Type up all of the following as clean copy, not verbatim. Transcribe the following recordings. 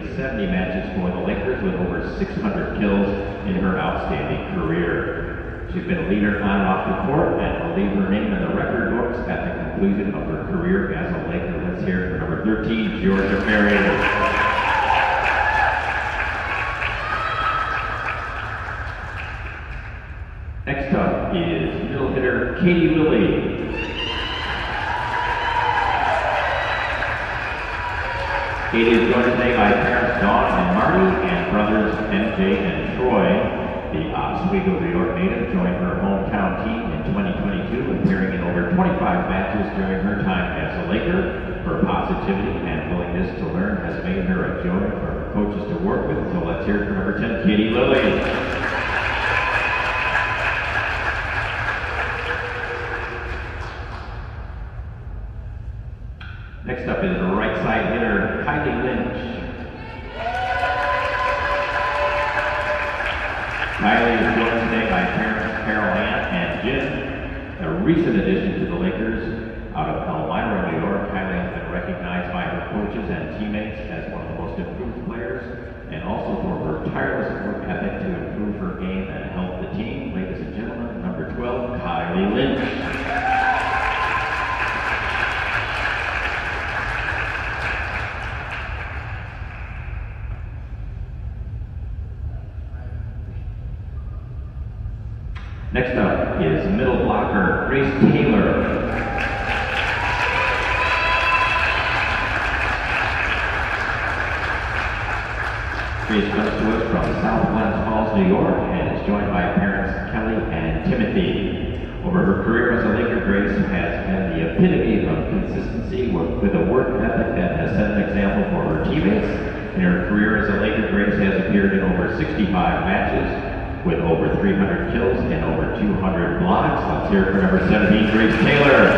nearly 70 matches for the Lakers with over 600 kills in her outstanding career. She's been a leader on and off the court and will leave her name in the record books at the conclusion of her career as a Laker. Let's hear it for number 13, Georgia Ferry. Next up is middle hitter Katie Lilly. Katie is joined today by parents Dawn and Marty and brothers MJ and Troy. The Oswego, New York native joined her hometown team in 2022, appearing in over 25 matches during her time as a Laker. Her positivity and willingness to learn has made her a joy for her coaches to work with. So let's hear it for number 10, Katie Lilly. Next up is right side hitter Kylie Lynch. Kylie is joined today by parents Carol Ann and Jim. A recent addition to the Lakers out of Elmira, New York, Kylie has been recognized by her coaches and teammates as one of the most improved players, and also for her tireless work ethic to improve her game and help the team. Ladies and gentlemen, number 12, Kylie Lynch. Next up is middle blocker Grace Taylor. Grace comes to us from South Glens Falls, New York, and is joined by parents Kelly and Timothy. Over her career as a Laker, Grace has been the epitome of consistency with a work ethic that has set an example for her teammates. In her career as a Laker, Grace has appeared in over 65 matches, with over 300 kills and over 200 blocks. Let's hear it for number 17, Grace Taylor.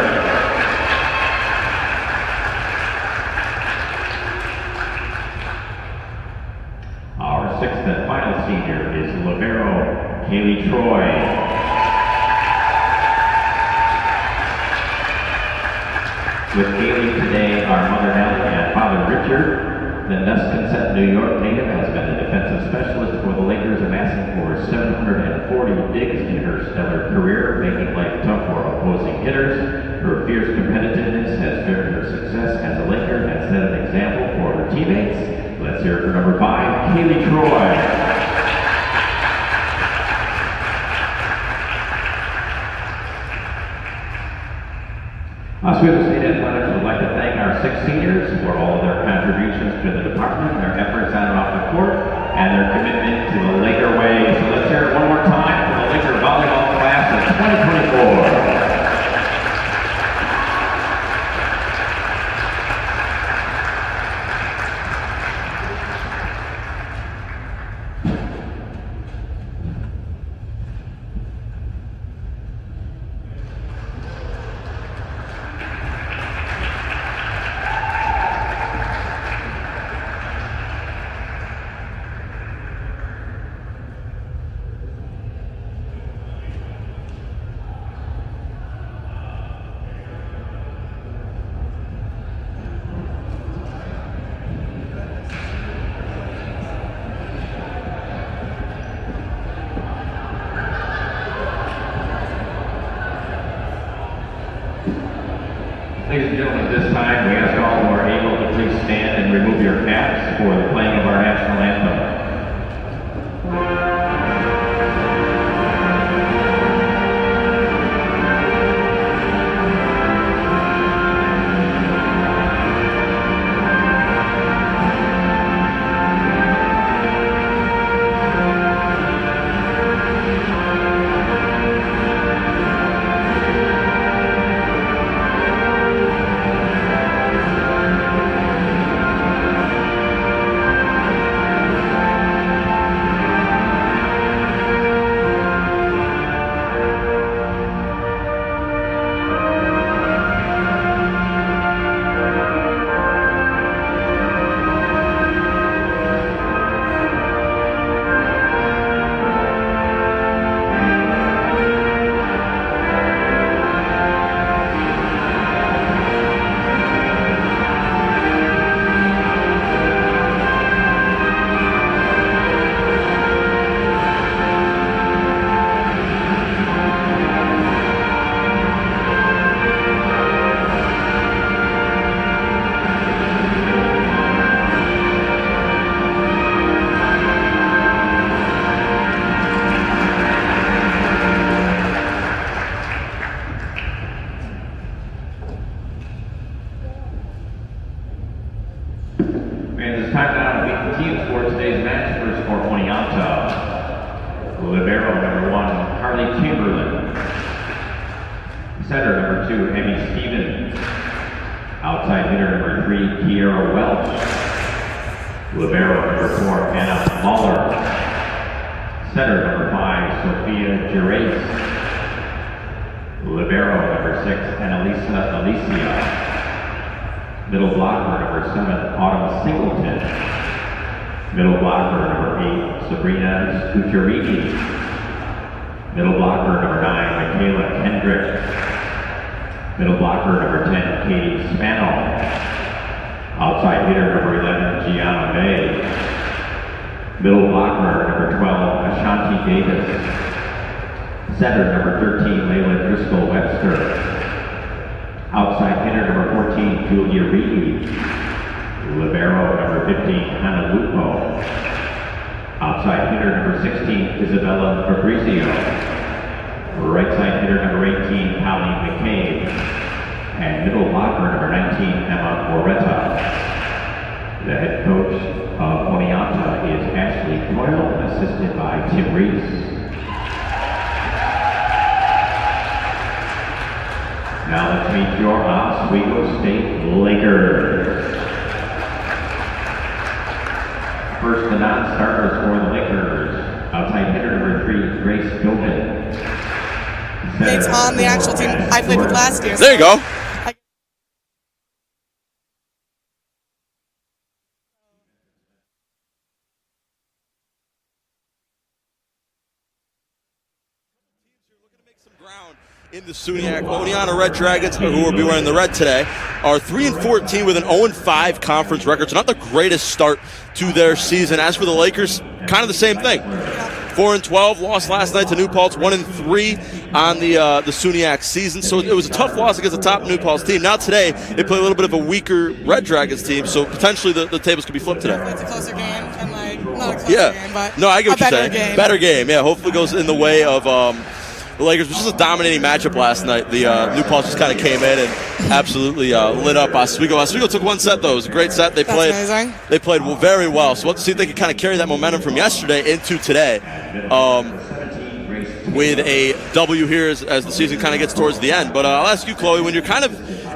Our sixth and final senior is libero Kaylee Troy. With Kaylee today, our mother Nellie and father Richard. The Nesconset, New York native has been a defensive specialist for the Lakers, amassing over 740 digs in her stellar career, making life tough for opposing hitters. Her fierce competitiveness has driven her success as a Laker and set an example for her teammates. Let's hear it for number 5, Kaylee Troy. Oswego State Athletics would like to thank our 6 seniors for all of their contributions to the department, their efforts on and off the court, and their commitment to the Laker way. So let's hear it one more time for the Laker volleyball class of 2024. Ladies and gentlemen, at this time, we ask all who are able to please stand and remove your caps for the playing of our national anthem. meet the teams for today's match. First for Oneonta. Libero number 1, Carly Chamberlain. Setter number 2, Emmy Stevens. Outside hitter number 3, Kiera Welch. Libero number 4, Anna Mahler. Setter number 5, Sophia Gerace. Libero number 6, Annalisa Alicia. Middle blocker number 7, Autumn Singleton. Middle blocker number 8, Sabrina Scucciarini. Middle blocker number 9, Michaela Kendrick. Middle blocker number 10, Katie Spano. Outside hitter number 11, Gianna May. Middle blocker number 12, Ashanti Davis. Center number 13, Layla Driscoll Webster. Outside hitter number 14, Julia Reed. Libero number 15, Hannah Lupo. Outside hitter number 16, Isabella Fabrizio. Right side hitter number 18, Hallie McCabe. And middle blocker number 19, Emma Moretta. The head coach of Oneonta is Ashley Coyle, assisted by Tim Reese. Now let's meet your Oswego State Lakers. First, the non-starters for the Lakers. Outside hitter number 3, Grace Gilman. It's on the actual team I played with last year. There you go. In the SUNY Oneonta Red Dragons, who will be wearing the red today, are 3-14 with an 0-5 conference record. So not the greatest start to their season. As for the Lakers, kind of the same thing. 4-12, lost last night to New Paltz. 1-3 on the SUNYAC season. So it was a tough loss against the top New Paltz team. Now today, they play a little bit of a weaker Red Dragons team. So potentially the tables could be flipped today. It's a closer game, and not a closer game, but no, I get what you're saying. Game. Better game, yeah. Hopefully goes in the way of the Lakers, which was a dominating matchup last night. The New Paltz just kind of came in and absolutely lit up Oswego. Oswego took one set, though. It was a great set. They played very well. So we'll see if they can kind of carry that momentum from yesterday into today with a W here as the season kind of gets towards the end. But I'll ask you, Chloe, when you're kind of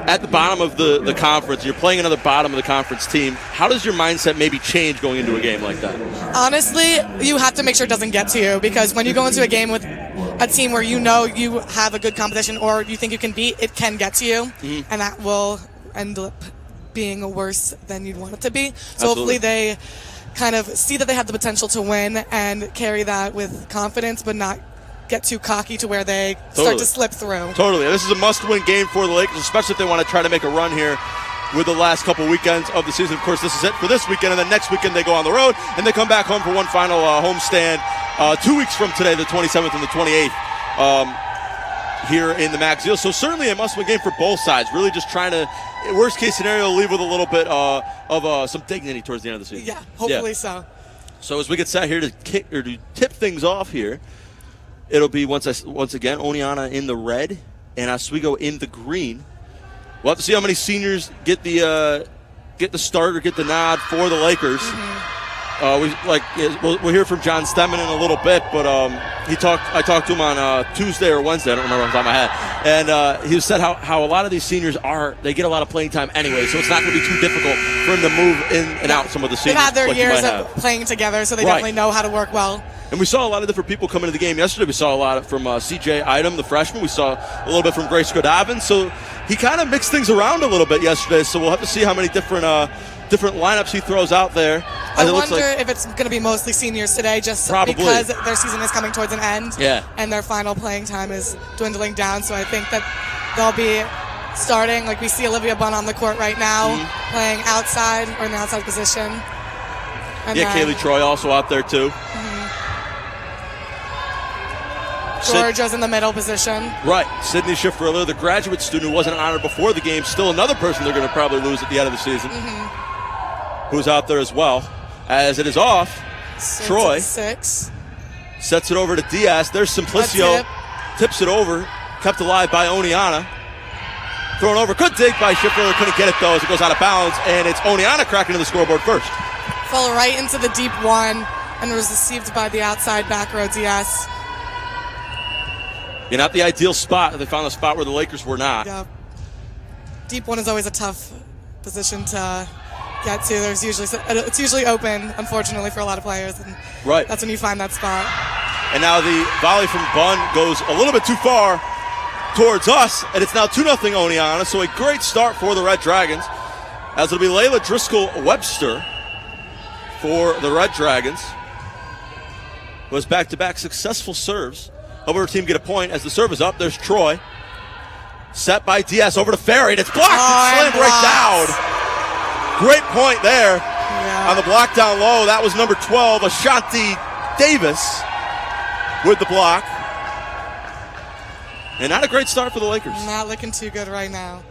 at the bottom of the conference, you're playing another bottom of the conference team, how does your mindset maybe change going into a game like that? Honestly, you have to make sure it doesn't get to you, because when you go into a game with a team where you know you have a good competition or you think you can beat, it can get to you, and that will end up being worse than you'd want it to be. So hopefully they kind of see that they have the potential to win and carry that with confidence, but not get too cocky to where they start to slip through. Totally. This is a must-win game for the Lakers, especially if they want to try to make a run here with the last couple weekends of the season. Of course, this is it for this weekend, and then next weekend they go on the road, and they come back home for one final homestand 2 weeks from today, the 27th and the 28th, here in the MAC-Zeal. So certainly a must-win game for both sides, really just trying to, worst-case scenario, leave with a little bit of some dignity towards the end of the season. Yeah, hopefully so. So as we get set here to tip things off here, it'll be once again Oneonta in the red and Oswego in the green. We'll have to see how many seniors get the start or get the nod for the Lakers. We'll hear from John Stemmen in a little bit, but I talked to him on Tuesday or Wednesday, I don't remember off the top of my head, and he said how a lot of these seniors they get a lot of playing time anyway, so it's not going to be too difficult for him to move in and out some of the seniors. They've had their years of playing together, so they definitely know how to work well. And we saw a lot of different people come into the game yesterday. We saw a lot from C.J. Idem, the freshman. We saw a little bit from Grace Godavin. So he kind of mixed things around a little bit yesterday. So we'll have to see how many different lineups he throws out there. I wonder if it's going to be mostly seniors today, just because their season is coming towards an end. Yeah. And their final playing time is dwindling down. So I think that they'll be starting, like we see Olivia Bunn on the court right now, playing outside or in the outside position. And Kaylee Troy also out there too. Georgia's in the middle position. Right. Sydney Schifferler, the graduate student who wasn't honored before the game, still another person they're going to probably lose at the end of the season, who's out there as well. As it is off, Troy sets it over to Diaz. There's Simplicio, tips it over, kept alive by Oneonta. Thrown over, good dig by Schifferler, couldn't get it though as it goes out of bounds, and it's Oneonta cracking to the scoreboard first. Fell right into the deep one and was received by the outside back row DS. Yeah, not the ideal spot. They found a spot where the Lakers were not. Yep. Deep one is always a tough position to get to. It's usually open, unfortunately, for a lot of players, and right. That's when you find that spot. And now the volley from Bunn goes a little bit too far towards us, and it's now 2-0 Oneonta, so a great start for the Red Dragons, as it'll be Layla Driscoll-Webster for the Red Dragons, who has back-to-back successful serves. Hope her team get a point as the serve is up. There's Troy. Set by DS over to Ferry, and it's blocked and slammed right down. Great point there on the block down low. That was number 12, Ashanti Davis, with the block. And not a great start for the Lakers. Not looking too good right now.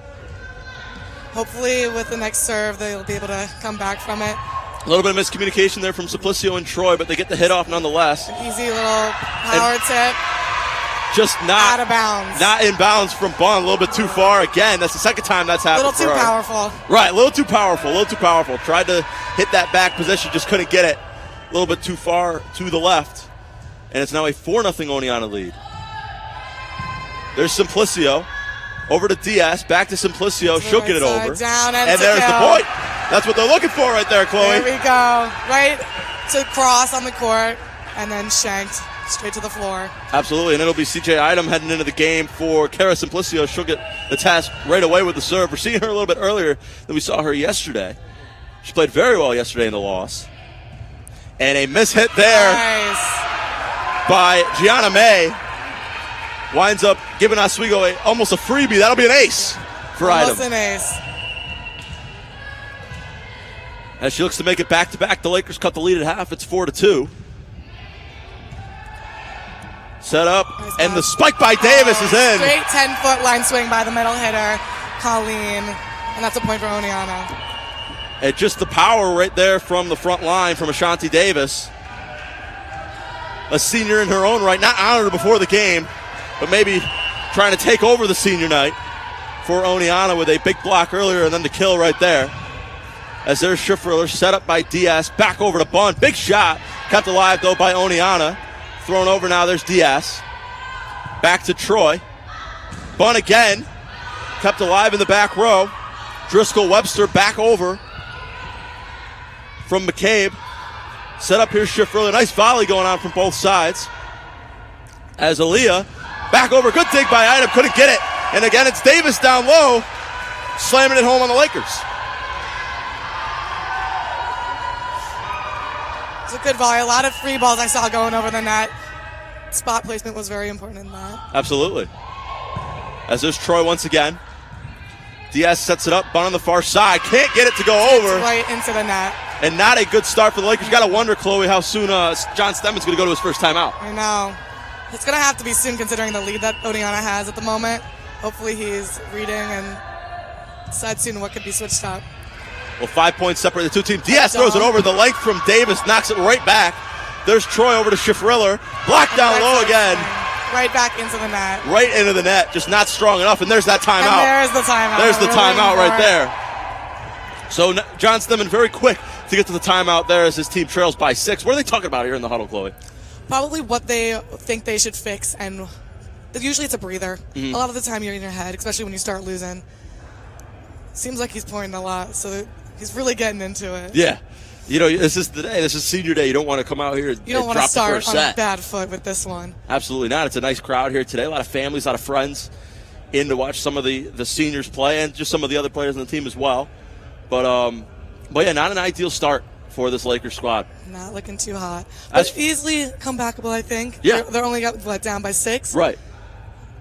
Hopefully with the next serve, they'll be able to come back from it. A little bit of miscommunication there from Simplicio and Troy, but they get the hit off nonetheless. An easy little power tip. Just not out of bounds. Not in bounds from Bunn, a little bit too far. Again, that's the second time that's happened. A little too powerful. Right, a little too powerful. Tried to hit that back position, just couldn't get it. A little bit too far to the left. And it's now a 4-0 Oneonta lead. There's Simplicio. Over to DS, back to Simplicio. She'll get it over. Down and there's the point. That's what they're looking for right there, Chloe. There we go. Right to cross on the court, and then shanked straight to the floor. Absolutely, and it'll be CJ Idem heading into the game for Kara Simplicio. She'll get the task right away with the serve. We're seeing her a little bit earlier than we saw her yesterday. She played very well yesterday in the loss. And a miss-hit there by Gianna May. Winds up giving Oswego almost a freebie. That'll be an ace for Idem. Almost an ace. As she looks to make it back-to-back, the Lakers cut the lead at half. It's 4-2. Set up, and the spike by Davis is in. Straight 10-foot line swing by the middle hitter, Colleen, and that's a point for Oneonta. And just the power right there from the front line from Ashanti Davis. A senior in her own right, not honored before the game, but maybe trying to take over the senior night for Oneonta with a big block earlier and then the kill right there. As there's Schiffriller set up by DS, back over to Bunn. Big shot, kept alive though by Oneonta. Thrown over now, there's DS. Back to Troy. Bunn again, kept alive in the back row. Driscoll-Webster back over from McCabe. Set up here, Schiffriller. Nice volley going on from both sides. As Aaliyah, back over, good dig by Idem, couldn't get it. And again, it's Davis down low, slamming it home on the Lakers. It's a good volley. A lot of free balls I saw going over the net. Spot placement was very important in that. Absolutely. As there's Troy once again. Diaz sets it up, Bunn on the far side. Can't get it to go over. Right into the net. And not a good start for the Lakers. You got to wonder, Chloe, how soon John Stemmen's going to go to his first timeout. I know. It's going to have to be soon considering the lead that Oneonta has at the moment. Hopefully he's reading and decides soon what could be switched up. Well, 5 points separate the two teams. Diaz throws it over. The length from Davis knocks it right back. There's Troy over to Schiffriller. Blocked down low again. Right back into the net. Right into the net. Just not strong enough. And there's that timeout. And there's the timeout. There's the timeout right there. So John Stemmen very quick to get to the timeout there as his team trails by 6. What are they talking about here in the huddle, Chloe? Probably what they think they should fix. And usually it's a breather. A lot of the time you're in your head, especially when you start losing. Seems like he's pouring a lot. So he's really getting into it. Yeah. You know, this is the day. This is senior day. You don't want to come out here and you don't want to start on a bad foot with this one. Absolutely not. It's a nice crowd here today. A lot of families, a lot of friends in to watch some of the seniors play and just some of the other players on the team as well. But yeah, not an ideal start for this Lakers squad. Not looking too hot. But easily comebackable, I think. Yeah. They're only got, down by 6? Right.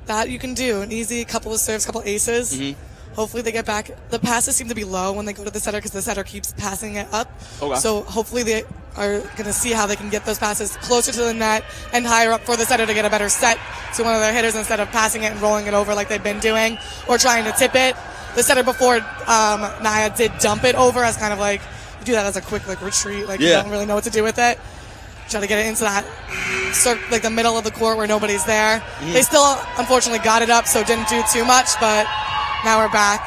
That you can do. An easy couple of serves, couple aces. Mm-hmm. Hopefully they get back. The passes seem to be low when they go to the setter because the setter keeps passing it up. Okay. So hopefully they are going to see how they can get those passes closer to the net and higher up for the setter to get a better set to one of their hitters instead of passing it and rolling it over like they've been doing or trying to tip it. The setter before Naya did dump it over as kind of like, you do that as a quick like retreat, like you don't really know what to do with it. Try to get it into that like the middle of the court where nobody's there. Mm-hmm. They still unfortunately got it up, so didn't do too much, but now we're back.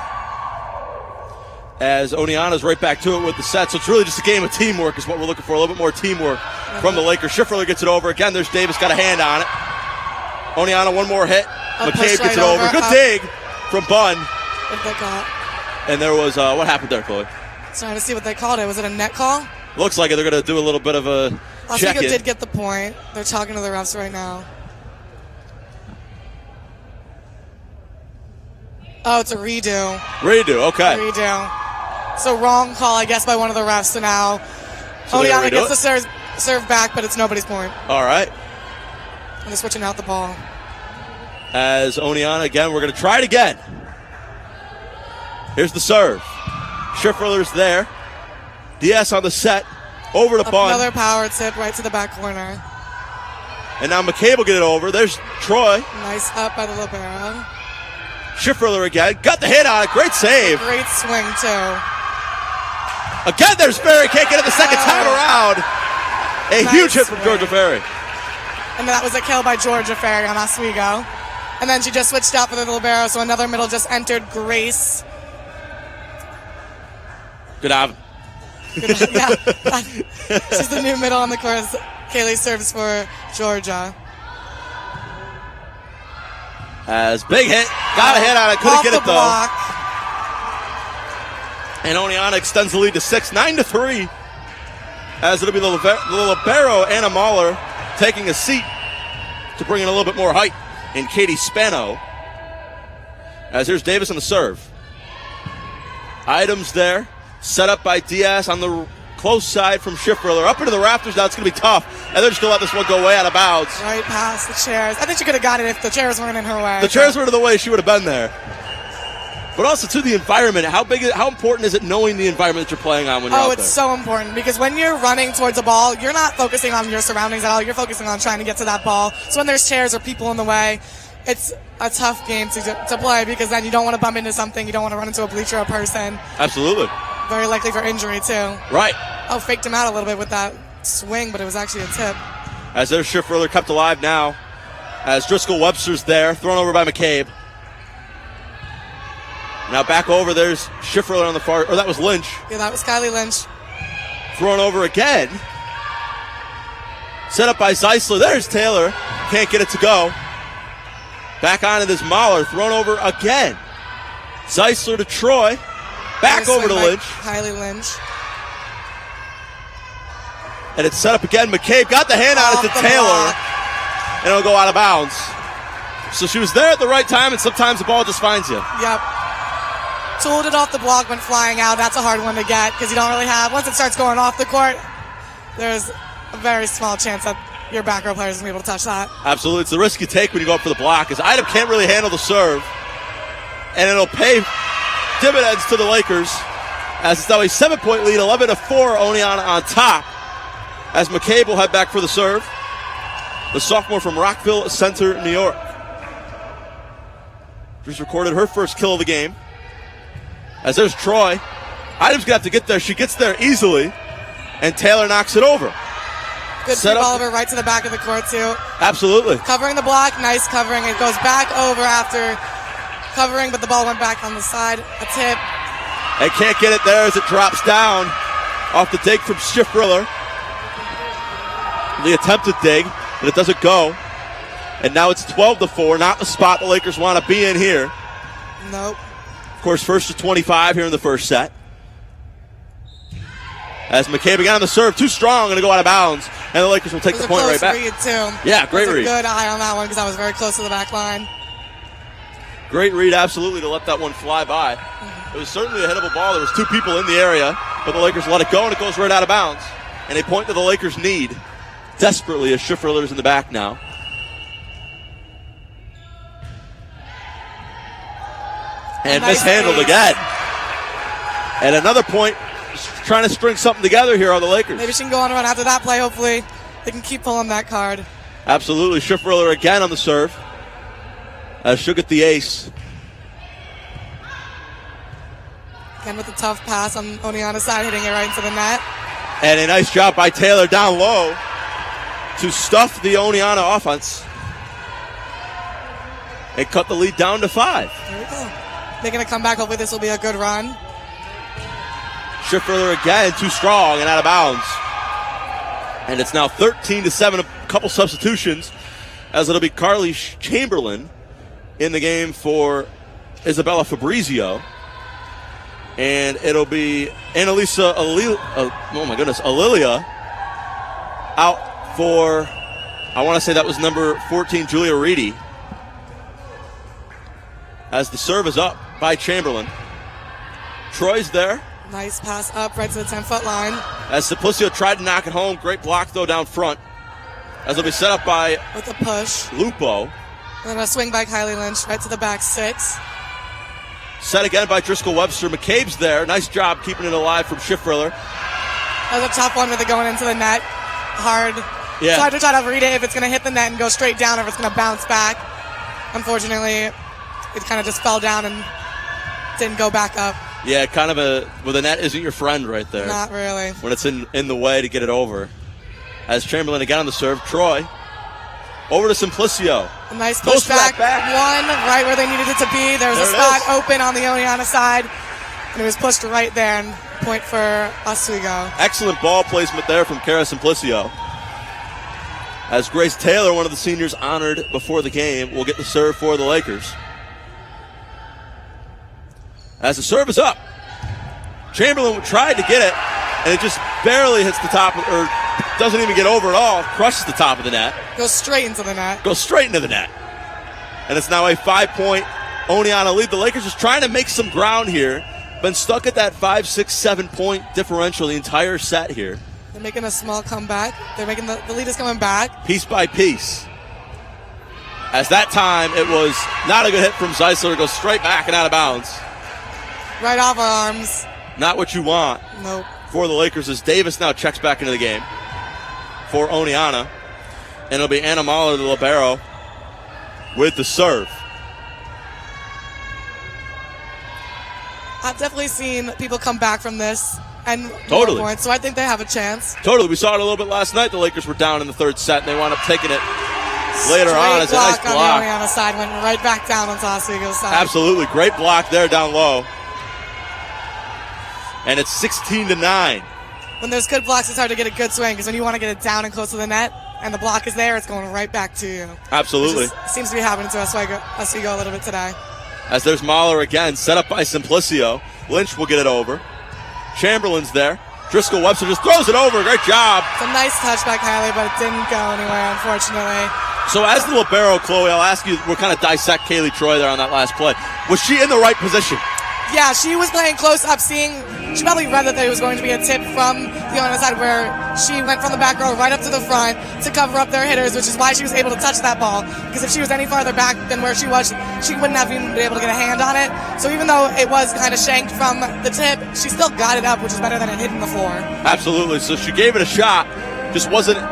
as Oneonta's right back to it with the set. So it's really just a game of teamwork is what we're looking for. A little bit more teamwork from the Lakers. Schifferler gets it over. Again, there's Davis, got a hand on it. Oneonta, one more hit. McCabe gets it over. Good dig from Bunn. What they call? And there was, what happened there, Chloe? Trying to see what they called it. Was it a net call? Looks like it. They're going to do a little bit of a check-in. Oswego did get the point. They're talking to the refs right now. Oh, it's a redo. Redo, okay. Redo. So wrong call, I guess, by one of the refs. So now Oneonta gets the serve back, but it's nobody's point. All right. And they're switching out the ball. As Oneonta, again, we're going to try it again. Here's the serve. Schifferler's there. Diaz on the set. Over to Bunn. Another power tip right to the back corner. And now McCabe will get it over. There's Troy. Nice up by the libero. Schifferler again. Got the hit on it. Great save. Great swing, too. Again, there's Ferry. Can't get it the second time around. A huge hit from Georgia Ferry. And that was a kill by Georgia Ferry on Oswego. And then she just switched out for the libero, so another middle just entered, Grace. Good job. Yeah. She's the new middle on the court. Kaylee serves for Georgia. As big hit. Got a hit on it. Couldn't get it, though. Block. And Oneonta extends the lead to 6, 9-3. As it'll be the libero, Anna Mahler, taking a seat to bring in a little bit more height in Katie Spano. As here's Davis on the serve. Items there. Set up by Diaz on the close side from Schifferler. Up into the rafters now. It's going to be tough. And they're just going to let this one go way out of bounds. Right past the chairs. I think she could have got it if the chairs weren't in her way. The chairs were in the way. She would have been there. But also, to the environment. How important is it knowing the environment that you're playing on when you're out there? Oh, it's so important because when you're running towards a ball, you're not focusing on your surroundings at all. You're focusing on trying to get to that ball. So when there's chairs or people in the way, it's a tough game to play because then you don't want to bump into something. You don't want to run into a bleacher or a person. Absolutely. Very likely for injury, too. Right. Oh, faked him out a little bit with that swing, but it was actually a tip. As there's Schifferler kept alive now. As Driscoll Webster's there, thrown over by McCabe. Now back over, there's Schifferler on the far, or that was Lynch. Yeah, that was Kylie Lynch. Thrown over again. Set up by Zeisler. There's Taylor. Can't get it to go. Back on it is Mahler. Thrown over again. Zeisler to Troy. Back over to Lynch. Kylie Lynch. And it's set up again. McCabe got the hand on it to Taylor. Block. And it'll go out of bounds. So she was there at the right time, and sometimes the ball just finds you. Yep. Tooled it off the block, went flying out. That's a hard one to get because you don't really have, once it starts going off the court, there's a very small chance that your back row player is going to be able to touch that. Absolutely. It's the risk you take when you go up for the block because Idem can't really handle the serve. And it'll pay dividends to the Lakers as it's now a 7-point lead, 11-4, Oneonta on top. As McCabe will head back for the serve. The sophomore from Rockville Center, New York. She's recorded her first kill of the game. As there's Troy. Idem's going to have to get there. She gets there easily. And Taylor knocks it over. Good free ball over right to the back of the court, too. Absolutely. Covering the block, nice covering. It goes back over after covering, but the ball went back on the side. A tip. They can't get it there as it drops down off the dig from Schifferler. The attempted dig, but it doesn't go. And now it's 12-4, not the spot the Lakers want to be in here. Nope. Of course, first to 25 here in the first set. As McCabe again on the serve, too strong, going to go out of bounds. And the Lakers will take the point right back. Read too. Yeah, great read. Good eye on that one because I was very close to the back line. Great read, absolutely, to let that one fly by. It was certainly a hittable ball. There was two people in the area, but the Lakers let it go, and it goes right out of bounds. And a point that the Lakers need desperately as Schifferler's in the back now. And nice mishandled face. again. And another point, trying to string something together here on the Lakers. Maybe she can go on a run after that play. Hopefully they can keep pulling that card. Absolutely. Schifferler again on the serve. She'll get the ace. Again with the tough pass on Oneonta's side, hitting it right into the net. And a nice job by Taylor down low to stuff the Oneonta offense and cut the lead down to 5. There we go. They're going to come back. Hopefully this will be a good run. Schiffler again, too strong and out of bounds. And it's now 13-7, a couple substitutions, as it'll be Carly Chamberlain in the game for Isabella Fabrizio. And it'll be Annalisa Alilia out for, I want to say that was number 14, Julia Reedy. As the serve is up by Chamberlain. Troy's there. Nice pass up right to the 10-foot line. As Simplicio tried to knock it home. Great block, though, down front. As it'll be set up by with a push. Lupo. And a swing by Kylie Lynch right to the back 6. Set again by Driscoll Webster. McCabe's there. Nice job keeping it alive from Schiffriller. That was a tough one with it going into the net. Hard. Yeah. It's hard to try to read it if it's going to hit the net and go straight down or if it's going to bounce back. Unfortunately, it kind of just fell down and didn't go back up. Yeah, kind of the net isn't your friend right there. Not really. When it's in the way to get it over. As Chamberlain again on the serve. Troy over to Simplicio. A nice push back. One right where they needed it to be. There was a spot open on the Oneonta side, and it was pushed right there, and point for Oswego. Excellent ball placement there from Kara Simplicio. As Grace Taylor, one of the seniors honored before the game, will get the serve for the Lakers. As the serve is up, Chamberlain tried to get it, and it just barely hits the top, or doesn't even get over at all, crushes the top of the net. Goes straight into the net. Goes straight into the net. And it's now a 5-point Oneonta lead. The Lakers just trying to make some ground here. Been stuck at that 5, 6, 7-point differential the entire set here. They're making a small comeback. They're making the lead is coming back. Piece by piece. As that time, it was not a good hit from Zeisler. It goes straight back and out of bounds. Right off our arms. Not what you want. Nope. For the Lakers as Davis now checks back into the game for Oneonta. And it'll be Anna Mahler, the libero, with the serve. I've definitely seen people come back from this and totally. More points, so I think they have a chance. Totally. We saw it a little bit last night. The Lakers were down in the third set, and they wound up taking it later on as a nice block. On the Oneonta side, went right back down on Oswego's side. Absolutely. Great block there down low. And it's 16-9. When there's good blocks, it's hard to get a good swing because when you want to get it down and close to the net and the block is there, it's going right back to you. Absolutely. Seems to be happening to Oswego a little bit today. As there's Mahler again, set up by Simplicio. Lynch will get it over. Chamberlain's there. Driscoll Webster just throws it over. Great job. It's a nice touch by Kylie, but it didn't go anywhere, unfortunately. So as the libero, Chloe, I'll ask you, we'll kind of dissect Kaylee Troy there on that last play. Was she in the right position? Yeah, she was playing close up, she probably read that there was going to be a tip from the other side where she went from the back row right up to the front to cover up their hitters, which is why she was able to touch that ball. Because if she was any farther back than where she was, she wouldn't have even been able to get a hand on it. So even though it was kind of shanked from the tip, she still got it up, which is better than it hit in the floor. Absolutely. So she gave it a shot. Just wasn't,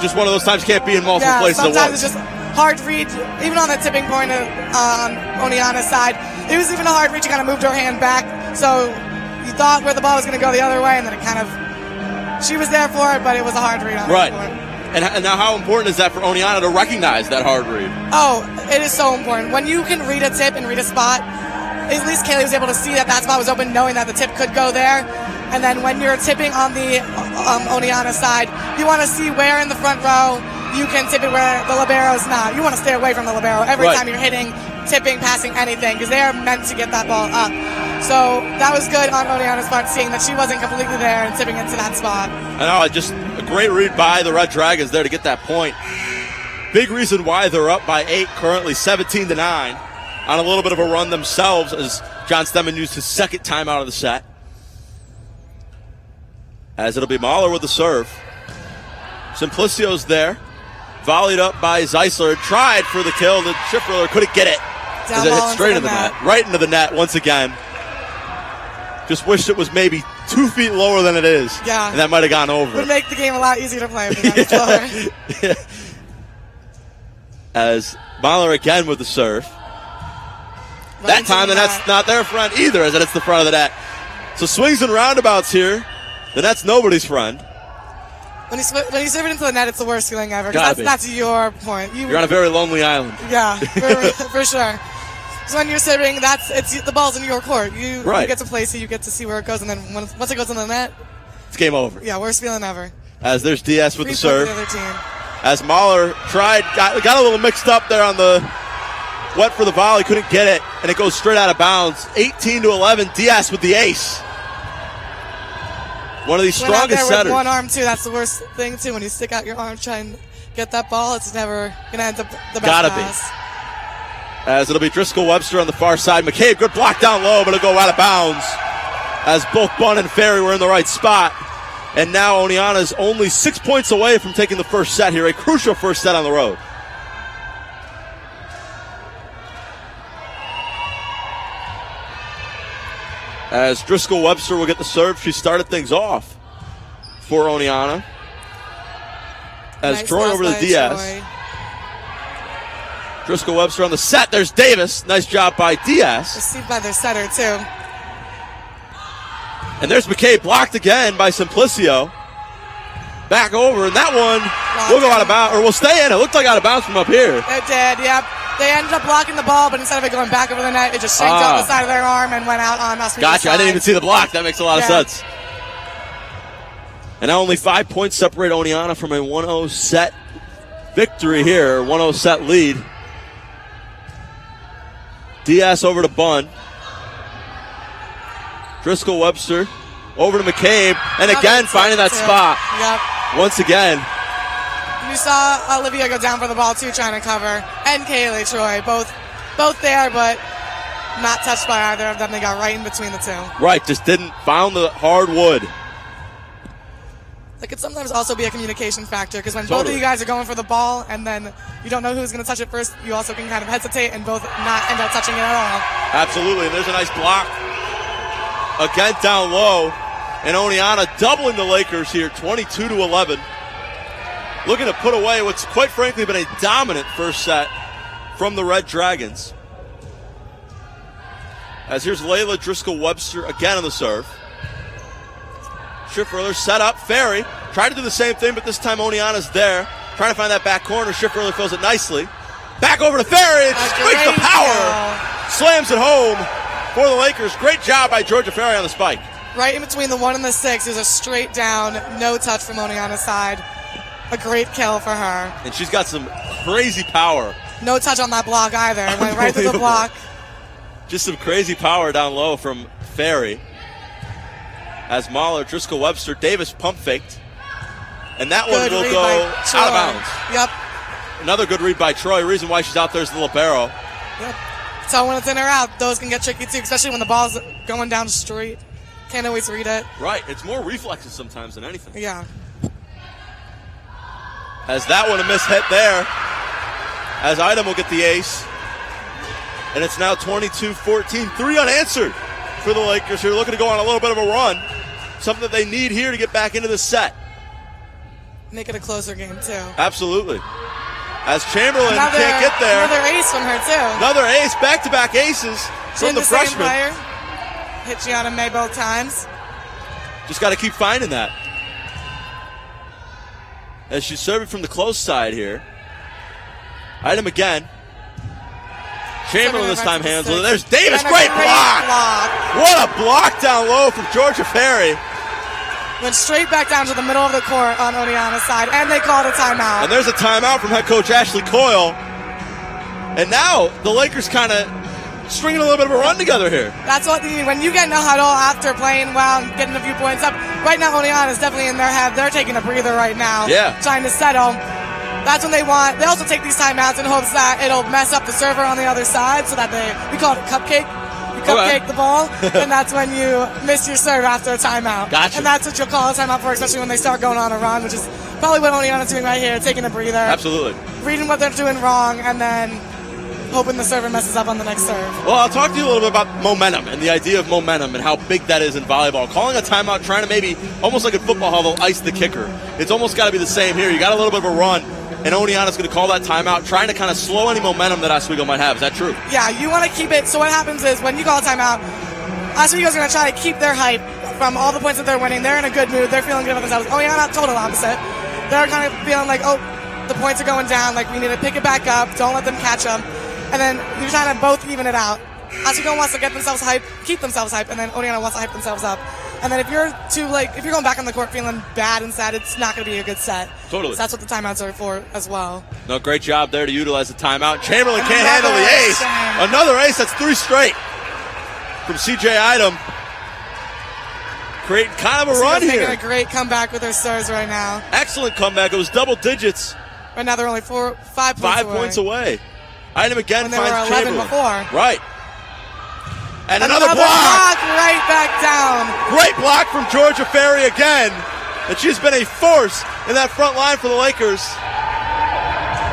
just one of those times can't be in multiple places at once. Sometimes it's just hard to read, even on the tipping point on Oneonta's side. It was even a hard read. She kind of moved her hand back, so you thought where the ball was going to go the other way, and then it kind of, she was there for it, but it was a hard read on right. that point. And now how important is that for Oneonta to recognize that hard read? Oh, it is so important. When you can read a tip and read a spot, at least Kaylee was able to see that spot was open, knowing that the tip could go there. And then when you're tipping on the Oneonta side, you want to see where in the front row you can tip it where the libero's not. You want to stay away from the libero every time you're hitting, tipping, passing, anything, because they are meant to get that ball up. So that was good on Oneonta's part, seeing that she wasn't completely there and tipping into that spot. I know, just a great read by the Red Dragons there to get that point. Big reason why they're up by 8, currently 17-9, on a little bit of a run themselves as John Stemmen used his second time out of the set. As it'll be Mahler with the serve. Simplicio's there. Volleyed up by Zeisler. Tried for the kill. The Schiffler couldn't get it. As it hit straight into the net. Right into the net once again. Just wished it was maybe 2 feet lower than it is. Yeah. And that might have gone over. Would make the game a lot easier to play if it was lower. As Mahler again with the serve. That time the net's not their friend either as it hits the front of the net. So swings and roundabouts here. The net's nobody's friend. When you serve it into the net, it's the worst feeling ever. That's your point. You're on a very lonely island. Yeah, for sure. So when you're serving, it's the ball's in your court. You get to place it, you get to see where it goes, and then once it goes in the net, it's game over. Yeah, worst feeling ever. As there's DS with the serve. The other team. As Mahler got a little mixed up there on the went for the volley, couldn't get it, and it goes straight out of bounds. 18-11, DS with the ace. One of the strongest setters. With one arm too. That's the worst thing too. When you stick out your arm trying to get that ball, it's never gonna end up the best pass. As it'll be Driscoll Webster on the far side. McCabe, good block down low, but it'll go out of bounds. As both Bunn and Ferry were in the right spot. And now Oneonta's only 6 points away from taking the first set here. A crucial first set on the road. As Driscoll Webster will get the serve, she started things off for Oneonta. As nice Troy over to Diaz. Troy. Driscoll Webster on the set. There's Davis. Nice job by Diaz. Received by their setter, too. And there's McCabe blocked again by Simplicio. Back over, and that one will go out of bounds, or will stay in. It looked like out of bounds from up here. It did, yep. They ended up blocking the ball, but instead of it going back over the net, it just shanked out the side of their arm and went out on Oswego. Gotcha. I didn't even see the block. That makes a lot of sense. And now only 5 points separate Oneonta from a 1-0 set victory here, 1-0 set lead. Diaz over to Bunn. Driscoll Webster over to McCabe, and again finding that spot. Yep. Once again. You saw Olivia go down for the ball too, trying to cover, and Kaylee Troy, both there, but not touched by either of them. They got right in between the two. Right, just didn't found the hard wood. It could sometimes also be a communication factor, because when both of you guys are going for the ball and then you don't know who's going to touch it first, you also can kind of hesitate and both not end up touching it at all. Absolutely, and there's a nice block. Again down low, and Oneonta doubling the Lakers here, 22-11. Looking to put away what's quite frankly been a dominant first set from the Red Dragons. As here's Layla Driscoll Webster again on the serve. Schifferler set up. Ferry tried to do the same thing, but this time Oneonta's there. Trying to find that back corner. Schifferler fills it nicely. Back over to Ferry. Strikes the power. Slams it home for the Lakers. Great job by Georgia Ferry on the spike. Right in between the 1 and the 6 is a straight down, no touch from Oneonta's side. A great kill for her. And she's got some crazy power. No touch on that block either. Went right through the block. Just some crazy power down low from Ferry. As Mahler, Driscoll Webster, Davis pump faked. And that one will go out of bounds. Yep. Another good read by Troy. Reason why she's out there is the libero. Yep. So when it's in or out, those can get tricky too, especially when the ball's going down straight. Can't always read it. Right. It's more reflexes sometimes than anything. Yeah. As that one a miss hit there. As Idem will get the ace. And it's now 22-14. 3 unanswered for the Lakers who are looking to go on a little bit of a run. Something that they need here to get back into the set. Make it a closer game, too. Absolutely. As Chamberlain can't get there. Another ace from her, too. Another ace. Back-to-back aces from the freshman. Player. Hit Gianna May both times. Just got to keep finding that. As she's serving from the close side here. Item again. Chamberlain this time handles it. There's Davis. Great block. What a block down low from Georgia Ferry. Went straight back down to the middle of the court on Oneonta's side, and they called a timeout. And there's a timeout from head coach Ashley Coyle. And now the Lakers kind of stringing a little bit of a run together here. That's what you need. When you get in a huddle after playing well and getting a few points up, right now Oneonta is definitely in their head. They're taking a breather right now. Yeah. Trying to settle. That's when they want. They also take these timeouts in hopes that it'll mess up the server on the other side so that we call it a cupcake. You cupcake the ball, and that's when you miss your serve after a timeout. Gotcha. And that's what you'll call a timeout for, especially when they start going on a run, which is probably what Oneonta's doing right here, taking a breather. Absolutely. Reading what they're doing wrong, and then hoping the server messes up on the next serve. Well, I'll talk to you a little bit about momentum and the idea of momentum and how big that is in volleyball. Calling a timeout, trying to maybe, almost like in football, how they'll ice the kicker. It's almost got to be the same here. You got a little bit of a run, and Oneonta's going to call that timeout, trying to kind of slow any momentum that Oswego might have. Is that true? Yeah, you want to keep it. So what happens is when you call a timeout, Oswego's going to try to keep their hype from all the points that they're winning. They're in a good mood. They're feeling good about themselves. Oneonta, total opposite. They're kind of feeling like, oh, the points are going down. Like, we need to pick it back up. Don't let them catch them. and then you're trying to both even it out. Oswego wants to get themselves hyped, keep themselves hyped, and then Oneonta wants to hype themselves up. And then if you're going back on the court feeling bad and sad, it's not going to be a good set. Totally. So that's what the timeouts are for as well. No, great job there to utilize the timeout. Chamberlain can't handle the ace. Another ace. That's 3 straight from CJ Item. Creating kind of a run here. Making a great comeback with their serves right now. Excellent comeback. It was double digits. Right now they're only 5 points away. 5 points away. Item again when they finds were 11 Chamberlain. before. Right. And another block. Right back down. Great block from Georgia Ferry again. And she's been a force in that front line for the Lakers.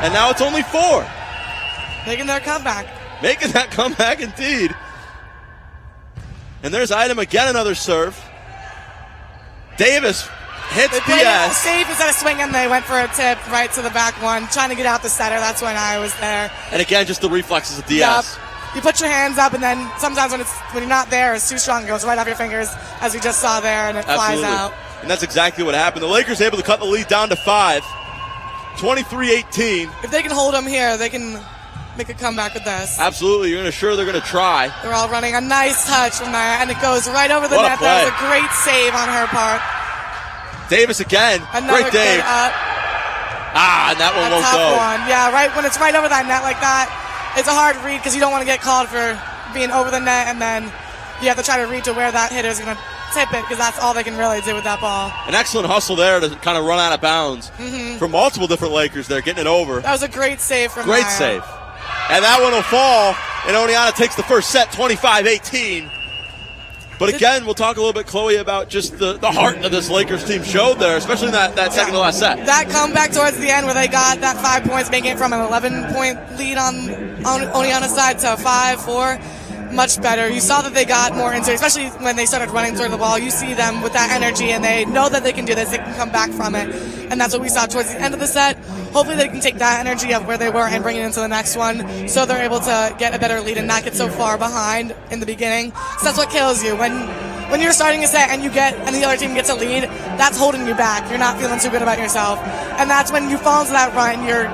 And now it's only 4. Making their comeback. Making that comeback indeed. And there's Item again, another serve. Davis hits they played it Diaz. safe instead of swinging. They went for a tip right to the back one, trying to get out the setter. That's when I was there. And again, just the reflexes of Diaz. Yep. You put your hands up, and then sometimes when you're not there, it's too strong. It goes right off your fingers, as we just saw there, and it flies out. And that's exactly what happened. The Lakers able to cut the lead down to 5. 23-18. If they can hold them here, they can make a comeback with this. Absolutely. They're going to try. They're all running a nice touch from there, and it goes right over the What a net. play. That was a great save on her part. Davis again. Another Great Dave. good up. And that one A won't tough go. one. Yeah, right when it's right over that net like that, it's a hard read because you don't want to get called for being over the net, and then you have to try to read to where that hitter is going to tip it because that's all they can really do with that ball. An excellent hustle there to kind of run out of bounds from multiple different Lakers there, getting it over. That was a great save from Great Maya. save. And that one will fall, and Oneonta takes the first set, 25-18. But again, we'll talk a little bit, Chloe, about just the heart that this Lakers team showed there, especially in that second to last set. That comeback towards the end where they got that 5 points, making it from an 11-point lead on Oneonta's side to 5-4. Much better. You saw that they got more into it, especially when they started running toward the ball. You see them with that energy, and they know that they can do this. They can come back from it, and that's what we saw towards the end of the set. Hopefully they can take that energy of where they were and bring it into the next one so they're able to get a better lead and not get so far behind in the beginning. So that's what kills you. When you're starting a set and the other team gets a lead, that's holding you back. You're not feeling too good about yourself. And that's when you fall into that run, you're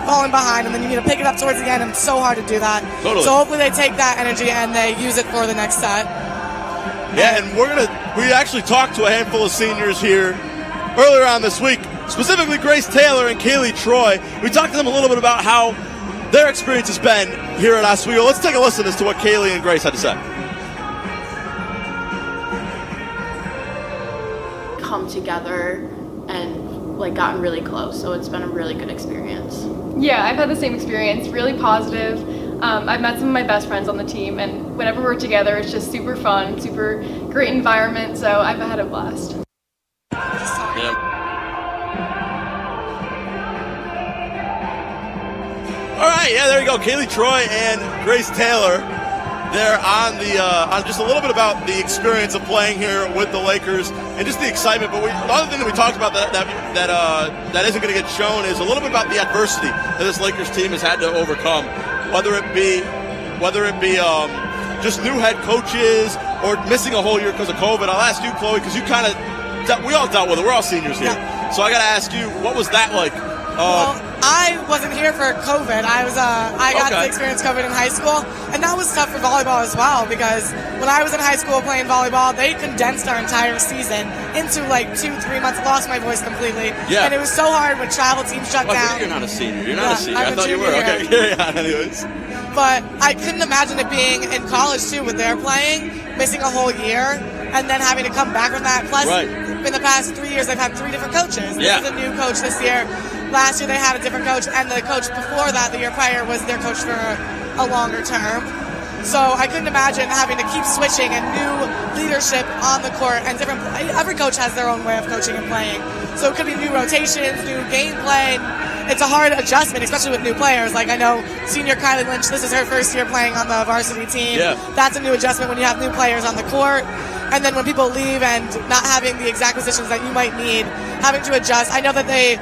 falling behind, and then you need to pick it up towards the end, and it's so hard to do that. Totally. So hopefully they take that energy and they use it for the next set. Yeah, and we actually talked to a handful of seniors here earlier on this week, specifically Grace Taylor and Kaylee Troy. We talked to them a little bit about how their experience has been here at Oswego. Let's take a listen as to what Kaylee and Grace had to say. Come together and gotten really close, so it's been a really good experience. Yeah, I've had the same experience, really positive. I've met some of my best friends on the team, and whenever we're together, it's just super fun, super great environment, so I've had a blast. Yeah. All right, yeah, there you go. Kaylee Troy and Grace Taylor. They're on just a little bit about the experience of playing here with the Lakers and just the excitement. But the other thing that we talked about that isn't going to get shown is a little bit about the adversity that this Lakers team has had to overcome, whether it be just new head coaches or missing a whole year because of COVID. I'll ask you, Chloe, because we all dealt with it. We're all seniors here, Yeah. So I got to ask you, what was that like? Well, I wasn't here for COVID. I got to experience COVID in high school, and that was tough for volleyball as well because when I was in high school playing volleyball, they condensed our entire season into 2-3 months. I lost my voice completely, and it was so hard when travel teams shut down. You're not a senior. You're not a senior. I'm I thought you were. junior. Okay, carry on. Anyways. But I couldn't imagine it being in college too, with their playing, missing a whole year, and then having to come back from that. Plus, in the past 3 years, they've had 3 different coaches. This is a new coach this year. Last year they had a different coach, and the coach before that, the year prior, was their coach for a longer term. So I couldn't imagine having to keep switching and new leadership on the court, and every coach has their own way of coaching and playing. So it could be new rotations, new gameplay. It's a hard adjustment, especially with new players. I know senior Kylie Lynch, this is her first year playing on the varsity team. Yeah. That's a new adjustment when you have new players on the court. And then when people leave and not having the exact positions that you might need, having to adjust. I know that they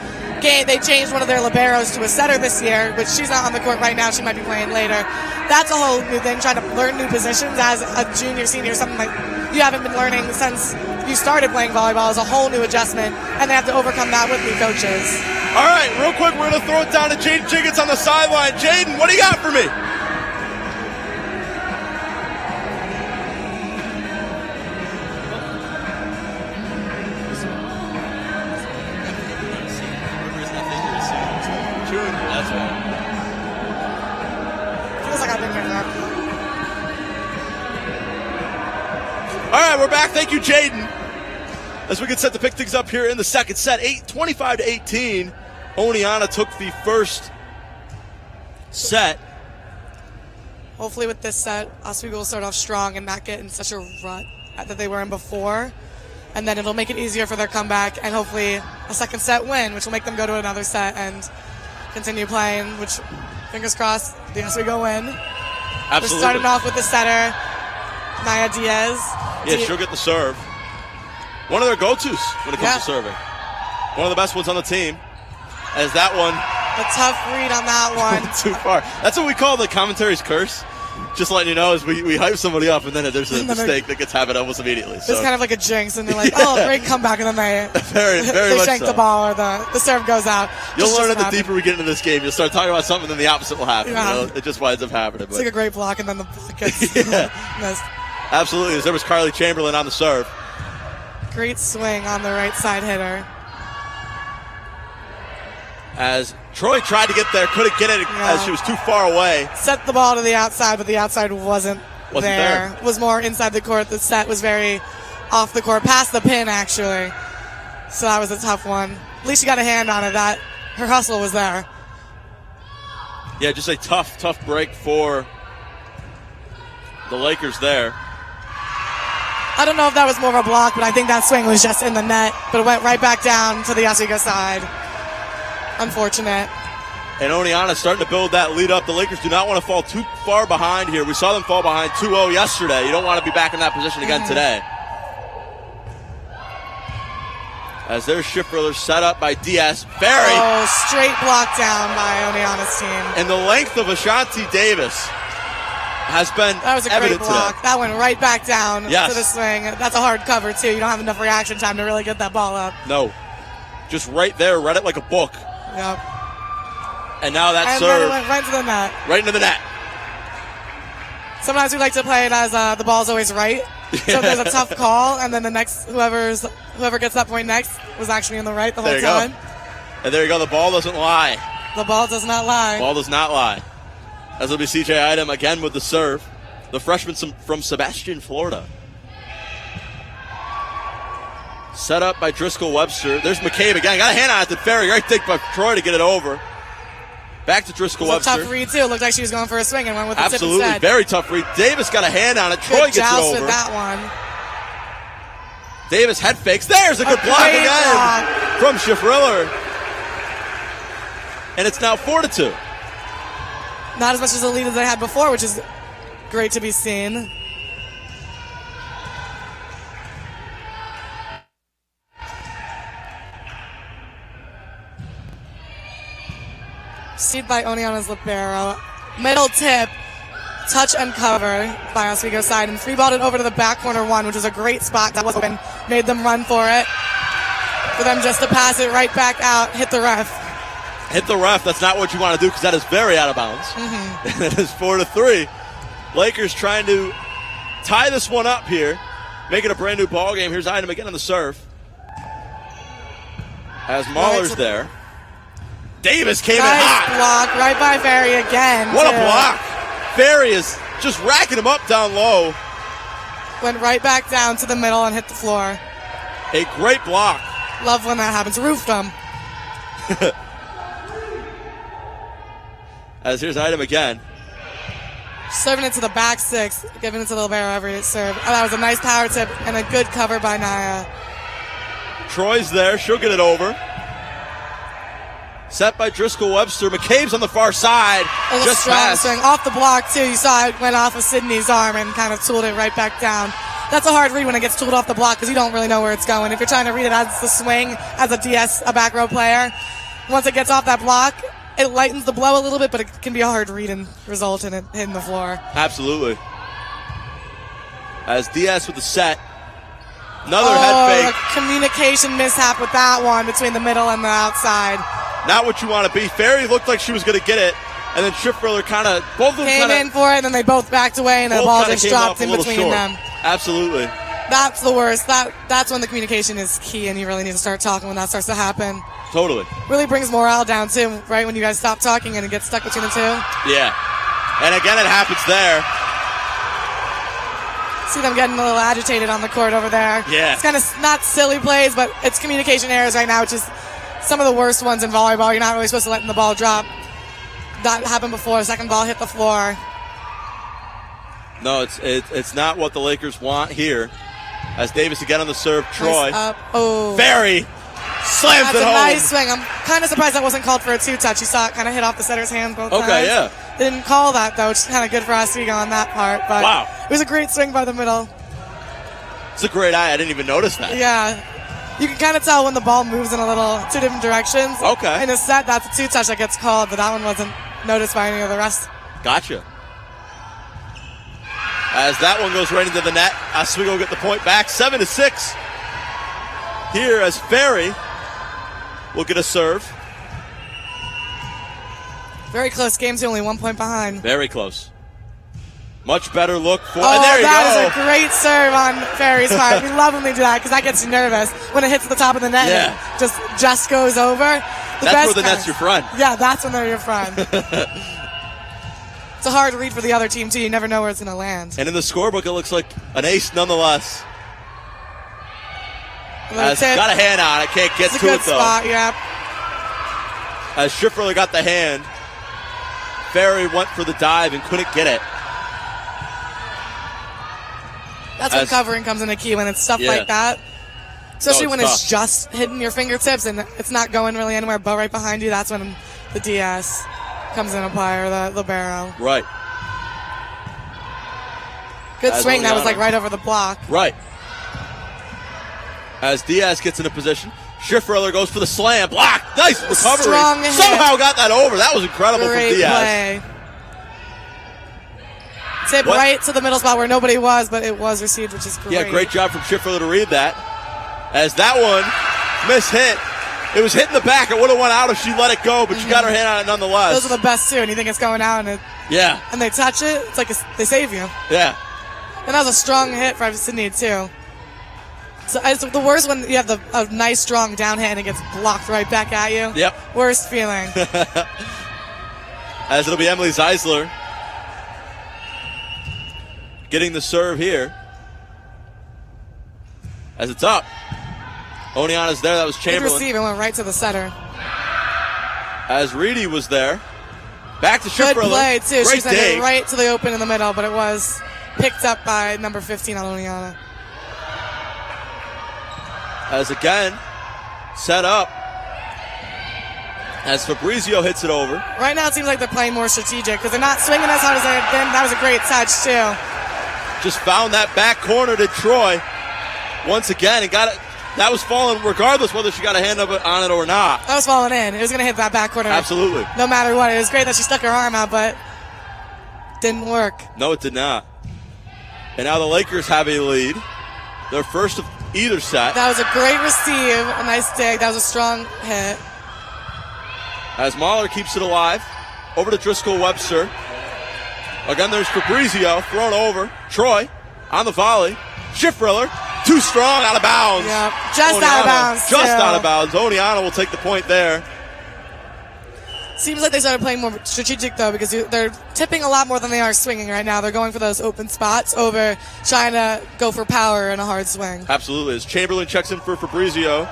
changed one of their liberos to a setter this year, which she's not on the court right now. She might be playing later. That's a whole new thing, trying to learn new positions as a junior, senior, something like you haven't been learning since you started playing volleyball. Is a whole new adjustment, and they have to overcome that with new coaches. All right, real quick, we're going to throw it down to Jaden Jiggins on the sideline. Jaden, what do you got for me? right, we're back. Thank you, Jaden. As we get set to pick things up here in the second set, 25-18. Oneonta took the first set. Hopefully with this set, Oswego will start off strong and not get in such a rut that they were in before. And then it'll make it easier for their comeback and hopefully a second set win, which will make them go to another set and continue playing, which, fingers crossed, the Oswego win. Absolutely. They're starting off with the setter, Naya Diaz. Yeah, she'll get the serve. One of their go-tos when it comes to serving. One of the best ones on the team. As that one. A tough read on that one. Too far. That's what we call the commentary's curse. Just letting you know, is we hype somebody up and then there's a mistake that gets happened almost immediately. So. It's kind of like a jinx, and they're like, oh, great comeback, and then they very much shank so. the ball or the serve goes out. You'll learn it the deeper we get into this game. You'll start talking about something, and then the opposite will happen. Yeah. You know? It just winds up happening. It's like a great block, and then the block gets missed. Absolutely. There was Carly Chamberlain on the serve. Great swing on the right side hitter. As Troy tried to get there, couldn't get it as she was too far away. Set the ball to the outside, but the outside wasn't there. there. It was more inside the court. The set was very off the court, past the pin, actually. So that was a tough one. At least she got a hand on it. That her hustle was there. Yeah, just a tough break for the Lakers there. I don't know if that was more of a block, but I think that swing was just in the net. But it went right back down to the Oswego side. Unfortunate. And Oneonta starting to build that lead up. The Lakers do not want to fall too far behind here. We saw them fall behind 2-0 yesterday. You don't want to be back in that position again today. As their Schifferler set up by Diaz. Ferry. Oh, straight block down by Oneonta's team. And the length of Ashanti Davis has been That was a great evident block. today. That went right back down to Yes. the swing. That's a hard cover, too. You don't have enough reaction time to really get that ball up. No. Just right there, read it like a book. Yep. And now that And serve then it went right to the net. right into the net. Sometimes we like to play it as the ball's always right. So there's a tough call, and then the next whoever gets that point next was actually in the right the whole There you time. go. And there you go. The ball doesn't lie. The ball does not lie. Ball does not lie. As it'll be CJ Idem again with the serve. The freshman from Sebastian, Florida. Set up by Driscoll Webster. There's McCabe again. Got a hand on it. Did Ferry. Right take by Troy to get it over. Back to Driscoll It was Webster. a tough read, too. It looked like she was going for a swing and went with the Absolutely. tip instead. Very tough read. Davis got a hand on it. Troy Good gets it joust over. with that one. Davis head fakes. There's a good block great again block. from Schifferler. And it's now 4-2. Not as much as the lead as they had before, which is great to be seen. Seed by Oneonta's libero. Middle tip. Touch and cover by Oswego side. And three-balled it over to the back corner one, which was a great spot. That was open. Made them run for it. For them just to pass it right back out. Hit the ref. Hit the ref. That's not what you want to do because that is very out of bounds. It is 4-3. Lakers trying to tie this one up here. Make it a brand new ball game. Here's Idem again on the serve. As Mahler's there. Davis came in hot. Nice block right by Ferry again. What a too. block. Ferry is just racking him up down low. Went right back down to the middle and hit the floor. A great block. Love when that happens. Roofed them. As here's Idem again. Serving it to the back six. Giving it to the libero every serve. Oh, that was a nice power tip and a good cover by Naya. Troy's there. She'll get it over. Set by Driscoll Webster. McCabe's on the far side. It was a Just strong passed. swing. Off the block, too. You saw it went off of Sydney's arm and kind of tooled it right back down. That's a hard read when it gets tooled off the block because you don't really know where it's going. If you're trying to read it as the swing, as a DS, a back row player, once it gets off that block, it lightens the blow a little bit, but it can be a hard read and result in it hitting the floor. Absolutely. As Diaz with the set. Another head fake. A communication mishap with that one between the middle and the outside. Not what you want to be. Ferry looked like she was going to get it, and then Schifferler kind of, both of them Came in for it, and then they both backed away, and the both ball kinda just came dropped off a in little between short. them. Absolutely. That's the worst. That's when the communication is key, and you really need to start talking when that starts to happen. Totally. Really brings morale down, too, right? When you guys stop talking and it gets stuck between the two. Yeah. And again, it happens there. See them getting a little agitated on the court over there. Yeah. It's kind of not silly plays, but it's communication errors right now, which is some of the worst ones in volleyball. You're not really supposed to let the ball drop. That happened before. Second ball hit the floor. No, it's not what the Lakers want here. As Davis again on the serve, Troy. Nice up. Oh. Ferry slams That's it a home. nice swing. I'm kind of surprised that wasn't called for a two-touch. You saw it kind of hit off the setter's hand both times. Okay, yeah. They didn't call that, though, which is kind of good for Oswego on that part. But Wow. It was a great swing by the middle. It's a great eye. I didn't even notice that. Yeah. You can kind of tell when the ball moves in two different directions. Okay. In a set, that's a two-touch that gets called, but that one wasn't noticed by any of the rest. Gotcha. As that one goes right into the net, Oswego get the point back, 7-6. Here as Ferry will get a serve. Very close game, only 1 point behind. Very close. Much better look for. Oh, and there you that go. is a great serve on Ferry's part. We love when they do that because that gets you nervous. When it hits the top of the net, Yeah. it just goes over. That's where the net's your friend. Yeah, that's when they're your friend. It's a hard read for the other team, too. You never know where it's going to land. And in the scorebook, it looks like an ace nonetheless. As got a hand on it, can't get it's to a good it though. spot, yeah. As Schifferler got the hand, Ferry went for the dive and couldn't get it. That's when covering comes into key, when it's stuff like that. Especially when it's just hitting your fingertips and it's not going really anywhere but right behind you. That's when the DS comes into play, or the libero. Right. Good As swing. That was Oneonta. like right over the block. Right. As Diaz gets into position, Schifferler goes for the slam. Block. Nice recovery. Strong hit. Somehow got that over. That was incredible Great from Diaz. play. Tip right to the middle spot where nobody was, but it was received, which is great. Yeah, great job from Schifferler to read that. As that one mishit. It was hitting the back. It would have went out if she let it go, but she got her hand on it nonetheless. Those are the best, too. And you think it's going out, and they touch it, it's like they save you. Yeah. And that was a strong hit for Sydney, too. So it's the worst when you have a nice, strong down hit and it gets blocked right back at you. Yep. Worst feeling. As it'll be Emily Zeisler getting the serve here. As it's up. Oneonta's there. That was Good Chamberlain. receive. It went right to the setter. As Reedy was there. Back to Schifferler. Good play, too. Great She sent dig. it right to the open in the middle, but it was picked up by number 15 on Oneonta. As again, set up. As Fabrizio hits it over. Right now it seems like they're playing more strategic because they're not swinging as hard as they've been. That was a great touch, too. Just found that back corner to Troy. Once again, and got it. That was falling regardless whether she got a hand up on it or not. That was falling in. It was going to hit that back corner. Absolutely. No matter what. It was great that she stuck her arm out, but didn't work. No, it did not. And now the Lakers have a lead. Their first of either set. That was a great receive. A nice dig. That was a strong hit. As Mahler keeps it alive. Over to Driscoll Webster. Again, there's Fabrizio thrown over. Troy on the volley. Schifferler. Too strong, out of bounds. Yep, just out of bounds. Just too. out of bounds. Oneonta will take the point there. Seems like they started playing more strategic, though, because they're tipping a lot more than they are swinging right now. They're going for those open spots over trying to go for power in a hard swing. Absolutely. As Chamberlain checks in for Fabrizio,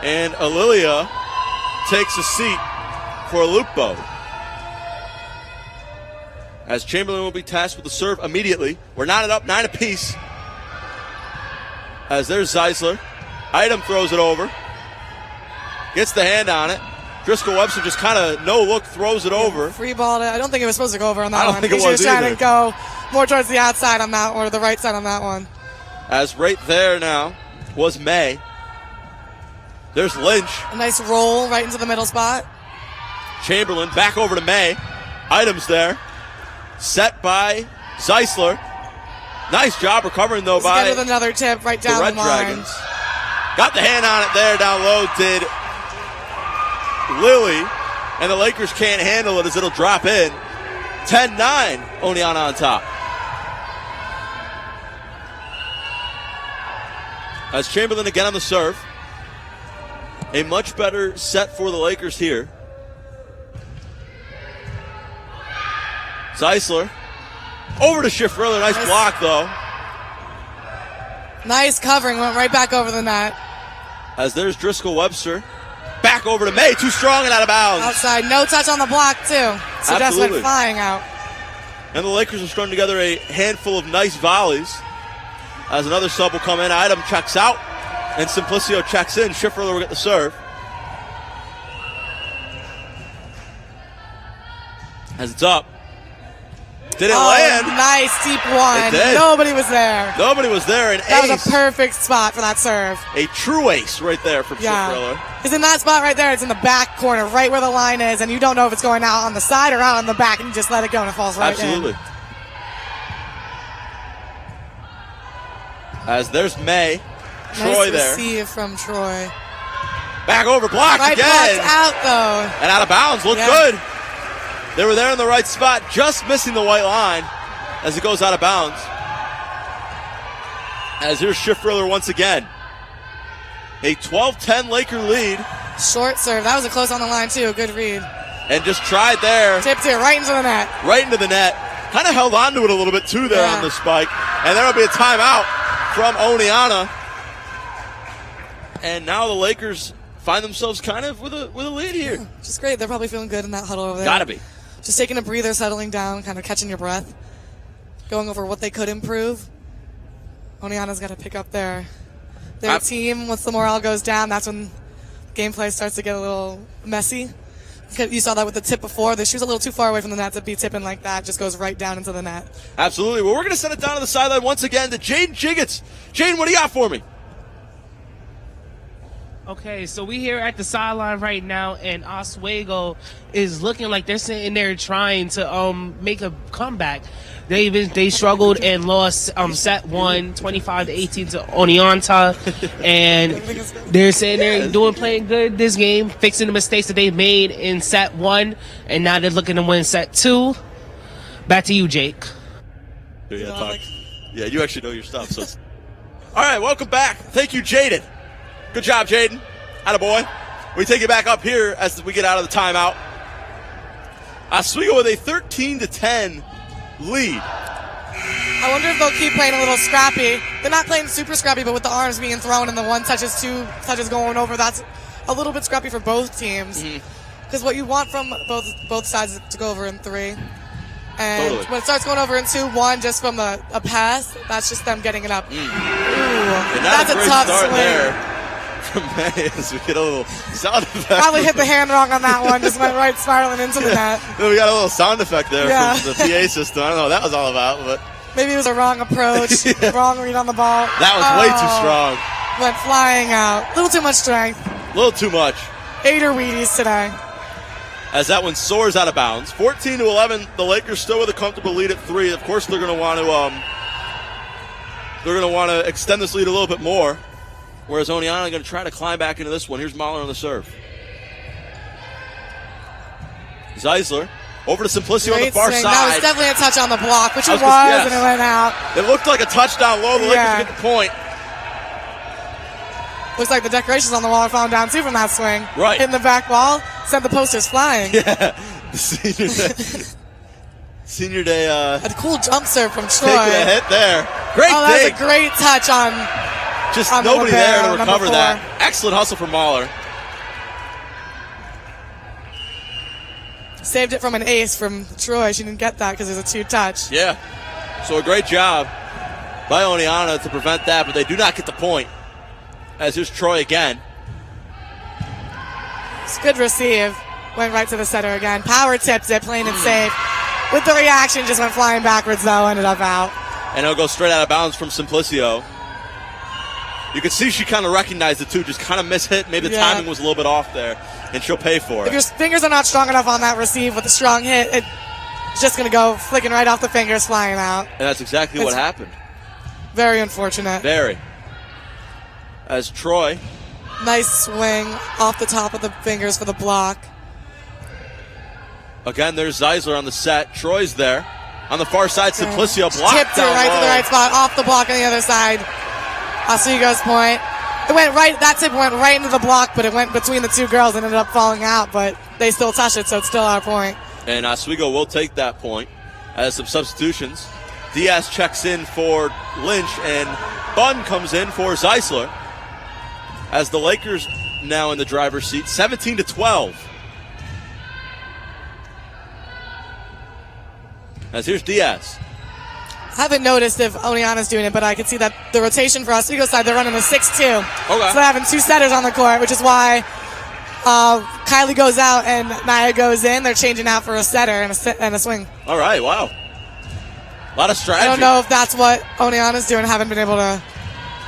and Alilia takes a seat for Lupo. As Chamberlain will be tasked with the serve immediately. We're knotted up 9 apiece. As there's Zeisler. Item throws it over. Gets the hand on it. Driscoll Webster just kind of no look throws it over. Free balled it. I don't think it was supposed to go over on that one. I don't think it She was trying either. to go more towards the outside on that one, or the right side on that one. As right there now was May. There's Lynch. A nice roll right into the middle spot. Chamberlain back over to May. Items there. Set by Zeisler. Nice job recovering, though, by Again with another tip right down the Red the line. Dragons. Got the hand on it there down low, did Lily. And the Lakers can't handle it as it'll drop in. 10-9, Oneonta on top. As Chamberlain again on the serve. A much better set for the Lakers here. Zeisler over to Schifferler. Nice block, though. Nice covering, went right back over the net. As there's Driscoll Webster. Back over to May, too strong and out of bounds. Outside, no touch on the block, too. So just went Absolutely. flying out. And the Lakers are strung together a handful of nice volleys. As another sub will come in, Item checks out, and Simplicio checks in. Schiffler will get the serve. As it's up. Didn't land. Nice deep one. It did. Nobody was there. Nobody was there. An That ace. was a perfect spot for that serve. A true ace right there from Yeah. Schiffler. It's in that spot right there. It's in the back corner, right where the line is, and you don't know if it's going out on the side or out on the back, and you just let it go and it falls right Absolutely. in. As there's May. Troy Nice there. receive from Troy. Back over, blocked Right again. blocked out, though. And out of bounds. Looked Yeah. good. They were there in the right spot, just missing the white line as it goes out of bounds. As here's Schiffler once again. A 12-10 Laker lead. Short serve. That was a close on the line, too. Good read. And just tried there, Tipped it right into the net. right into the net. Kind of held on to it a little bit, too, there Yeah. on the spike. And there will be a timeout from Oneonta. And now the Lakers find themselves kind of with a lead here. Which is great. They're probably feeling good in that huddle over there. Gotta be. Just taking a breather, settling down, kind of catching your breath. Going over what they could improve. Oneonta's got to pick up their team. Once the morale goes down, that's when gameplay starts to get a little messy. You saw that with the tip before. The shoe's a little too far away from the net to be tipping like that. Just goes right down into the net. Absolutely. Well, we're going to send it down to the sideline once again to Jaden Jiggets. Jaden, what do you got for me? Okay, so we here at the sideline right now, and Oswego is looking like they're sitting there trying to make a comeback. They struggled and lost set 1, 25-18 to Oneonta, and they're sitting there playing good this game, fixing the mistakes that they made in set 1, and now they're looking to win set 2. Back to you, Jake. Yeah, you actually know your stuff. So, all right, welcome back. Thank you, Jaden. Good job, Jaden. Attaboy. We take it back up here as we get out of the timeout. Oswego with a 13-10 lead. I wonder if they'll keep playing a little scrappy. They're not playing super scrappy, but with the arms being thrown and the 1 touches, 2 touches going over, that's a little bit scrappy for both teams. Because what you want from both sides is to go over in 3. And Totally. when it starts going over in 2-1 just from a pass, that's just them getting it up. Ooh, And that's a great tough start swing. there from May as we get a little sound effect. Probably hit the hand wrong on that one, just went right spiraling into the net. We got a little sound effect there Yeah. from the PA system. I don't know what that was all about, but Maybe it was a wrong approach, wrong read on the ball. that was way too strong. Went flying out. A little too much strength. A little too much. 8er Wheaties today. As that one soars out of bounds. 14-11, the Lakers still with a comfortable lead at 3. Of course, they're going to want to extend this lead a little bit more. Whereas Oneonta going to try to climb back into this one. Here's Mahler on the serve. Zeisler over to Simplicio on the Great far swing. side. That was definitely a touch on the block, which it was, yes. and it went out. It looked like a touchdown low. The Lakers Yeah. get the point. Looks like the decorations on the wall are falling down too from that swing. Right. Hitting the back wall, sent the posters flying. Yeah. Senior day A cool jump serve from Troy. taking a hit there. Great Oh, that was dig. a great touch on. Just on the nobody libero, there to number recover 4. that. Excellent hustle from Mahler. Saved it from an ace from Troy. She didn't get that because it was a 2-touch. Yeah. So a great job by Oneonta to prevent that, but they do not get the point. As here's Troy again. It's a good receive. Went right to the center again. Power tipped it, plain and safe. With the reaction, just went flying backwards though, ended up out. And it'll go straight out of bounds from Simplicio. You can see she kind of recognized it too, just kind of mishit. Maybe the Yeah. timing was a little bit off there, and she'll pay for If it. your fingers are not strong enough on that receive with a strong hit, it's just going to go flicking right off the fingers, flying out. And that's exactly what happened. Very unfortunate. Very. As Troy, Nice swing off the top of the fingers for the block. again, there's Zeisler on the set. Troy's there. On the far side, Simplicio blocked Tipped it down right to the low. right spot, off the block on the other side. Oswego's point. It went right, that tip went right into the block, but it went between the two girls and ended up falling out, but they still touched it, so it's still our point. And Oswego will take that point as some substitutions. Diaz checks in for Lynch, and Bunn comes in for Zeisler. As the Lakers now in the driver's seat, 17-12. As here's Diaz. I haven't noticed if Oneonta's doing it, but I can see that the rotation for Oswego side, they're running a 6-2. Okay. So they're having 2 setters on the court, which is why Kylie goes out and Naya goes in. They're changing out for a setter and a swing. All right, wow. A lot of strategy. I don't know if that's what Oneonta's doing. Haven't been able to.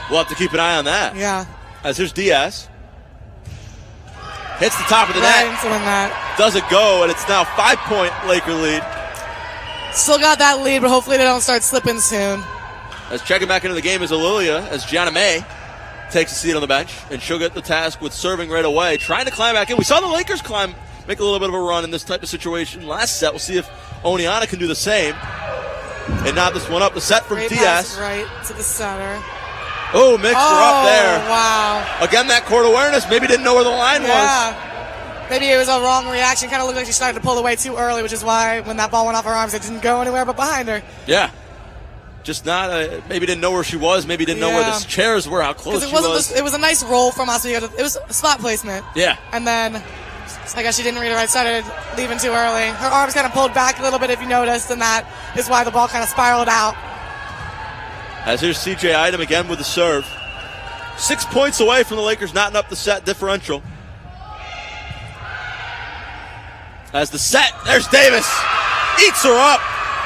We'll have to keep an eye on that. Yeah. As here's Diaz. Hits the top of the Right net. into the net. Doesn't go, and it's now 5-point Laker lead. Still got that lead, but hopefully they don't start slipping soon. As checking back into the game is Alilia, as Gianna May takes a seat on the bench, and she'll get the task with serving right away, trying to climb back in. We saw the Lakers make a little bit of a run in this type of situation last set. We'll see if Oneonta can do the same. And now this one up, the set from Great Diaz. pass right to the center. Oh, mixed her up there. Wow. Again, that court awareness. Maybe didn't know where the line was. Yeah. Maybe it was a wrong reaction. Kind of looked like she started to pull away too early, which is why when that ball went off her arms, it didn't go anywhere but behind her. Yeah. Just not, maybe didn't know where she was. Maybe didn't know where the chairs were, how close she was. It was a nice roll from Oswego. It was spot placement. Yeah. And then I guess she didn't read it right, started leaving too early. Her arms kind of pulled back a little bit if you noticed, and that is why the ball kind of spiraled out. As here's CJ Idem again with the serve. 6 points away from the Lakers knotting up the set differential. As the set, there's Davis. Eats her up.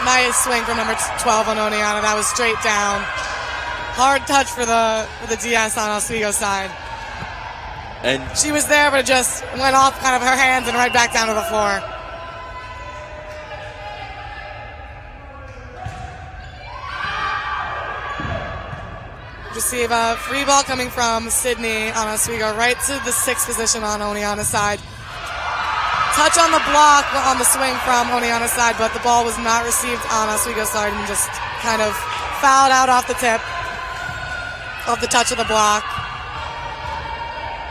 Nice swing from number 12 on Oneonta. That was straight down. Hard touch for the DS on Oswego's side. And she was there, but it just went off kind of her hands and right back down to the floor. Receive a free ball coming from Sydney on Oswego, right to the 6th position on Oneonta's side. Touch on the block on the swing from Oneonta's side, but the ball was not received on Oswego's side and just kind of fouled out off the tip of the touch of the block.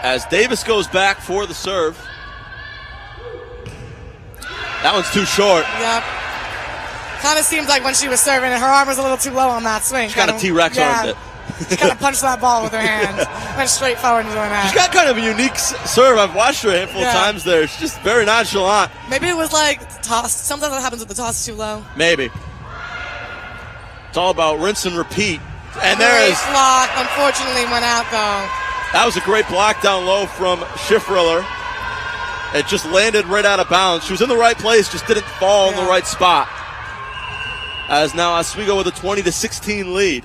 As Davis goes back for the serve. That one's too short. Yep. Kind of seems like when she was serving, her arm was a little too low on that swing. She kind of T-Rex armed it. She kind of punched that ball with her hand. Went straight forward into the net. She's got kind of a unique serve. I've watched her a handful of times there. She's just very nonchalant. Maybe it was like toss. Sometimes what happens with the toss too low. Maybe. It's all about rinse and repeat. And there is. Block, unfortunately, went out though. That was a great block down low from Schiffriller. It just landed right out of bounds. She was in the right place, just didn't fall in the right spot. As now Oswego with a 20-16 lead.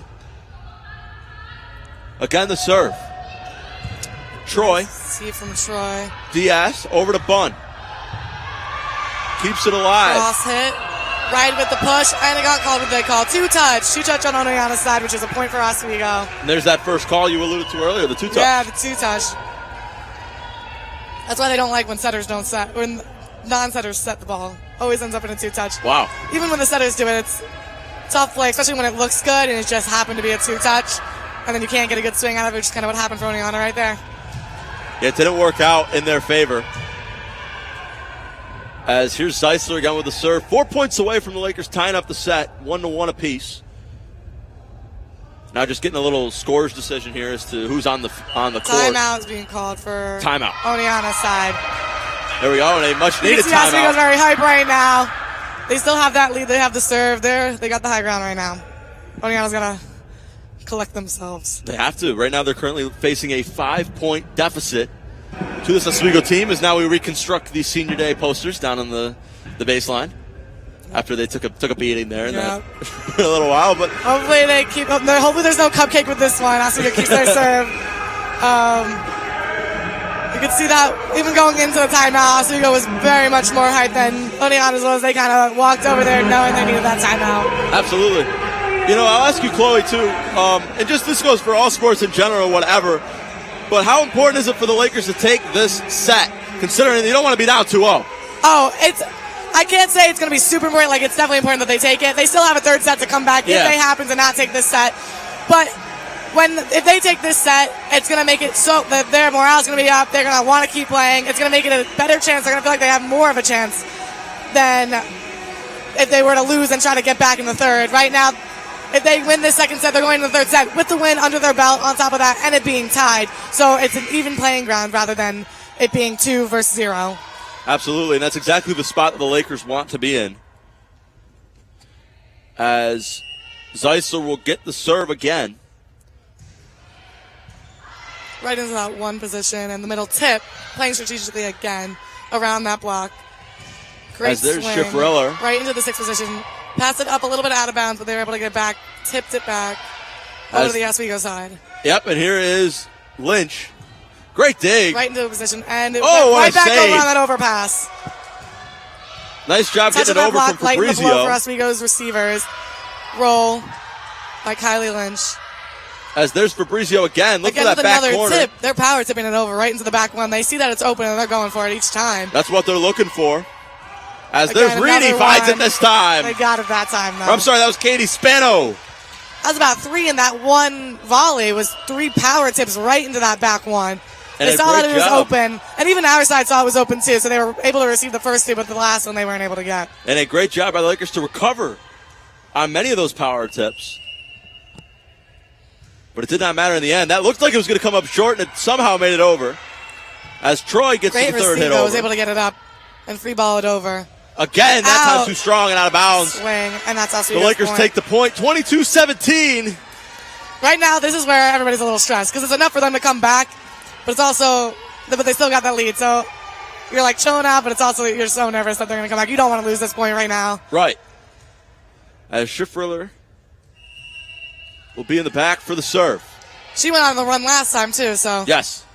Again, the serve. Troy. See from Troy. Diaz over to Bunn. Keeps it alive. Cross hit. Right with the push, and it got called what they call two-touch. Two-touch on Oneonta's side, which is a point for Oswego. And there's that first call you alluded to earlier, the two-touch. Yeah, the two-touch. That's why they don't like when setters don't set, when non-setters set the ball. Always ends up in a two-touch. Wow. Even when the setters do it, it's tough play, especially when it looks good and it just happened to be a two-touch. And then you can't get a good swing out of it, which is kind of what happened for Oneonta right there. Yeah, it didn't work out in their favor. As here's Zeisler again with the serve. 4 points away from the Lakers tying up the set, 1-1 apiece. Now just getting a little scores decision here as to who's on the court. Timeout is being called for timeout. Oneonta's side. There we go, and a much needed timeout. Oswego's very hype right now. They still have that lead. They have the serve there. They got the high ground right now. Oneonta's gonna collect themselves. They have to. Right now they're currently facing a 5-point deficit to this Oswego team as now we reconstruct these senior day posters down on the baseline after they took a beating there in that for a little while. But hopefully they keep up. Hopefully there's no cupcake with this one. Oswego keeps their serve. You can see that even going into the timeout, Oswego was very much more hyped than Oneonta was. They kind of walked over there knowing they needed that timeout. Absolutely. You know, I'll ask you, Chloe, too, and just this goes for all sports in general, whatever, but how important is it for the Lakers to take this set, considering you don't want to be down 2-0? Oh, I can't say it's going to be super important. Like, it's definitely important that they take it. They still have a third set to come back if they happen to not take this set. But if they take this set, it's going to make it so that their morale is going to be up. They're going to want to keep playing. It's going to make it a better chance. They're going to feel like they have more of a chance than if they were to lose and try to get back in the third. Right now, if they win this second set, they're going to the third set with the win under their belt on top of that and it being tied. So it's an even playing ground rather than it being 2 versus 0. Absolutely, and that's exactly the spot that the Lakers want to be in. As Zeisler will get the serve again. Right into that one position and the middle tip, playing strategically again around that block. Great As there's swing. Schiffriller. Right into the 6th position. Passed it up a little bit out of bounds, but they were able to get it back. Tipped it back over to the Oswego side. Yep, and here is Lynch. Great dig. Right into the position, and it Oh, went right back save. over on that overpass. Nice job Touch getting of it that over block, from lighten the blow for Fabrizio. Oswego's receivers. Roll by Kylie Lynch. As there's Fabrizio again. Look Again for that with back another corner. tip. They're power tipping it over right into the back one. They see that it's open, and they're going for it each time. That's what they're looking for. As Again, there's Reedy, another finds one. it this time. They got it that time, though. I'm sorry, that was Katie Spano. That was about 3, and that one volley was 3 power tips right into that back one. And They a saw that great it was job. open, and even our side saw it was open too, so they were able to receive the first 2, but the last one they weren't able to get. And a great job by the Lakers to recover on many of those power tips. But it did not matter in the end. That looked like it was going to come up short, and it somehow made it over. As Troy gets Great to the third receive, hit though, over. was able to get it up and free ball it over. Again, that time Out. too strong and out of bounds. Swing, and that's The Oswego's Lakers point. take the point, 22-17. Right now, this is where everybody's a little stressed because it's enough for them to come back, but it's also, but they still got that lead. So you're like chilling out, but it's also you're so nervous that they're going to come back. You don't want to lose this point right now. Right. As Schiffriller will be in the back for the serve. She went on the run last time too, so Yes.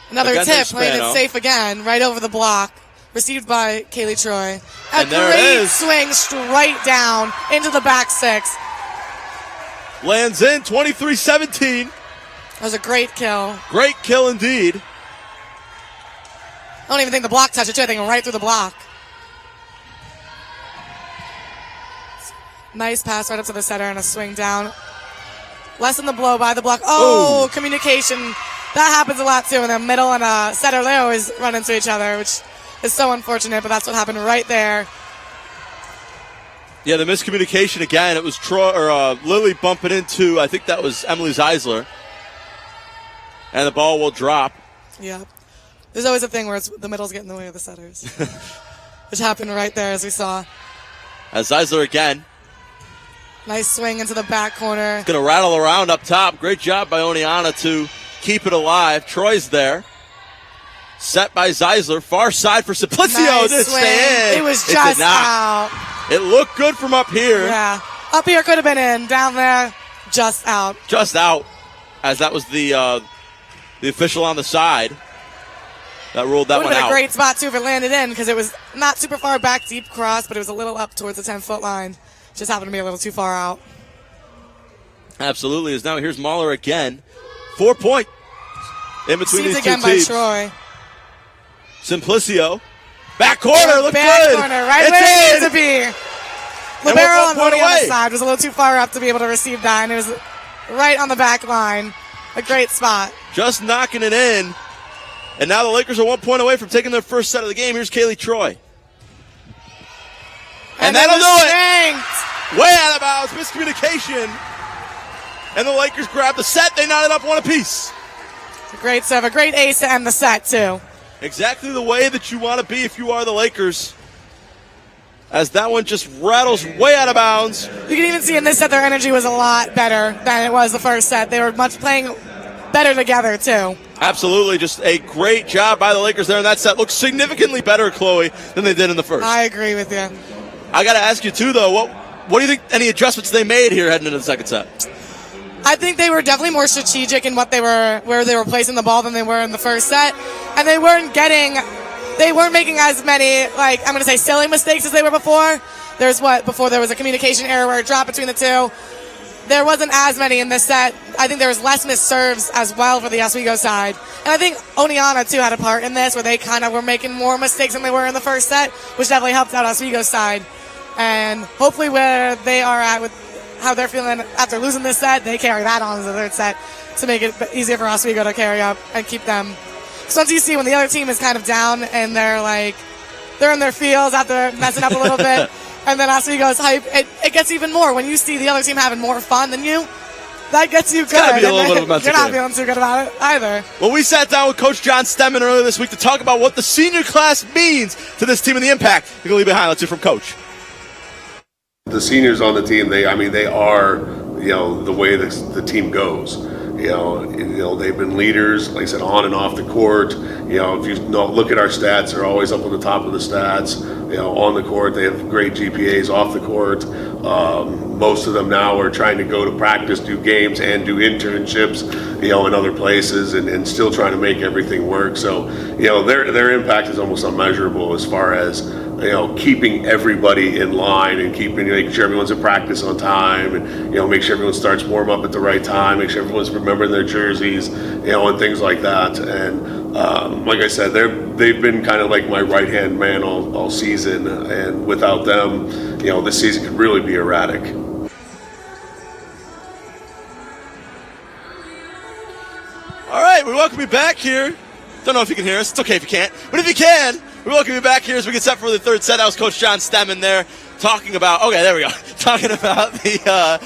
another Again, tip, there's playing it Spano. safe again, right over the block, received by Kaylee Troy. A And there it great is. swing straight down into the back 6. Lands in, 23-17. That was a great kill. Great kill indeed. I don't even think the block touched it too. I think it went right through the block. Nice pass right up to the setter and a swing down. Lessen the blow by the block. Oh, Ooh. communication. That happens a lot too in the middle and a setter. They always run into each other, which is so unfortunate, but that's what happened right there. Yeah, the miscommunication again. It was Troy or Lily bumping into, I think that was Emily Zeisler. And the ball will drop. Yeah. There's always a thing where the middle's getting in the way of the setters. Which happened right there as we saw. As Zeisler again. Nice swing into the back corner. Going to rattle around up top. Great job by Oneonta to keep it alive. Troy's there. Set by Zeisler. Far side for Simplicio. Nice Did it swing. stay in? It was did just not. out. It looked good from up here. Yeah. Up here could have been in. Down there, just out. Just out. As that was the official on the side that ruled that Would one have been out. a great spot too if it landed in because it was not super far back, deep cross, but it was a little up towards the 10-foot line. Just happened to be a little too far out. Absolutely. As now here's Mahler again. 4 point in between Seized these two again by teams. Troy. Simplicio. Back corner. Look Back good. corner, right it's where it in. needs to be. And we're Libero 1 on point the other away. side was a little too far up to be able to receive that, and it was right on the back line. A great spot. Just knocking it in. And now the Lakers are 1 point away from taking their first set of the game. Here's Kaylee Troy. And that'll do it. Shanked. Way out of bounds. Miscommunication. And the Lakers grab the set. They knot it up 1 apiece. A great serve, a great ace to end the set too. Exactly the way that you want to be if you are the Lakers. As that one just rattles way out of bounds. You can even see in this set their energy was a lot better than it was the first set. They were much playing better together too. Absolutely. Just a great job by the Lakers there in that set. Looks significantly better, Chloe, than they did in the first. I agree with you. I got to ask you, too, though, what do you think any adjustments they made here heading into the second set? I think they were definitely more strategic in what where they were placing the ball than they were in the first set. And they weren't making as many, I'm going to say silly mistakes as they were before. Before there was a communication error where it dropped between the two. There wasn't as many in this set. I think there was less missed serves as well for the Oswego side. And I think Oneonta, too, had a part in this where they kind of were making more mistakes than they were in the first set, which definitely helped out Oswego's side. And hopefully where they are at with how they're feeling after losing this set, they carry that on to the third set to make it easier for Oswego to carry up and keep them. So once you see when the other team is kind of down and they're in their feels after messing up a little bit, And then Oswego's hype, it gets even more when you see the other team having more fun than you. That gets you good. gotta be a little bit of a mental You're not game. feeling too good about it either. Well, we sat down with Coach John Stemmen earlier this week to talk about what the senior class means to this team and the impact they're going to leave behind. Let's hear from Coach. The seniors on the team, they are, the way the team goes. They've been leaders, like I said, on and off the court. If you look at our stats, they're always up on the top of the stats. On the court, they have great GPAs. Off the court, most of them now are trying to go to practice, do games, and do internships, in other places, and still trying to make everything work. So, their impact is almost unmeasurable as far as keeping everybody in line and making sure everyone's at practice on time, and make sure everyone starts warm up at the right time, make sure everyone's remembering their jerseys, and things like that. And like I said, they've been kind of like my right hand man all season, and without them, this season could really be erratic. All right, we welcome you back here. Don't know if you can hear us. It's okay if you can't. But if you can, we welcome you back here as we get set for the third set. That was Coach John Stemmen there talking about, talking about the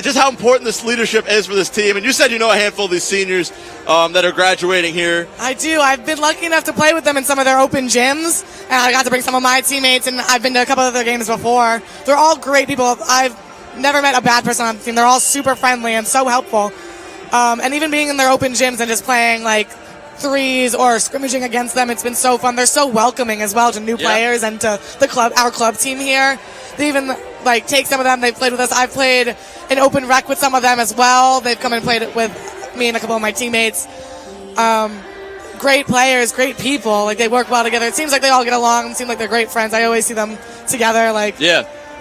just how important this leadership is for this team. And you said you know a handful of these seniors that are graduating here. I do. I've been lucky enough to play with them in some of their open gyms, and I got to bring some of my teammates, and I've been to a couple of their games before. They're all great people. I've never met a bad person on the team. They're all super friendly and so helpful. And even being in their open gyms and just playing like threes or scrimmaging against them, it's been so fun. They're so welcoming as well to new players and to the club, our club team here. They even take some of them. They've played with us. I've played an open rec with some of them as well. They've come and played it with me and a couple of my teammates. Great players, great people. They work well together. It seems like they all get along. It seems like they're great friends. I always see them together.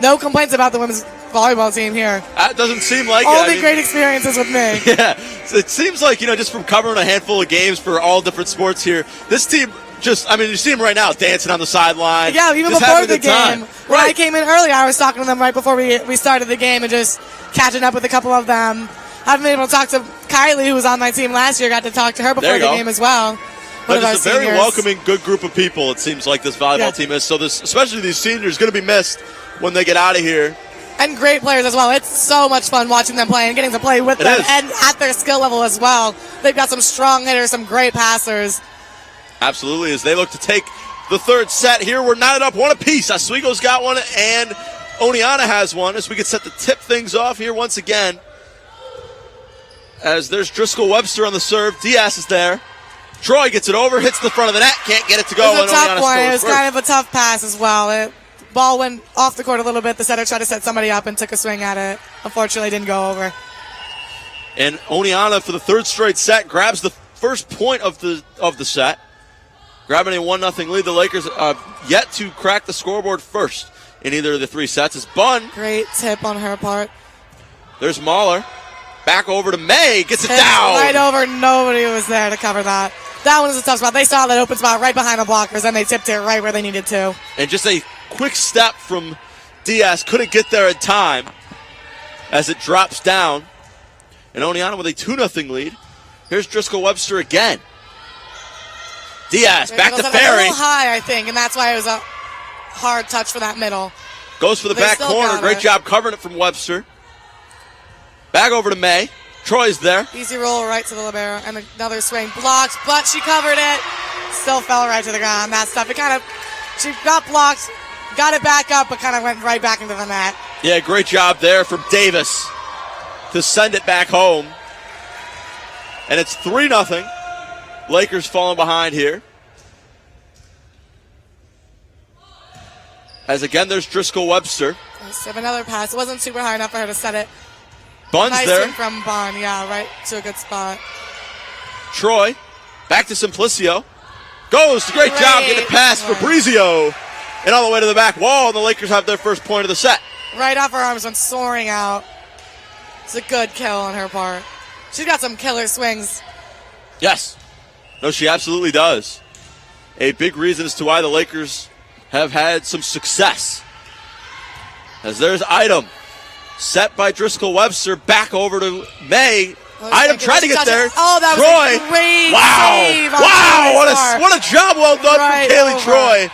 No complaints about the women's volleyball team here. That doesn't seem like Only great experiences with me. Yeah, so it seems like, just from covering a handful of games for all different sports here, this team you see them right now dancing on the sideline. Yeah, even just before the game. time. When I came in early, I was talking to them right before we started the game and just catching up with a couple of them. I've been able to talk to Kylie, who was on my team last year. Got to talk to her before the game as well. But it's a very welcoming, good group of people, it seems like this volleyball team is. So especially these seniors, going to be missed when they get out of here. And great players as well. It's so much fun watching them play and getting to play with them and at their skill level as well. They've got some strong hitters, some great passers. Absolutely, as they look to take the third set here. We're knotted up one apiece. Oswego's got one and Oneonta has one, as we get set to tip things off here once again. As there's Driscoll Webster on the serve. Diaz is there. Troy gets it over, hits the front of the net, can't get it to go. It was a tough one. It was kind of a tough pass as well. Ball went off the court a little bit. The setter tried to set somebody up and took a swing at it. Unfortunately, didn't go over. And Oneonta, for the third straight set, grabs the first point of the set, grabbing a 1-0 lead. The Lakers yet to crack the scoreboard first in either of the three sets. It's Bunn. Great tip on her part. There's Mahler. Back over to May. Gets it Tips down. right over. Nobody was there to cover that. That one was a tough spot. They saw that open spot right behind the blockers, and they tipped it right where they needed to. And just a quick step from Diaz. Couldn't get there in time as it drops down. And Oneonta with a 2-0 lead. Here's Driscoll Webster again. Diaz back to Ferry. A little high, I think, and that's why it was a hard touch for that middle. Goes for the back corner. Great job covering it from Webster. Back over to May. Troy's there. Easy roll right to the libero, and another swing blocked, but she covered it. Still fell right to the ground. That stuff. She got blocked, got it back up, but kind of went right back into the net. Yeah, great job there from Davis to send it back home. And it's 3-0. Lakers falling behind here. As again, there's Driscoll Webster. Another pass. It wasn't super high enough for her to set it. Bunn's nice there. Swing from Bunn, right to a good spot. Troy, back to Simplicio. Goes, great job getting it past Fabrizio. And all the way to the back wall, and the Lakers have their first point of the set. Right off her arms, went soaring out. It's a good kill on her part. She's got some killer swings. Yes. No, she absolutely does. A big reason as to why the Lakers have had some success. As there's Item. Set by Driscoll Webster, back over to May. Item tried to get there. Oh, that was Troy. A great wow. save. Wow, what a job well done from Kaylee Troy.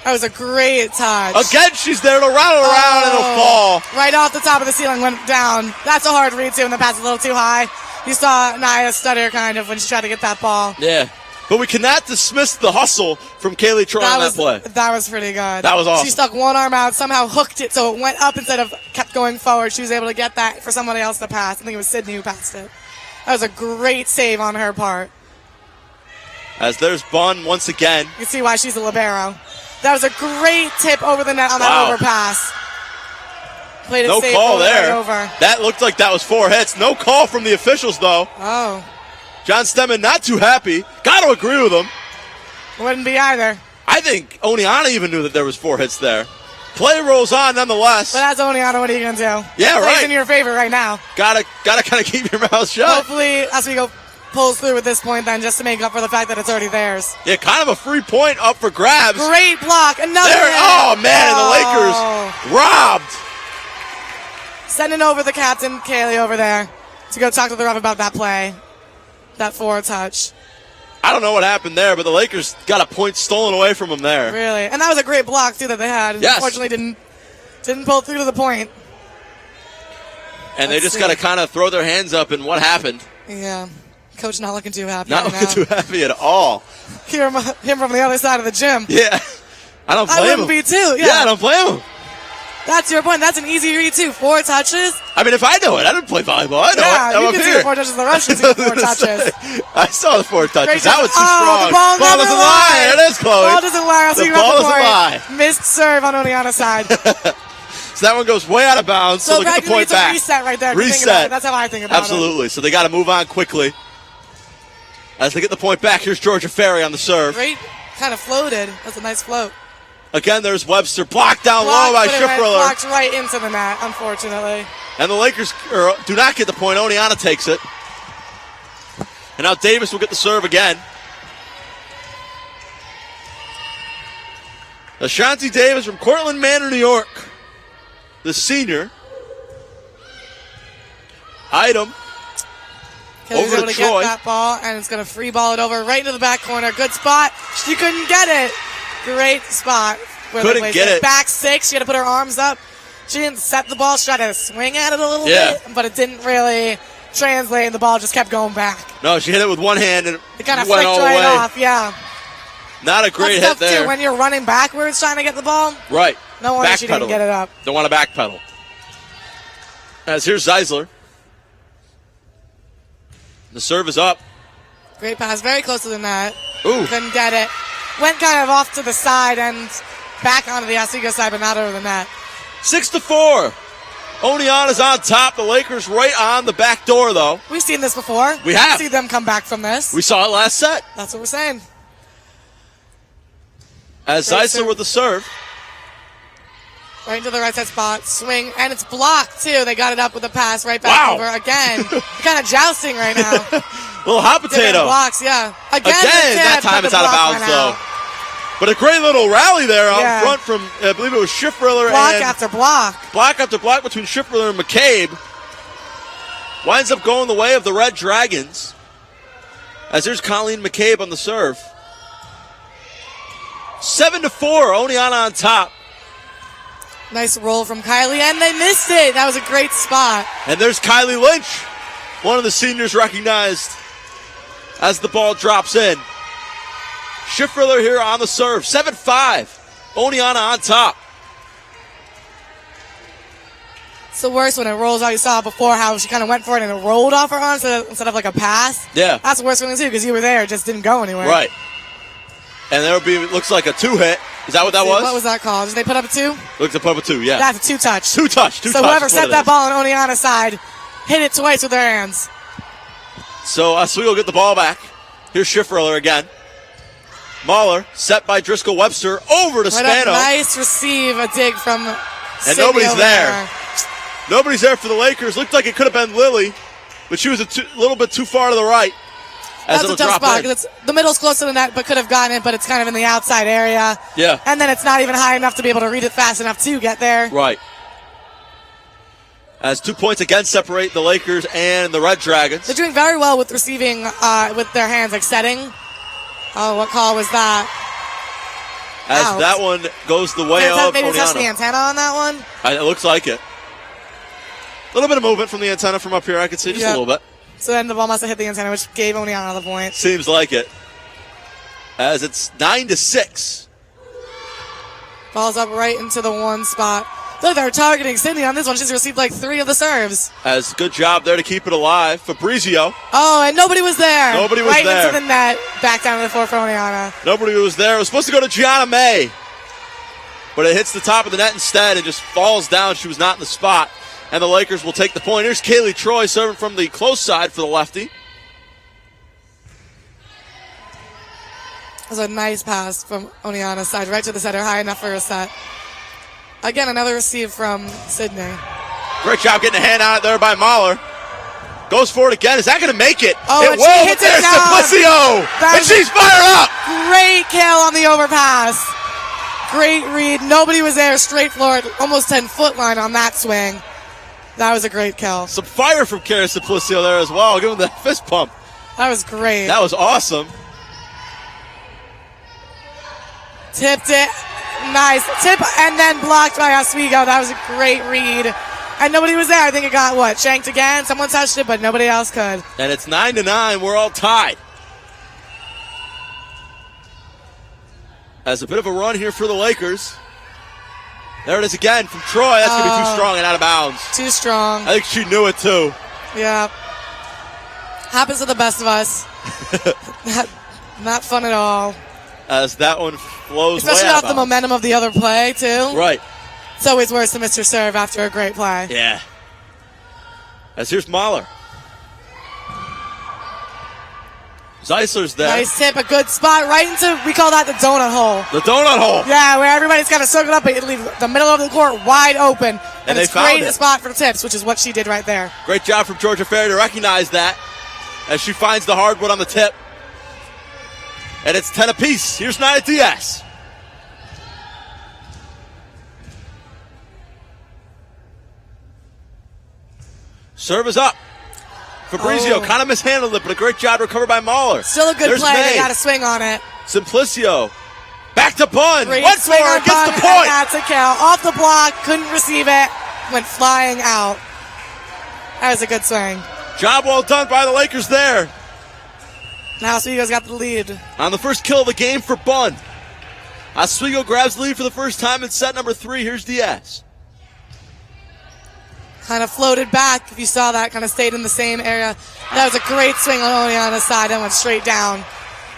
That was a great touch. Again, she's there to rattle around and it'll fall. Right off the top of the ceiling, went down. That's a hard read, too, and the pass is a little too high. You saw Naya stutter kind of when she tried to get that ball. Yeah. But we cannot dismiss the hustle from Kaylee Troy on that play. That was pretty good. That was awesome. She stuck one arm out, somehow hooked it so it went up instead of kept going forward. She was able to get that for somebody else to pass. I think it was Sydney who passed it. That was a great save on her part. As there's Bunn once again. You can see why she's a libero. That was a great tip over the net on that overpass. Played it No safe call there. right over. That looked like that was 4 hits. No call from the officials, though. Oh. John Stemmen not too happy. Got to agree with him. Wouldn't be either. I think Oneonta even knew that there was 4 hits there. Play rolls on nonetheless. But that's Oneonta. What are you going to do? Yeah, Plays right. in your favor right now. Gotta kind of keep your mouth shut. Hopefully, Oswego pulls through at this point then just to make up for the fact that it's already theirs. Yeah, kind of a free point up for grabs. Great block. Another There, hit. oh, man, and the Lakers robbed. Sending over the captain, Kaylee, over there to go talk to the ref about that play, that forward touch. I don't know what happened there, but the Lakers got a point stolen away from them there. Really. And that was a great block, too, that they had. Yes. Unfortunately, didn't pull through to the point. And they Let's just see. got to kind of throw their hands up and what happened. Yeah. Coach not looking too happy Not right looking now. too happy at all. Hear him from the other side of the gym. Yeah. I don't I blame wouldn't him. be, too. Yeah, I don't blame him. That's your point. That's an easy read, too. 4 touches. I mean, if I know it, I didn't play volleyball. I know Yeah, it. I'm you up can see here. the 4 touches. The Russians see the 4 touches. I saw the 4 touches. Great That job. was too Oh, strong. the ball never doesn't lies. lie. It is, Chloe. Ball doesn't lie. I'll see The you at ball the doesn't lie. point. Missed serve on Oneonta's side. So that one goes way out of bounds. So, So they'll get the practically point it's a back. reset right there. if you think Reset. about it. That's how I think about it. Absolutely. So they got to move on quickly. As they get the point back, here's Georgia Ferry on the serve. Great. Kind of floated. That's a nice float. Again, there's Webster. Blocked down low by But it went- Schiffriller. blocked right into the net, unfortunately. And the Lakers do not get the point. Oneonta takes it. And now Davis will get the serve again. Ashanti Davis from Cortland Manor, New York. The senior. Item. Kelly's Over to able to Troy. get that ball, and it's going to free ball it over right into the back corner. Good spot. She couldn't get it. Great spot. where they Couldn't placed get it. Back 6. She had to put her arms up. She didn't set the ball. She tried to swing at it a little Yeah. bit, but it didn't really translate, and the ball just kept going back. No, she hit it with one hand and It kind of went flicked all the right way. off. Yeah. Not a great That's hit tough, there. too. When you're running backwards trying to get the ball, Right. no wonder she didn't Backpedaling. get it up. Don't want to backpedal. As here's Zeisler. The serve is up. Great pass. Very close to the net. Ooh. Couldn't get it. Went kind of off to the side and back onto the Oswego side, but not over the net. 6-4. Oneonta's on top. The Lakers right on the back door, though. We've seen this before. We have. See them come back from this. We saw it last set. That's what we're saying. As Great Zeisler serve. with the serve. Right into the right side spot. Swing. And it's blocked, too. They got it up with a pass right back Wow. over again. Kind of jousting right now. Little hot Different potato. blocks, yeah. Again, the tip, that time but it's the out of block bounds, went though. out. But a great little rally there out Yeah. front from, I believe it was Schiffriller Block and after block. block after block between Schiffriller and McCabe. Winds up going the way of the Red Dragons. As there's Colleen McCabe on the serve. 7-4, Oneonta on top. Nice roll from Kylie, and they missed it. That was a great spot. And there's Kylie Lynch, one of the seniors recognized as the ball drops in. Schiffriller here on the serve. 7-5, Oneonta on top. It's the worst when it rolls out. You saw before how she kind of went for it and it rolled off her arm instead of like a pass. Yeah. That's the worst one too because you were there. It just didn't go anywhere. Right. And there will be, looks like a 2-hit. Is that what that was? What was that called? Did they put up a 2? Looks like put up a 2, yeah. That's a 2-touch. Two touch. So whoever set that ball on Oneonta's side hit it twice with their hands. So Oswego will get the ball back. Here's Schiffriller again. Mahler, set by Driscoll Webster, over to Right Spano. up, nice receive, a dig from And Sydney nobody's over there. Nobody's there for the Lakers. Looked like it could have been Lily, but she was a little bit too far to the right. As That's a it'll tough drop spot in. because the middle's close to the net, but could have gotten it, but it's kind of in the outside area. Yeah. And then it's not even high enough to be able to read it fast enough to get there. Right. As 2 points again separate the Lakers and the Red Dragons. They're doing very well with receiving with their hands, like setting. Oh, what call was that? As out. that one goes the way of Maybe touch the Oneonta. antenna on that one. It looks like it. A little bit of movement from the antenna from up here. I can see just a Yep. little bit. So then the ball must have hit the antenna, which gave Oneonta the point. Seems like it. As it's 9-6. Ball's up right into the one spot. Look, they're targeting Sydney on this one. She's received like 3 of the serves. As good job there to keep it alive. Fabrizio. Oh, and nobody was there. Nobody was right there. into the net. Back down to the floor for Oneonta. Nobody was there. It was supposed to go to Gianna May. But it hits the top of the net instead and just falls down. She was not in the spot. And the Lakers will take the point. Here's Kaylee Troy serving from the close side for the lefty. That was a nice pass from Oneonta's side, right to the center, high enough for a set. Again, another receive from Sydney. Great job getting a hand on it there by Mahler. Goes for it again. Is that going to make it? Oh, it and will. she hits it There's down. Simplicio. That And was she's fired up. Great kill on the overpass. Great read. Nobody was there. Straight floor, almost 10-foot line on that swing. That was a great kill. Some fire from Kara Simplicio there as well. Give him the fist pump. That was great. That was awesome. Tipped it. Nice. Tip and then blocked by Oswego. That was a great read. And nobody was there. I think it got, shanked again? Someone touched it, but nobody else could. And it's 9-9. We're all tied. As a bit of a run here for the Lakers. There it is again from Troy. That's going to be too strong and out of bounds. Too strong. I think she knew it too. Yeah. Happens to the best of us. Not fun at all. As that one flows Especially way out off of the bounds. momentum of the other play, too. Right. It's always worse to miss your serve after a great play. Yeah. As here's Mahler. Zeisler's there. Nice tip, a good spot right into, we call that the donut hole. The donut hole. Yeah, where everybody's kind of circled up, but you leave the middle of the court wide open. And they it's found great it. spot for tips, which is what she did right there. Great job from Georgia Ferry to recognize that as she finds the hardwood on the tip. And it's 10 apiece. Here's Nia Diaz. Serve is up. Fabrizio kind of mishandled it, but a great job recovered by Mahler. Still a good There's play. May. They got a swing on it. Simplicio. Back to Bun. Great Went for swing it. on Gets Bun, the and point. that's a kill. Off the block, couldn't receive it, went flying out. That was a good swing. Job well done by the Lakers there. Now Oswego's got the lead. On the first kill of the game for Bun. Oswego grabs the lead for the first time in set number 3. Here's Diaz. Kind of floated back. If you saw that, kind of stayed in the same area. That was a great swing on Oneonta's side and went straight down.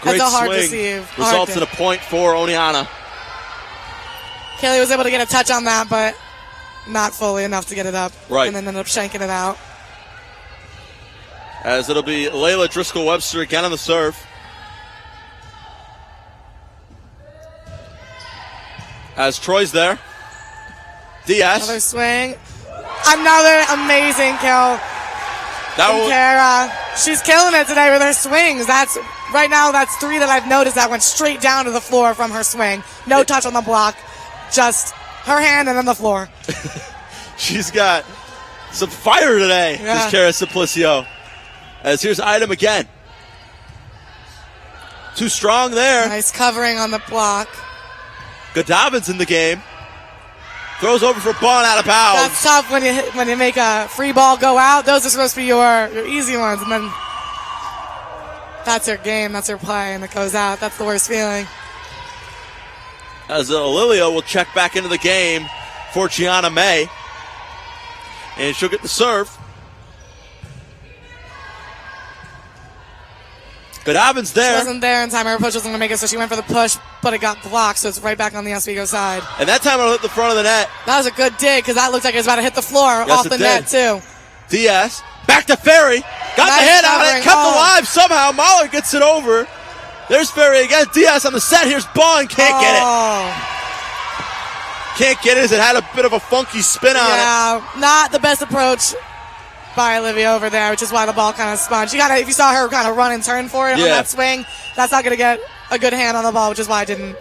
Great That's a hard swing. receive. Results in a point for Oneonta. Kaylee was able to get a touch on that, but not fully enough to get it up. Right. And then ended up shanking it out. As it'll be Layla Driscoll-Webster again on the serve. As Troy's there. Diaz. Another swing. Another amazing kill. That from was, Kara. She's killing it today with her swings. That's right now. That's 3 that I've noticed that went straight down to the floor from her swing. No touch on the block, just her hand and then the floor. she's got some fire today. Yeah. This Kara Simplicio. As here's Idem again. Too strong there. Nice covering on the block. Godavin's in the game. Throws over for Bun out of bounds. That's tough when you make a free ball go out. Those are supposed to be your easy ones, and then that's her game, that's her play, and it goes out. That's the worst feeling. As Lilia will check back into the game for Gianna May. And she'll get the serve. Godavin's She there. wasn't there in time. Her push wasn't going to make it, so she went for the push, but it got blocked, so it's right back on the Oswego side. And that time it'll hit the front of the net. That was a good dig, because that looked like it was about to hit the floor Yes, off it the did. net, too. Diaz. Back to Ferry. Got Nice the hit on it. covering. Kept Oh. alive somehow. Mahler gets it over. There's Ferry again. Diaz on the set. Here's Bun. Can't get it. Oh. Can't get it as it had a bit of a funky spin on it. Yeah, not the best approach by Olivia over there, which is why the ball kind of spun. She if you saw her kind of run and turn for it on Yeah. that swing, that's not going to get a good hand on the ball, which is why it didn't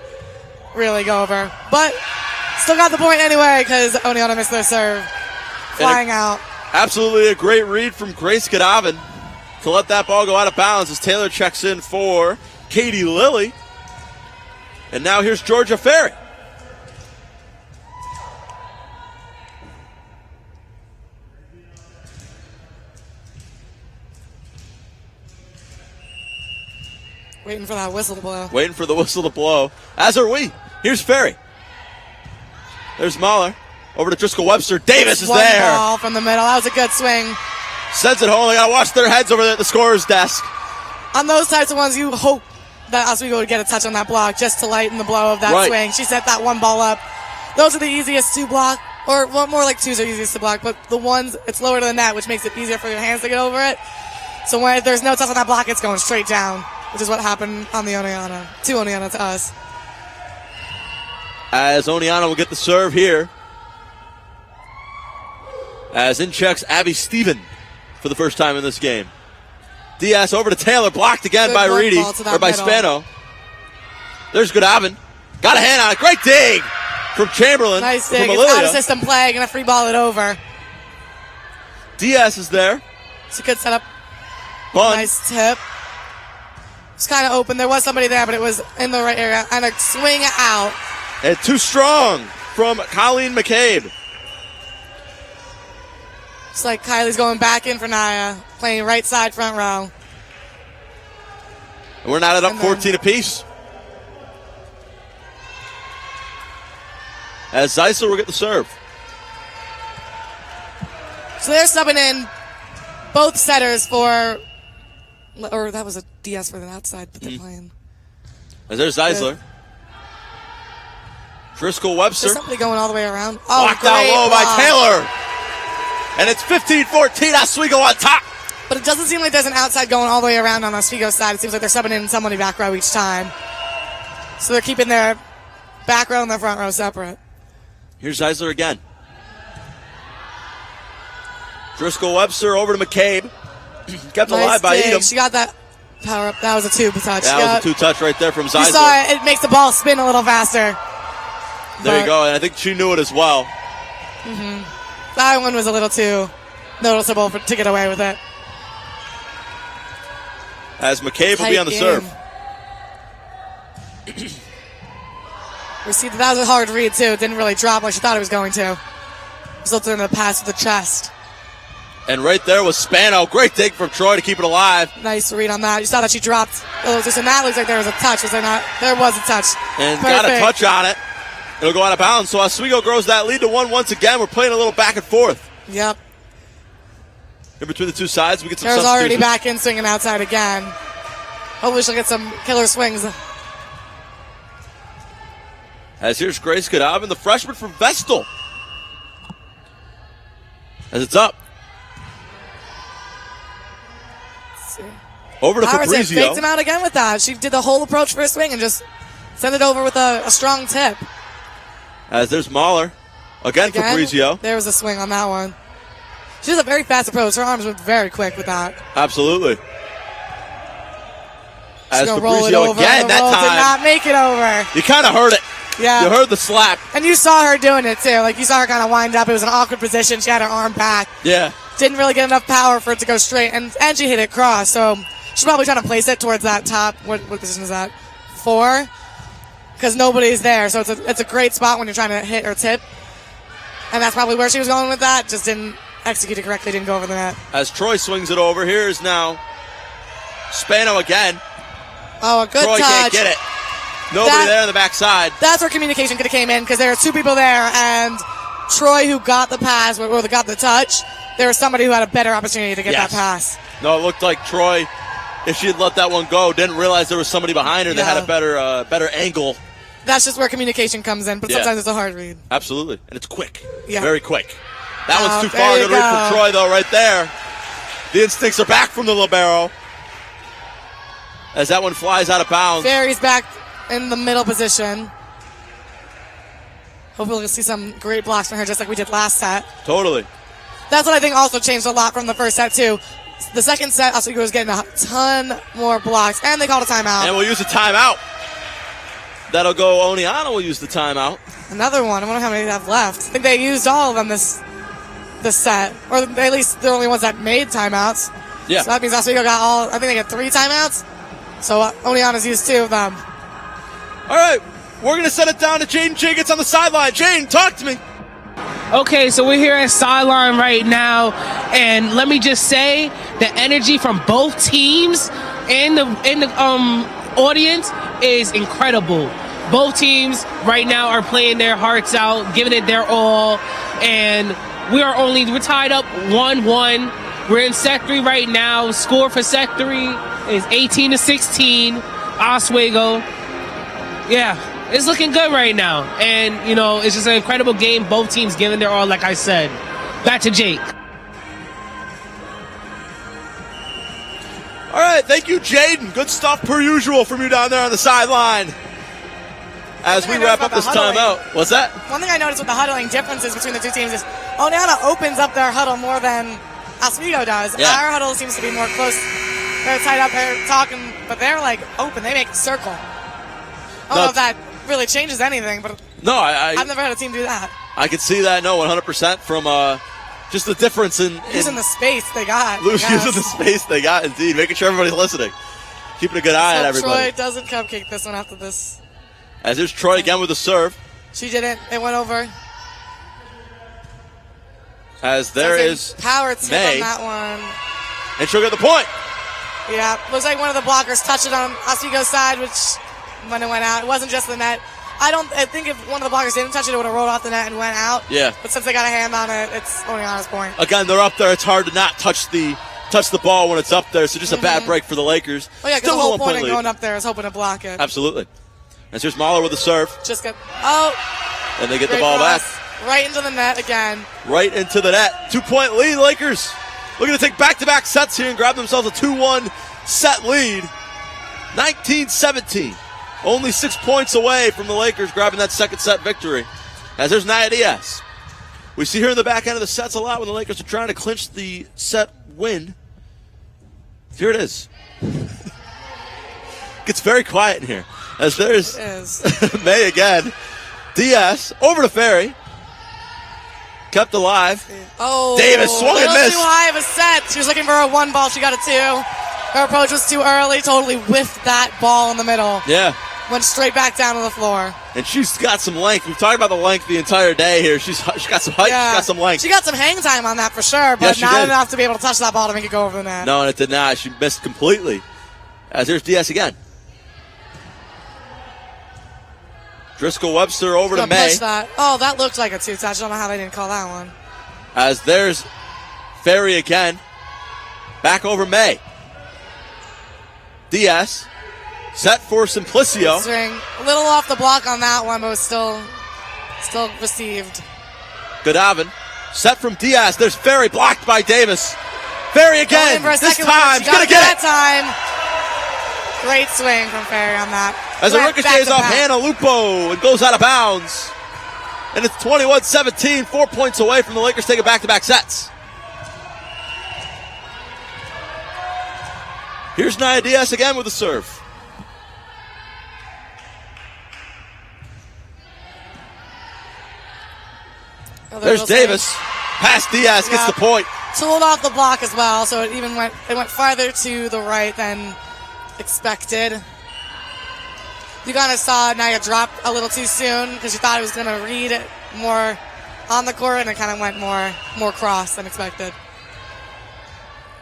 really go over. But still got the point anyway, because Oneonta missed their serve. Flying out. Absolutely a great read from Grace Godavin to let that ball go out of bounds as Taylor checks in for Katie Lilly. And now here's Georgia Ferry. Waiting for that whistle to blow. Waiting for the whistle to blow. As are we. Here's Ferry. There's Mahler. Over to Driscoll Webster. Davis is One there. ball from the middle. That was a good swing. Sends it home. They got to watch their heads over there at the scorer's desk. On those types of ones, you hope that Oswego would get a touch on that block just to lighten the blow of that Right. swing. She set that one ball up. Those are the easiest to block, or well, more like twos are easiest to block, but the ones, it's lower to the net, which makes it easier for your hands to get over it. So when there's no touch on that block, it's going straight down, which is what happened on the Oneonta. To Oneonta to us. As Oneonta will get the serve here. As in checks Abby Stephen for the first time in this game. Diaz over to Taylor, blocked again Good by block Reedy, ball to that or by middle. Spano. There's Goodavin. Got a hand on it. Great dig from Chamberlain. Nice From dig. It's out of Aaliyah. system play, gonna free ball it over. Diaz is there. It's a good setup. Bunt. Nice tip. It's kind of open. There was somebody there, but it was in the right area. And a swing out. And too strong from Colleen McCabe. It's like Kylie's going back in for Naya, playing right side front row. And we're not at up And then- 14 apiece. As Zeisler will get the serve. So they're subbing in both setters for, or that was a DS for the outside, but they're playing. As there's Zeisler. Driscoll Webster. There's somebody going all the way around. Oh, Blocked out great low by block. Taylor. And it's 15-14. Oswego on top. But it doesn't seem like there's an outside going all the way around on Oswego's side. It seems like they're subbing in somebody back row each time. So they're keeping their back row and their front row separate. Here's Zeisler again. Driscoll Webster over to McCabe. Kept alive Nice by dig. Edom. She got that power up. That was a two touch. That was a two-touch right there from You Zeisler. saw it. It makes the ball spin a little faster. There you But go. And I think she knew it as well. that one was a little too noticeable to get away with it. As McCabe will be Tight on the game. serve. We see that was a hard read too. It didn't really drop like she thought it was going to. Resulted in a pass to the chest. And right there was Spano. Great dig from Troy to keep it alive. Nice read on that. You saw that she dropped. Oh, just and that looks like there was a touch. Was there not? There was a touch. And got a Perfect. touch on it. It'll go out of bounds. So Oswego grows that lead to 1 once again. We're playing a little back and forth. Yep. In between the two sides, we get some Tara's already substitutions. back in swinging outside again. Hopefully she'll get some killer swings. As here's Grace Goodavin, the freshman from Vestal. As it's up. Over to Howard faked him Fabrizio. out again with that. She did the whole approach for a swing and just sent it over with a strong tip. As there's Mahler. Again, Fabrizio. There was a swing on that one. She has a very fast approach. Her arms moved very quick with that. Absolutely. She's As gonna roll it Fabrizio over. again The that roll did time. not make it over. You kind of heard it. Yeah. You heard the slap. And you saw her doing it too. Like you saw her kind of wind up. It was an awkward position. She had her arm back. Yeah. Didn't really get enough power for it to go straight. And she hit it cross. So she's probably trying to place it towards that top. What position is that? 4. Because nobody's there. So it's a great spot when you're trying to hit or tip. And that's probably where she was going with that. Just didn't execute it correctly. Didn't go over the net. As Troy swings it over, here's now Spano again. Oh, a good Troy touch. can't get it. Nobody there on the backside. That's where communication could have came in because there were two people there, and Troy, who got the pass or got the touch, there was somebody who had a better opportunity to get Yes. that pass. No, it looked like Troy, if she had let that one go, didn't realize there was somebody behind her that had a better angle. That's just where communication comes in, but Yeah. sometimes it's a hard read. Absolutely. And it's quick. Yeah. Very quick. That one's too there far. you Good read from go. Troy, though, right there. The instincts are back from the libero. As that one flies out of bounds. Ferry's back in the middle position. Hopefully we'll see some great blocks from her, just like we did last set. Totally. That's what I think also changed a lot from the first set, too. The second set, Oswego was getting a ton more blocks, and they called a timeout. And we'll use a timeout. That'll go. Oneonta will use the timeout. Another one. I wonder how many they have left. I think they used all of them this set. Or at least they're the only ones that made timeouts. Yeah. So that means Oswego got all, I think they got 3 timeouts. So Oneonta's used 2 of them. All right. we're going to send it down to Jaden Jiggets on the sideline. Jaden, talk to me. Okay, so we're here at sideline right now, and let me just say the energy from both teams and the audience is incredible. Both teams right now are playing their hearts out, giving it their all, and we're tied up 1-1. We're in set 3 right now. Score for set 3 is 18-16, Oswego. Yeah. It's looking good right now, and, you know, it's just an incredible game. Both teams giving their all, like I said. Back to Jake. All right, thank you, Jaden. Good stuff per usual from you down there on the sideline. As we wrap up this timeout. What's that? One thing I noticed with the huddling differences between the two teams is Oneonta opens up their huddle more than Oswego does. Yeah. Our huddle seems to be more close. They're tied up, they're talking, but they're like open. They make a circle. I don't know if that really changes anything, but no, I've never had a team do that. I can see that, 100% from just the difference in Using the space they got. using the space they got, indeed. Making sure everybody's listening. Keeping a good eye on everybody. Troy doesn't cupcake this one after this. As there's Troy again with the serve. She didn't. It went over. As there is power tip May. on that one. And she'll get the point. Yeah, looks like one of the blockers touched it on Oswego's side, which when it went out, it wasn't just the net. I think if one of the blockers didn't touch it, it would have rolled off the net and went out. Yeah. But since they got a hand on it, it's Oneonta's point. Again, they're up there. It's hard to not touch the ball when it's up there. So just a bad break for the Lakers. Oh yeah, because the whole point of going up there is hoping to block it. Absolutely. And here's Mahler with the serve. Just get And they get the ball back. Right into the net again. Right into the net. 2-point lead, Lakers. Looking to take back-to-back sets here and grab themselves a 2-1 set lead. 19-17. Only 6 points away from the Lakers grabbing that second set victory. As there's Nia Diaz. We see her in the back end of the sets a lot when the Lakers are trying to clinch the set win. Here it is. Gets very quiet in here. As there's May again. Diaz over to Ferry. Kept alive. Oh, Davis swung and missed. Too high of a set. She was looking for a 1 ball. She got a 2. Her approach was too early. Totally whiffed that ball in the middle. Yeah. Went straight back down to the floor. And she's got some length. We've talked about the length the entire day here. She's got some height. Yeah. She's got some length. She got some hang time on that for sure, but Yeah, not did. enough to be able to touch that ball to make it go over the net. No, and it did not. She missed completely. As there's Diaz again. Driscoll Webster over to May. Push that. Oh, that looked like a 2-touch. I don't know how they didn't call that one. As there's Ferry again. Back over May. Diaz. Set for Simplicio. Swing. A little off the block on that one, but was still received. Godavin. Set from Diaz. There's Ferry blocked by Davis. Ferry again. This time. She's going to get it. Time. Great swing from Ferry on that. As it ricochets off Hannah Lupo and goes out of bounds. And it's 21-17, 4 points away from the Lakers taking back-to-back sets. Here's Nia Diaz again with the serve. Oh, there's Davis. Pass Diaz gets the point. Tooled off the block as well, so it went farther to the right than expected. You kind of saw Nia drop a little too soon because you thought it was going to read it more on the court, and it kind of went more cross than expected.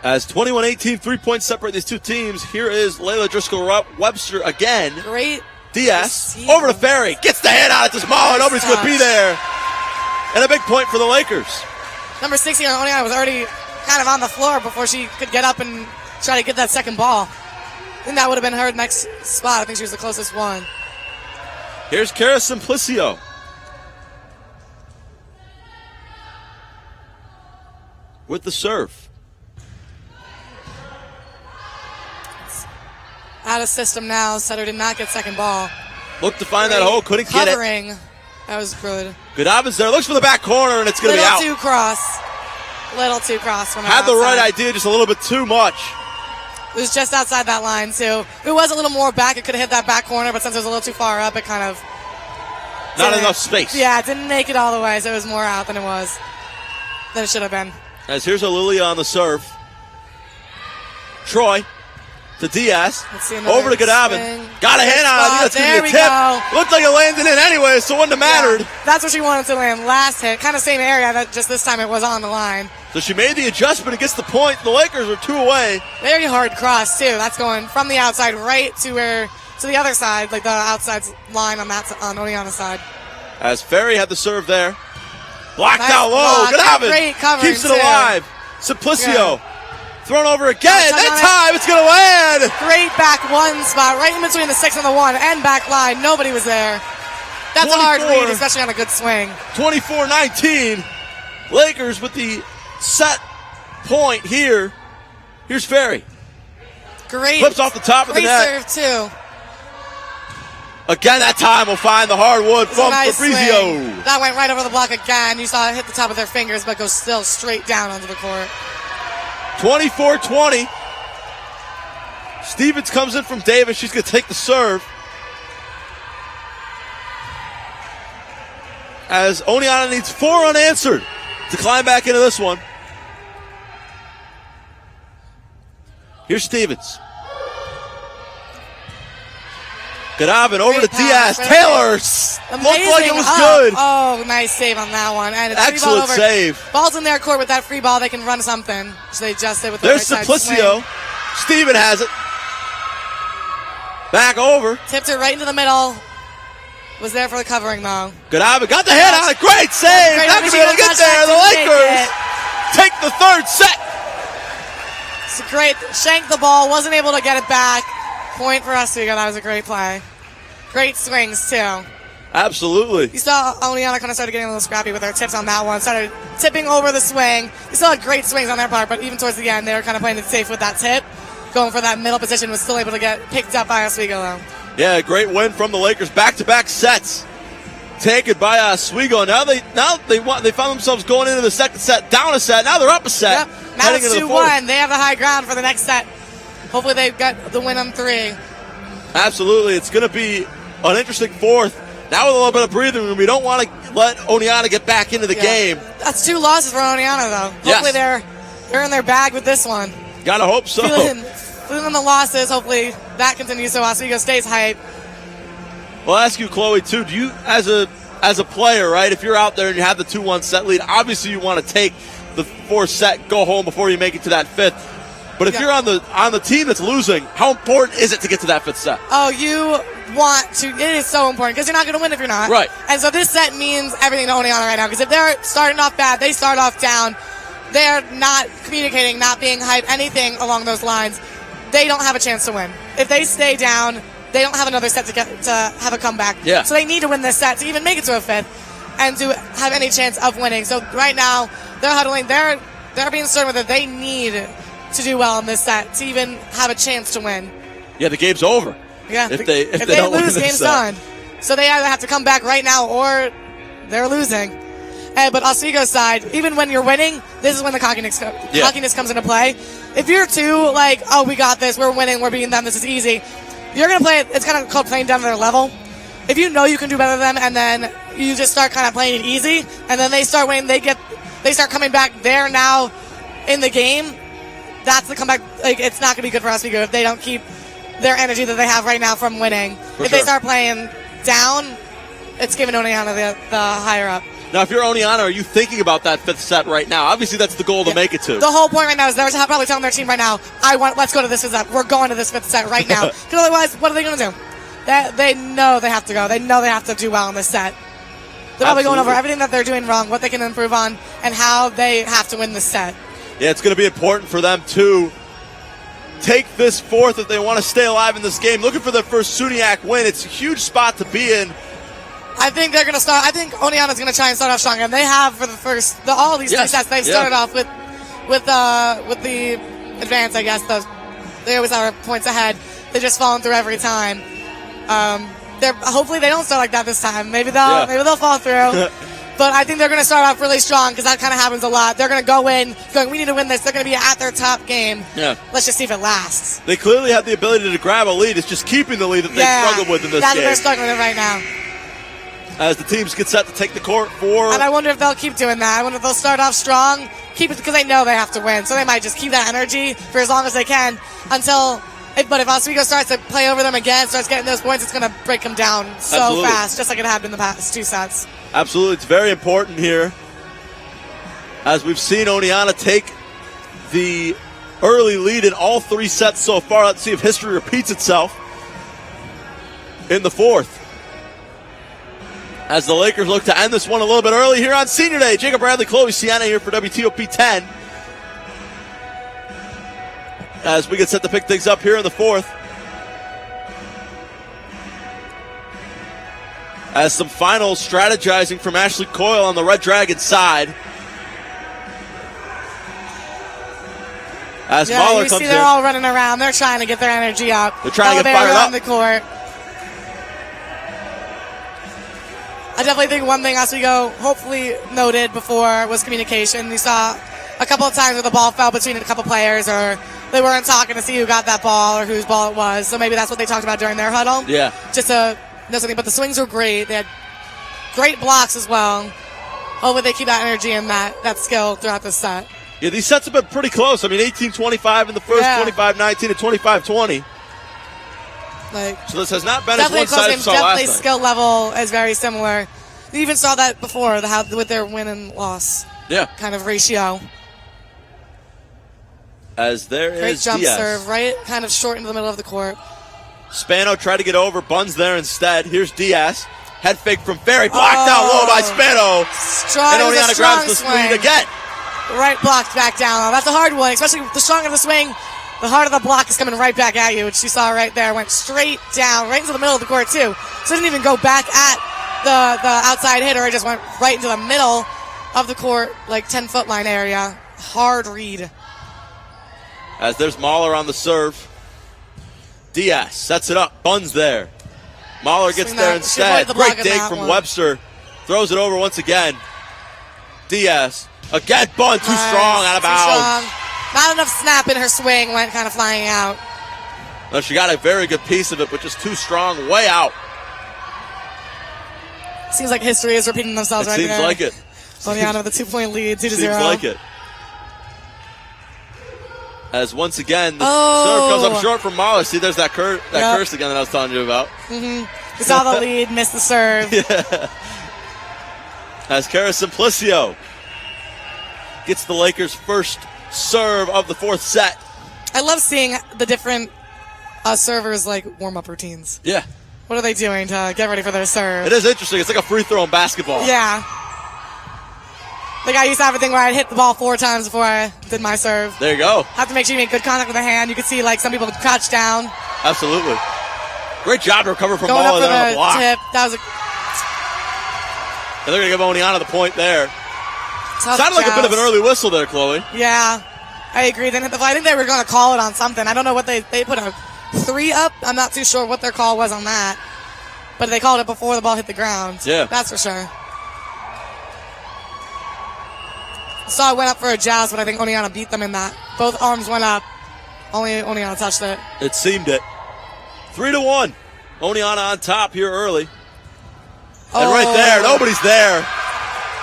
As 21-18, 3 points separate these two teams, here is Layla Driscoll-Webster again. Great. Diaz over to Ferry. Gets the hand out to Small. Nobody's going to be there. And a big point for the Lakers. Number 16, Oneonta was already kind of on the floor before she could get up and try to get that second ball. I think that would have been her next spot. I think she was the closest one. Here's Kara Simplicio. With the serve. Out of system now. Sutter did not get second ball. Looked to find that hole. Couldn't get it. Covering. That was good. Godavin's there. Looks for the back corner, and it's going to be out. Little too cross. Had the right idea, just a little bit too much. It was just outside that line, too. If it was a little more back, it could have hit that back corner, but since it was a little too far up, it kind of... Not enough space. Yeah, it didn't make it all the way, so it was more out than it should have been. As here's Lilia on the serve. Troy to Diaz. Let's see another Over to Godavin. swing. Got a hand on it. I think that's going There to be we a tip. go. Looked like it landed in anyway, so it wouldn't have mattered. Yeah, that's what she wanted to land. Last hit, kind of same area, that just this time it was on the line. So she made the adjustment and gets the point. The Lakers are 2 away. Very hard cross too. That's going from the outside right to the other side, like the outside line on Oneonta's side. As Ferry had the serve there. Blocked Nice out low. block. Godavin Great covering, keeps it too. alive. Simplicio. Thrown over again. Touch That on it. time it's going to land. Great back one spot, right in between the 6 and the 1, and back line. Nobody was there. That's a hard 24. read, especially on a good swing. 24-19. Lakers with the set point here. Here's Ferry. Great. Flips off the top of the Great net. serve too. Again, that time will find the hardwood It's a from nice Fabrizio. swing. That went right over the block again. You saw it hit the top of their fingers, but goes still straight down onto the court. 24-20. Stevens comes in from Davis. She's going to take the serve. As Oneonta needs 4 unanswered to climb back into this one. Here's Stevens. Godavin over to Great Diaz. pass, right Taylor Amazing looked like it was up. good. Oh, nice save on that one. And it's free ball Excellent over. save. Ball's in their court with that free ball. They can run something. So they just did with the There's right side swing. Simplicio. Steven has it. Back over. Tipped it right into the middle. Was there for the covering though. Godavin got the hand on it. Great save. Great. Not going to be able to get there. The Lakers take the third set. It's great. Shanked the ball. Wasn't able to get it back. Point for Oswego. That was a great play. Great swings too. Absolutely. You saw Oneonta kind of started getting a little scrappy with their tips on that one. Started tipping over the swing. You still had great swings on their part, but even towards the end, they were kind of playing it safe with that tip. Going for that middle position, was still able to get picked up by Oswego though. Yeah, great win from the Lakers. Back-to-back sets taken by Oswego. Now they found themselves going into the second set, down a set. Now they're up a set. Yep. Now heading it's into the fourth. 2-1. They have the high ground for the next set. Hopefully they've got the win on 3. Absolutely. It's going to be an interesting fourth. Now with a little bit of breathing room, we don't want to let Oneonta get back into the game. That's 2 losses for Oneonta though. Yes. Hopefully they're in their bag with this one. Gotta hope so. Feeling the losses. Hopefully that continues so Oswego stays hype. Well, I'll ask you, Chloe, too. Do you, as a player, right, if you're out there and you have the 2-1 set lead, obviously you want to take the 4th set, go home before you make it to that 5th. But if you're on the team that's losing, how important is it to get to that 5th set? Oh, you want to. It is so important because you're not going to win if you're not. Right. And so this set means everything to Oneonta right now because if they're starting off bad, they start off down, they're not communicating, not being hype, anything along those lines, they don't have a chance to win. If they stay down, they don't have another set to have a comeback. Yeah. So they need to win this set to even make it to a 5th and to have any chance of winning. So right now, they're huddling. They're being certain that they need to do well in this set to even have a chance to win. Yeah, the game's over. Yeah. If they don't lose, win game's this set. done. So they either have to come back right now or they're losing. But Oswego's side, even when you're winning, this is when the cockiness comes into play. If you're too like, oh, we got this, we're winning, we're beating them, this is easy, you're going to play it, it's kind of called playing down to their level. If you know you can do better than them and then you just start kind of playing it easy and then they start winning, they start coming back, they're now in the game, that's the comeback. Like, it's not going to be good for Oswego if they don't keep their energy that they have right now from winning. If they start playing down, it's giving Oneonta the higher up. Now, if you're Oneonta, are you thinking about that 5th set right now? Obviously, that's the goal to make it to. The whole point right now is they're probably telling their team right now, let's go to this 5th set. We're going to this 5th set right now. Because otherwise, what are they going to do? They know they have to go. They know they have to do well in this set. They're probably going over everything that they're doing wrong, what they can improve on, and how they have to win this set. Yeah, it's going to be important for them to take this 4th if they want to stay alive in this game. Looking for their first SUNY win. It's a huge spot to be in. I think they're going to start. I think Oneonta's going to try and start off strong, and they have for the first all these 3 sets. They've started off with the advance. I guess they always are points ahead. They're just falling through every time. Hopefully they don't start like that this time. Maybe they'll fall through. But I think they're going to start off really strong because that kind of happens a lot. They're going to go in going, we need to win this. They're going to be at their top game. Yeah. Let's just see if it lasts. They clearly have the ability to grab a lead. It's just keeping the lead that they struggled with in this That's game. what they're struggling with right now. As the teams get set to take the court for... And I wonder if they'll keep doing that. I wonder if they'll start off strong, keep it because they know they have to win. So they might just keep that energy for as long as they can until But if Oswego starts to play over them again, starts getting those points, it's going to break them down so Absolutely. fast, just like it happened in the past 2 sets. Absolutely. It's very important here. As we've seen Oneonta take the early lead in all 3 sets so far. Let's see if history repeats itself in the 4th. As the Lakers look to end this one a little bit early here on Senior Day. Jacob Bradley, Chloe Sienna here for WTOP 10. As we get set to pick things up here in the 4th. As some final strategizing from Ashley Coyle on the Red Dragon side. As Mahler you comes see in. they're all running around. They're trying to get their energy up. They're trying to get Elevator fired around up. the court. I definitely think one thing Oswego hopefully noted before was communication. We saw a couple of times where the ball fell between a couple players, or they weren't talking to see who got that ball or whose ball it was. So maybe that's what they talked about during their huddle. Yeah. Just to know something. But the swings were great. They had great blocks as well. Hopefully they keep that energy and that skill throughout the set. Yeah, these sets have been pretty close. I mean, 18-25 in the first, Yeah. 25-19 and 25-20. So this has not been as Definitely a close one-sided game. as we saw Definitely last night. skill level is very similar. You even saw that before with their win and loss Yeah. kind of ratio. As there Great is jump Diaz. serve, right kind of short into the middle of the court. Spano tried to get over. Buns there instead. Here's Diaz. Head fake from Ferry. Blocked down low by Spano. Strong, And it was a Oneonta strong grabs the swing. lead again. Right blocked back down. That's a hard one, especially the stronger the swing, the harder the block is coming right back at you, which you saw right there. Went straight down, right into the middle of the court, too. So it didn't even go back at the outside hitter. It just went right into the middle of the court, like 10-foot line area. Hard read. As there's Mahler on the serve. Diaz sets it up. Buns there. Mahler gets Swing there that. She avoided instead. the block Great on dig that from one. Webster. Throws it over once again. Diaz. Again, Bun too strong, out of Too bounds. strong. Not enough snap in her swing, went kind of flying out. No, she got a very good piece of it, but just too strong, way out. Seems like history is repeating themselves It right seems there. like it. Oneonta with a 2-point lead, 2-0. Seems like it. As once again, the Oh. serve comes up short from Mahler. See, there's that curse again that I was telling you about. We saw the lead, missed the serve. As Cara Simplicio gets the Lakers' first serve of the 4th set. I love seeing the different servers like warm-up routines. Yeah. What are they doing to get ready for their serve? It is interesting. It's like a free throw in basketball. Yeah. Like I used to have a thing where I'd hit the ball 4 times before I did my serve. There you go. Have to make sure you make good contact with the hand. You can see like some people crouch down. Absolutely. Great job to recover from Going up Mahler for there on the the block. tip. That was a And they're going to give Oneonta the point there. tough Sounded like a bit of an joust. early whistle there, Chloe. Yeah, I agree. Then hit the. I think they were going to call it on something. I don't know what they put a 3 up. I'm not too sure what their call was on that, but they called it before the ball hit the ground. Yeah. That's for sure. Saw it went up for a joust, but I think Oneonta beat them in that. Both arms went up. Only Oneonta touched it. It seemed it. 3-1. Oneonta on top here early. And right there, nobody's there.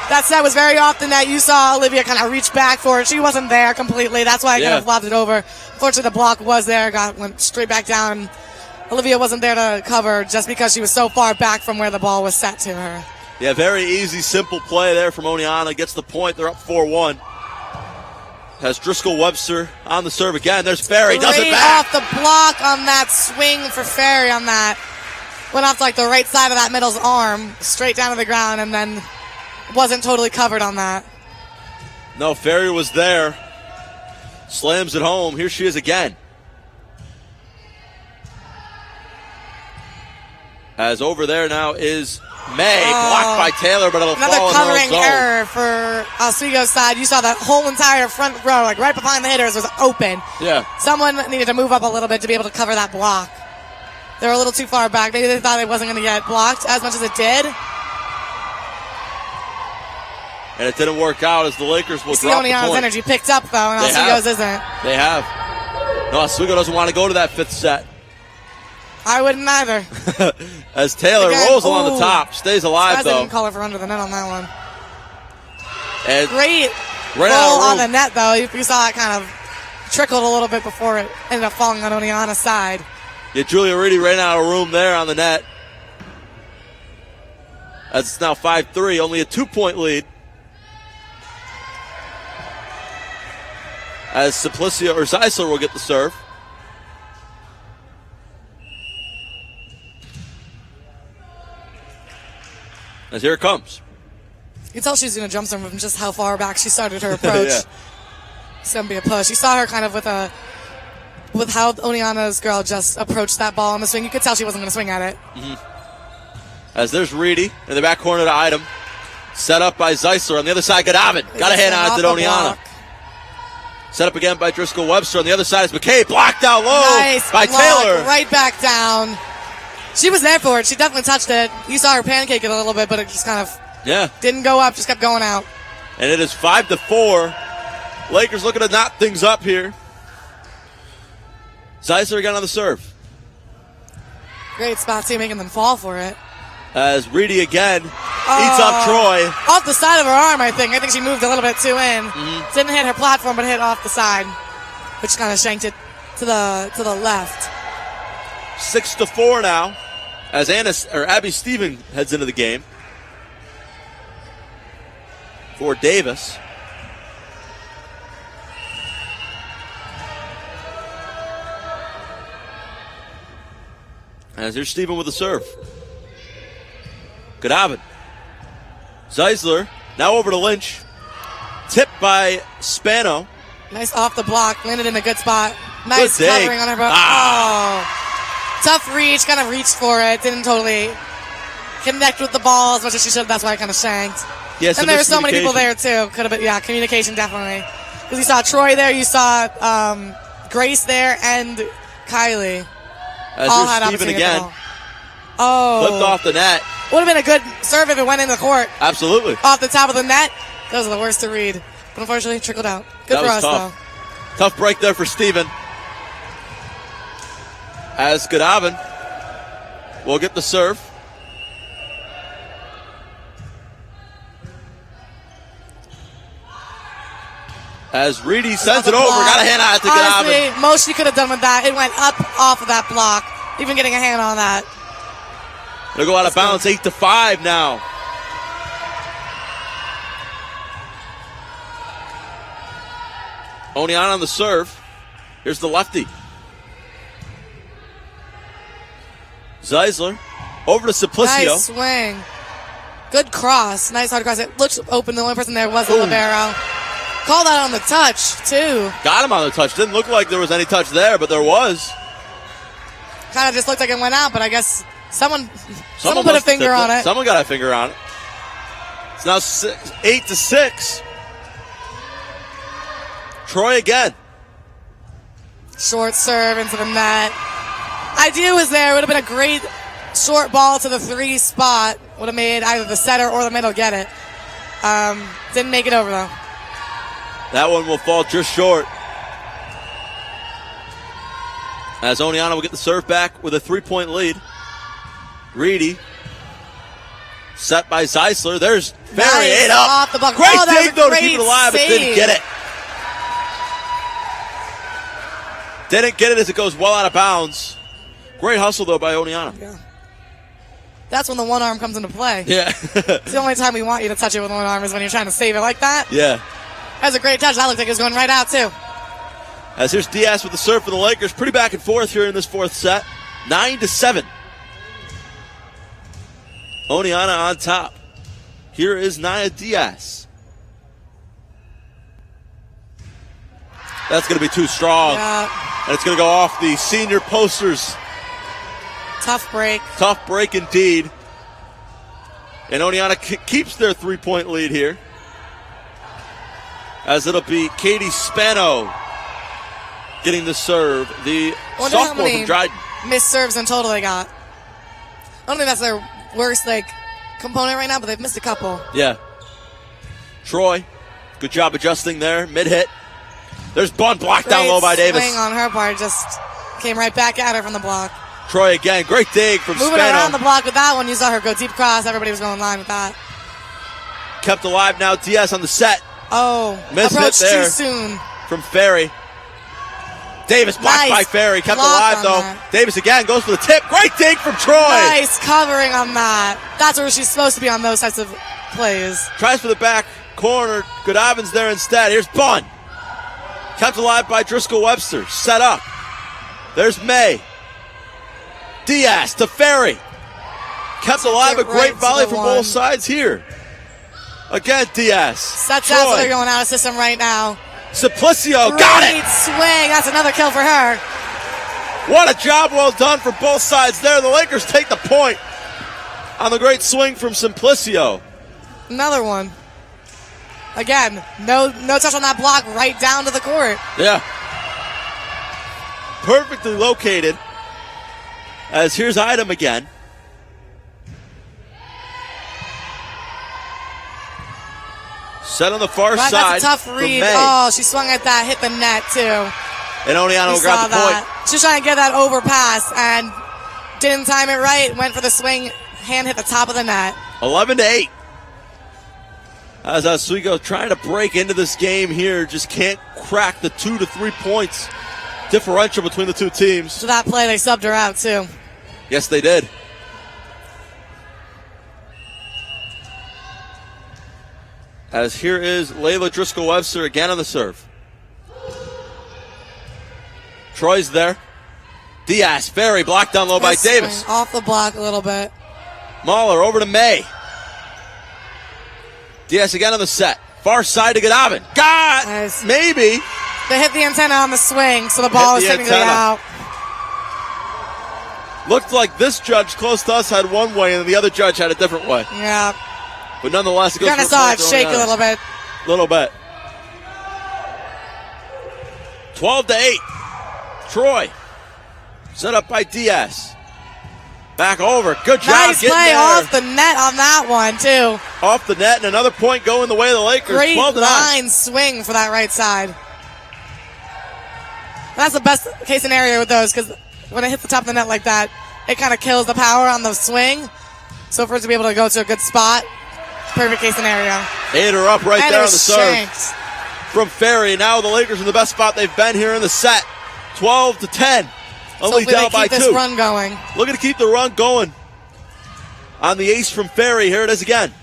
That set was very often that you saw Olivia kind of reach back for it. She wasn't there completely. That's why I kind of lobbed it over. Fortunately, the block was there. Went straight back down. Olivia wasn't there to cover just because she was so far back from where the ball was set to her. Yeah, very easy, simple play there from Oneonta. Gets the point. They're up 4-1. Has Driscoll Webster on the serve again. There's Ferry. Does it Straight back. off the block on that swing for Ferry on that. Went off to like the right side of that middle's arm, straight down to the ground, and then wasn't totally covered on that. No, Ferry was there. Slams it home. Here she is again. As over there now is May. Blocked by Taylor, but it'll Another fall in her own covering zone. error for Oswego's side. You saw that whole entire front row, like right behind the hitters, was open. Yeah. Someone needed to move up a little bit to be able to cover that block. They were a little too far back. Maybe they thought it wasn't going to get blocked as much as it did. And it didn't work out as the Lakers will drop the Oneonta's point. energy picked up, though, and They Oswego's have. isn't. They have. No, Oswego doesn't want to go to that 5th set. I wouldn't either. As Taylor Again, rolls along the ooh. top. Stays alive, Surprised they though. didn't call her for under the net on that one. And Great right roll out of on room. the net, though. You saw it kind of trickled a little bit before it ended up falling on Oneonta's side. Yeah, Julia Reedy ran out of room there on the net. As it's now 5-3, only a 2-point lead. As Simplicio or Zeisler will get the serve. As here it comes. You can tell she's going to jump serve from just how far back she started her approach. Yeah. It's going to be a push. You saw her kind of with how Oneonta's girl just approached that ball on the swing. You could tell she wasn't going to swing at it. As there's Reedy in the back corner to Item. Set up by Zeisler. On the other side, Godavin. Got a hand on it to Oneonta. Set up again by Driscoll Webster. On the other side is McKay. Blocked out low by block, Taylor. Right back down. She was there for it. She definitely touched it. You saw her pancake it a little bit, but it just kind of didn't go up, just kept going out. And it is 5-4. Lakers looking to knot things up here. Zeisler again on the serve. Great spot, too, making them fall for it. As Reedy again eats up Troy. Off the side of her arm, I think. I think she moved a little bit too in. Didn't hit her platform, but hit off the side, which kind of shanked it to the left. 6-4 now, as Abby Stephen heads into the game for Davis. As here's Stephen with the serve. Godavin. Zeisler now over to Lynch. Tipped by Spano. Nice off the block, landed in a good spot. Nice Good dig. covering on her boat. Tough reach, kind of reached for it. Didn't totally connect with the ball as much as she should. That's why I kind of shanked. Yes, and there were so many people there too. Could have been, communication definitely. Because you saw Troy there, you saw Grace there, and Kylie. As all here's had Stephen opportunity again. at the ball. Flipped off the net. Would have been a good serve if it went in the court. Absolutely. Off the top of the net. Those are the worst to read. But unfortunately, it trickled out. Good That for was us, tough. Tough break there for Stephen. As Godavin will get the serve. As Reedy sends it over. Got a hand on it to Godavin. Honestly, most she could have done with that. It went up off of that block. Even getting a hand on that. They'll go out of bounds, 8-5 now. Oneonta on the serve. Here's the lefty. Zeisler over to Simplicio. Nice swing. Good cross. Nice hard cross. It looked open. The only person there was the libero. Call that on the touch, too. Got him on the touch. Didn't look like there was any touch there, but there was. Kind of just looked like it went out, but I guess someone put a finger on it. Someone got a finger on it. It's now 8-6. Troy again. Short serve into the net. Idea was there. It would have been a great short ball to the 3 spot. Would have made either the setter or the middle get it. Didn't make it over, though. That one will fall just short. As Oneonta will get the serve back with a 3-point lead. Reedy. Set by Zeisler. There's Ferry. Nice. 8 up. Off the block. Great Oh, that was dig, a though, to great keep it alive, but save. didn't get it. Didn't get it as it goes well out of bounds. Great hustle, though, by Oneonta. Yeah. That's when the one arm comes into play. Yeah. It's the only time we want you to touch it with one arm is when you're trying to save it like that. Yeah. That was a great touch. That looked like it was going right out, too. As here's Diaz with the serve for the Lakers. Pretty back and forth here in this fourth set. 9-7. Oneonta on top. Here is Nia Diaz. That's going to be too strong. Yeah. And it's going to go off the senior posters. Tough break. Tough break indeed. And Oneonta keeps their 3-point lead here. As it'll be Katie Spano getting the serve. The Wonder how sophomore many from Dryden. missed serves in total they got. I don't think that's their worst component right now, but they've missed a couple. Yeah. Troy, good job adjusting there. Mid-hit. There's Bun blocked down low by Davis. Swing on her part, just came right back at her from the block. Troy again, great dig from Moving Spano. around the block with that one, you saw her go deep cross. Everybody was going line with that. Kept alive now. Diaz on the set. Oh, Missed approached it there too soon. from Ferry. Davis blocked by Nice Ferry. Kept block alive, on though. that. Davis again goes for the tip. Great dig from Troy. Nice covering on that. That's where she's supposed to be on those types of plays. Tries for the back corner. Goodavins there instead. Here's Bunn. Kept alive by Driscoll Webster. Set up. There's May. Diaz to Ferry. Kept alive. A great volley from both sides here. Again, Diaz. That's how they're going out of system right now. Simplicio got it. Great swing. That's another kill for her. What a job well done for both sides there. The Lakers take the point on the great swing from Simplicio. Another one. Again, no touch on that block, right down to the court. Yeah. Perfectly located. As here's Idem again. Set on the far side. That's a tough read. Oh, she swung at that, hit the net too. And Oneonta will grab the point. She was trying to get that overpass and didn't time it right. Went for the swing, hand hit the top of the net. 11-8. As Oswego trying to break into this game here, just can't crack the 2 to 3 points differential between the two teams. So that play, they subbed her out too. Yes, they did. As here is Layla Driscoll-Webster again on the serve. Troy's there. Diaz, Ferry, blocked down low by Davis. Off the block a little bit. Mahler over to May. Diaz again on the set. Far side to Goodavin. Got! Nice. Maybe. They hit the antenna on the swing, so the ball is technically out. Looked like this judge close to us had one way and the other judge had a different way. Yeah. But nonetheless, it goes you kind of saw it shake a little bit. Little bit. 12-8. Troy. Set up by Diaz. Back over. Good job nice getting play there. off the net on that one, too. Off the net, and another point going the way of the Lakers. Great 12-9. line swing for that right side. That's the best case scenario with those, because when it hits the top of the net like that, it kind of kills the power on the swing. So for it to be able to go to a good spot, perfect case scenario. Ate her up right and there on the serve. shanked. From Ferry. Now the Lakers in the best spot they've been here in the set. 12-10. Only So down by keep 2. this run going. Looking to keep the run going. On the ace from Ferry. Here it is again.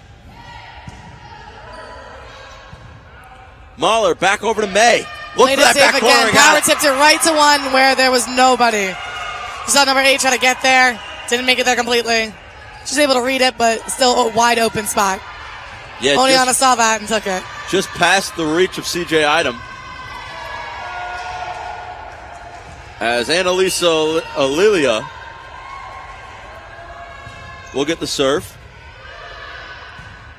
Mahler back over to May. Look for that back corner. Again. Power tipped it right to one where there was nobody. You saw number 8 try to get there. Didn't make it there completely. She's able to read it, but still a wide open spot. Yeah, Oneonta saw that and took it. Just past the reach of CJ Idem. As Annalisa Alilia will get the serve.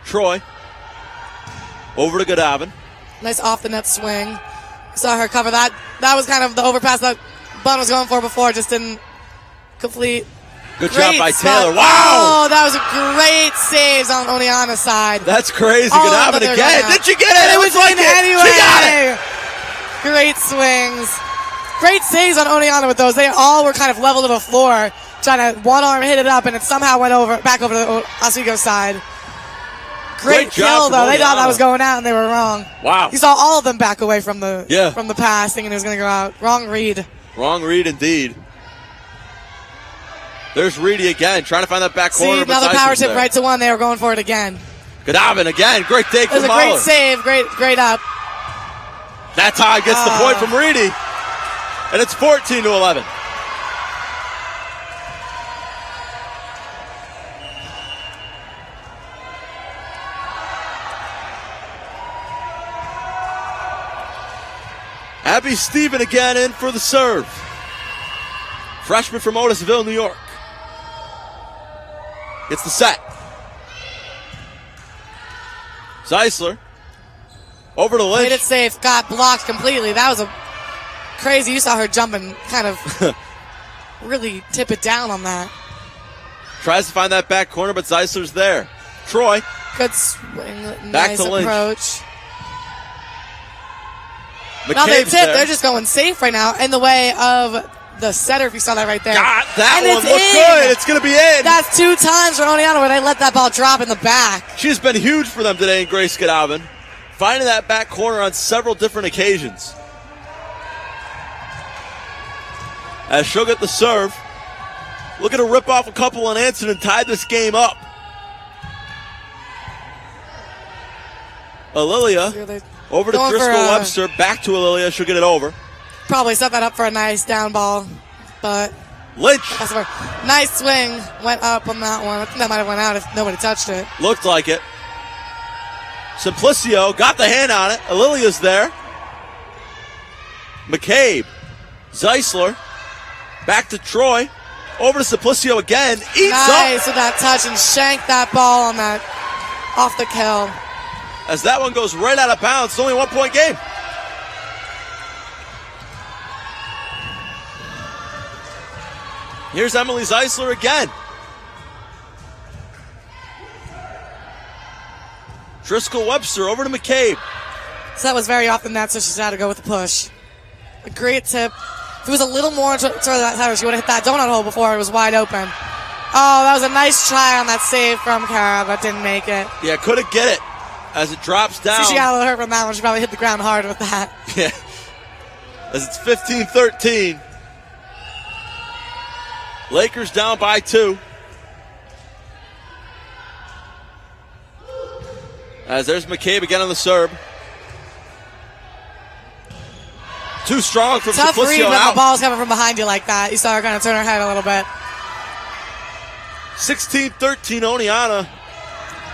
Troy over to Goodavin. Nice off the net swing. Saw her cover that. That was kind of the overpass that Bunn was going for before. Just didn't complete. Good job by spot. Taylor. Wow! Oh, that was a great save on Oneonta's side. That's crazy. Goodavin again. Did she get it? It was like in anyway. She got it. Great swings. Great saves on Oneonta with those. They all were kind of level to the floor, trying to one arm hit it up, and it somehow went back over to the Oswego side. Great kill though. They thought that was going out, and they were wrong. Wow. You saw all of them back away from the pass, thinking it was going to go out. Wrong read. Wrong read indeed. There's Reedy again, trying to find that back corner. See, another power tip right to one. They were going for it again. Goodavin again. Great take from Mahler. It was a great save. Great up. That's how he gets the point from Reedy. And it's 14-11. Abby Stephen again in for the serve. Freshman from Otisville, New York. It's the set. Zeisler over to Lynch. Played it safe. Got blocked completely. That was a crazy. You saw her jumping, kind of really tip it down on that. Tries to find that back corner, but Zeisler's there. Troy. Good swing. Back nice to Lynch. approach. McCabe's Now they tip. there. They're just going safe right now in the way of the setter, if you saw that right there. Got that and one. Look good. It's going to be in. That's 2 times for Oneonta where they let that ball drop in the back. She's been huge for them today in Grace Goodavin, finding that back corner on several different occasions. as she'll get the serve. Looking to rip off a couple unanswered and tie this game up. Alilia over to Driscoll Webster. Back to Alilia. She'll get it over. Probably set that up for a nice down ball, but Lynch. Nice swing. Went up on that one. I think that might have went out if nobody touched it. Looked like it. Simplicio got the hand on it. Alilia's there. McCabe. Zeisler. Back to Troy. Over to Simplicio again. Eats nice up. with that touch and shanked that ball on that off the kill. As that one goes right out of bounds. It's only a 1-point game. Here's Emily Zeisler again. Driscoll Webster over to McCabe. So that was very off the net, so she's had to go with the push. A great tip. If it was a little more to that side, she would have hit that donut hole before it was wide open. Oh, that was a nice try on that save from Kara, but didn't make it. Yeah, couldn't get it as it drops down. See, she got a little hurt from that one. She probably hit the ground hard with that. Yeah. As it's 15-13. Lakers down by 2. As there's McCabe again on the serve. Too strong from Tough read Simplicio when out. the ball's coming from behind you like that. You saw her kind of turn her head a little bit. 16-13 Oneonta.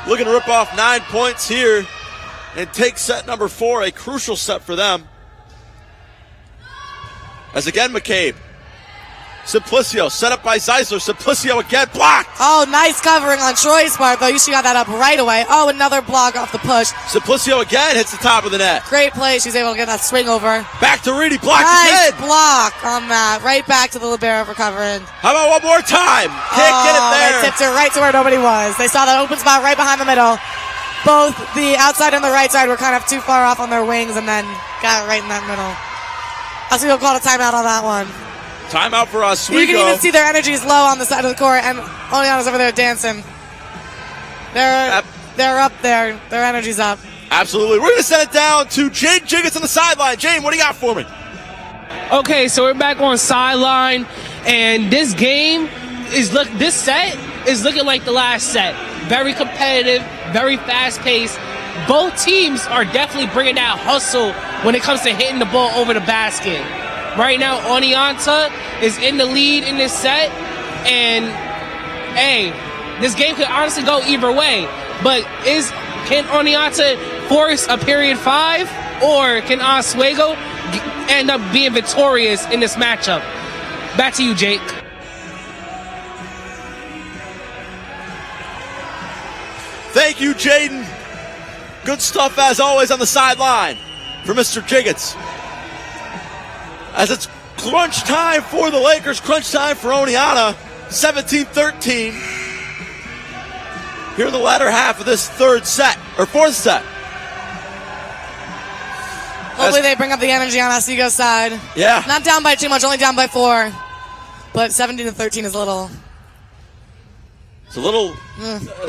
Looking to rip off 9 points here and take set number 4, a crucial set for them. As again, McCabe. Simplicio set up by Zeisler. Simplicio again blocked. Oh, nice covering on Troy's part, though. She got that up right away. Oh, another block off the push. Simplicio again hits the top of the net. Great play. She's able to get that swing over. Back to Reedy. Blocked nice again. block on that. Right back to the libero for covering. How about one more time? Can't get it there. They tipped her right to where nobody was. They saw that open spot right behind the middle. Both the outside and the right side were kind of too far off on their wings and then got it right in that middle. Oswego called a timeout on that one. Timeout for Oswego. You can even see their energy is low on the side of the court, and Oneonta's over there dancing. They're up there. Their energy's up. Absolutely. We're going to send it down to Jane Jiggets on the sideline. Jane, what do you got for me? Okay, so we're back on sideline, and this set is looking like the last set. Very competitive, very fast-paced. Both teams are definitely bringing that hustle when it comes to hitting the ball over the basket. Right now, Oneonta is in the lead in this set, and hey, this game could honestly go either way. But can Oneonta force a period 5, or can Oswego end up being victorious in this matchup? Back to you, Jake. Thank you, Jaden. Good stuff as always on the sideline for Mr. Jiggets. As it's crunch time for the Lakers, crunch time for Oneonta, 17-13. Here in the latter half of this fourth set. Hopefully they bring up the energy on Oswego's side. Yeah. Not down by too much, only down by 4. But 17-13 is a little... It's a little,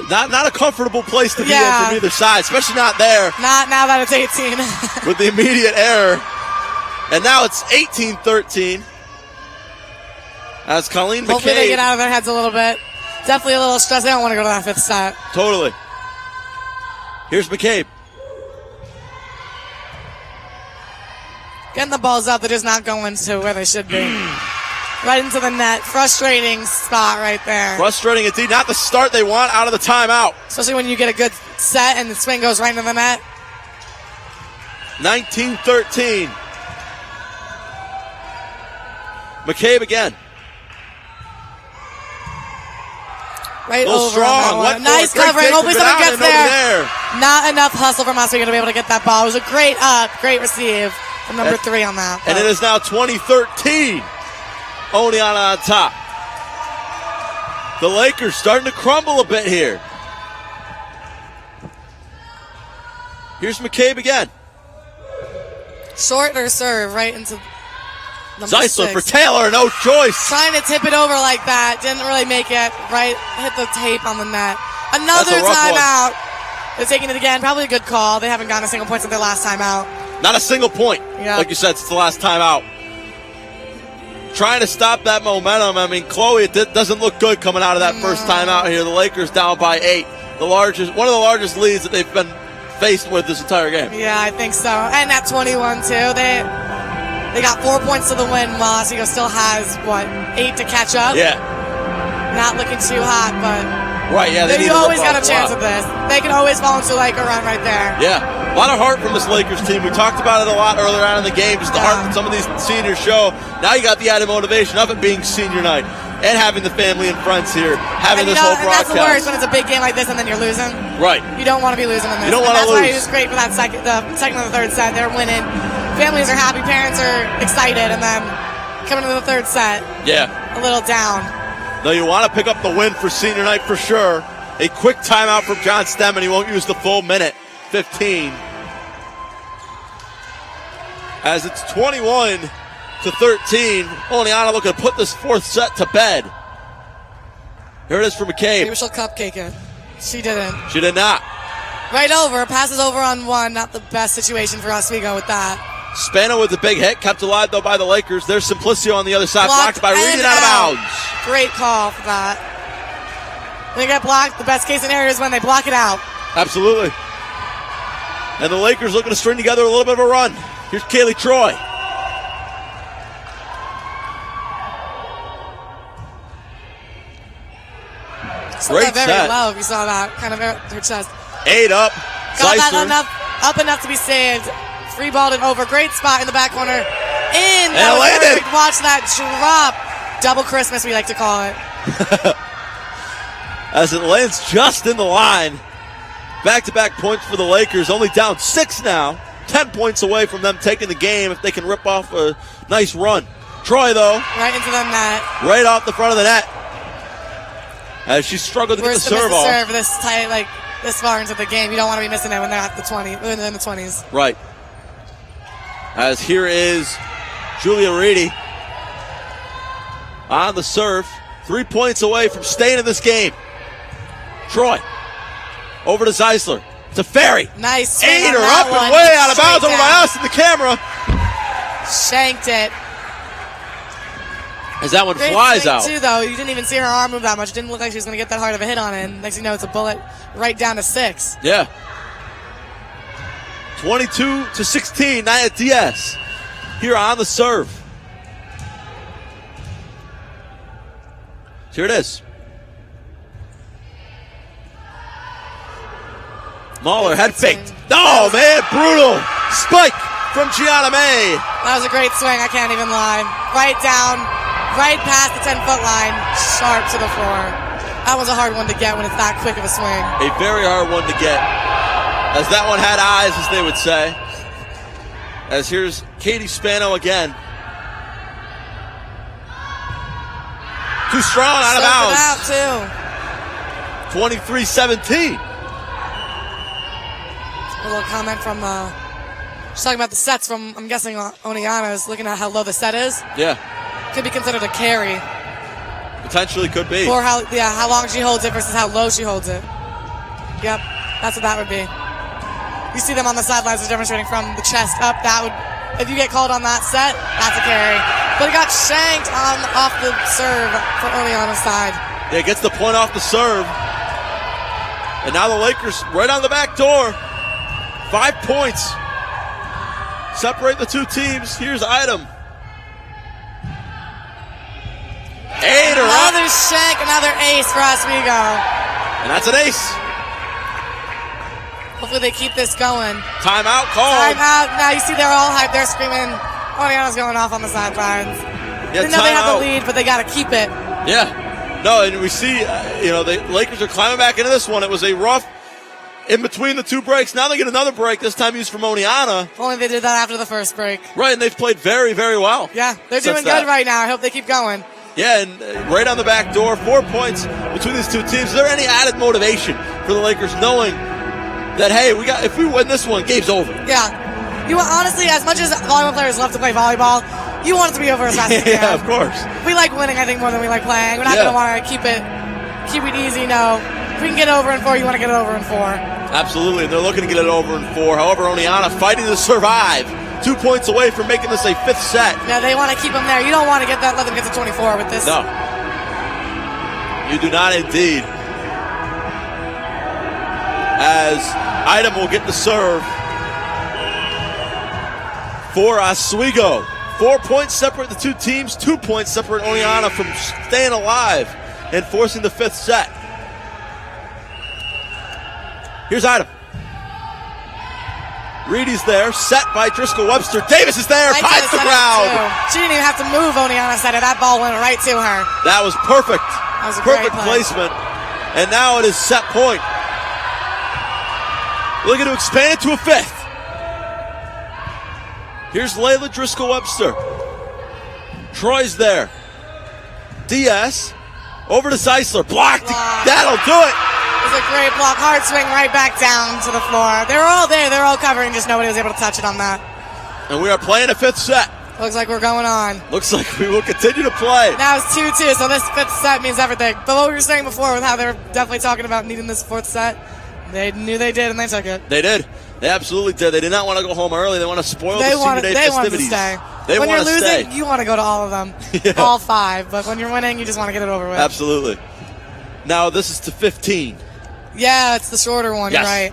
not a comfortable place to be in from either side, especially not there. Not now that it's 18. With the immediate error. And now it's 18-13. As Colleen McCabe. Hopefully they get out of their heads a little bit. Definitely a little stressed. They don't want to go to that 5th set. Totally. Here's McCabe. Getting the balls up, they're just not going to where they should be. Right into the net. Frustrating spot right there. Frustrating indeed. Not the start they want out of the timeout. Especially when you get a good set and the swing goes right into the net. 19-13. McCabe again. Right over strong. On nice covering. Hopefully someone gets there. Not enough hustle from Oswego to be able to get that ball. It was a great receive from number 3 on that. And it is now 20-13. Oneonta on top. The Lakers starting to crumble a bit here. Here's McCabe again. Shorter serve right into Zeisler for Taylor, no choice. Trying to tip it over like that. Didn't really make it. Right, hit the tape on the net. Another timeout. They're taking it again. Probably a good call. They haven't gotten a single point since their last timeout. Not a single point, yeah. Like you said, since the last timeout. trying to stop that momentum. I mean, Chloe, it doesn't look good coming out of that first time out here. The Lakers down by 8. One of the largest leads that they've been faced with this entire game. Yeah, I think so. And at 21 too. They got 4 points to the win while Oswego still has 8 to catch up. Yeah. Not looking too hot, but right, yeah. you always got a chance at this. They can always fall into like a run right there. Yeah. A lot of heart from this Lakers team. We talked about it a lot earlier on in the game, just the heart that some of these seniors show. Now you got the added motivation of it being senior night and having the family and friends here, having this whole broadcast. And that's the worst when it's a big game like this and then you're losing. Right. You don't want to be losing in this. You don't want to lose. That's why it was great for that second and the third set. They're winning. Families are happy. Parents are excited. And then coming to the third set, a little down. No, you want to pick up the win for senior night for sure. A quick timeout from John Stemmen. He won't use the full minute. 15. As it's 21-13. Oneonta looking to put this fourth set to bed. Here it is for McCabe. Maybe she'll cupcake it. She didn't. She did not. Right over. Passes over on one. Not the best situation for Oswego with that. Spano with the big hit. Kept alive, though, by the Lakers. There's Simplicio on the other side. Blocked by Reed and out of bounds. Great call for that. When they get blocked, the best case scenario is when they block it out. Absolutely. And the Lakers looking to string together a little bit of a run. Here's Kaylee Troy. Great very set. low, if you saw that. Kind of her chest. 8 up. Got that up enough to be saved. Free balled it over. Great spot in the back corner. In. And it landed. Watch that drop. Double Christmas, we like to call it. As it lands just in the line. Back-to-back points for the Lakers. Only down 6 now. 10 points away from them taking the game if they can rip off a nice run. Troy, though. Right into the net. Right off the front of the net. As she struggled to get the serve off. Serve this tight, like this far into the game. You don't want to be missing it when they're at the 20, in the 20s. Right. As here is Julia Reedy on the serve. 3 points away from staying in this game. Troy. Over to Zeisler. To Ferry. Nice. Ate her up and way out of bounds over by us in the camera. Shanked it. As that one Great flies out. Too, though. You didn't even see her arm move that much. It didn't look like she was going to get that hard of a hit on it. And next thing you know, it's a bullet right down to 6. Yeah. 22-16, Nia Diaz here on the serve. Here it is. Mahler head faked. Oh, man, brutal. Spike from Gianna May. That was a great swing. I can't even lie. Right down, right past the 10-foot line, sharp to the floor. That was a hard one to get when it's that quick of a swing. A very hard one to get. As that one had eyes, as they would say. As here's Katie Spano again. Too strong, out of bounds. Out too. 23-17. A little comment from, she's talking about the sets from, I'm guessing, Oneonta is looking at how low the set is. Yeah. Could be considered a carry. Potentially could be. Or how long she holds it versus how low she holds it. Yep, that's what that would be. You see them on the sidelines demonstrating from the chest up. That would, if you get called on that set, that's a carry. But it got shanked off the serve for Oneonta's side. Yeah, gets the point off the serve. And now the Lakers right on the back door. 5 points. Separate the two teams. Here's Item. Another shank, another ace for Oswego. And that's an ace. Hopefully they keep this going. Timeout call. Timeout. Now you see they're all hyped. They're screaming. Oneonta's going off on the sidelines. Yeah, they know they have the lead, but they got to keep it. Yeah. No, and we see, the Lakers are climbing back into this one. It was a rough in between the two breaks. Now they get another break, this time used from Oneonta. If only they did that after the first break. Right, and they've played very, very well. Yeah, they're doing good right now. I hope they keep going. Yeah, and right on the back door, 4 points between these two teams. Is there any added motivation for the Lakers knowing that, hey, if we win this one, game's over? Yeah. Honestly, as much as volleyball players love to play volleyball, you want it to be over as fast as you can. Yeah, of course. We like winning, I think, more than we like playing. We're not going to want to keep it easy, no. If we can get it over in 4, you want to get it over in 4. Absolutely, and they're looking to get it over in 4. However, Oneonta fighting to survive. 2 points away from making this a 5th set. Yeah, they want to keep them there. You don't want to let them get to 24 with this. No. You do not indeed. As Item will get the serve for Oswego. 4 points separate the two teams. 2 points separate Oneonta from staying alive and forcing the 5th set. Here's Item. Reedy's there, set by Driscoll Webster. Davis is there, finds the ground. She didn't even have to move. Oneonta said it. That ball went right to her. That was perfect. That was a perfect great play. placement. And now it is set point. Looking to expand it to a 5th. Here's Layla Driscoll Webster. Troy's there. Diaz over to Zeisler. Blocked. That'll do it. It was a great block. Hard swing right back down to the floor. They were all there. They were all covering. Just nobody was able to touch it on that. And we are playing a 5th set. Looks like we're going on. Looks like we will continue to play. Now it's 2-2, so this 5th set means everything. But what we were saying before with how they were definitely talking about needing this 4th set, they knew they did, and they took it. They did. They absolutely did. They did not want to go home early. They want to spoil the senior day They festivities. wanted to stay. They when want you're to losing, stay. you want to go to all of them. Yeah. All 5. But when you're winning, you just want to get it over with. Absolutely. Now this is to 15. Yeah, it's the shorter one, Yes. right.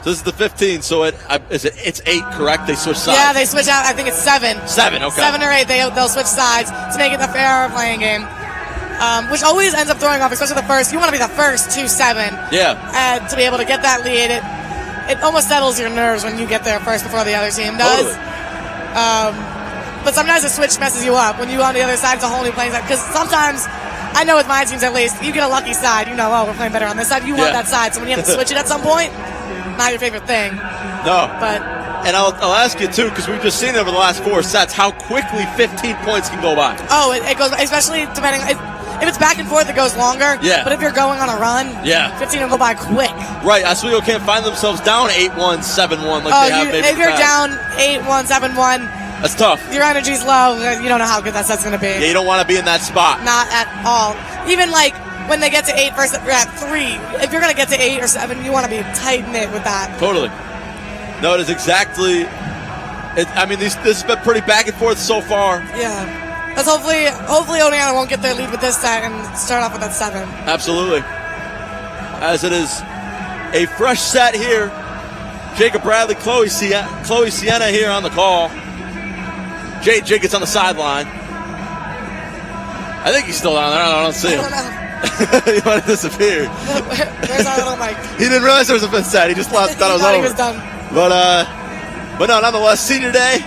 So this is the 15, so it's 8, correct? They switch sides. Yeah, they switch out. I think it's 7. 7, okay. 7 or 8, they'll switch sides to make it a fair playing game. Which always ends up throwing off, especially the first. You want to be the first 2-7. Yeah. And to be able to get that lead, it almost settles your nerves when you get there first before the other team does. Totally. But sometimes the switch messes you up. When you on the other side, it's a whole new playing side. Because sometimes, I know with my teams at least, you get a lucky side. You know, oh, we're playing better on this side. You want that side. So when you have to switch it at some point, not your favorite thing. No. But and I'll ask you too, because we've just seen over the last 4 sets how quickly 15 points can go by. oh, it goes, especially depending. If it's back and forth, it goes longer. Yeah. But if you're going on a run, 15 will go by quick. Right. Oswego can't find themselves down 8-1, 7-1 like they have maybe if you're in the past. down 8-1, 7-1, That's tough. your energy's low. You don't know how good that set's going to be. Yeah, you don't want to be in that spot. Not at all. Even like when they get to 8 versus at 3, if you're going to get to 8 or 7, you want to be tight-knit with that. Totally. No, it is exactly. This has been pretty back and forth so far. Yeah. Let's hopefully Oneonta won't get their lead with this set and start off with that 7. Absolutely. As it is a fresh set here. Jacob Bradley, Chloe Sienna here on the call. JJ gets on the sideline. I think he's still down there. I don't see him. I don't know. He might have disappeared. Where's our little mic? He didn't realize there was a 5th set. He just thought it was He over. was done. But no, nonetheless, senior day.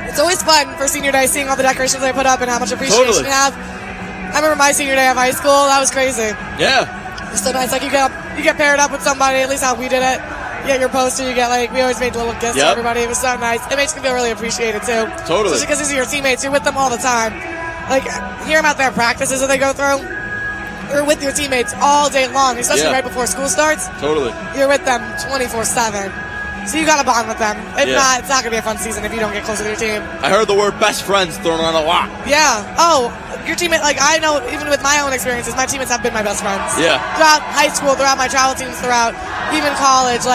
It's always fun for senior day, seeing all the decorations they put up and how much appreciation you have. I remember my senior day of high school. That was crazy. Yeah. It's so nice. Like you get paired up with somebody. At least how we did it. You get your poster. You get we always made little gifts for everybody. It was so nice. It makes you feel really appreciated too. Totally. Especially because these are your teammates. You're with them all the time. Like hear about their practices that they go through. You're with your teammates all day long, especially right before school starts. Totally. You're with them 24/7. So you got to bond with them. If not, it's not going to be a fun season if you don't get close with your team. I heard the word best friends thrown around a lot. Yeah. Oh, your teammate, I know, even with my own experiences, my teammates have been my best friends. Yeah. Throughout high school, throughout my travel teams, throughout even college,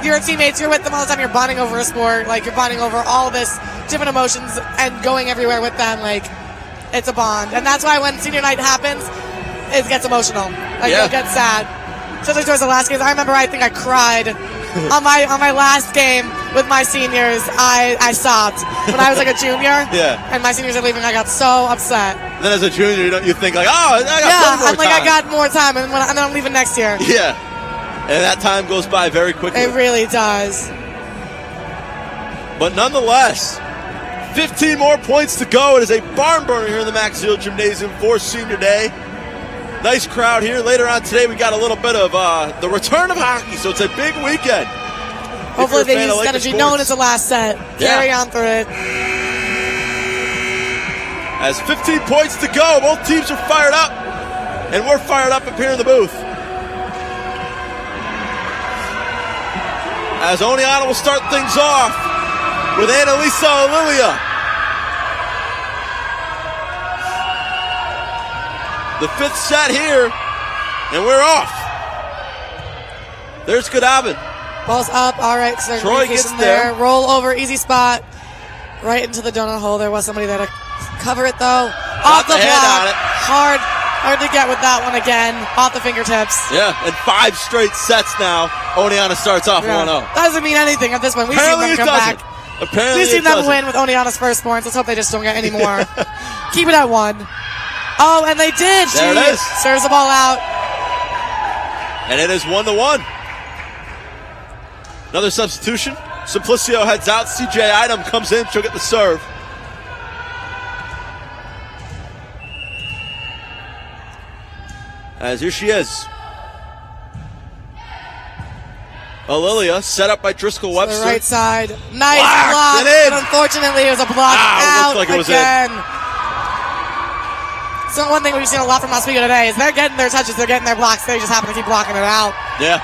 your teammates, you're with them all the time, you're bonding over a sport, you're bonding over all this different emotions and going everywhere with them, it's a bond. And that's why when senior night happens, it gets emotional. It gets sad. Especially towards the last games. I remember, I think I cried on my last game with my seniors. I sobbed when I was a junior. Yeah. And my seniors are leaving. I got so upset. Then as a junior, you think I got plenty more time. I got more time, and then I'm leaving next year. Yeah. And that time goes by very quickly. It really does. But nonetheless, 15 more points to go. It is a barn burner here in the Max Field Gymnasium for senior day. Nice crowd here. Later on today, we got a little bit of the return of hockey, so it's a big weekend. Hopefully they use this energy knowing it's the last set. Carry on through it. As 15 points to go, both teams are fired up, and we're fired up here in the booth. As Oneonta will start things off with Annalisa Lilia. The 5th set here, and we're off. There's Godabin. Ball's up. All right. So Troy gets there. Roll over. Easy spot. Right into the donut hole. There was somebody there to cover it, though. Got Off the the hand block. on it. Hard to get with that one again. Off the fingertips. Yeah, and 5 straight sets now. Oneonta starts off 1-0. Doesn't mean anything at this point. We've Apparently seen them it come doesn't. back. Apparently We've seen it them doesn't. win with Oneonta's first points. Let's hope they just don't get any more. Keep it at 1. Oh, and they did. There it is. Serves the ball out. And it is 1-1. Another substitution. Simplicio heads out. CJ Item comes in. She'll get the serve. As here she is. Alilia set up by Driscoll The Webster. right side. Nice Blocked block. it in. But unfortunately, it was a block It out looked like it was in. again. So one thing we've seen a lot from Oswego today is they're getting their touches, they're getting their blocks. They just happen to keep blocking it out. Yeah.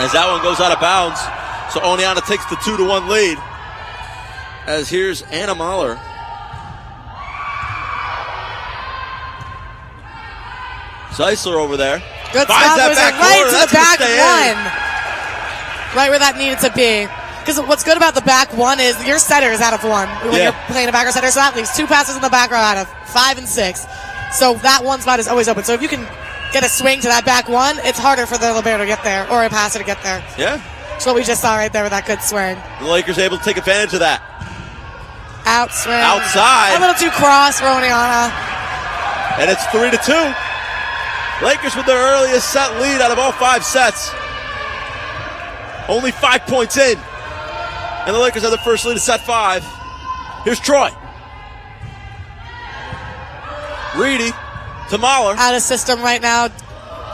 As that one goes out of bounds. So Oneonta takes the 2-1 lead. As here's Anna Mahler. Zeisler over there. Good Finds stop. that It was back right corner. to That's the gonna back stay in. one. Right where that needed to be. Because what's good about the back one is your setter is out of 1 when Yeah. you're playing a back row setter. So that leaves 2 passes in the back row out of 5 and 6. So that one spot is always open. So if you can get a swing to that back one, it's harder for the libero to get there or a passer to get there. Yeah. That's what we just saw right there with that good swing. The Lakers able to take advantage of that. Out swing. Outside. A little too cross for Oneonta. And it's 3-2. Lakers with their earliest set lead out of all 5 sets. Only 5 points in. And the Lakers have the first lead of set 5. Here's Troy. Reedy to Mahler. Out of system right now.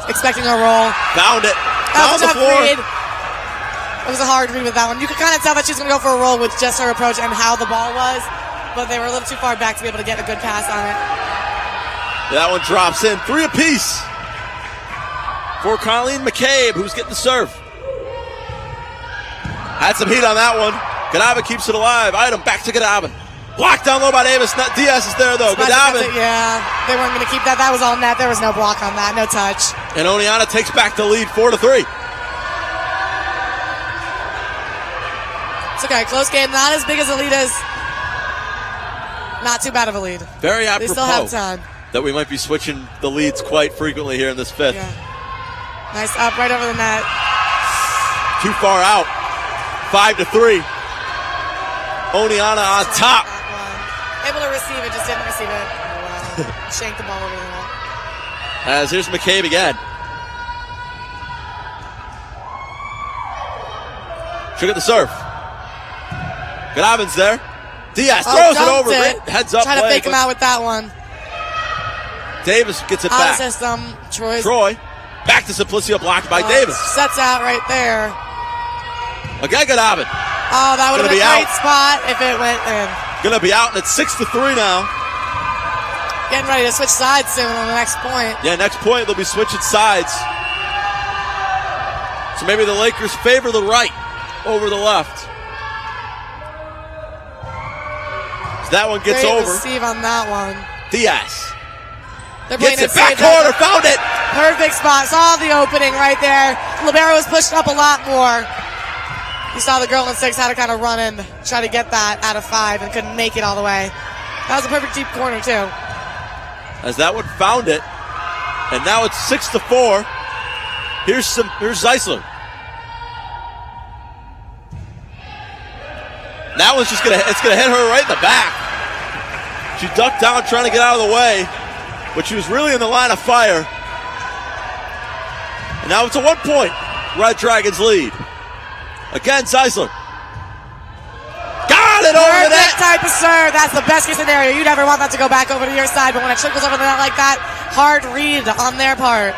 Expecting a roll. Found it. That Down was the a tough floor. read. It was a hard read with that one. You could kind of tell that she's going to go for a roll with just her approach and how the ball was, but they were a little too far back to be able to get a good pass on it. That one drops in. 3 apiece for Colleen McCabe, who's getting the serve. Had some heat on that one. Godavin keeps it alive. Item back to Godavin. Blocked down low by Davis. Diaz is there, though. Godavin. Yeah, they weren't going to keep that. That was all net. There was no block on that. No touch. And Oneonta takes back the lead 4-3. It's okay. Close game. Not as big as the lead is. Not too bad of a lead. Very They still have apropos time. that we might be switching the leads quite frequently here in this 5th. Yeah. Nice up right over the net. Too far out. 5-3. Oneonta on top. That one. Able to receive it, just didn't receive it. Oh, wow. Shanked the ball over the net. As here's McCabe again. She'll get the serve. Godavin's there. Diaz throws it over. Great heads up Trying to play, fake him but out with that one. Davis gets it Out of back. system. Troy. Back to Simplicio, blocked by Davis. Sets out right there. Again, Godavin. Oh, that would have Gonna been a be great out. spot if it went in. Gonna be out, and it's 6-3 now. Getting ready to switch sides soon on the next point. Yeah, next point, they'll be switching sides. So maybe the Lakers favor the right over the left. So that one gets Great over. receive on that one. Diaz They're playing gets it back inside corner, that. found it. Perfect spot. Saw the opening right there. Libero was pushed up a lot more. You saw the girl in 6 had to kind of run and try to get that out of 5 and couldn't make it all the way. That was a perfect deep corner too. As that one found it. And now it's 6-4. Here's Zeisler. That one's just it's gonna hit her right in the back. She ducked down trying to get out of the way, but she was really in the line of fire. And now it's a 1 point. Red Dragons lead. Again, Zeisler. Got it over the Perfect net. type of serve. That's the best case scenario. You never want that to go back over to your side, but when it trickles over the net like that, hard read on their part.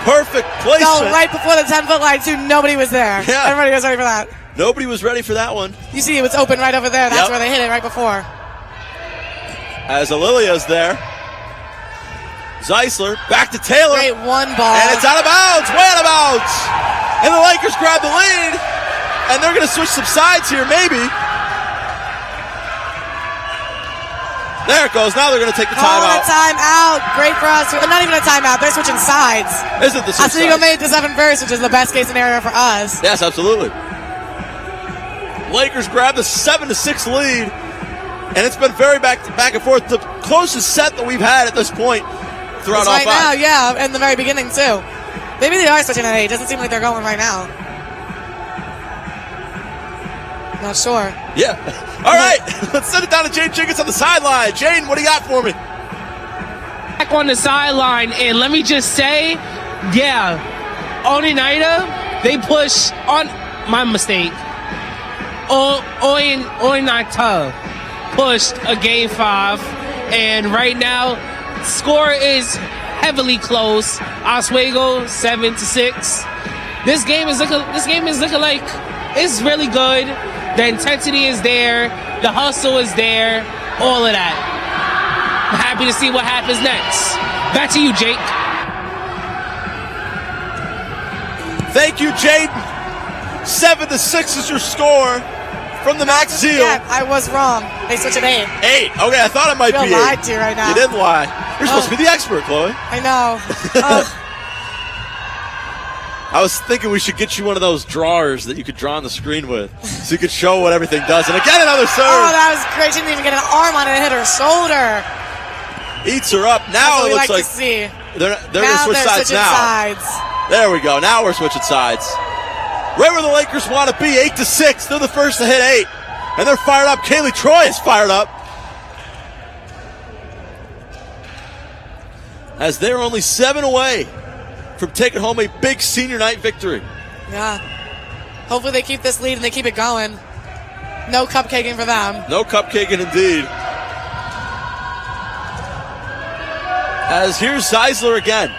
Perfect Go placement. right before the 10-foot line too. Nobody was there. Yeah. Everybody was ready for that. Nobody was ready for that one. You see, it was open right over there. That's Yep. where they hit it right before. As Alilia's there. Zeisler back to Taylor. Great one ball. And it's out of bounds. Way out of bounds. And the Lakers grab the lead. And they're going to switch some sides here, maybe. There it goes. Now they're going to take the Calling a timeout. timeout. Great for us. Not even a timeout. They're switching sides. Isn't the switch Oswego sides? made the 7 first, which is the best case scenario for us. Yes, absolutely. Lakers grab the 7-6 lead, and it's been very back and forth. The closest set that we've had at this point throughout all right now, five. yeah, in the very beginning too. Maybe they are switching at 8. Doesn't seem like they're going right now. Not sure. Yeah. All right, let's send it down to Jane Jenkins on the sideline. Jane, what do you got for me? Back on the sideline, and let me just say, yeah, Oneonta, they push on my mistake. Oneonta pushed a game 5, and right now, score is heavily close. Oswego 7-6. This game is looking like it's really good. The intensity is there, the hustle is there, all of that. I'm happy to see what happens next. Back to you, Jake. Thank you, Jaden. 7-6 is your score from the Max Zeal. Yeah, I was wrong. They switched at 8. 8. Okay, I thought it might I be feel 8. lied to right now. You didn't lie. You're supposed to be the expert, Chloe. I know. Oh, I was thinking we should get you one of those drawers that you could draw on the screen with, so you could show what everything does. And again, another serve. oh, that was great. She didn't even get an arm on it and hit her shoulder. Eats her up. That's Now what it we looks like like to see. they're Now going to switch they're sides switching now. sides. There we go. Now we're switching sides. Right where the Lakers want to be, 8-6. They're the first to hit 8. And they're fired up. Kaylee Troy is fired up. As they're only 7 away from taking home a big senior night victory. Yeah. Hopefully they keep this lead and they keep it going. No cupcaking for them. No cupcaking indeed. As here's Zeisler again.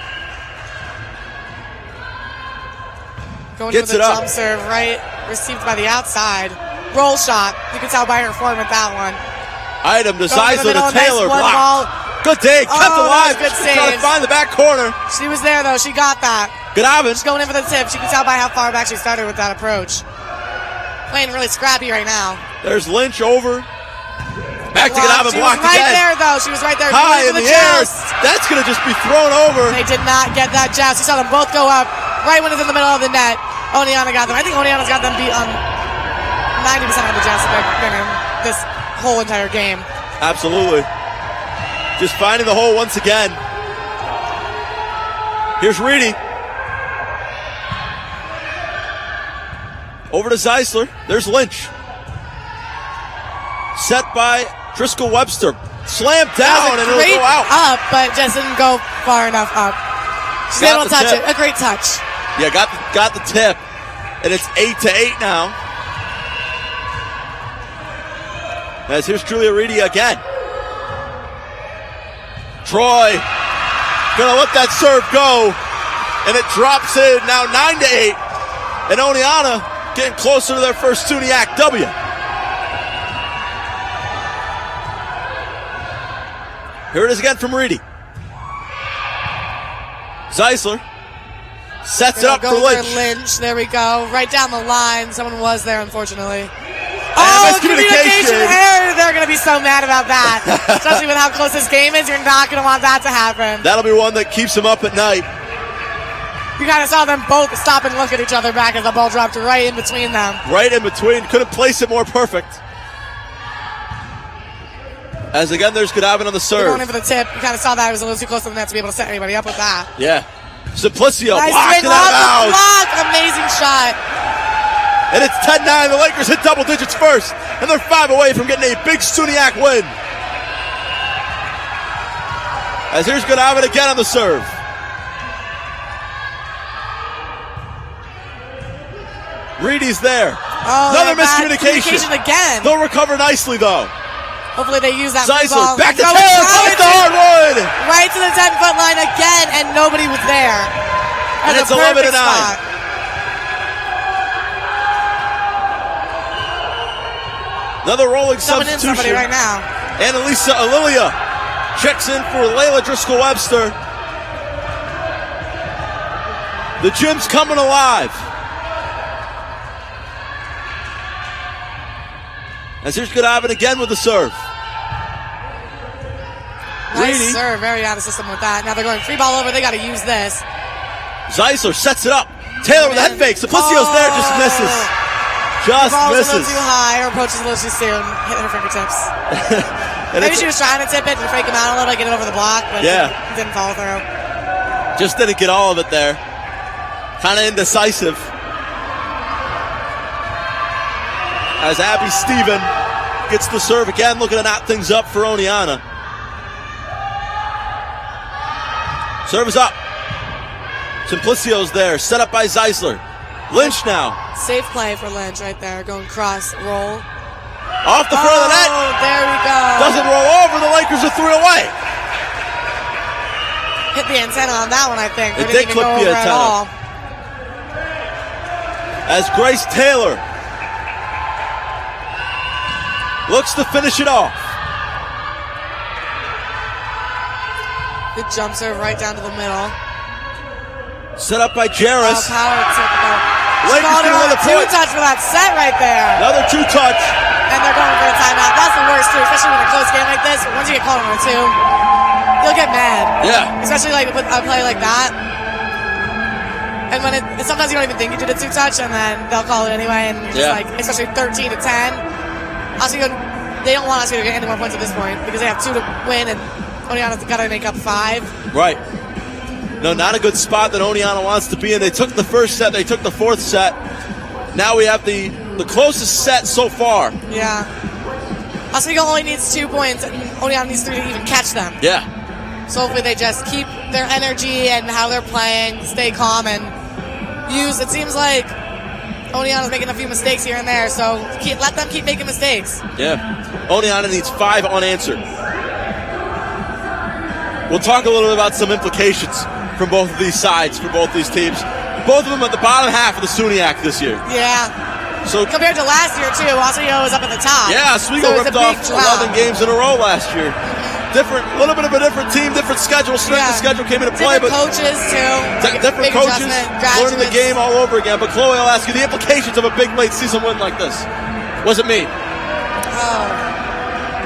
Going Gets for the it up. jump serve, right? Received by the outside. Roll shot. You can tell by her form with that one. Item to Going to the Zeisler middle, to Taylor. nice one Block. ball. Good day. Kept Oh, alive. that was good Trying to saves. find the back corner. She was there though. She got that. Godavin. She's going in for the tip. She can tell by how far back she started with that approach. Playing really scrappy right now. There's Lynch over. Back to Godavin. She was Blocked right again. there though. She was right there. High Going in for the air. joust. That's going to just be thrown over. They did not get that joust. You saw them both go up right when it's in the middle of the net. Oneonta got them. I think Oneonta's got them beat on 90% of the joust that they've been in this whole entire game. Absolutely. Just finding the hole once again. Here's Reedy. Over to Zeisler. There's Lynch. Set by Driscoll Webster. Slammed down and it'll Great go out. up, but just didn't go far enough up. She's Got able to the touch tip. it. A great touch. Yeah, got the tip. And it's 8-8 now. As here's Julia Reedy again. Troy gonna let that serve go. And it drops in now 9-8. And Oneonta getting closer to their first SUNY W. Here it is again from Reedy. Zeisler sets it up for Lynch. There we go. Right down the line. Someone was there, unfortunately. Miscommunication. Communication error. They're going to be so mad about that. Especially with how close this game is. You're not going to want that to happen. That'll be one that keeps him up at night. You kind of saw them both stop and look at each other back as the ball dropped right in between them. Right in between. Couldn't place it more perfect. As again, there's Godavin on the They're going serve. in for the tip. You kind of saw that. It was a little too close to the net to be able to set anybody up with that. Yeah. Simplicio Nice blocked swing it out of off the bounds. block. Amazing shot. And it's 10-9. The Lakers hit double digits first. And they're 5 away from getting a big SUNYAC win. As here's Godavin again on the serve. Reedy's there. Oh, Another bad miscommunication. communication again. They'll recover nicely, though. Hopefully they use that Zeisler ball. back to Go Taylor. with Finds the Robinson. hardwood. Right to the 10-foot line again, and nobody was there. And That's it's a perfect 11-9. spot. Another rolling Coming in somebody substitution. right now. Annalisa Alilia checks in for Layla Driscoll Webster. The gym's coming alive. As here's Godavin again with the serve. Nice Reedy. serve, very out of system with that. Now they're going free ball over. They got to use this. Zeisler sets it up. Taylor with the head fake. Simplicio's there, just misses. Just the ball was a misses. little too high or approaches a little too soon, hitting her fingertips. And Maybe it's- she was trying to tip it and fake him out a little, get it over the block, but Yeah. it didn't follow through. just didn't get all of it there. Kind of indecisive. As Abby Stephen gets the serve again, looking to knot things up for Oneonta. Serve is up. Simplicio's there, set up by Zeisler. Lynch now. Safe play for Lynch right there, going cross, roll. Off the front of the net. Oh, there we go. Doesn't roll over. The Lakers are 3 away. Hit the antenna on that one, I think. It Didn't did even clip go the over at antenna. all. As Grace Taylor looks to finish it off. Good jump serve right down to the middle. Set up by Oh, Jarris. power typical. She Lakers called do her win the a point. two-touch for that set right there. Another 2-touch. And they're going for a timeout. That's the worst, too, especially when a close game like this. Once you get called on a two, you'll get mad. Yeah. Especially like with a play like that. And when sometimes you don't even think you did a two-touch, and then they'll call it anyway. And you're just like, especially 13-10. Oswego, they don't want Oswego to get any more points at this point because they have 2 to win, and Oneonta's got to make up 5. Right. No, not a good spot that Oneonta wants to be in. They took the first set. They took the fourth set. Now we have the closest set so far. Yeah. Oswego only needs 2 points, and Oneonta needs 3 to even catch them. Yeah. So hopefully they just keep their energy and how they're playing, stay calm, and use. It seems like Oneonta's making a few mistakes here and there, so let them keep making mistakes. Yeah. Oneonta needs 5 unanswered. We'll talk a little bit about some implications from both of these sides, for both these teams. Both of them at the bottom half of the SUNY this year. Yeah. So Compared to last year, too, Oswego was up at the top. yeah, Oswego so ripped a off big drop. 11 games in a row last year. A little bit of a different team, different schedule. Strength of schedule came into play, Different but coaches, too. different Big coaches adjustment, learning the graduates. game all over again. But Chloe, I'll ask you the implications of a big late season win like this. Was it me? Oh.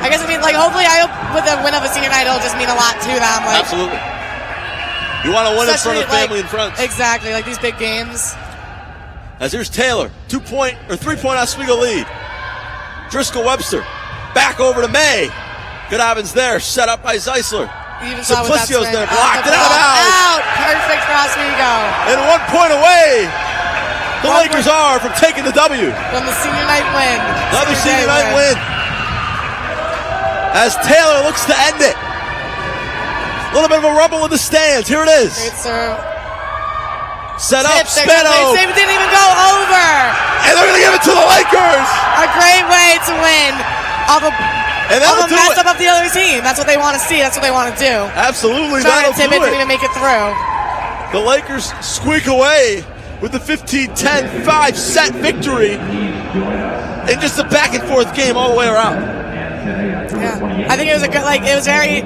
I guess, hopefully, I hope with the win of a senior night, it'll just mean a lot to them. Absolutely. You want to win in front of especially, family and friends. Exactly, like these big games. As here's Taylor, 3-point Oswego lead. Driscoll Webster back over to May. Good Evans there, set up by Zeisler. You even saw with that Simplicio's swing. there, blocked it The out. ball out. Perfect for Oswego. And 1 point away. The Lakers are from taking the W. From the senior night win. Another senior night win. As Taylor looks to end it. A little bit of a rumble in the stands. Here it is. Great serve. Set up, Tip, Spano. It didn't even go over. And they're going to give it to the Lakers. A great way to win. And that'll do mess it. up the other team. That's what they want to see. That's what they want to do. Absolutely, Trying that'll to tip do it, didn't it. even make it through. The Lakers squeak away with the 15-10 5-set victory in just a back and forth game all the way around. Yeah, I think it was it was very.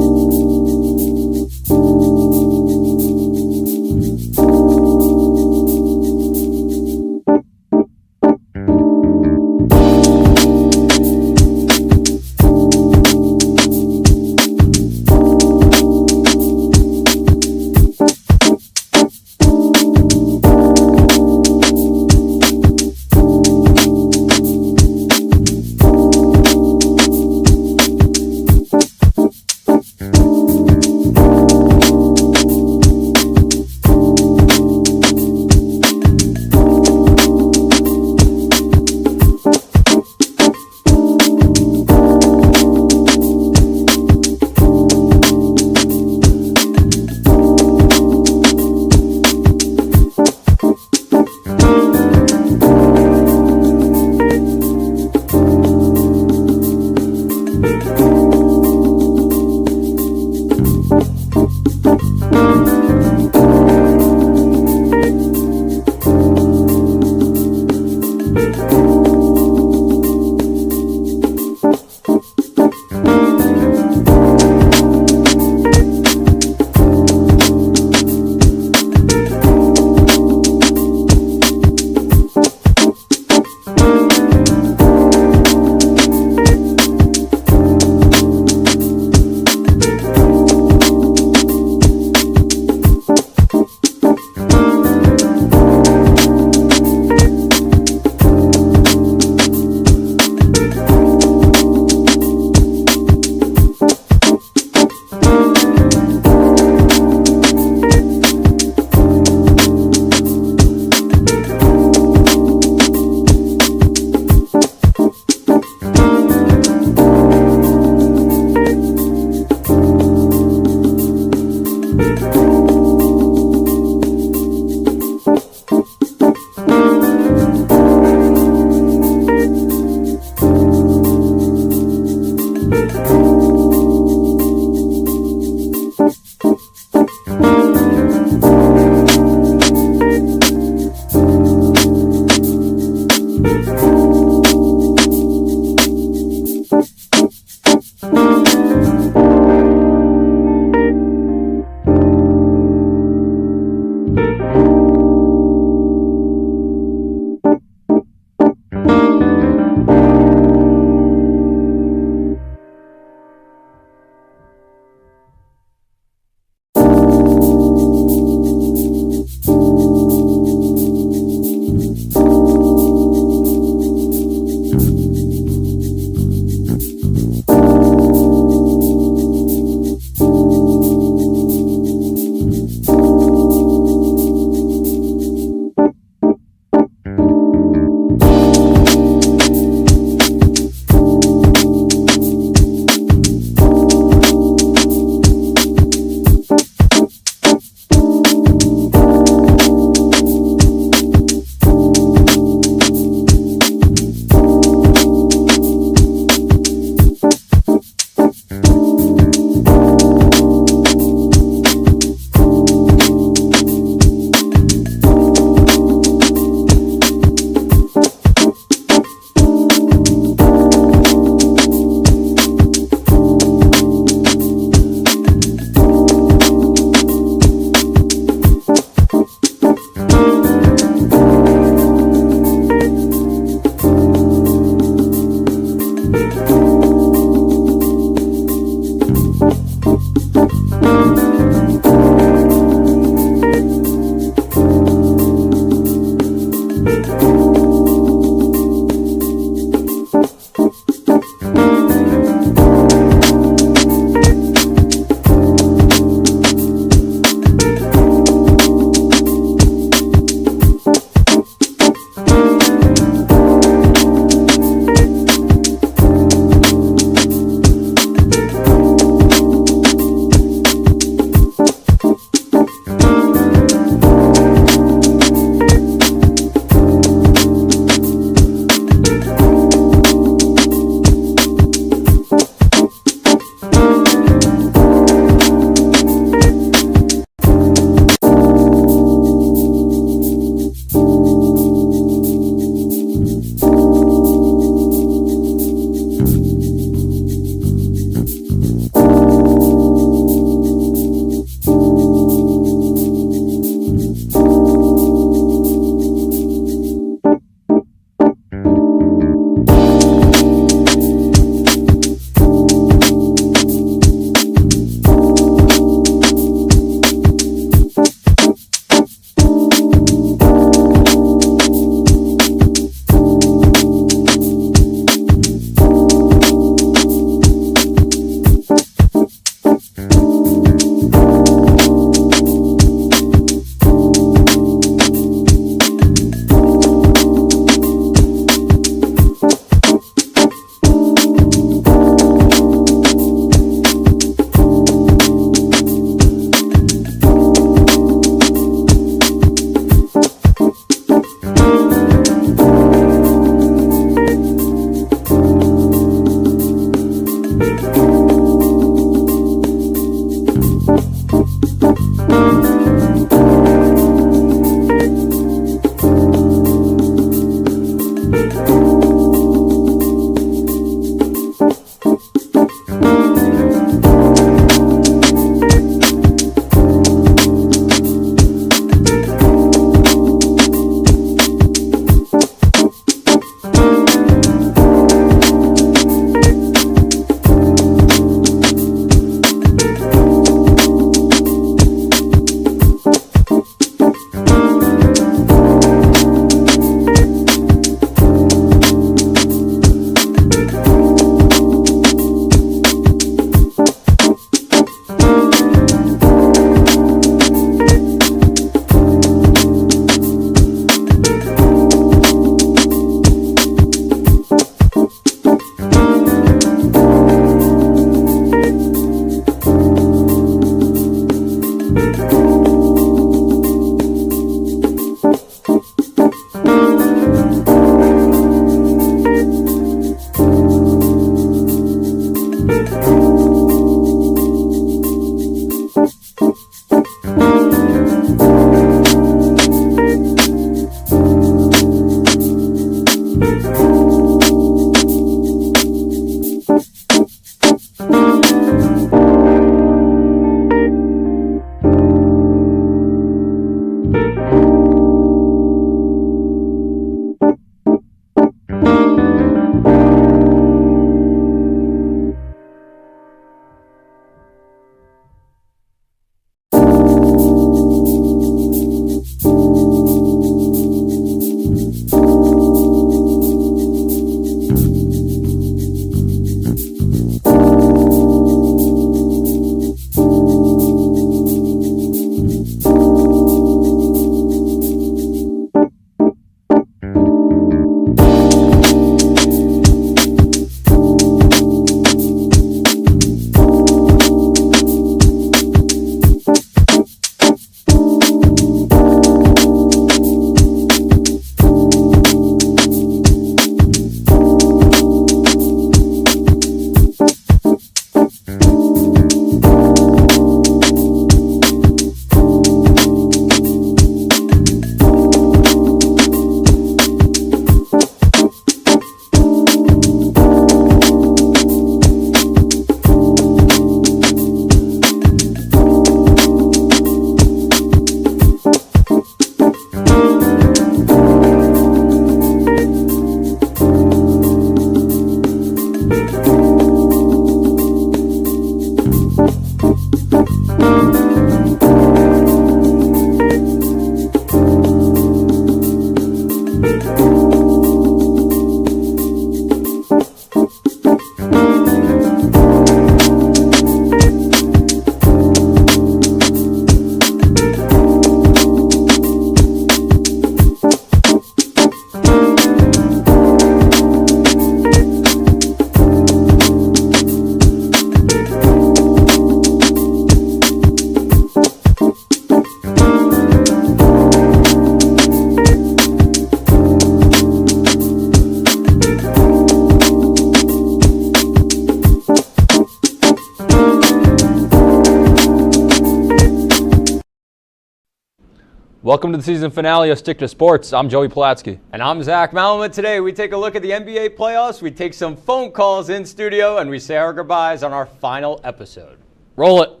Welcome to the season finale of Stick to Sports. I'm Joey Pulatsky. And I'm Zach Malamuth. Today we take a look at the NBA playoffs, we take some phone calls in studio, and we say our goodbyes on our final episode. Roll it.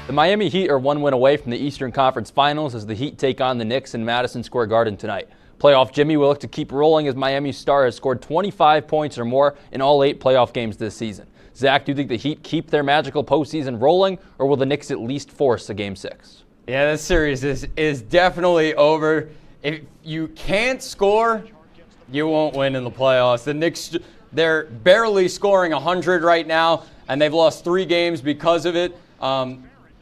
The Miami Heat are one win away from the Eastern Conference Finals as the Heat take on the Knicks in Madison Square Garden tonight. Playoff Jimmy will look to keep rolling as Miami's star has scored 25 points or more in all 8 playoff games this season. Zach, do you think the Heat keep their magical postseason rolling, or will the Knicks at least force a Game 6? Yeah, this series is definitely over. If you can't score, you won't win in the playoffs. The Knicks, they're barely scoring 100 right now, and they've lost 3 games because of it.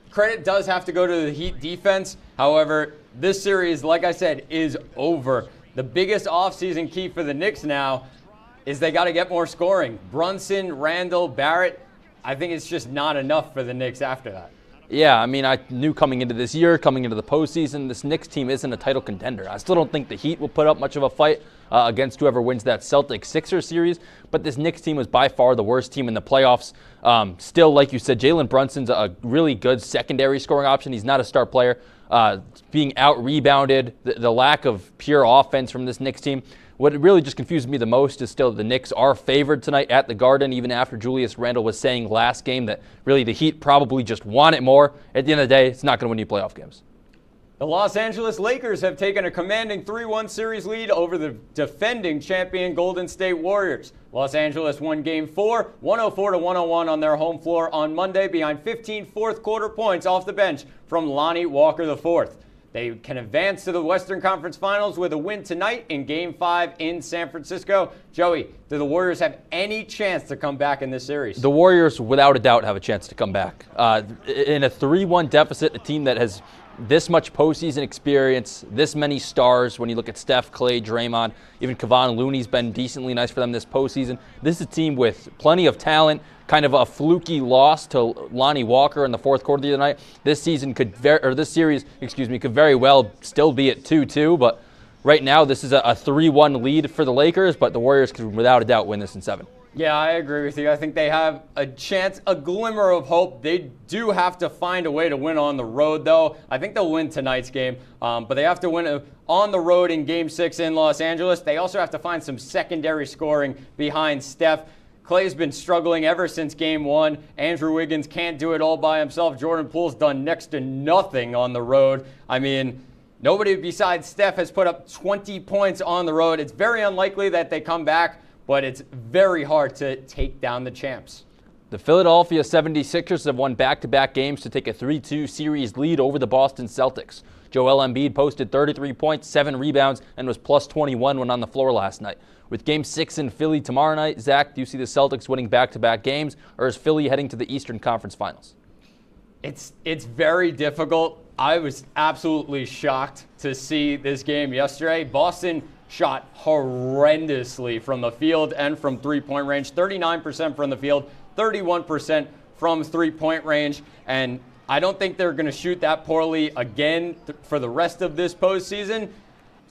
Credit does have to go to the Heat defense. However, this series, like I said, is over. The biggest offseason key for the Knicks now is they got to get more scoring. Brunson, Randall, Barrett, I think it's just not enough for the Knicks after that. Yeah, I mean, I knew coming into this year, coming into the postseason, this Knicks team isn't a title contender. I still don't think the Heat will put up much of a fight against whoever wins that Celtics-Sixers series, but this Knicks team was by far the worst team in the playoffs. Still, like you said, Jalen Brunson's a really good secondary scoring option. He's not a star player. Being out-rebounded, the lack of pure offense from this Knicks team. What really just confuses me the most is still the Knicks are favored tonight at the Garden, even after Julius Randle was saying last game that really the Heat probably just want it more. At the end of the day, it's not going to win you playoff games. The Los Angeles Lakers have taken a commanding 3-1 series lead over the defending champion Golden State Warriors. Los Angeles won Game 4, 104-101 on their home floor on Monday behind 15 fourth-quarter points off the bench from Lonnie Walker IV. They can advance to the Western Conference Finals with a win tonight in Game 5 in San Francisco. Joey, do the Warriors have any chance to come back in this series? The Warriors, without a doubt, have a chance to come back. In a 3-1 deficit, a team that has this much postseason experience, this many stars, when you look at Steph, Clay, Draymond, even Kevon Looney's been decently nice for them this postseason. This is a team with plenty of talent, kind of a fluky loss to Lonnie Walker in the fourth quarter the other night. This series could very well still be at 2-2, but right now this is a 3-1 lead for the Lakers, but the Warriors could without a doubt win this in 7. Yeah, I agree with you. I think they have a chance, a glimmer of hope. They do have to find a way to win on the road, though. I think they'll win tonight's game, but they have to win on the road in Game 6 in Los Angeles. They also have to find some secondary scoring behind Steph. Clay's been struggling ever since Game 1. Andrew Wiggins can't do it all by himself. Jordan Poole's done next to nothing on the road. I mean, nobody besides Steph has put up 20 points on the road. It's very unlikely that they come back, but it's very hard to take down the champs. The Philadelphia 76ers have won back-to-back games to take a 3-2 series lead over the Boston Celtics. Joel Embiid posted 33 points, 7 rebounds, and was plus 21 when on the floor last night. With Game 6 in Philly tomorrow night, Zach, do you see the Celtics winning back-to-back games, or is Philly heading to the Eastern Conference Finals? It's very difficult. I was absolutely shocked to see this game yesterday. Boston shot horrendously from the field and from three-point range. 39% from the field, 31% from three-point range. And I don't think they're going to shoot that poorly again for the rest of this postseason.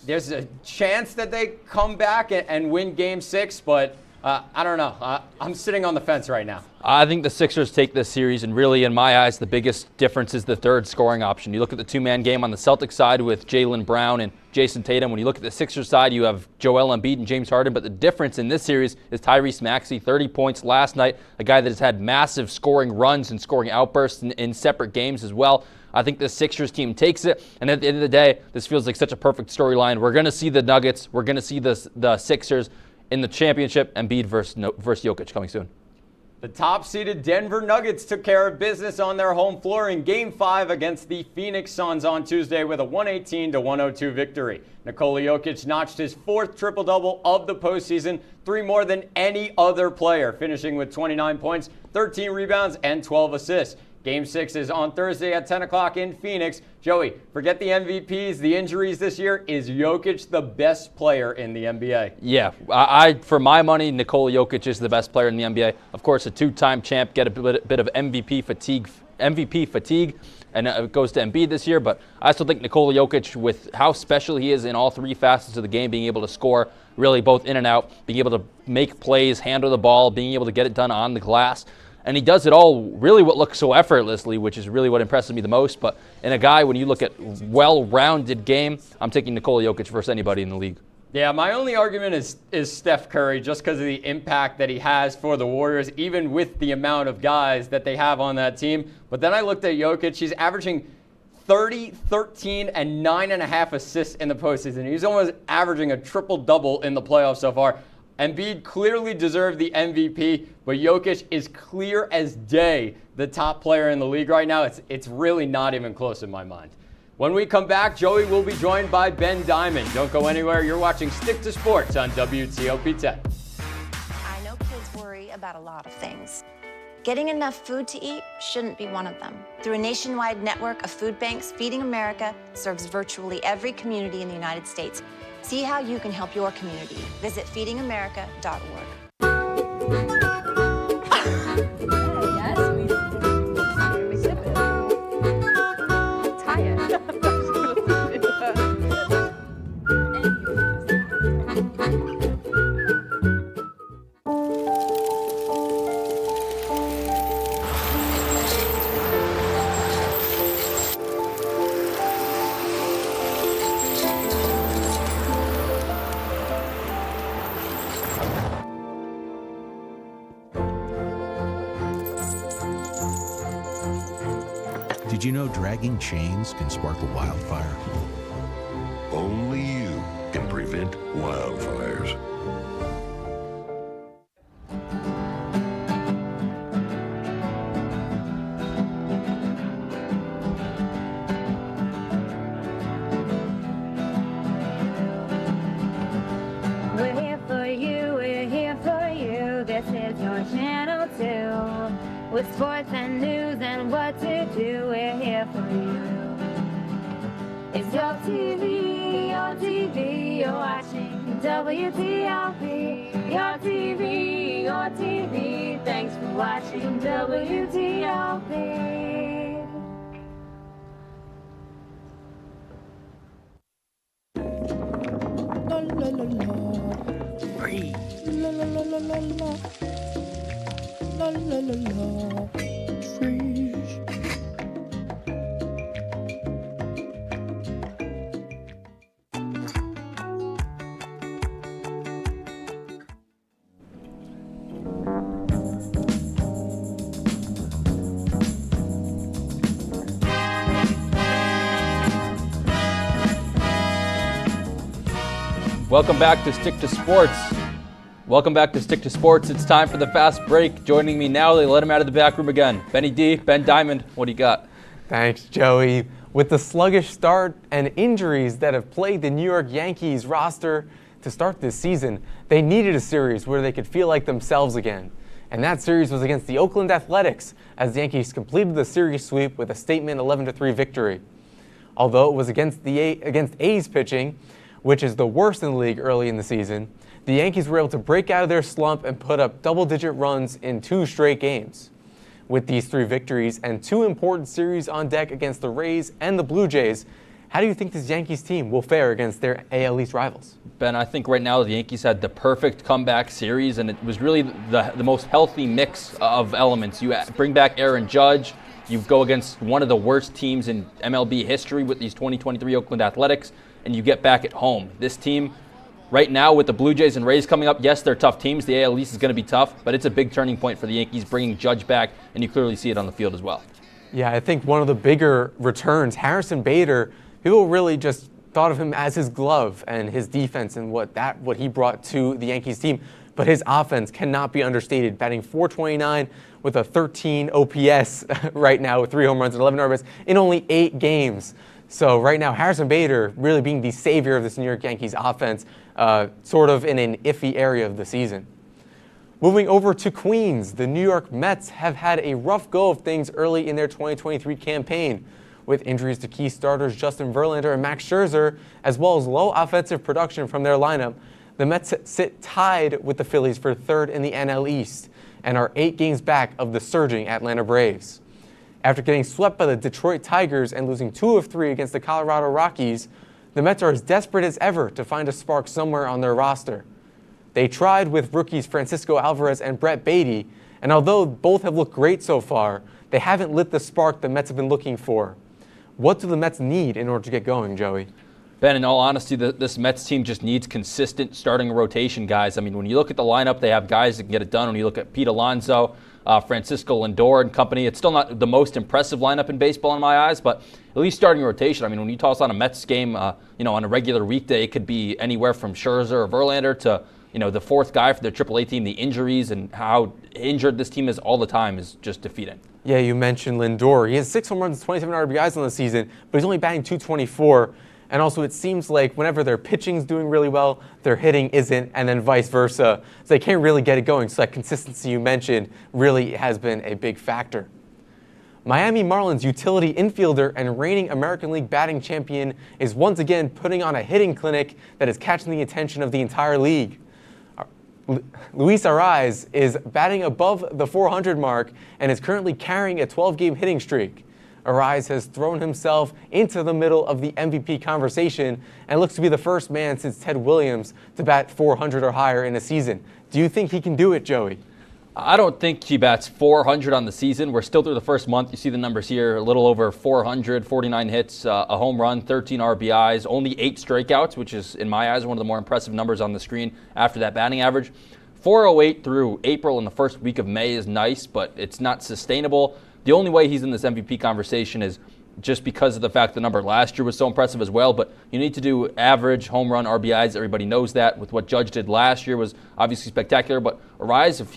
There's a chance that they come back and win Game 6, but I don't know. I'm sitting on the fence right now. I think the Sixers take this series, and really, in my eyes, the biggest difference is the third scoring option. You look at the two-man game on the Celtics side with Jaylen Brown and Jason Tatum. When you look at the Sixers side, you have Joel Embiid and James Harden. But the difference in this series is Tyrese Maxey, 30 points last night, a guy that has had massive scoring runs and scoring outbursts in separate games as well. I think the Sixers team takes it, and at the end of the day, this feels like such a perfect storyline. We're going to see the Nuggets. We're going to see the Sixers in the championship, Embiid versus Jokic coming soon. The top-seeded Denver Nuggets took care of business on their home floor in Game 5 against the Phoenix Suns on Tuesday with a 118-102 victory. Nikola Jokic notched his 4th triple-double of the postseason, 3 more than any other player, finishing with 29 points, 13 rebounds, and 12 assists. Game 6 is on Thursday at 10 o'clock in Phoenix. Joey, forget the MVPs, the injuries this year. Is Jokic the best player in the NBA? Yeah, for my money, Nikola Jokic is the best player in the NBA. Of course, a 2-time champ, get a bit of MVP fatigue MVP fatigue, and it goes to Embiid this year, but I still think Nikola Jokic, with how special he is in all three facets of the game, being able to score really both in and out, being able to make plays, handle the ball, being able to get it done on the glass, and he does it all really what looks so effortlessly, which is really what impresses me the most. But in a guy, when you look at well-rounded game, I'm taking Nikola Jokic versus anybody in the league. Yeah, my only argument is Steph Curry, just because of the impact that he has for the Warriors, even with the amount of guys that they have on that team. But then I looked at Jokic. He's averaging 30, 13, and 9.5 assists in the postseason. He's almost averaging a triple-double in the playoffs so far. Embiid clearly deserved the MVP, but Jokic is clear as day the top player in the league right now. It's really not even close in my mind. When we come back, Joey will be joined by Ben Diamond. Don't go anywhere. You're watching Stick to Sports on WTOP 10. I know kids worry about a lot of things. Getting enough food to eat shouldn't be one of them. Through a nationwide network of food banks, Feeding America serves virtually every community in the United States. See how you can help your community. Visit feedingamerica.org. Did you know dragging chains can spark a wildfire? Only you can prevent wildfires. We're here for you, we're here for you. This is your channel 2. With sports and news and what to do, we're here for you. It's your TV, you're watching WTOP. Your TV, thanks for watching WTOP. La la la la. Free. La la la la la la. La la la la. Freeze. Welcome back to Stick to Sports. Welcome back to Stick to Sports. It's time for the fast break. Joining me now, they let him out of the back room again. Benny D, Ben Diamond, what do you got? Thanks, Joey. With the sluggish start and injuries that have plagued the New York Yankees roster to start this season, they needed a series where they could feel like themselves again. And that series was against the Oakland Athletics, as the Yankees completed the series sweep with a statement 11-3 victory. Although it was against A's pitching, which is the worst in the league early in the season, the Yankees were able to break out of their slump and put up double-digit runs in 2 straight games. With these 3 victories and 2 important series on deck against the Rays and the Blue Jays, how do you think this Yankees team will fare against their AL East rivals? Ben, I think right now the Yankees had the perfect comeback series, and it was really the most healthy mix of elements. You bring back Aaron Judge, you go against one of the worst teams in MLB history with these 2023 Oakland Athletics, and you get back at home. This team, right now with the Blue Jays and Rays coming up, yes, they're tough teams. The AL East is going to be tough, but it's a big turning point for the Yankees, bringing Judge back, and you clearly see it on the field as well. Yeah, I think one of the bigger returns, Harrison Bader, people really just thought of him as his glove and his defense and what he brought to the Yankees team. But his offense cannot be understated, batting .429 with a 13 OPS right now with 3 home runs and 11 RBIs in only 8 games. So right now, Harrison Bader really being the savior of this New York Yankees offense, sort of in an iffy area of the season. Moving over to Queens, the New York Mets have had a rough go of things early in their 2023 campaign, with injuries to key starters Justin Verlander and Max Scherzer, as well as low offensive production from their lineup. The Mets sit tied with the Phillies for 3rd in the NL East and are 8 games back of the surging Atlanta Braves. After getting swept by the Detroit Tigers and losing 2 of 3 against the Colorado Rockies, the Mets are as desperate as ever to find a spark somewhere on their roster. They tried with rookies Francisco Alvarez and Brett Beatty, and although both have looked great so far, they haven't lit the spark the Mets have been looking for. What do the Mets need in order to get going, Joey? Ben, in all honesty, this Mets team just needs consistent starting rotation guys. I mean, when you look at the lineup, they have guys that can get it done. When you look at Pete Alonso, Francisco Lindor and company, it's still not the most impressive lineup in baseball in my eyes, but at least starting rotation. I mean, when you toss on a Mets game, on a regular weekday, it could be anywhere from Scherzer or Verlander to, the fourth guy for their AAA team. The injuries and how injured this team is all the time is just defeating. Yeah, you mentioned Lindor. He has 6 home runs and 27 RBIs on the season, but he's only batting .224. And also, it seems like whenever their pitching's doing really well, their hitting isn't, and then vice versa. So they can't really get it going. So that consistency you mentioned really has been a big factor. Miami Marlins utility infielder and reigning American League batting champion is once again putting on a hitting clinic that is catching the attention of the entire league. Luis Arraez is batting above the 400 mark and is currently carrying a 12-game hitting streak. Arraez has thrown himself into the middle of the MVP conversation and looks to be the first man since Ted Williams to bat 400 or higher in a season. Do you think he can do it, Joey? I don't think he bats 400 on the season. We're still through the first month. You see the numbers here, a little over 400, 49 hits, a home run, 13 RBIs, only 8 strikeouts, which is, in my eyes, one of the more impressive numbers on the screen after that batting average. 408 through April and the first week of May is nice, but it's not sustainable. The only way he's in this MVP conversation is just because of the fact the number last year was so impressive as well. But you need to do average home run RBIs. Everybody knows that. With what Judge did last year was obviously spectacular. But Arraez, if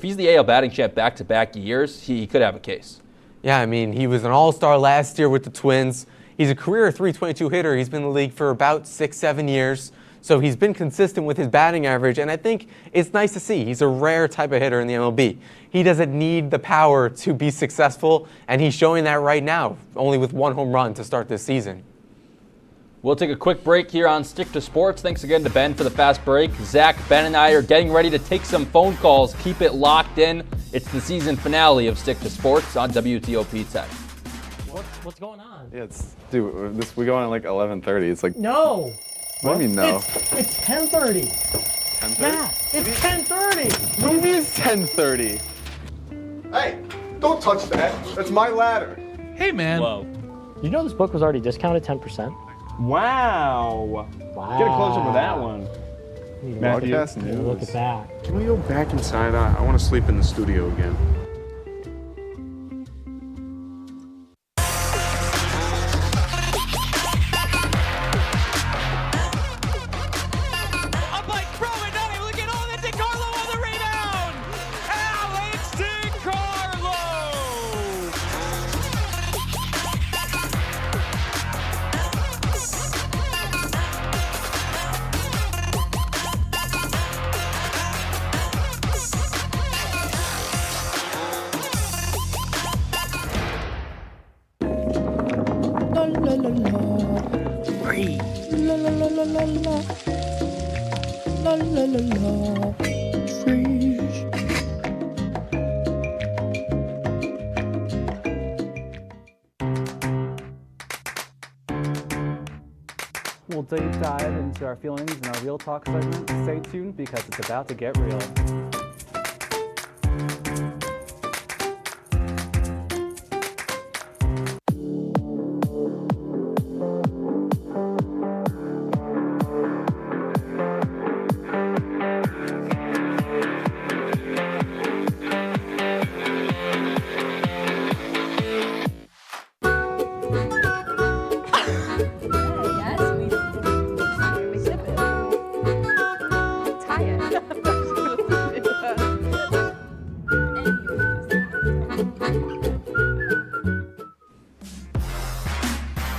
he's the AL batting champ back-to-back years, he could have a case. Yeah, I mean, he was an all-star last year with the Twins. He's a career .322 hitter. He's been in the league for about 6-7 years. So he's been consistent with his batting average, and I think it's nice to see. He's a rare type of hitter in the MLB. He doesn't need the power to be successful, and he's showing that right now, only with 1 home run to start this season. We'll take a quick break here on Stick to Sports. Thanks again to Ben for the fast break. Zach, Ben, and I are getting ready to take some phone calls. Keep it locked in. It's the season finale of Stick to Sports on WTOP 10. What's going on? Yeah, we go on at like 11:30. It's like No. What do you mean no? It's 10:30. 10:30? Yeah, it's 10:30. What do you mean it's 10:30? Hey, don't touch that. That's my ladder. Hey, man. Whoa. You know this book was already discounted 10%? Wow. Wow. Get closer to that one. Matthew, Broadcast news. look at that. Can we go back inside? I want to sleep in the studio again. We'll deep dive into our feelings in our Real Talk segment. Stay tuned because it's about to get real.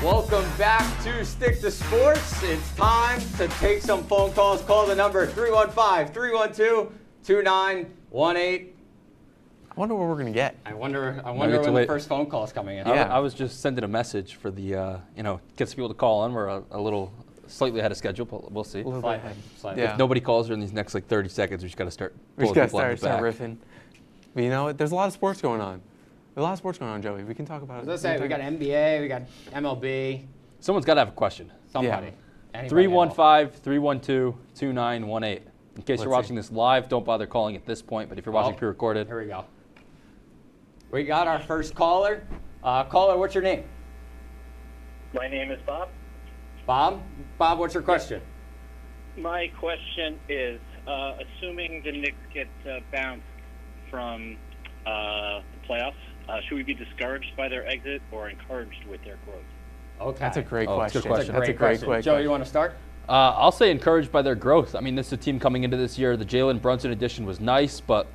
Welcome back to Stick to Sports. It's time to take some phone calls. Call the number 315-312-2918. I wonder what we're going to get. I wonder when the first phone call is coming in. Yeah, I was just sending a message for the, get some people to call in. We're a little slightly ahead of schedule, but we'll see. Slightly. If nobody calls in these next 30 seconds, we just got to start We pulling just got people out to the start back. riffing. But you know what? There's a lot of sports going on. a lot of sports going on, Joey. We can talk about it. Let's say we got NBA, we got MLB. Someone's got to have a question. Somebody. Yeah. 315-312-2918. In case you're watching this live, don't bother calling at this point, but if you're watching pre-recorded. Here we go. We got our first caller. Caller, what's your name? My name is Bob. Bob? Bob, what's your question? My question is, assuming the Knicks get bounced from the playoffs, should we be discouraged by their exit or encouraged with their growth? Okay. That's a great question. That's a great question. Joe, you want to start? I'll say encouraged by their growth. I mean, this is a team coming into this year. The Jalen Brunson addition was nice, but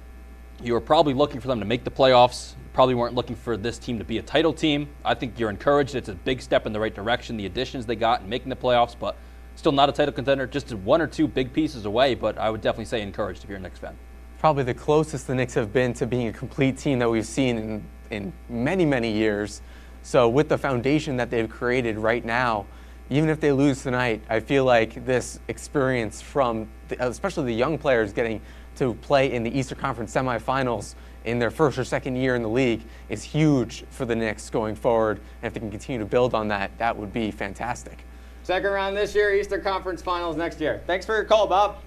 you were probably looking for them to make the playoffs. You probably weren't looking for this team to be a title team. I think you're encouraged. It's a big step in the right direction, the additions they got in making the playoffs, but still not a title contender. Just one or two big pieces away, but I would definitely say encouraged if you're a Knicks fan. Probably the closest the Knicks have been to being a complete team that we've seen in many, many years. So with the foundation that they've created right now, even if they lose tonight, I feel like this experience from especially the young players getting to play in the Eastern Conference semifinals in their first or second year in the league is huge for the Knicks going forward. And if they can continue to build on that, that would be fantastic. Second round this year, Eastern Conference Finals next year. Thanks for your call, Bob.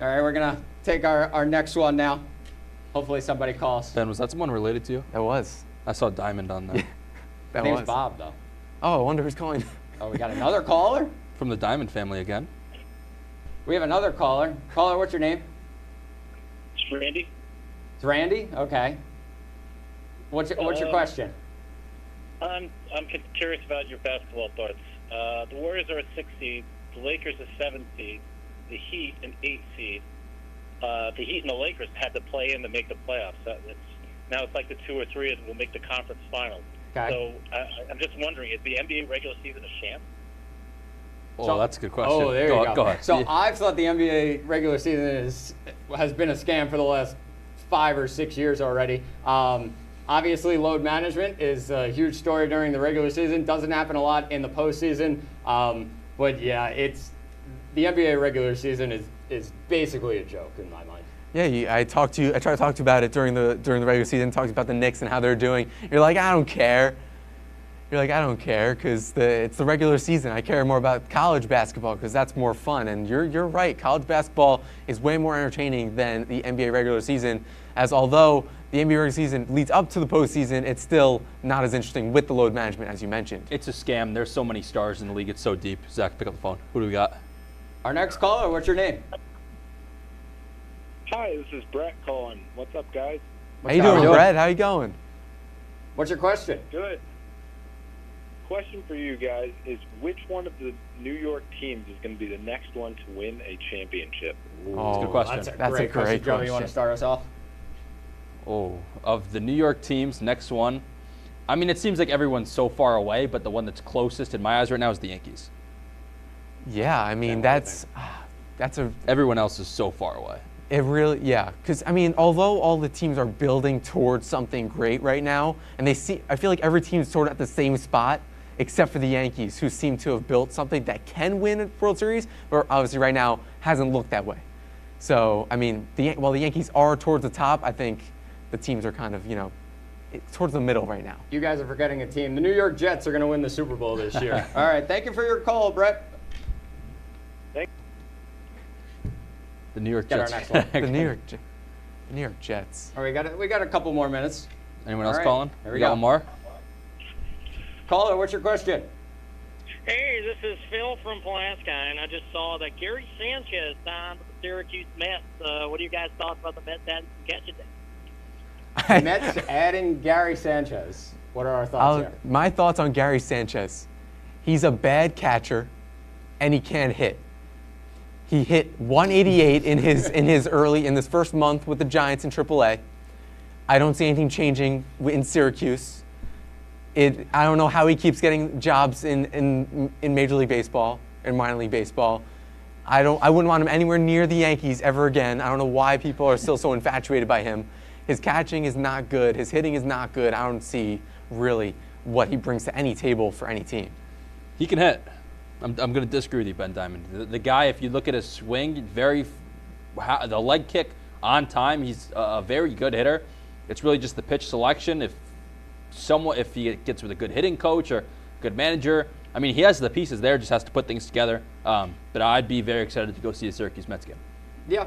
All right, we're going to take our next one now. Hopefully somebody calls. Ben, was that someone related to you? That was. I saw Diamond on there. That name's was. Bob, though. Oh, I wonder who's calling. Oh, we got another caller? From the Diamond family again. We have another caller. Caller, what's your name? It's Randy. It's Randy? Okay. What's your question? I'm curious about your basketball thoughts. The Warriors are a 6 seed, the Lakers a 7 seed, the Heat an 8 seed. The Heat and the Lakers had to play in to make the playoffs. Now it's like the 2 or 3 will make the conference finals. Okay. So I'm just wondering, is the NBA regular season a sham? Oh, that's a good question. Oh, there you go. Go ahead. So I've thought the NBA regular season has been a scam for the last 5 or 6 years already. Obviously, load management is a huge story during the regular season. Doesn't happen a lot in the postseason. But yeah, the NBA regular season is basically a joke in my mind. Yeah, I tried to talk to you about it during the regular season. Talked about the Knicks and how they're doing. You're like, I don't care. You're like, I don't care because it's the regular season. I care more about college basketball because that's more fun. And you're right. College basketball is way more entertaining than the NBA regular season. As although the NBA regular season leads up to the postseason, it's still not as interesting with the load management as you mentioned. It's a scam. There's so many stars in the league. It's so deep. Zach, pick up the phone. Who do we got? Our next caller. What's your name? Hi, this is Brett calling. What's up, guys? How you doing, Brett? How you going? What's your question? Good. Question for you guys is, which one of the New York teams is going to be the next one to win a championship? That's a good question. That's a great question. Joe, you want to start us off? Oh, of the New York teams, next one. I mean, it seems like everyone's so far away, but the one that's closest in my eyes right now is the Yankees. Yeah, I mean, everyone else is so far away. It really, yeah, because I mean, although all the teams are building towards something great right now, and I feel like every team's sort of at the same spot, except for the Yankees, who seem to have built something that can win a World Series, but obviously right now hasn't looked that way. So, I mean, while the Yankees are towards the top, I think the teams are kind of, towards the middle right now. You guys are forgetting a team. The New York Jets are going to win the Super Bowl this year. All right, thank you for your call, Brett. The New York Get Jets. our next one. The New York Jets. All right, we got a couple more minutes. Anyone else calling? Here we got go. one more? Caller, what's your question? Hey, this is Phil from Pulaski, and I just saw that Gary Sanchez signed with the Syracuse Mets. What do you guys thought about the Mets adding some catching there? Mets adding Gary Sanchez. What are our thoughts here? My thoughts on Gary Sanchez. He's a bad catcher, and he can't hit. He hit 188 in this first month with the Giants in AAA. I don't see anything changing in Syracuse. I don't know how he keeps getting jobs in Major League Baseball and minor league baseball. I wouldn't want him anywhere near the Yankees ever again. I don't know why people are still so infatuated by him. His catching is not good. His hitting is not good. I don't see really what he brings to any table for any team. He can hit. I'm going to disagree with you, Ben Diamond. The guy, if you look at his swing, the leg kick on time, he's a very good hitter. It's really just the pitch selection. If he gets with a good hitting coach or good manager, I mean, he has the pieces there, just has to put things together. But I'd be very excited to go see a Syracuse Mets game. Yeah,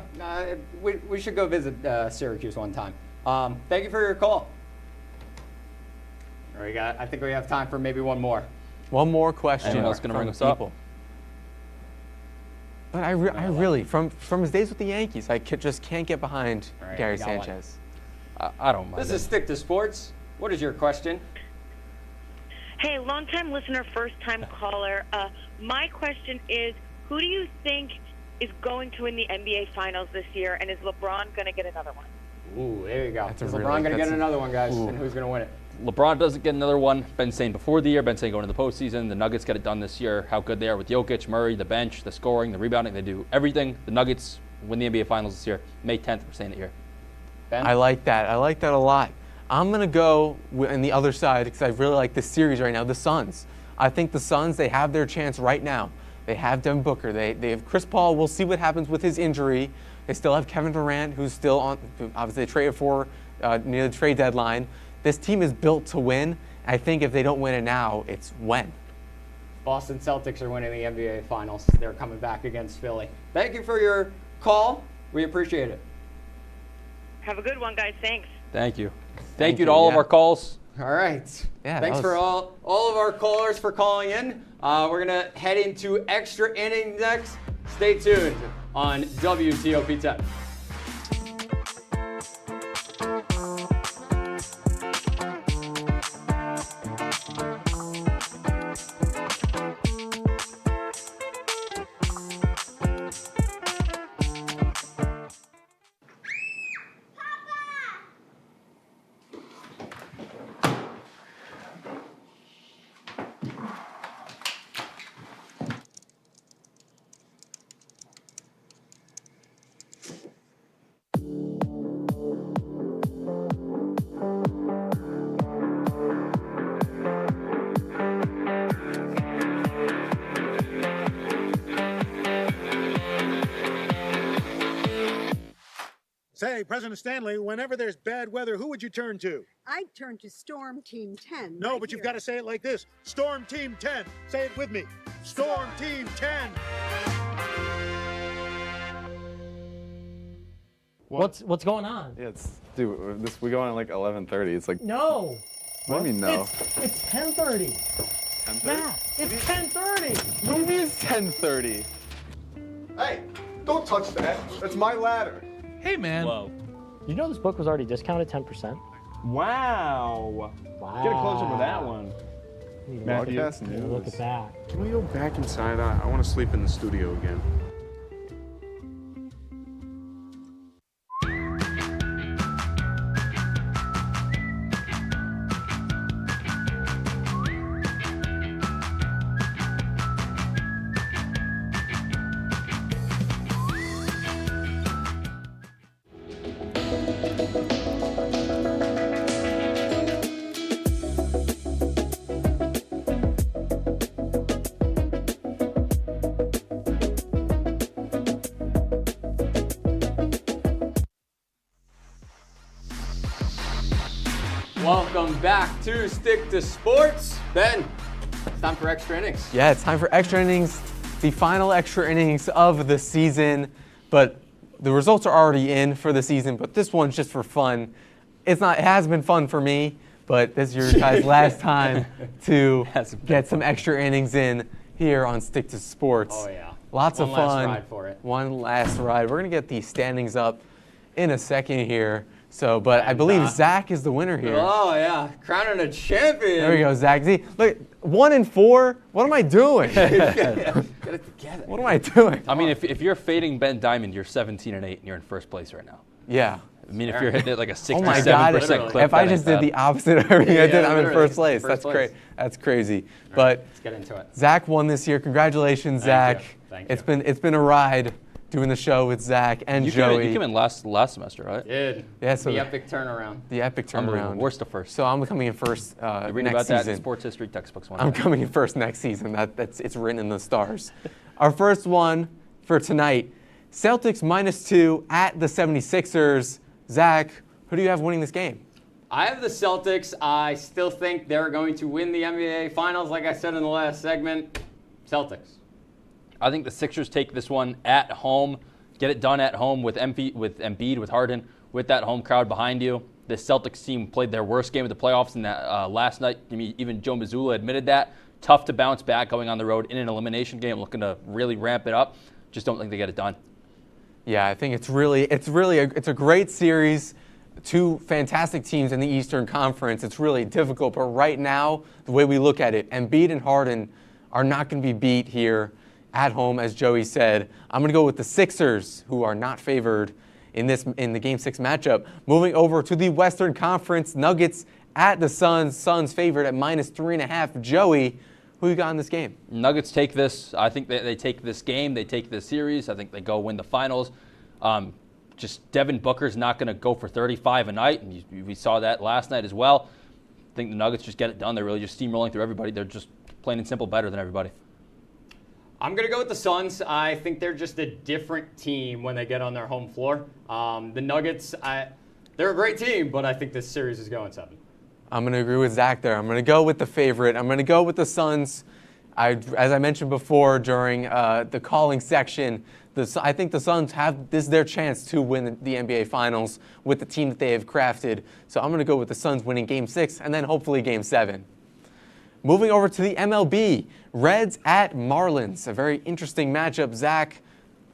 we should go visit Syracuse one time. Thank you for your call. All right, I think we have time for maybe one more. One more question. Anyone else going to bring us up? But I really, from his days with the Yankees, I just can't get behind Right, Gary I got Sanchez. I don't mind. This is Stick to Sports. What is your question? Hey, long-time listener, first-time caller. My question is, who do you think is going to win the NBA Finals this year, and is LeBron going to get another one? Ooh, there you go. That's Is a LeBron really- going to that's get a- another one, guys? Ooh. And who's going to win it? LeBron doesn't get another one. Been saying before the year, been saying going into the postseason. The Nuggets get it done this year. How good they are with Jokic, Murray, the bench, the scoring, the rebounding. They do everything. The Nuggets win the NBA Finals this year. May 10th, we're saying it here. Ben? I like that. I like that a lot. I'm going to go on the other side because I really like this series right now, the Suns. I think the Suns, they have their chance right now. They have Devin Booker. They have Chris Paul. We'll see what happens with his injury. They still have Kevin Durant, who's still on, obviously they traded for near the trade deadline. This team is built to win. I think if they don't win it now, it's when. Boston Celtics are winning the NBA Finals. They're coming back against Philly. Thank you for your call. We appreciate it. Have a good one, guys. Thanks. Thank you. Thank you to all of our calls. All right. Yeah, Thanks for all of our callers for calling in. We're going to head into extra innings next. Stay tuned on WTOP 10. Say, President Stanley, whenever there's bad weather, who would you turn to? I'd turn to Storm Team 10. No, but you've got to say it like this. Storm Team 10. Say it with me. Storm Team 10. What's going on? Yeah, we go on at like 11:30. It's like No. What do you mean no? It's 10:30. 10:30? Yeah, it's 10:30. What do you mean it's 10:30? Hey, don't touch that. That's my ladder. Hey, man. Whoa. You know this book was already discounted 10%? Wow. Get a close up of that one. Broadcast news. Look at that. Can we go back inside? I want to sleep in the studio again. Welcome back to Stick to Sports. Ben, it's time for extra innings. Yeah, it's time for extra innings, the final extra innings of the season. But the results are already in for the season, but this one's just for fun. It has been fun for me, but this is your guys' last time to get some extra innings in here on Stick to Sports. Oh, yeah. Lots of One fun. last ride for it. One last ride. We're going to get these standings up in a second here. So, but I believe Zach is the winner here. Oh, yeah. Crowning a champion. There we go, Zach. See, look, 1 and 4. What am I doing? Get it together. What am I doing? I mean, if you're fading Ben Diamond, you're 17-8 and you're in first place right now. Yeah. I mean, if you're hitting it like a 67% oh my God, clip, if I just did the opposite of everything I did, I'm in literally. first place. First place. That's crazy. All But right, let's get into it. Zach won this year. Congratulations, Thank Zach. you. Thank It's been a ride doing the show with Zach and Joey. You came in last semester, right? Did. Yeah, so the epic turnaround. The epic turnaround. Worst to first. So I'm coming in first You're reading next about season. that in sports history textbooks one I'm day. coming in first next season. It's written in the stars. Our first one for tonight, Celtics -2 at the 76ers. Zach, who do you have winning this game? I have the Celtics. I still think they're going to win the NBA Finals, like I said in the last segment. Celtics. I think the Sixers take this one at home, get it done at home with Embiid, with Harden, with that home crowd behind you. The Celtics team played their worst game of the playoffs in that last night. I mean, even Joe Mazzulla admitted that. Tough to bounce back going on the road in an elimination game, looking to really ramp it up. Just don't think they get it done. Yeah, I think it's a great series. Two fantastic teams in the Eastern Conference. It's really difficult, but right now, the way we look at it, Embiid and Harden are not going to be beat here at home, as Joey said. I'm going to go with the Sixers, who are not favored in the Game 6 matchup. Moving over to the Western Conference, Nuggets at the Suns. Suns favored at -3.5. Joey, who you got in this game? Nuggets take this. I think they take this game. They take this series. I think they go win the finals. Just Devin Booker's not going to go for 35 a night, and we saw that last night as well. I think the Nuggets just get it done. They're really just steamrolling through everybody. They're just plain and simple better than everybody. I'm going to go with the Suns. I think they're just a different team when they get on their home floor. The Nuggets, they're a great team, but I think this series is going 7. I'm going to agree with Zach there. I'm going to go with the favorite. I'm going to go with the Suns. As I mentioned before during the calling section, I think the Suns this is their chance to win the NBA Finals with the team that they have crafted. So I'm going to go with the Suns winning Game 6 and then hopefully Game 7. Moving over to the MLB, Reds at Marlins. A very interesting matchup. Zach,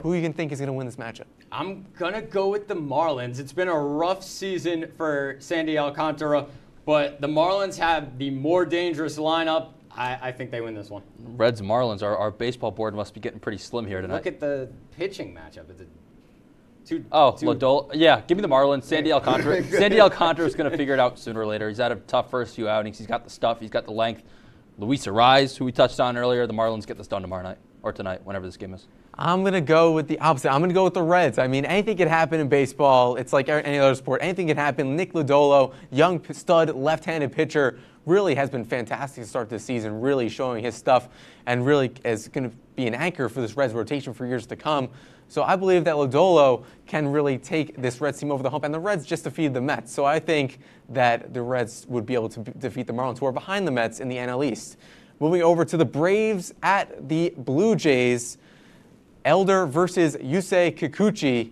who you can think is going to win this matchup? I'm going to go with the Marlins. It's been a rough season for Sandy Alcantara, but the Marlins have the more dangerous lineup. I think they win this one. Reds Marlins, our baseball board must be getting pretty slim here tonight. Look at the pitching matchup. It's Lodolo. Yeah, give me the Marlins. Sandy Alcantara. Sandy Alcantara is going to figure it out sooner or later. He's had a tough first few outings. He's got the stuff. He's got the length. Luis Arraez, who we touched on earlier. The Marlins get this done tomorrow night or tonight, whenever this game is. I'm going to go with the opposite. I'm going to go with the Reds. I mean, anything can happen in baseball. It's like any other sport. Anything can happen. Nick Lodolo, young stud left-handed pitcher, really has been fantastic to start this season, really showing his stuff and really is going to be an anchor for this Reds rotation for years to come. So I believe that Lodolo can really take this Reds team over the hump, and the Reds just defeated the Mets. So I think that the Reds would be able to defeat the Marlins, who are behind the Mets in the NL East. Moving over to the Braves at the Blue Jays, Elder versus Yusei Kikuchi.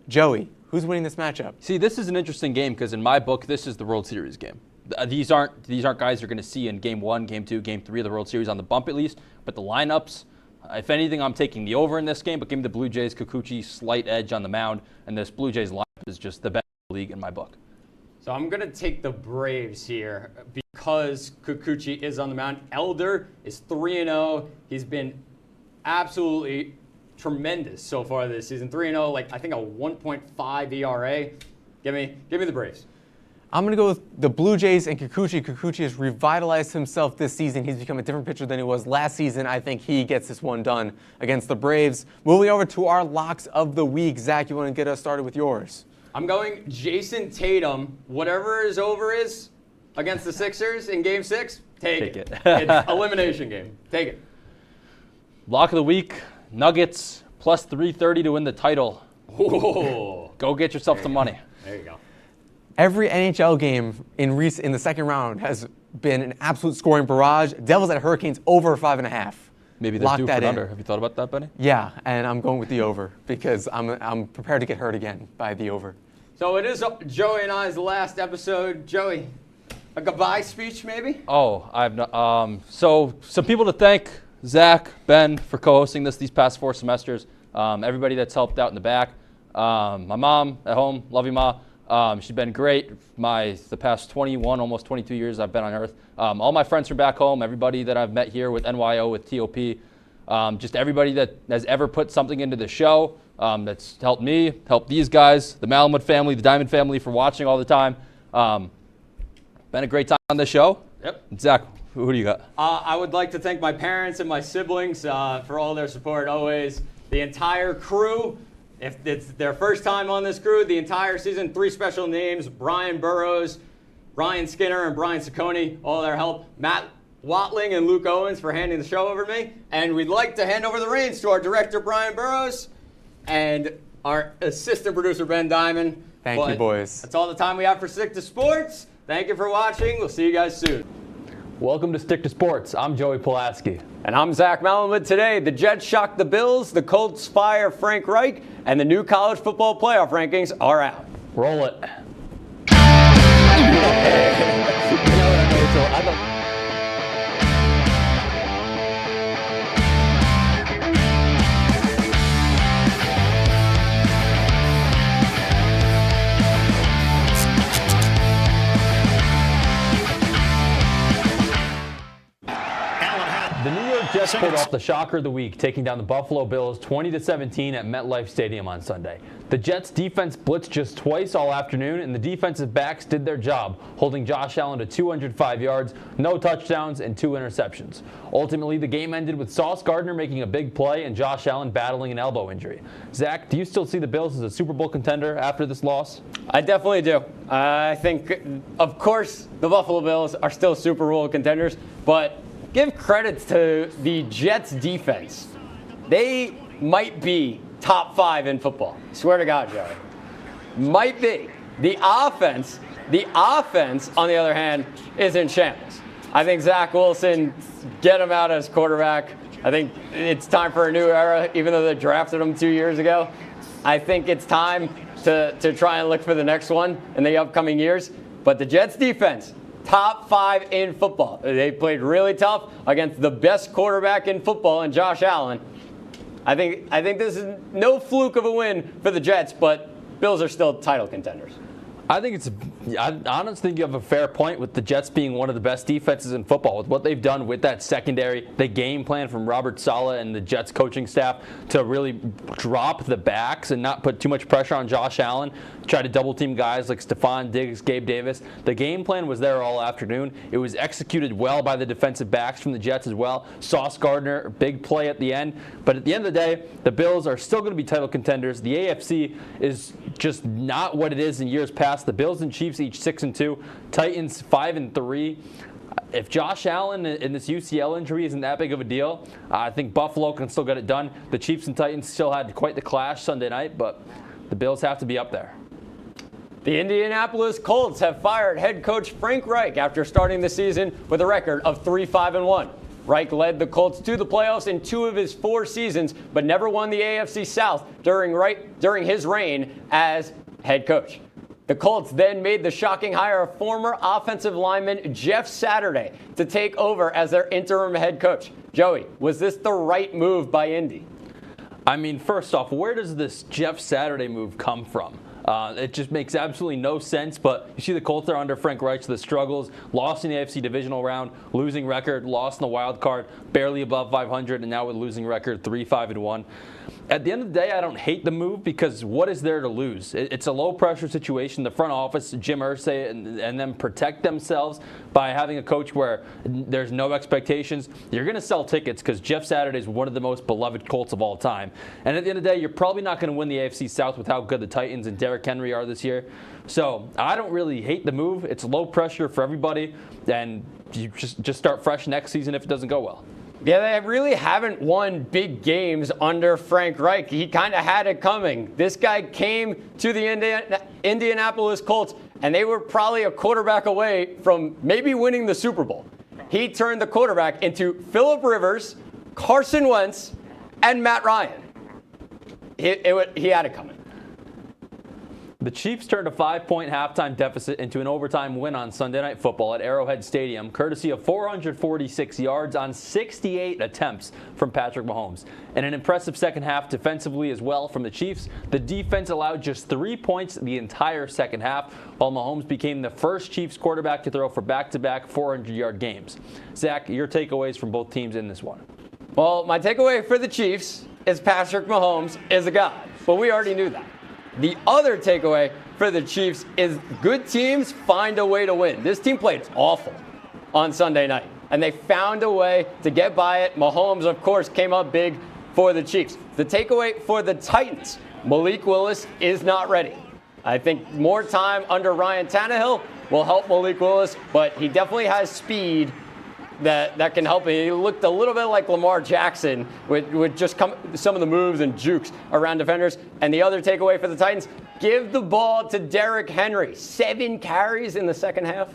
Joey, who's winning this matchup? See, this is an interesting game because in my book, this is the World Series game. These aren't guys you're going to see in Game 1, Game 2, Game 3 of the World Series on the bump at least. But the lineups, if anything, I'm taking the over in this game. But give me the Blue Jays, Kikuchi, slight edge on the mound. And this Blue Jays lineup is just the best in the league in my book. So I'm going to take the Braves here because Kikuchi is on the mound. Elder is 3-0. He's been absolutely tremendous so far this season. 3-0, like I think a 1.5 ERA. Give me the Braves. I'm going to go with the Blue Jays and Kikuchi. Kikuchi has revitalized himself this season. He's become a different pitcher than he was last season. I think he gets this one done against the Braves. Moving over to our locks of the week. Zach, you want to get us started with yours? I'm going Jason Tatum. Whatever his over is against the Sixers in Game 6, take it. It's elimination game. Take it. Lock of the week, Nuggets plus 330 to win the title. Whoa. Go get yourself some money. There you go. Every NHL game in the second round has been an absolute scoring barrage. Devils at Hurricanes over 5.5. Maybe they're due for an under. Have you thought about that, Benny? Yeah, and I'm going with the over because I'm prepared to get hurt again by the over. So it is Joey and I's last episode. Joey, a goodbye speech maybe? Oh, I've not. So some people to thank: Zach, Ben for co-hosting these past 4 semesters. Everybody that's helped out in the back. My mom at home, love you, Ma. She's been great the past 21, almost 22 years I've been on Earth. All my friends from back home, everybody that I've met here with NYO, with TOP, just everybody that has ever put something into the show that's helped me, helped these guys, the Malamud family, the Diamond family for watching all the time. Been a great time on the show. Yep. Zach, who do you got? I would like to thank my parents and my siblings for all their support always. The entire crew. If it's their first time on this crew, the entire season, 3 special names: Brian Burrows, Ryan Skinner, and Brian Ciccone, all their help. Matt Watling and Luke Owens for handing the show over to me. And we'd like to hand over the reins to our director, Brian Burrows, and our assistant producer, Ben Diamond. Thank you, boys. That's all the time we have for Stick to Sports. Thank you for watching. We'll see you guys soon. Welcome to Stick to Sports. I'm Joey Pulaski. And I'm Zach Malamud. Today, the Jets shock the Bills, the Colts fire Frank Reich, and the new college football playoff rankings are out. Roll it. The New York Jets pulled off the shocker of the week, taking down the Buffalo Bills 20-17 at MetLife Stadium on Sunday. The Jets' defense blitzed just twice all afternoon, and the defensive backs did their job, holding Josh Allen to 205 yards, no touchdowns, and 2 interceptions. Ultimately, the game ended with Sauce Gardner making a big play and Josh Allen battling an elbow injury. Zach, do you still see the Bills as a Super Bowl contender after this loss? I definitely do. I think, of course, the Buffalo Bills are still Super Bowl contenders, but give credit to the Jets defense. They might be top 5 in football. Swear to God, Joey. Might be. The offense, on the other hand, is in shambles. I think Zach Wilson, get him out as quarterback. I think it's time for a new era, even though they drafted him 2 years ago. I think it's time to try and look for the next one in the upcoming years. But the Jets defense, top 5 in football. They played really tough against the best quarterback in football in Josh Allen. I think this is no fluke of a win for the Jets, but Bills are still title contenders. I honestly think you have a fair point with the Jets being one of the best defenses in football. With what they've done with that secondary, the game plan from Robert Saleh and the Jets coaching staff to really drop the backs and not put too much pressure on Josh Allen, try to double team guys like Stephon Diggs, Gabe Davis. The game plan was there all afternoon. It was executed well by the defensive backs from the Jets as well. Sauce Gardner, big play at the end. But at the end of the day, the Bills are still going to be title contenders. The AFC is just not what it is in years past. The Bills and Chiefs each 6-2, Titans 5-3. If Josh Allen in this UCL injury isn't that big of a deal, I think Buffalo can still get it done. The Chiefs and Titans still had quite the clash Sunday night, but the Bills have to be up there. The Indianapolis Colts have fired head coach Frank Reich after starting the season with a record of 3-5-1. Reich led the Colts to the playoffs in 2 of his 4 seasons, but never won the AFC South during his reign as head coach. The Colts then made the shocking hire of former offensive lineman Jeff Saturday to take over as their interim head coach. Joey, was this the right move by Indy? I mean, first off, where does this Jeff Saturday move come from? It just makes absolutely no sense, but you see the Colts are under Frank Reich, the struggles, lost in the AFC divisional round, losing record, lost in the wild card, barely above 500, and now with losing record 3-5-1. At the end of the day, I don't hate the move because what is there to lose? It's a low-pressure situation. The front office, Jim Irsay, and them protect themselves by having a coach where there's no expectations. You're going to sell tickets because Jeff Saturday is one of the most beloved Colts of all time. And at the end of the day, you're probably not going to win the AFC South with how good the Titans and Derrick Henry are this year. So I don't really hate the move. It's low pressure for everybody, and you just start fresh next season if it doesn't go well. Yeah, they really haven't won big games under Frank Reich. He kind of had it coming. This guy came to the Indianapolis Colts, and they were probably a quarterback away from maybe winning the Super Bowl. He turned the quarterback into Phillip Rivers, Carson Wentz, and Matt Ryan. He had it coming. The Chiefs turned a 5-point halftime deficit into an overtime win on Sunday Night Football at Arrowhead Stadium, courtesy of 446 yards on 68 attempts from Patrick Mahomes. And an impressive second half defensively as well from the Chiefs. The defense allowed just 3 points the entire second half, while Mahomes became the first Chiefs quarterback to throw for back-to-back 400-yard games. Zach, your takeaways from both teams in this one? Well, my takeaway for the Chiefs is Patrick Mahomes is a god, but we already knew that. The other takeaway for the Chiefs is good teams find a way to win. This team played awful on Sunday night, and they found a way to get by it. Mahomes, of course, came up big for the Chiefs. The takeaway for the Titans, Malik Willis is not ready. I think more time under Ryan Tannehill will help Malik Willis, but he definitely has speed that can help him. He looked a little bit like Lamar Jackson with just some of the moves and jukes around defenders. And the other takeaway for the Titans, give the ball to Derrick Henry. 7 carries in the second half.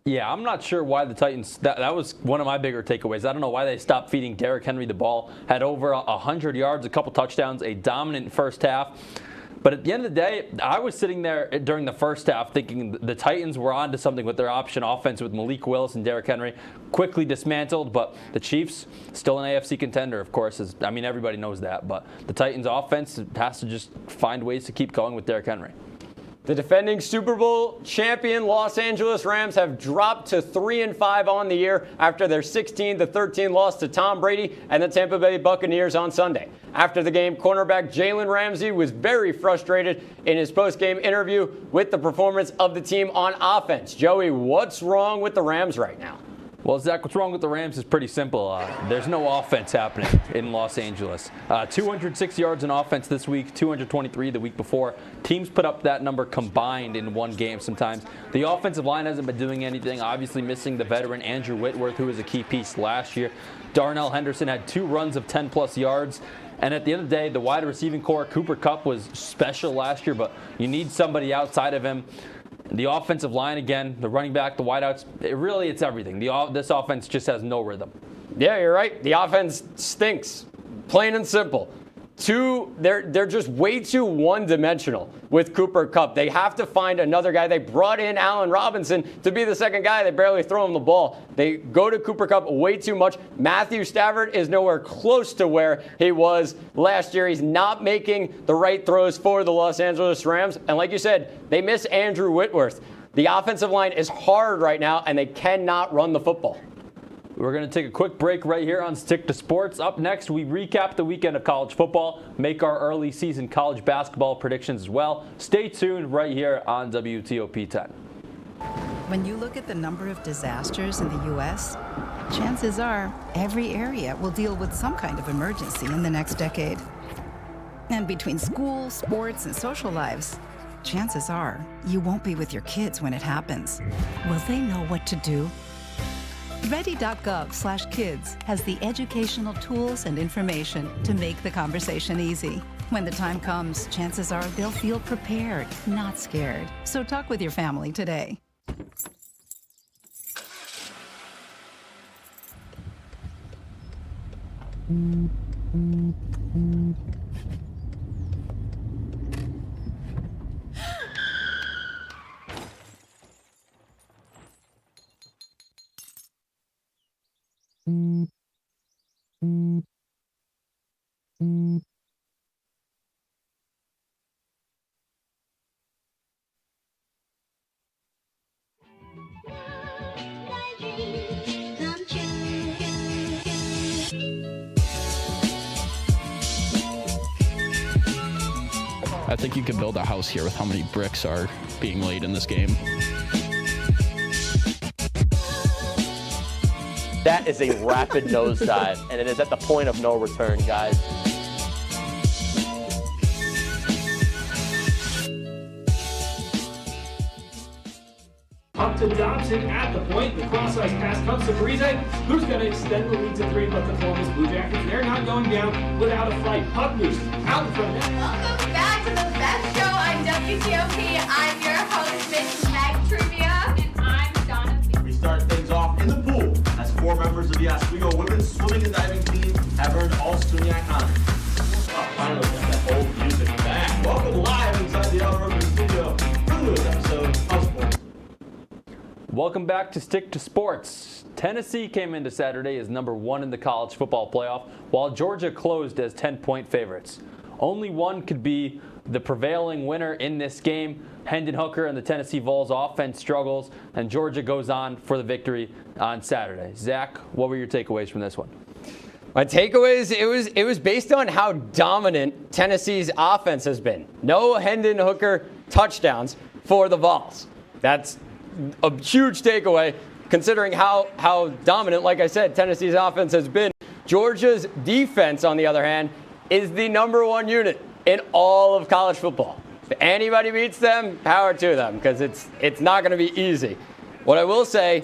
Yeah, I'm not sure why the Titans, that was one of my bigger takeaways. I don't know why they stopped feeding Derrick Henry the ball. Had over 100 yards, a couple touchdowns, a dominant first half. But at the end of the day, I was sitting there during the first half thinking the Titans were onto something with their option offense with Malik Willis and Derrick Henry. Quickly dismantled, but the Chiefs, still an AFC contender, of course. Everybody knows that. But the Titans offense has to just find ways to keep going with Derrick Henry. The defending Super Bowl champion Los Angeles Rams have dropped to 3-5 on the year after their 16-13 loss to Tom Brady and the Tampa Bay Buccaneers on Sunday. After the game, cornerback Jalen Ramsey was very frustrated in his post-game interview with the performance of the team on offense. Joey, what's wrong with the Rams right now? Well, Zach, what's wrong with the Rams is pretty simple. There's no offense happening in Los Angeles. 206 yards in offense this week, 223 the week before. Teams put up that number combined in one game sometimes. The offensive line hasn't been doing anything, obviously missing the veteran Andrew Whitworth, who was a key piece last year. Darnell Henderson had 2 runs of 10-plus yards. And at the end of the day, the wide receiving core, Cooper Kupp was special last year, but you need somebody outside of him. The offensive line, again, the running back, the wideouts, it's everything. This offense just has no rhythm. Yeah, you're right. The offense stinks, plain and simple. They're just way too one-dimensional with Cooper Kupp. They have to find another guy. They brought in Allen Robinson to be the second guy. They barely throw him the ball. They go to Cooper Kupp way too much. Matthew Stafford is nowhere close to where he was last year. He's not making the right throws for the Los Angeles Rams. And like you said, they miss Andrew Whitworth. The offensive line is hard right now, and they cannot run the football. We're going to take a quick break right here on Stick to Sports. Up next, we recap the weekend of college football, make our early season college basketball predictions as well. Stay tuned right here on WTOP 10. When you look at the number of disasters in the U.S., chances are every area will deal with some kind of emergency in the next decade. And between school, sports, and social lives, chances are you won't be with your kids when it happens. Will they know what to do? Ready.gov/kids has the educational tools and information to make the conversation easy. When the time comes, chances are they'll feel prepared, not scared. So talk with your family today. I think you could build a house here with how many bricks are being laid in this game. That is a rapid nosedive, and it is at the point of no return, guys. Up to Dobson at the point. The cross-ice pass comes to Parise, who's going to extend the lead to 3, but the Columbus Blue Jackets, they're not going down without a fight. Puck loose, out in front of net. Welcome back to the best show on WTOP. I'm your host, Miss Meg Trivia, and I'm Donna. We start things off in the pool as 4 members of the Oswego women's swimming and diving team have earned all SUNY honors. Oh, finally got that old music back. Welcome live inside the Outer Urban Studio for the newest episode of Sports. Welcome back to Stick to Sports. Tennessee came into Saturday as number 1 in the college football playoff, while Georgia closed as 10-point favorites. Only one could be the prevailing winner in this game. Hendon Hooker and the Tennessee Vols offense struggles, and Georgia goes on for the victory on Saturday. Zach, what were your takeaways from this one? My takeaways, it was based on how dominant Tennessee's offense has been. No Hendon Hooker touchdowns for the Vols. That's a huge takeaway considering how dominant, like I said, Tennessee's offense has been. Georgia's defense, on the other hand, is the number 1 unit in all of college football. If anybody beats them, power to them, because it's not going to be easy. What I will say,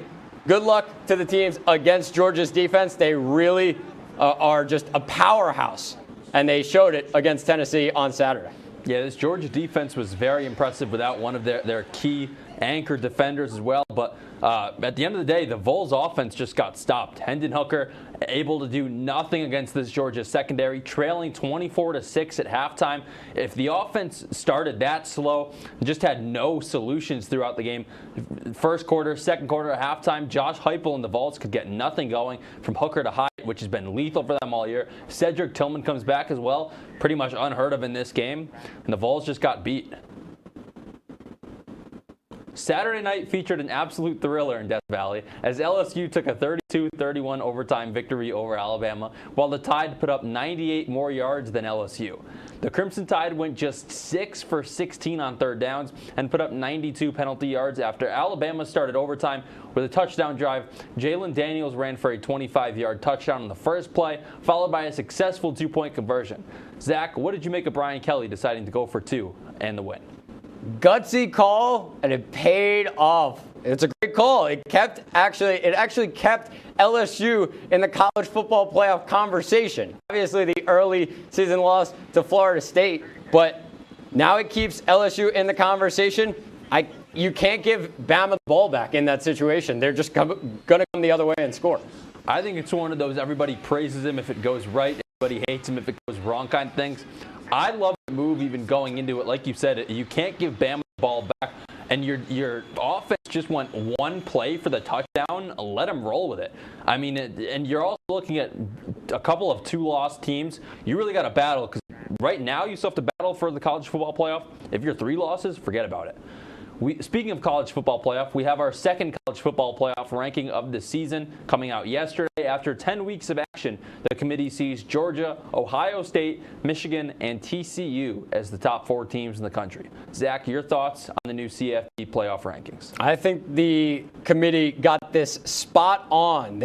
good luck to the teams against Georgia's defense. They really are just a powerhouse, and they showed it against Tennessee on Saturday. Yeah, this Georgia defense was very impressive without one of their key anchor defenders as well. But at the end of the day, the Vols offense just got stopped. Hendon Hooker able to do nothing against this Georgia secondary, trailing 24-6 at halftime. If the offense started that slow, just had no solutions throughout the game, first quarter, second quarter, at halftime, Josh Heupel and the Vols could get nothing going from Hooker to Hyatt, which has been lethal for them all year. Cedric Tillman comes back as well, pretty much unheard of in this game, and the Vols just got beat. Saturday night featured an absolute thriller in Death Valley as LSU took a 32-31 overtime victory over Alabama, while the Tide put up 98 more yards than LSU. The Crimson Tide went just 6 for 16 on third downs and put up 92 penalty yards after Alabama started overtime with a touchdown drive. Jalen Daniels ran for a 25-yard touchdown on the first play, followed by a successful two-point conversion. Zach, what did you make of Brian Kelly deciding to go for two and the win? Gutsy call, and it paid off. It's a great call. It actually kept LSU in the college football playoff conversation. Obviously, the early season loss to Florida State, but now it keeps LSU in the conversation. You can't give Bama the ball back in that situation. They're just going to come the other way and score. I think it's one of those everybody praises him if it goes right, everybody hates him if it goes wrong kind of things. I love the move even going into it. Like you said, you can't give Bama the ball back, and your offense just went one play for the touchdown. Let them roll with it. I mean, and you're also looking at a couple of two-loss teams. You really got to battle, because right now you still have to battle for the college football playoff. If you're 3 losses, forget about it. Speaking of college football playoff, we have our second college football playoff ranking of the season coming out yesterday. After 10 weeks of action, the committee sees Georgia, Ohio State, Michigan, and TCU as the top 4 teams in the country. Zach, your thoughts on the new CFP playoff rankings? I think the committee got this spot on.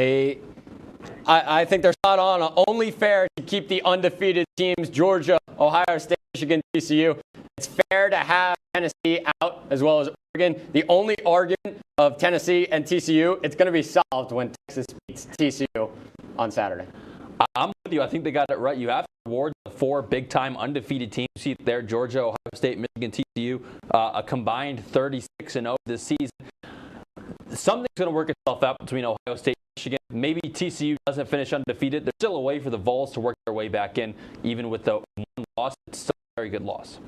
I think they're spot on. Only fair to keep the undefeated teams, Georgia, Ohio State, Michigan, TCU. It's fair to have Tennessee out as well as Oregon. The only argument of Tennessee and TCU, it's going to be solved when Texas beats TCU on Saturday. I'm with you. I think they got it right. You have to reward the 4 big-time undefeated teams. You see there, Georgia, Ohio State, Michigan, TCU, a combined 36-0 this season. Something's going to work itself out between Ohio State and Michigan. Maybe TCU doesn't finish undefeated. There's still a way for the Vols to work their way back in, even with the 1 loss. It's still a very good loss.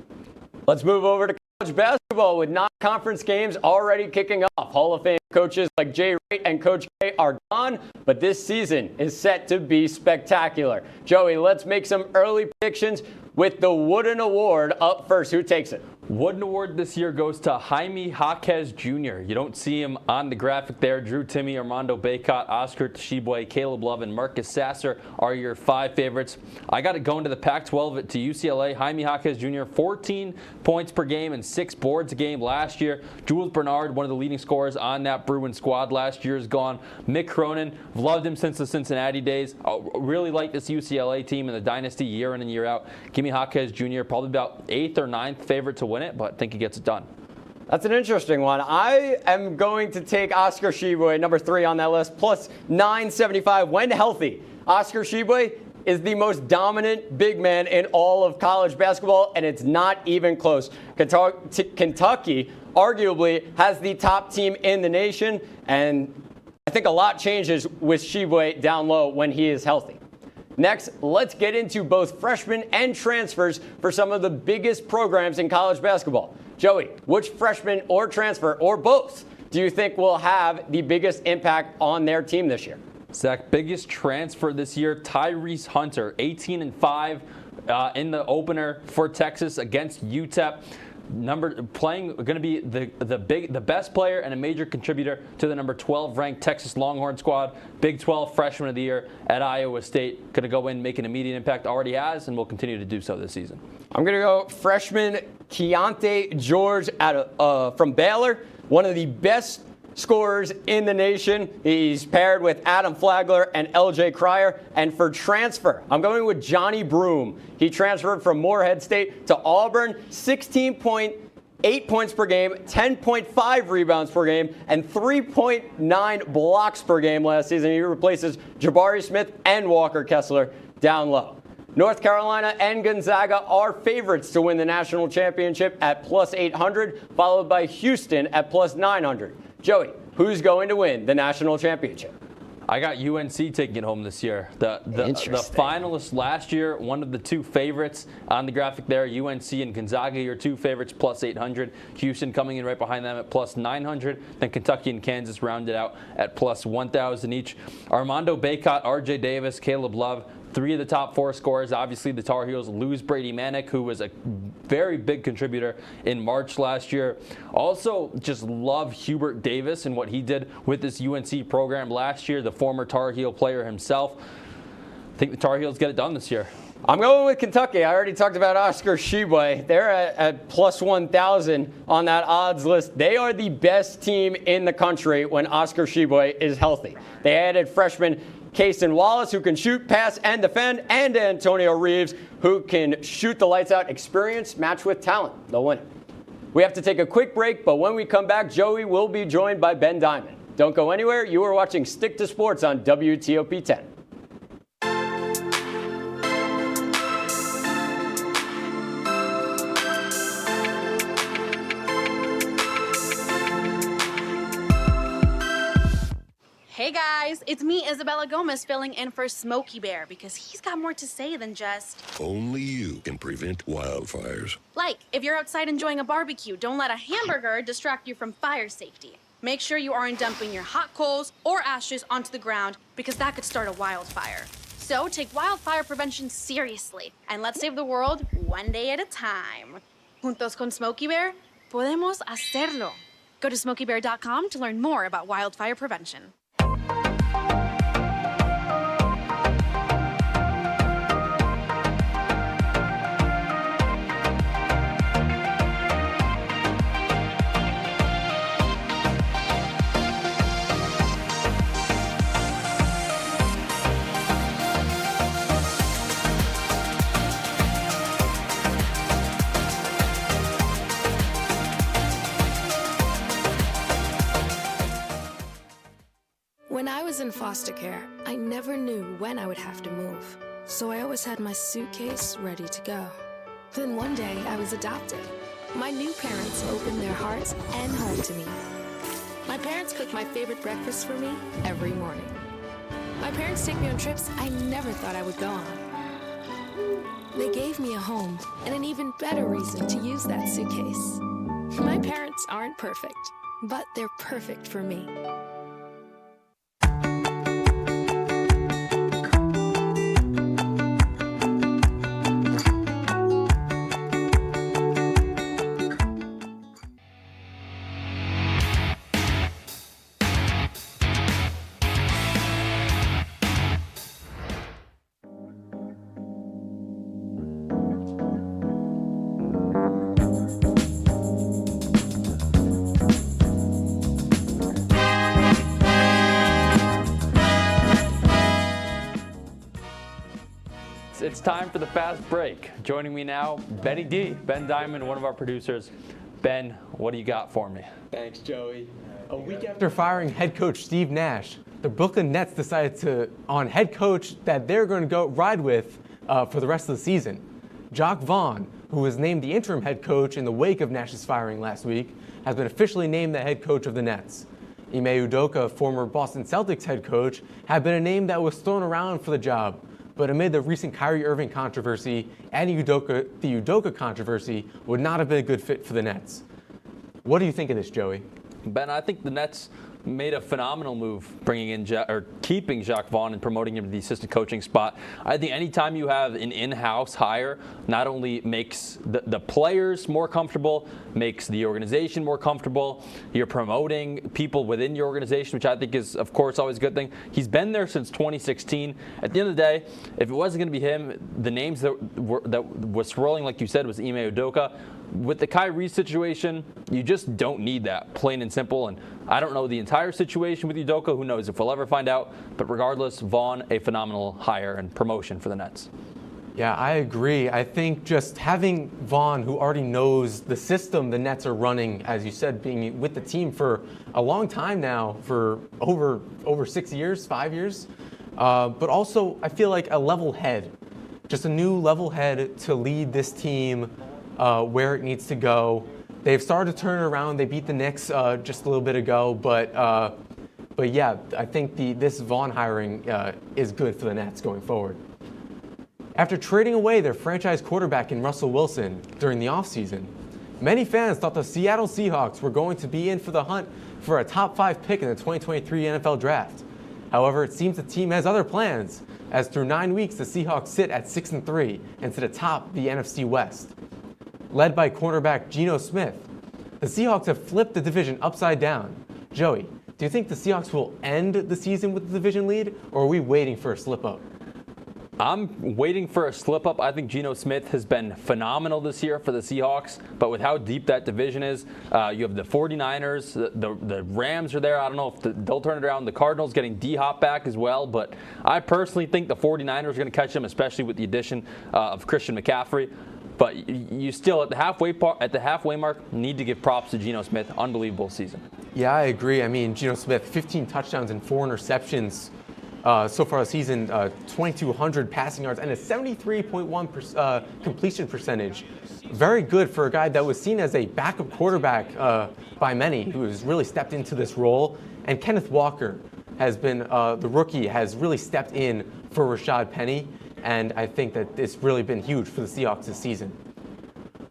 Let's move over to college basketball with non-conference games already kicking off. Hall of Fame coaches like Jay Wright and Coach K are gone, but this season is set to be spectacular. Joey, let's make some early predictions with the Wooden Award up first. Who takes it? Wooden Award this year goes to Jaime Jaquez Jr. You don't see him on the graphic there. Drew Timme, Armando Bacot, Oscar Tshiebwe, Caleb Love, and Marcus Sasser are your 5 favorites. I got it going to the Pac-12 to UCLA. Jaime Jaquez Jr., 14 points per game and 6 boards a game last year. Jules Bernard, one of the leading scorers on that Bruin squad last year, is gone. Mick Cronin, loved him since the Cincinnati days. Really like this UCLA team in the dynasty year in and year out. Jaime Jaquez Jr., probably about 8th or 9th favorite to win it, but I think he gets it done. That's an interesting one. I am going to take Oscar Tshiebwe, number 3 on that list, plus 975 when healthy. Oscar Tshiebwe is the most dominant big man in all of college basketball, and it's not even close. Kentucky arguably has the top team in the nation, and I think a lot changes with Tshiebwe down low when he is healthy. Next, let's get into both freshmen and transfers for some of the biggest programs in college basketball. Joey, which freshman or transfer, or both, do you think will have the biggest impact on their team this year? Zach, biggest transfer this year, Tyrese Hunter, 18-5 in the opener for Texas against UTEP. Going to be the best player and a major contributor to the number 12 ranked Texas Longhorn squad. Big 12 freshman of the year at Iowa State. Going to go in, make an immediate impact. Already has, and will continue to do so this season. I'm going to go freshman Keontae George from Baylor. One of the best scorers in the nation. He's paired with Adam Flagler and LJ Cryer. And for transfer, I'm going with Johnny Broome. He transferred from Morehead State to Auburn. 16-point 8 points per game, 10.5 rebounds per game, and 3.9 blocks per game last season. He replaces Jabari Smith and Walker Kessler down low. North Carolina and Gonzaga are favorites to win the national championship at plus 800, followed by Houston at plus 900. Joey, who's going to win the national championship? I got UNC taking it home this year. The finalists last year, one of the two favorites on the graphic there, UNC and Gonzaga, your two favorites, plus 800. Houston coming in right behind them at plus 900. Then Kentucky and Kansas rounded out at plus 1,000 each. Armando Bacot, RJ Davis, Caleb Love, three of the top four scorers. Obviously, the Tar Heels lose Brady Manick, who was a very big contributor in March last year. Also, just love Hubert Davis and what he did with this UNC program last year, the former Tar Heel player himself. I think the Tar Heels get it done this year. I'm going with Kentucky. I already talked about Oscar Tshiebwe. They're at plus 1,000 on that odds list. They are the best team in the country when Oscar Tshiebwe is healthy. They added freshman Kason Wallace, who can shoot, pass, and defend, and Antonio Reeves, who can shoot the lights out. Experience matched with talent. They'll win it. We have to take a quick break, but when we come back, Joey will be joined by Ben Diamond. Don't go anywhere. You are watching Stick to Sports on WTOP 10. Hey guys, it's me, Isabella Gomez, filling in for Smokey Bear because he's got more to say than just... Only you can prevent wildfires. Like, if you're outside enjoying a barbecue, don't let a hamburger distract you from fire safety. Make sure you aren't dumping your hot coals or ashes onto the ground because that could start a wildfire. So take wildfire prevention seriously and let's save the world one day at a time. Juntos con Smokey Bear, podemos hacerlo. Go to smokeybear.com to learn more about wildfire prevention. When I was in foster care, I never knew when I would have to move, so I always had my suitcase ready to go. Then one day, I was adopted. My new parents opened their hearts and home to me. My parents cook my favorite breakfast for me every morning. My parents take me on trips I never thought I would go on. They gave me a home and an even better reason to use that suitcase. My parents aren't perfect, but they're perfect for me. It's time for the fast break. Joining me now, Benny D, Ben Diamond, one of our producers. Ben, what do you got for me? Thanks, Joey. A week after firing head coach Steve Nash, the Brooklyn Nets decided on head coach that they're going to go ride with for the rest of the season. Jacques Vaughn, who was named the interim head coach in the wake of Nash's firing last week, has been officially named the head coach of the Nets. Ime Udoka, former Boston Celtics head coach, had been a name that was thrown around for the job. But amid the recent Kyrie Irving controversy and the Udoka controversy would not have been a good fit for the Nets. What do you think of this, Joey? Ben, I think the Nets made a phenomenal move bringing in keeping Jacques Vaughn and promoting him to the assistant coaching spot. I think anytime you have an in-house hire, not only makes the players more comfortable, makes the organization more comfortable. You're promoting people within your organization, which I think is, of course, always a good thing. He's been there since 2016. At the end of the day, if it wasn't going to be him, the names that was swirling, like you said, was Ime Udoka. With the Kyrie situation, you just don't need that, plain and simple. And I don't know the entire situation with Udoka. Who knows if we'll ever find out. But regardless, Vaughn, a phenomenal hire and promotion for the Nets. Yeah, I agree. I think just having Vaughn, who already knows the system the Nets are running, as you said, being with the team for a long time now, for over 6 years, 5 years, but also I feel like a level head, just a new level head to lead this team where it needs to go. They've started to turn it around. They beat the Knicks just a little bit ago, but yeah, I think this Vaughn hiring is good for the Nets going forward. After trading away their franchise quarterback in Russell Wilson during the offseason, many fans thought the Seattle Seahawks were going to be in for the hunt for a top 5 pick in the 2023 NFL Draft. However, it seems the team has other plans, as through 9 weeks the Seahawks sit at 6-3 and sit atop the NFC West. Led by cornerback Geno Smith, the Seahawks have flipped the division upside down. Joey, do you think the Seahawks will end the season with the division lead, or are we waiting for a slip-up? I'm waiting for a slip-up. I think Geno Smith has been phenomenal this year for the Seahawks, but with how deep that division is, you have the 49ers, the Rams are there. I don't know if they'll turn it around. The Cardinals getting D-Hop back as well, but I personally think the 49ers are going to catch them, especially with the addition of Christian McCaffrey. But you still, at the halfway mark, need to give props to Geno Smith. Unbelievable season. Yeah, I agree. I mean, Geno Smith, 15 touchdowns and 4 interceptions. So far this season, 2,200 passing yards and a 73.1% completion percentage. Very good for a guy that was seen as a backup quarterback by many, who has really stepped into this role. And Kenneth Walker has been, the rookie, has really stepped in for Rashad Penny. And I think that it's really been huge for the Seahawks this season.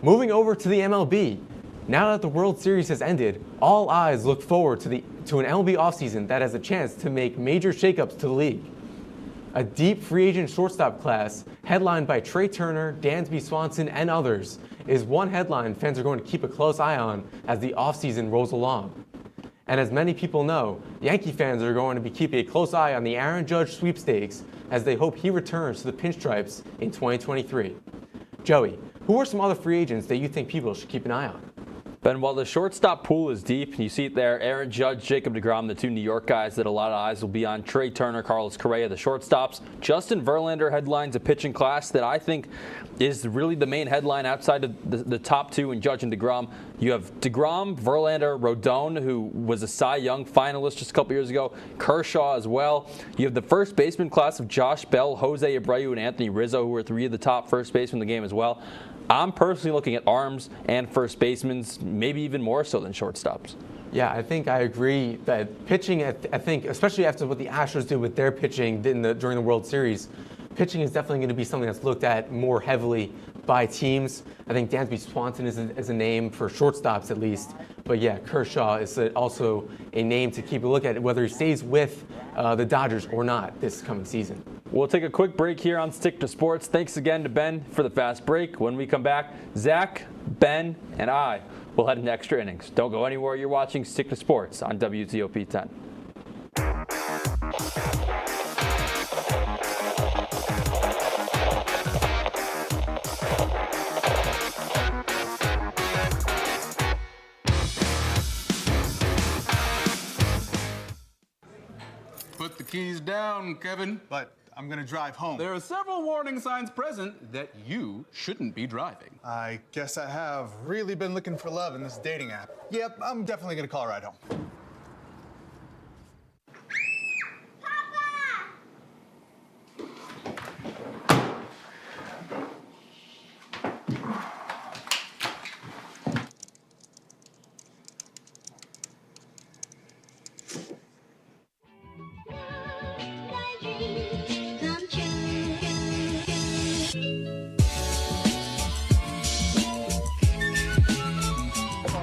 Moving over to the MLB. Now that the World Series has ended, all eyes look forward to an MLB offseason that has a chance to make major shakeups to the league. A deep free agent shortstop class, headlined by Trey Turner, Dansby Swanson, and others, is one headline fans are going to keep a close eye on as the offseason rolls along. And as many people know, Yankee fans are going to be keeping a close eye on the Aaron Judge sweepstakes as they hope he returns to the Pinstripes in 2023. Joey, who are some other free agents that you think people should keep an eye on? Ben, while the shortstop pool is deep, and you see it there, Aaron Judge, Jacob deGrom, the 2 New York guys that a lot of eyes will be on, Trey Turner, Carlos Correa, the shortstops. Justin Verlander headlines a pitching class that I think is really the main headline outside of the top 2 in Judge and deGrom. You have deGrom, Verlander, Rodon, who was a Cy Young finalist just a couple years ago, Kershaw as well. You have the first baseman class of Josh Bell, Jose Abreu, and Anthony Rizzo, who are 3 of the top first basemen in the game as well. I'm personally looking at arms and first basemen, maybe even more so than shortstops. Yeah, I think I agree that pitching, I think, especially after what the Astros did with their pitching during the World Series, pitching is definitely going to be something that's looked at more heavily by teams. I think Dansby Swanson is a name for shortstops at least. But yeah, Kershaw is also a name to keep a look at, whether he stays with the Dodgers or not this coming season. We'll take a quick break here on Stick to Sports. Thanks again to Ben for the fast break. When we come back, Zach, Ben, and I will head into extra innings. Don't go anywhere. You're watching Stick to Sports on WTOP 10. Put the keys down, Kevin. But I'm going to drive home. There are several warning signs present that you shouldn't be driving. I guess I have really been looking for love in this dating app. Yep, I'm definitely going to call a ride home.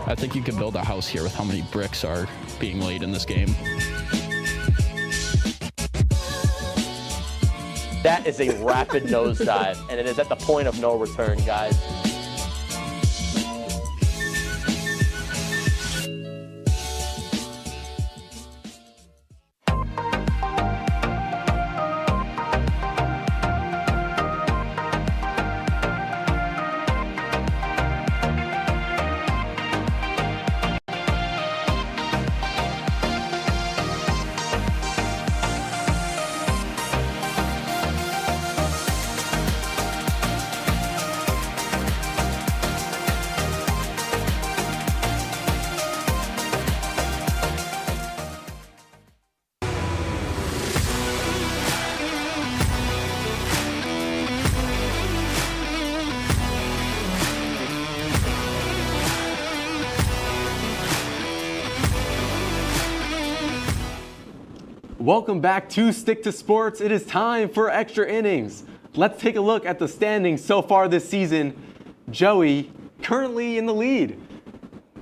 I think you could build a house here with how many bricks are being laid in this game. That is a rapid nosedive, and it is at the point of no return, guys. Welcome back to Stick to Sports. It is time for extra innings. Let's take a look at the standings so far this season. Joey currently in the lead.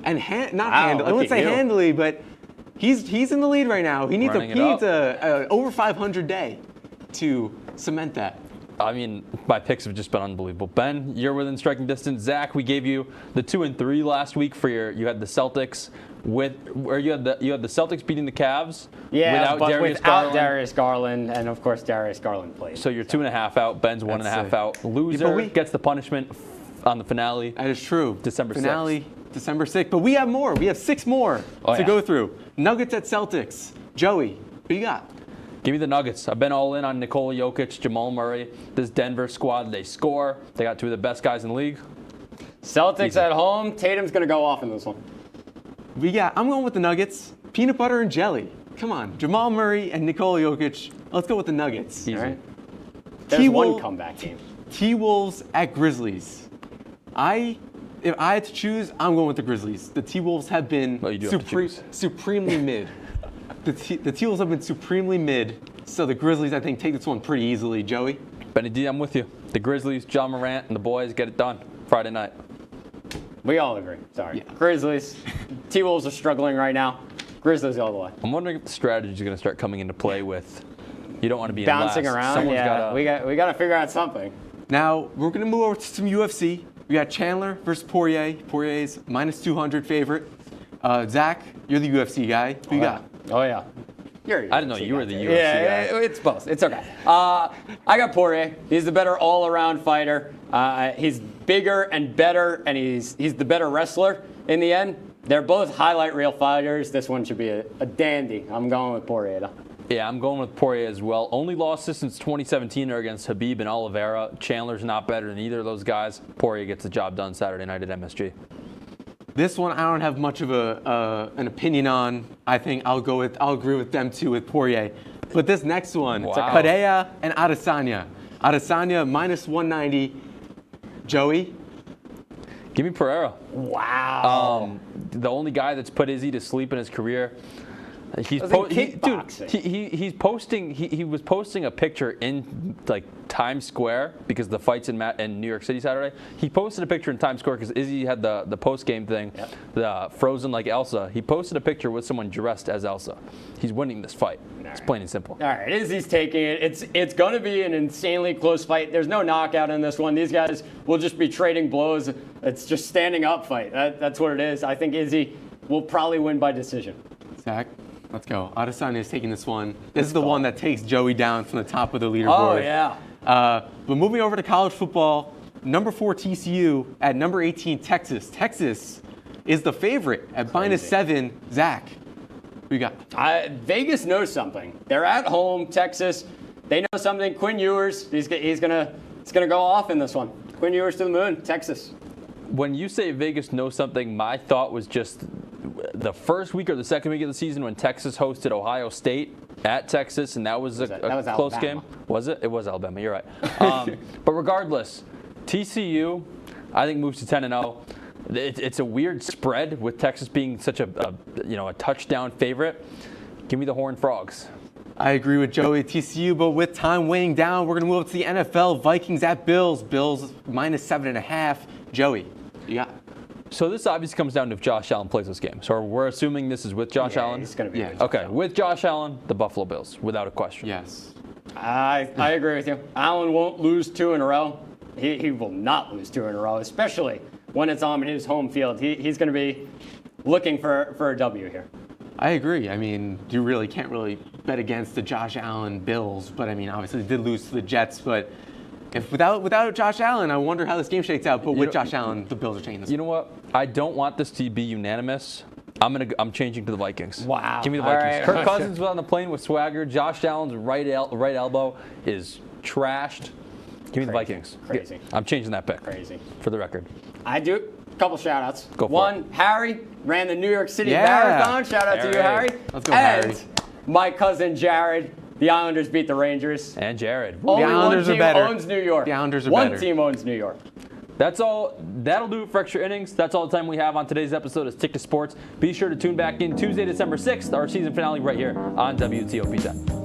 And I wouldn't say handily, but he's in the lead right now. He needs a over 500 day to cement that. I mean, my picks have just been unbelievable. Ben, you're within striking distance. Zach, we gave you the 2 and 3 last week for you had the Celtics you had the Celtics beating the Cavs without Darius Garland, and of course Darius Garland played. So you're 2.5 out. Ben's 1.5 out. Loser gets the punishment on the finale. That is true. December 6th. Finale, December 6th. But we have more. We have 6 more to go through. Nuggets at Celtics. Joey, who you got? Give me the Nuggets. I've been all in on Nikola Jokic, Jamal Murray. This Denver squad, they score. They got 2 of the best guys in the league. Celtics at home. Tatum's going to go off in this one. I'm going with the Nuggets. Peanut butter and jelly. Come on. Jamal Murray and Nikola Jokic. Let's go with the Nuggets. Easy. All right. There's one comeback game. T-Wolves at Grizzlies. If I had to choose, I'm going with the Grizzlies. The T-Wolves have been supremely mid. The T-Wolves have been supremely mid, so the Grizzlies, I think, take this one pretty easily. Joey? Benny D, I'm with you. The Grizzlies, John Morant, and the boys get it done Friday night. We all agree. Sorry. Yeah. Grizzlies. T-Wolves are struggling right now. Grizzlies all the way. I'm wondering if the strategy is going to start coming into play with you don't want to be bouncing in last. around. We got to figure out something. Now, we're going to move over to some UFC. We got Chandler versus Poirier. Poirier's -200 favorite. Zach, you're the UFC guy. Who you got? Oh, yeah. I didn't know you were the UFC guy. It's both. It's okay. I got Poirier. He's the better all-around fighter. He's bigger and better, and he's the better wrestler in the end. They're both highlight reel fighters. This one should be a dandy. I'm going with Poirier, though. Yeah, I'm going with Poirier as well. Only losses since 2017 are against Khabib and Oliveira. Chandler's not better than either of those guys. Poirier gets the job done Saturday night at MSG. This one I don't have much of an opinion on. I think I'll agree with them too with Poirier. But this next one, Pereira and Adesanya. Adesanya -190. Joey? Give me Pereira. Wow. The only guy that's put Izzy to sleep in his career. He was posting a picture in like Times Square because the fight's in New York City Saturday. He posted a picture in Times Square because Izzy had the post game thing, the frozen like Elsa. He posted a picture with someone dressed as Elsa. He's winning this fight. It's plain and simple. All right, Izzy's taking it. It's going to be an insanely close fight. There's no knockout in this one. These guys will just be trading blows. It's just standing up fight. That's what it is. I think Izzy will probably win by decision. Zach? Let's go. Adesanya is taking this one. This is the one that takes Joey down from the top of the leaderboard. Oh, yeah. But moving over to college football, number 4 TCU at number 18 Texas. Texas is the favorite at -7. Zach, who you got? Vegas knows something. They're at home, Texas. They know something. Quinn Ewers, he's gonna go off in this one. Quinn Ewers to the moon, Texas. When you say Vegas knows something, my thought was just the first week or the second week of the season when Texas hosted Ohio State at Texas, and that was a close game. Was it? It was Alabama. You're right. But regardless, TCU, I think moves to 10-0. It's a weird spread with Texas being such a touchdown favorite. Give me the Horned Frogs. I agree with Joey, TCU, but with time weighing down, we're going to move up to the NFL. Vikings at Bills. Bills -7.5. Joey, you got? So this obviously comes down to if Josh Allen plays this game. So we're assuming this is with Josh Allen? He's going to be Okay, with Josh Allen, the Buffalo Bills, without a question. Yes. I agree with you. Allen won't lose 2 in a row. He will not lose 2 in a row, especially when it's on his home field. He's going to be looking for a W here. I agree. I mean, you really can't really bet against the Josh Allen Bills, but I mean, obviously they did lose to the Jets, but if without Josh Allen, I wonder how this game shakes out. But with Josh Allen, the Bills are taking this. You know what? I don't want this to be unanimous. I'm changing to the Vikings. Wow. Give me the Vikings. Right. Kirk Cousins was on the plane with swagger. Josh Allen's right elbow is trashed. Give me the Vikings. Crazy. I'm changing that pick. Crazy. For the record. I do. A couple shout outs. Go for One, it. Harry ran the New York City Marathon. Shout out to you, Harry. Let's go, Harry. And my cousin Jared. The Islanders beat the Rangers. And Jared. Only the Islanders one team are better. owns New York. The Islanders are one better. Team owns New York. That's all. That'll do it for Extra Innings. That's all the time we have on today's episode of Stick to Sports. Be sure to tune back in Tuesday, December 6th, our season finale right here on WTOP 10.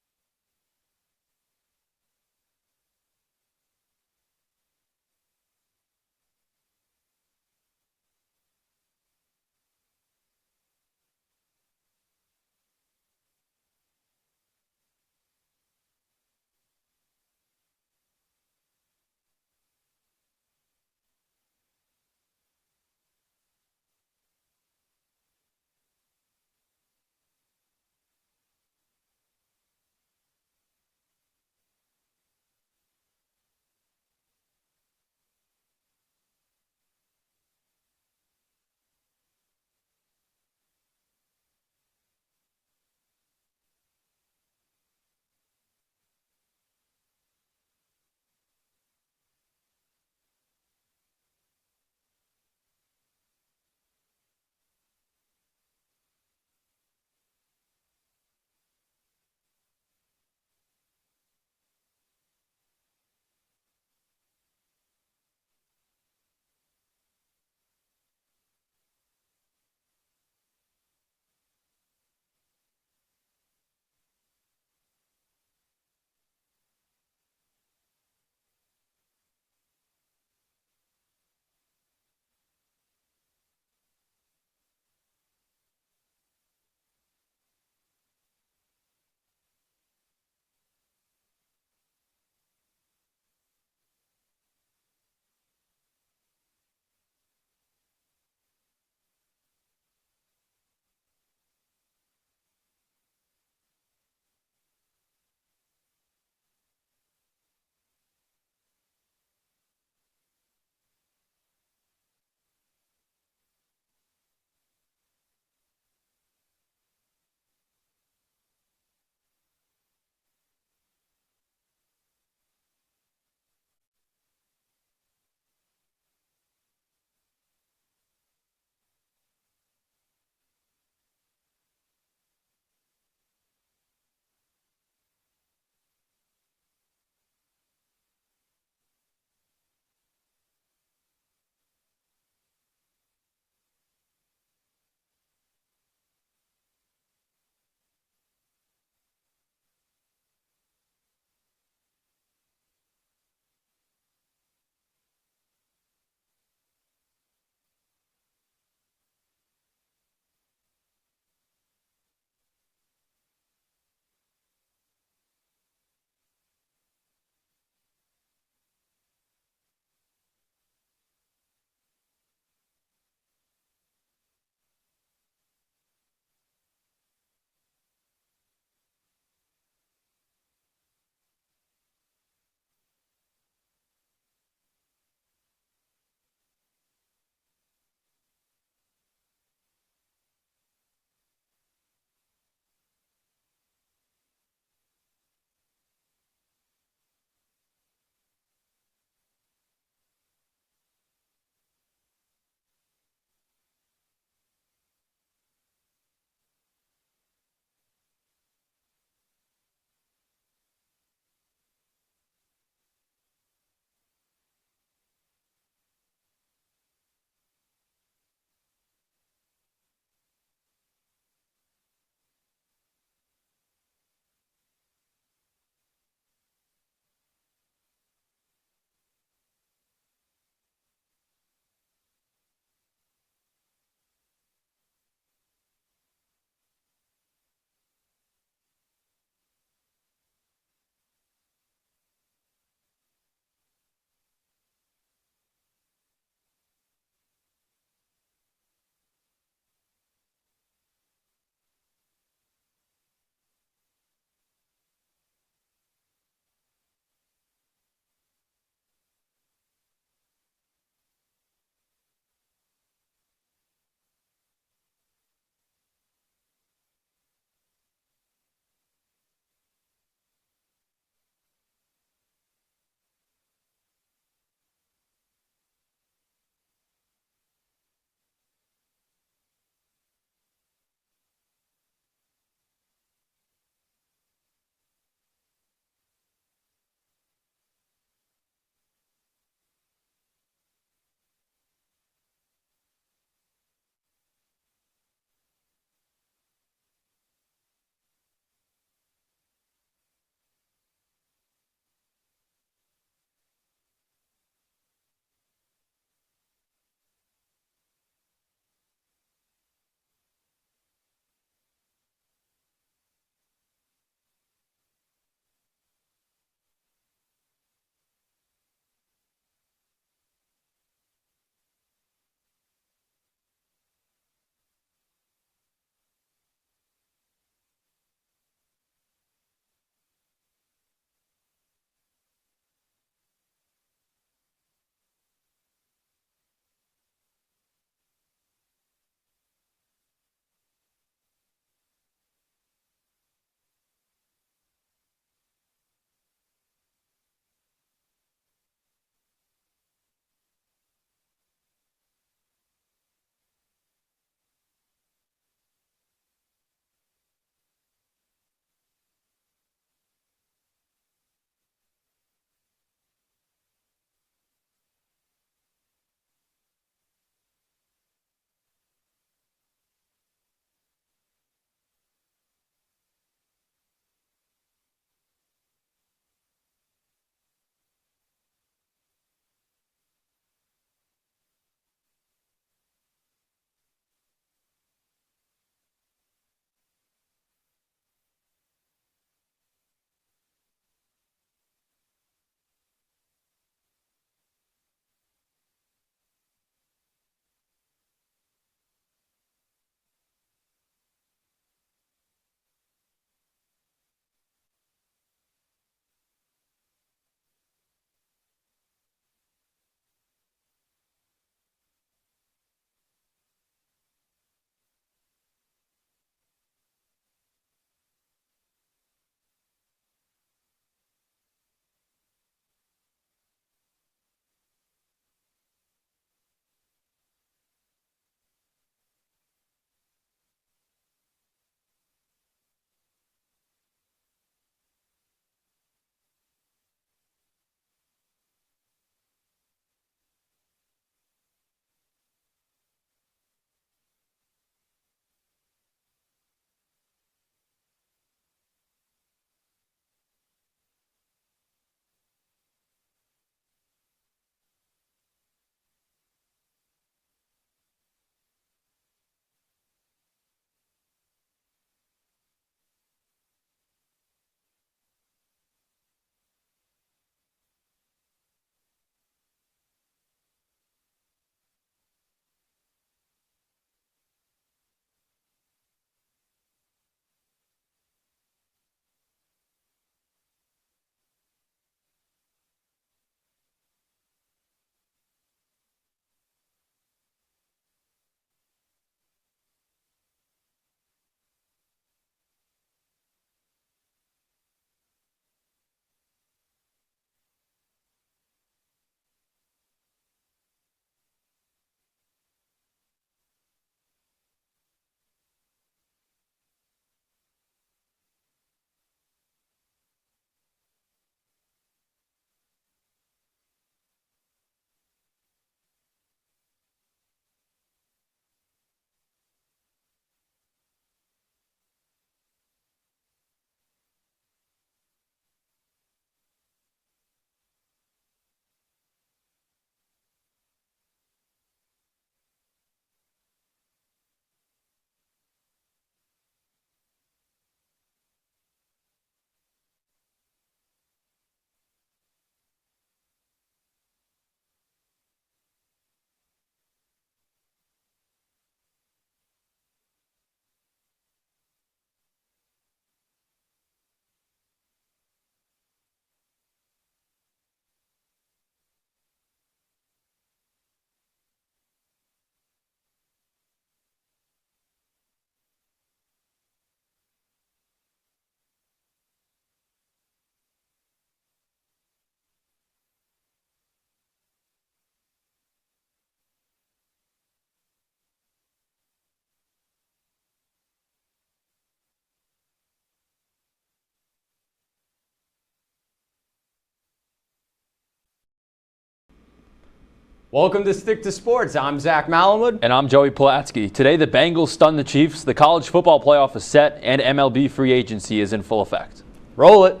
Welcome to Stick to Sports. I'm Zach Malamud. And I'm Joey Pulatsky. Today, the Bengals stunned the Chiefs. The college football playoff is set, and MLB free agency is in full effect. Roll it.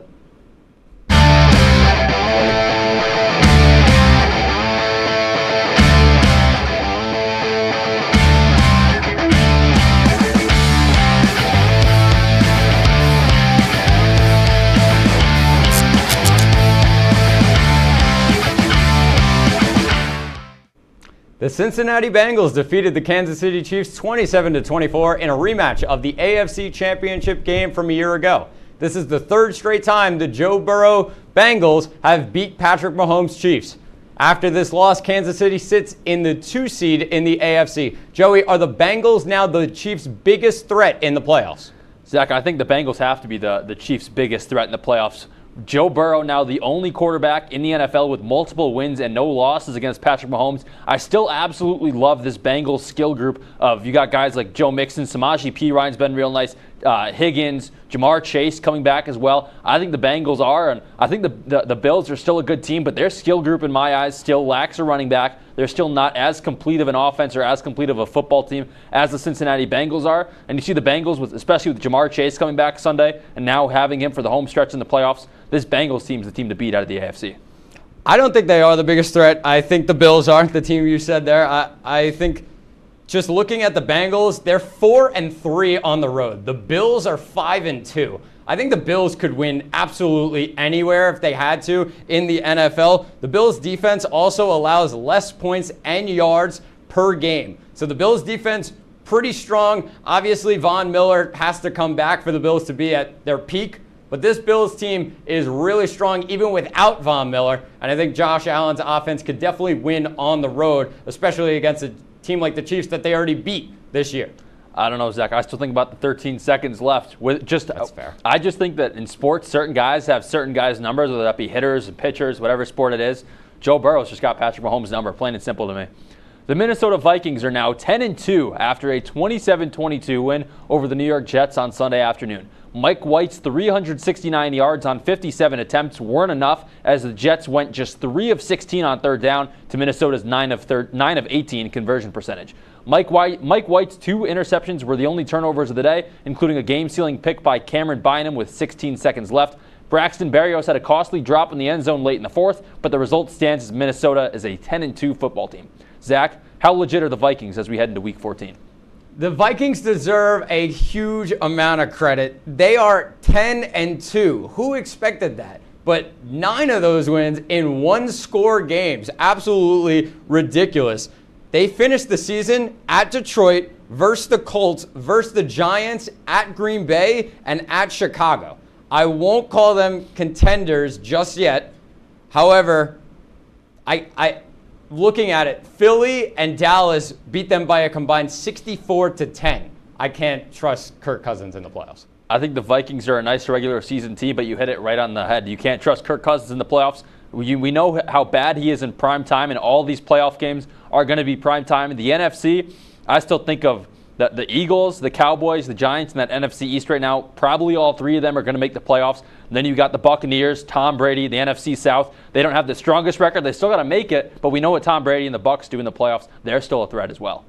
The Cincinnati Bengals defeated the Kansas City Chiefs 27-24 in a rematch of the AFC Championship game from a year ago. This is the third straight time the Joe Burrow Bengals have beat Patrick Mahomes' Chiefs. After this loss, Kansas City sits in the 2 seed in the AFC. Joey, are the Bengals now the Chiefs' biggest threat in the playoffs? Zach, I think the Bengals have to be the Chiefs' biggest threat in the playoffs. Joe Burrow, now the only quarterback in the NFL with multiple wins and no losses against Patrick Mahomes. I still absolutely love this Bengals skill group of, you got guys like Joe Mixon, Samaje Perine's been real nice, Higgins, Jamar Chase coming back as well. I think the Bengals are, and I think the Bills are still a good team, but their skill group in my eyes still lacks a running back. They're still not as complete of an offense or as complete of a football team as the Cincinnati Bengals are. And you see the Bengals, especially with Jamar Chase coming back Sunday and now having him for the home stretch in the playoffs, this Bengals team is the team to beat out of the AFC. I don't think they are the biggest threat. I think the Bills are the team you said there. I think just looking at the Bengals, they're 4-3 on the road. The Bills are 5-2. I think the Bills could win absolutely anywhere if they had to in the NFL. The Bills' defense also allows less points and yards per game. So the Bills' defense, pretty strong. Obviously, Von Miller has to come back for the Bills to be at their peak. But this Bills team is really strong even without Von Miller. And I think Josh Allen's offense could definitely win on the road, especially against a team like the Chiefs that they already beat this year. I don't know, Zach. I still think about the 13 seconds left. That's fair. I just think that in sports, certain guys have certain guys' numbers, whether that be hitters, pitchers, whatever sport it is. Joe Burrow's just got Patrick Mahomes' number, plain and simple to me. The Minnesota Vikings are now 10-2 after a 27-22 win over the New York Jets on Sunday afternoon. Mike White's 369 yards on 57 attempts weren't enough as the Jets went just 3 of 16 on third down to Minnesota's 9 of 18 conversion percentage. Mike White's 2 interceptions were the only turnovers of the day, including a game-sealing pick by Cameron Bynum with 16 seconds left. Braxton Berrios had a costly drop in the end zone late in the fourth, but the result stands as Minnesota is a 10-2 football team. Zach, how legit are the Vikings as we head into Week 14? The Vikings deserve a huge amount of credit. They are 10-2. Who expected that? But 9 of those wins in one-score games. Absolutely ridiculous. They finished the season at Detroit, versus the Colts, versus the Giants, at Green Bay, and at Chicago. I won't call them contenders just yet. However, looking at it, Philly and Dallas beat them by a combined 64-10. I can't trust Kirk Cousins in the playoffs. I think the Vikings are a nice regular season team, but you hit it right on the head. You can't trust Kirk Cousins in the playoffs. We know how bad he is in prime time, and all these playoff games are going to be prime time. In the NFC, I still think of the Eagles, the Cowboys, the Giants, and that NFC East right now. Probably all 3 of them are going to make the playoffs. And then you got the Buccaneers, Tom Brady, the NFC South. They don't have the strongest record. They still got to make it, but we know what Tom Brady and the Bucs do in the playoffs. They're still a threat as well.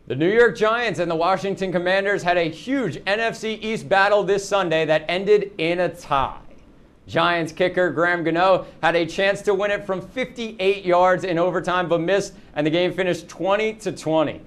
The New York Giants and the Washington Commanders had a huge NFC East battle this Sunday that ended in a tie. Giants kicker Graham Gano had a chance to win it from 58 yards in overtime, but missed, and the game finished 20-20. Tie.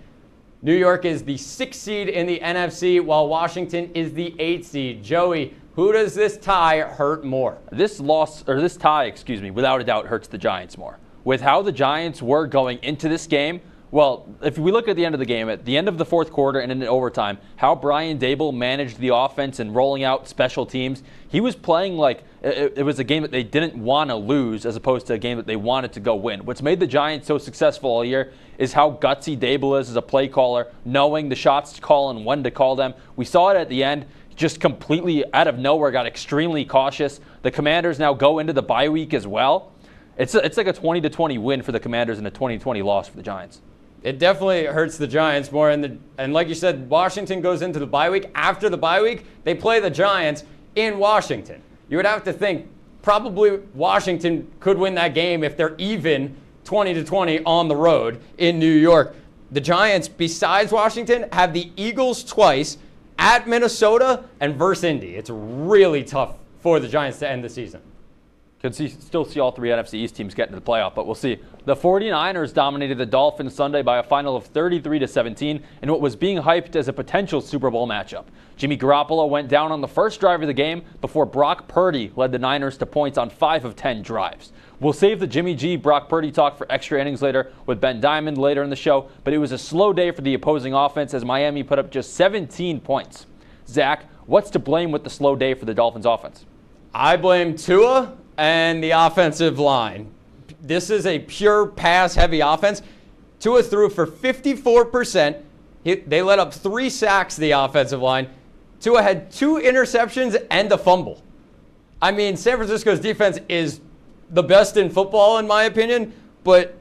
New York is the 6th seed in the NFC, while Washington is the 8th seed. Joey, who does this tie hurt more? This tie, without a doubt hurts the Giants more. With how the Giants were going into this game, well, if we look at the end of the game, at the end of the fourth quarter and in overtime, how Brian Daboll managed the offense and rolling out special teams, he was playing like it was a game that they didn't want to lose as opposed to a game that they wanted to go win. What's made the Giants so successful all year is how gutsy Daboll is as a play caller, knowing the shots to call and when to call them. We saw it at the end, just completely out of nowhere, got extremely cautious. The Commanders now go into the bye week as well. It's like a 20-20 win for the Commanders and a 20-20 loss for the Giants. It definitely hurts the Giants more. And like you said, Washington goes into the bye week. After the bye week, they play the Giants in Washington. You would have to think probably Washington could win that game if they're even 20-20 on the road in New York. The Giants, besides Washington, have the Eagles twice, at Minnesota, and versus Indy. It's really tough for the Giants to end the season. Could still see all three NFC East teams get into the playoff, but we'll see. The 49ers dominated the Dolphins Sunday by a final of 33-17 in what was being hyped as a potential Super Bowl matchup. Jimmy Garoppolo went down on the first drive of the game before Brock Purdy led the Niners to points on 5 of 10 drives. We'll save the Jimmy G, Brock Purdy talk for extra innings later with Ben Diamond later in the show, but it was a slow day for the opposing offense as Miami put up just 17 points. Zach, what's to blame with the slow day for the Dolphins offense? I blame Tua and the offensive line. This is a pure pass-heavy offense. Tua threw for 54%. They let up 3 sacks, the offensive line. Tua had 2 interceptions and a fumble. I mean, San Francisco's defense is the best in football, in my opinion, but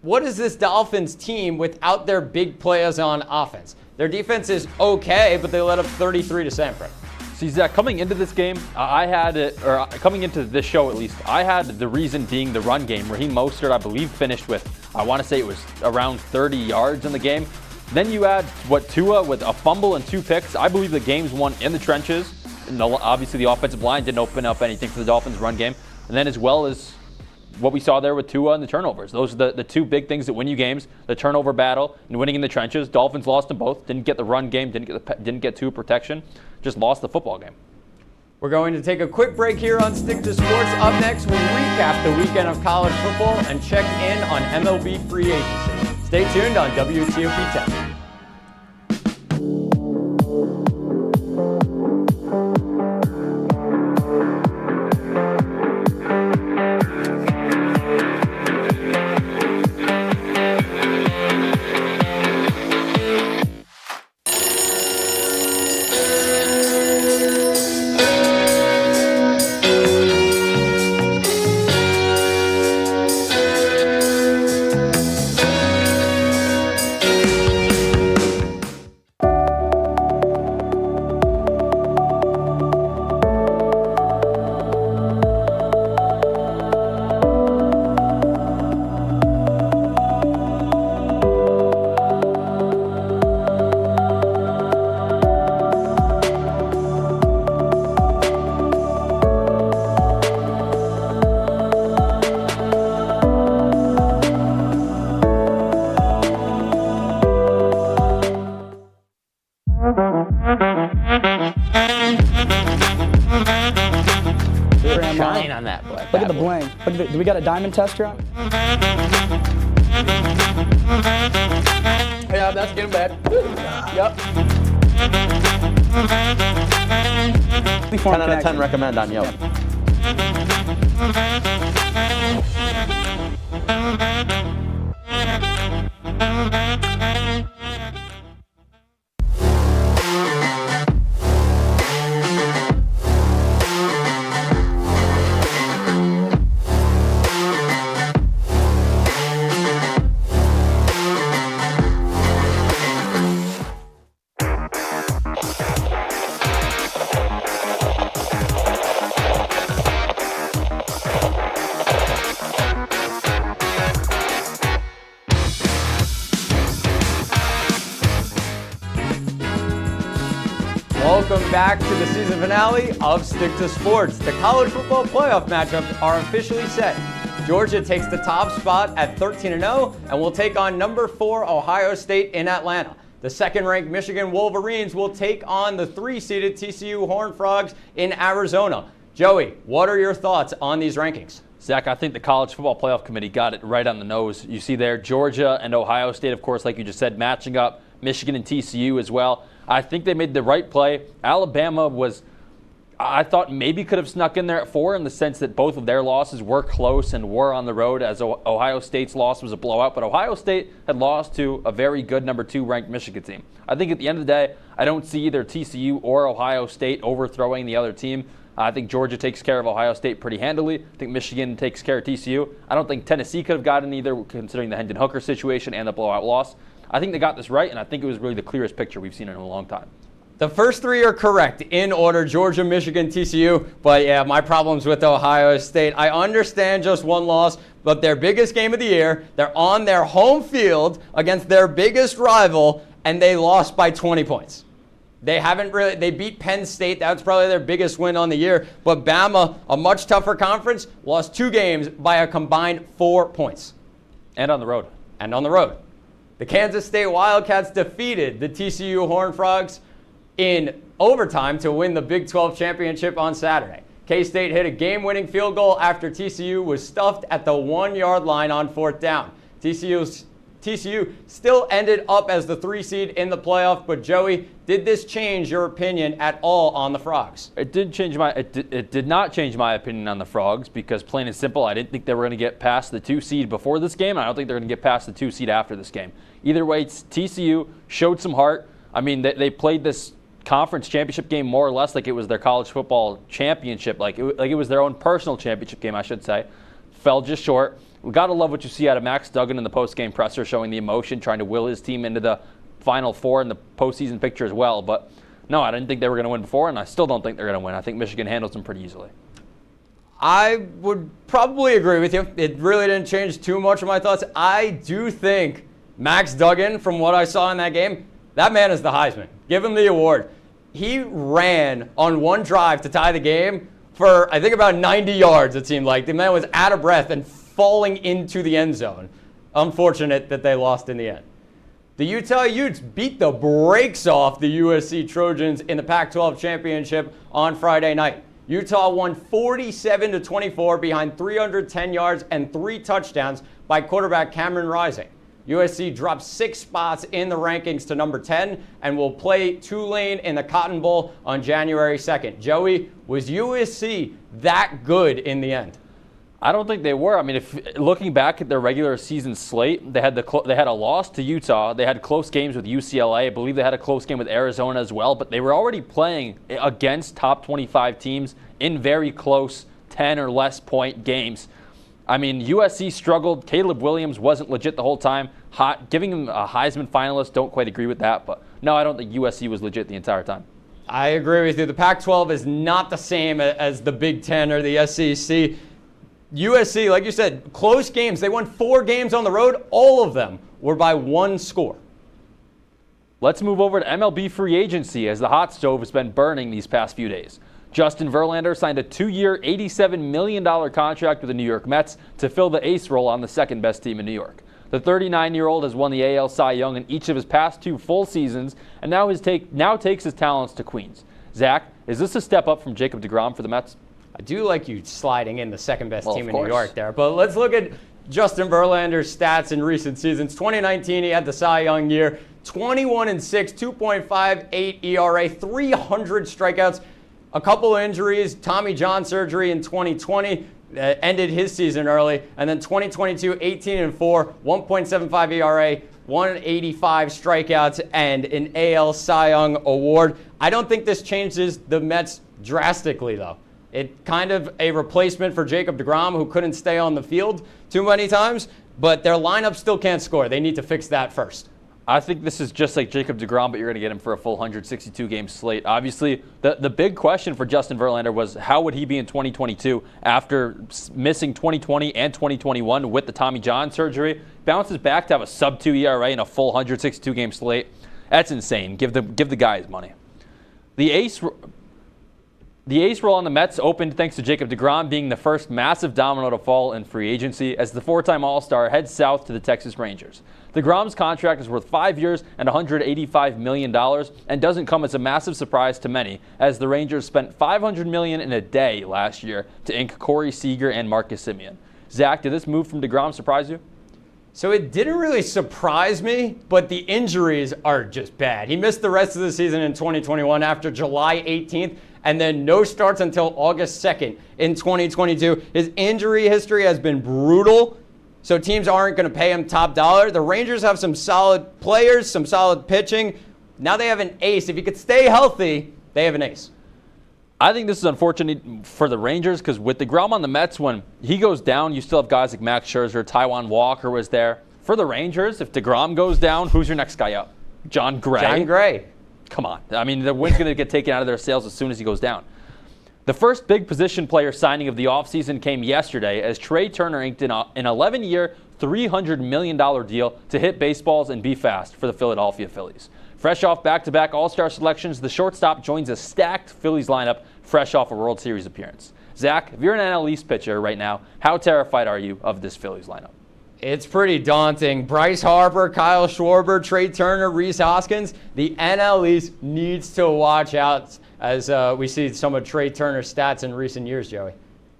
what is this Dolphins team without their big players on offense? Their defense is okay, but they let up 33 to San Fran. See, Zach, coming into this game, coming into this show at least, I had the reason being the run game. Raheem Mostert, I believe, finished with, I want to say it was around 30 yards in the game. Then you add Tua with a fumble and 2 picks. I believe the game's won in the trenches. And obviously, the offensive line didn't open up anything for the Dolphins' run game. And then as well as what we saw there with Tua and the turnovers. Those are the 2 big things that win you games, the turnover battle and winning in the trenches. Dolphins lost them both. Didn't get the run game, didn't get Tua protection. Just lost the football game. We're going to take a quick break here on Stick to Sports. Up next, we'll recap the weekend of college football and check in on MLB free agency. Stay tuned on WTOP 10. Shine on that boy. Look at the bling. Look at do we got a diamond tester on? Yeah, that's getting bad. Yep. 10 out of 10 recommend on Yelp. Welcome back to the season finale of Stick to Sports. The college football playoff matchups are officially set. Georgia takes the top spot at 13-0 and will take on number 4 Ohio State in Atlanta. The second-ranked Michigan Wolverines will take on the 3-seeded TCU Horned Frogs in Arizona. Joey, what are your thoughts on these rankings? Zach, I think the College Football Playoff Committee got it right on the nose. You see there, Georgia and Ohio State, of course, like you just said, matching up. Michigan and TCU as well. I think they made the right play. Alabama was, I thought maybe could have snuck in there at 4 in the sense that both of their losses were close and were on the road, as Ohio State's loss was a blowout. But Ohio State had lost to a very good number 2 ranked Michigan team. I think at the end of the day, I don't see either TCU or Ohio State overthrowing the other team. I think Georgia takes care of Ohio State pretty handily. I think Michigan takes care of TCU. I don't think Tennessee could have gotten either, considering the Hendon Hooker situation and the blowout loss. I think they got this right, and I think it was really the clearest picture we've seen in a long time. The first three are correct in order: Georgia, Michigan, TCU. But yeah, my problems with Ohio State. I understand just one loss, but their biggest game of the year, they're on their home field against their biggest rival, and they lost by 20 points. They beat Penn State. That's probably their biggest win on the year. But Bama, a much tougher conference, lost 2 games by a combined 4 points. And on the road. The Kansas State Wildcats defeated the TCU Horned Frogs in overtime to win the Big 12 championship on Saturday. K-State hit a game-winning field goal after TCU was stuffed at the 1-yard line on 4th down. TCU still ended up as the 3 seed in the playoff, but Joey, did this change your opinion at all on the Frogs? It did not change my opinion on the Frogs, because plain and simple, I didn't think they were going to get past the 2 seed before this game, and I don't think they're going to get past the 2 seed after this game. Either way, TCU showed some heart. I mean, they played this conference championship game more or less like it was their college football championship, like it was their own personal championship game, I should say. Fell just short. We got to love what you see out of Max Duggan in the post-game presser, showing the emotion, trying to will his team into the Final Four in the postseason picture as well. But no, I didn't think they were going to win before, and I still don't think they're going to win. I think Michigan handles them pretty easily. I would probably agree with you. It really didn't change too much of my thoughts. I do think Max Duggan, from what I saw in that game, that man is the Heisman. Give him the award. He ran on one drive to tie the game for, I think, about 90 yards, it seemed like. The man was out of breath and falling into the end zone. Unfortunate that they lost in the end. The Utah Utes beat the brakes off the USC Trojans in the Pac-12 championship on Friday night. Utah won 47-24 behind 310 yards and 3 touchdowns by quarterback Cameron Rising. USC dropped 6 spots in the rankings to number 10 and will play Tulane in the Cotton Bowl on January 2nd. Joey, was USC that good in the end? I don't think they were. I mean, if looking back at their regular season slate, they had a loss to Utah. They had close games with UCLA. I believe they had a close game with Arizona as well. But they were already playing against top 25 teams in very close 10 or less point games. I mean, USC struggled. Caleb Williams wasn't legit the whole time. Giving him a Heisman finalist, don't quite agree with that. But no, I don't think USC was legit the entire time. I agree with you. The Pac-12 is not the same as the Big Ten or the SEC. USC, like you said, close games. They won 4 games on the road. All of them were by 1 score. Let's move over to MLB free agency, as the hot stove has been burning these past few days. Justin Verlander signed a 2-year, $87 million contract with the New York Mets to fill the ace role on the second-best team in New York. The 39-year-old has won the AL Cy Young in each of his past 2 full seasons, and now takes his talents to Queens. Zach, is this a step up from Jacob deGrom for the Mets? I do like you sliding in the second-best team in New York there. But let's look at Justin Verlander's stats in recent seasons. 2019, he had the Cy Young year. 21-6, 2.58 ERA, 300 strikeouts, a couple of injuries, Tommy John surgery in 2020 ended his season early, and then 2022, 18-4, 1.75 ERA, 185 strikeouts, and an AL Cy Young award. I don't think this changes the Mets drastically, though. It's kind of a replacement for Jacob deGrom, who couldn't stay on the field too many times, but their lineup still can't score. They need to fix that first. I think this is just like Jacob deGrom, but you're going to get him for a full 162-game slate. Obviously, the big question for Justin Verlander was how would he be in 2022 after missing 2020 and 2021 with the Tommy John surgery. Bounces back to have a sub-2 ERA and a full 162-game slate. That's insane. Give the guy his money. The ace role on the Mets opened thanks to Jacob deGrom being the first massive domino to fall in free agency as the 4-time All-Star heads south to the Texas Rangers. deGrom's contract is worth 5 years and $185 million and doesn't come as a massive surprise to many, as the Rangers spent $500 million in a day last year to ink Corey Seager and Marcus Semien. Zach, did this move from deGrom surprise you? So it didn't really surprise me, but the injuries are just bad. He missed the rest of the season in 2021 after July 18th, and then no starts until August 2nd in 2022. His injury history has been brutal, so teams aren't going to pay him top dollar. The Rangers have some solid players, some solid pitching. Now they have an ace. If he could stay healthy, they have an ace. I think this is unfortunate for the Rangers because with deGrom on the Mets, when he goes down, you still have guys like Max Scherzer, Taijuan Walker was there. For the Rangers, if deGrom goes down, who's your next guy up? John Gray? John Gray. come on. I mean, the win's going to get taken out of their sails as soon as he goes down. The first big position player signing of the offseason came yesterday as Trey Turner inked an 11-year, $300 million deal to hit baseballs and be fast for the Philadelphia Phillies. Fresh off back-to-back All-Star selections, the shortstop joins a stacked Phillies lineup fresh off a World Series appearance. Zach, if you're an NL East pitcher right now, how terrified are you of this Phillies lineup? It's pretty daunting. Bryce Harper, Kyle Schwarber, Trey Turner, Rhys Hoskins. The NL East needs to watch out as we see some of Trey Turner's stats in recent years, Joey.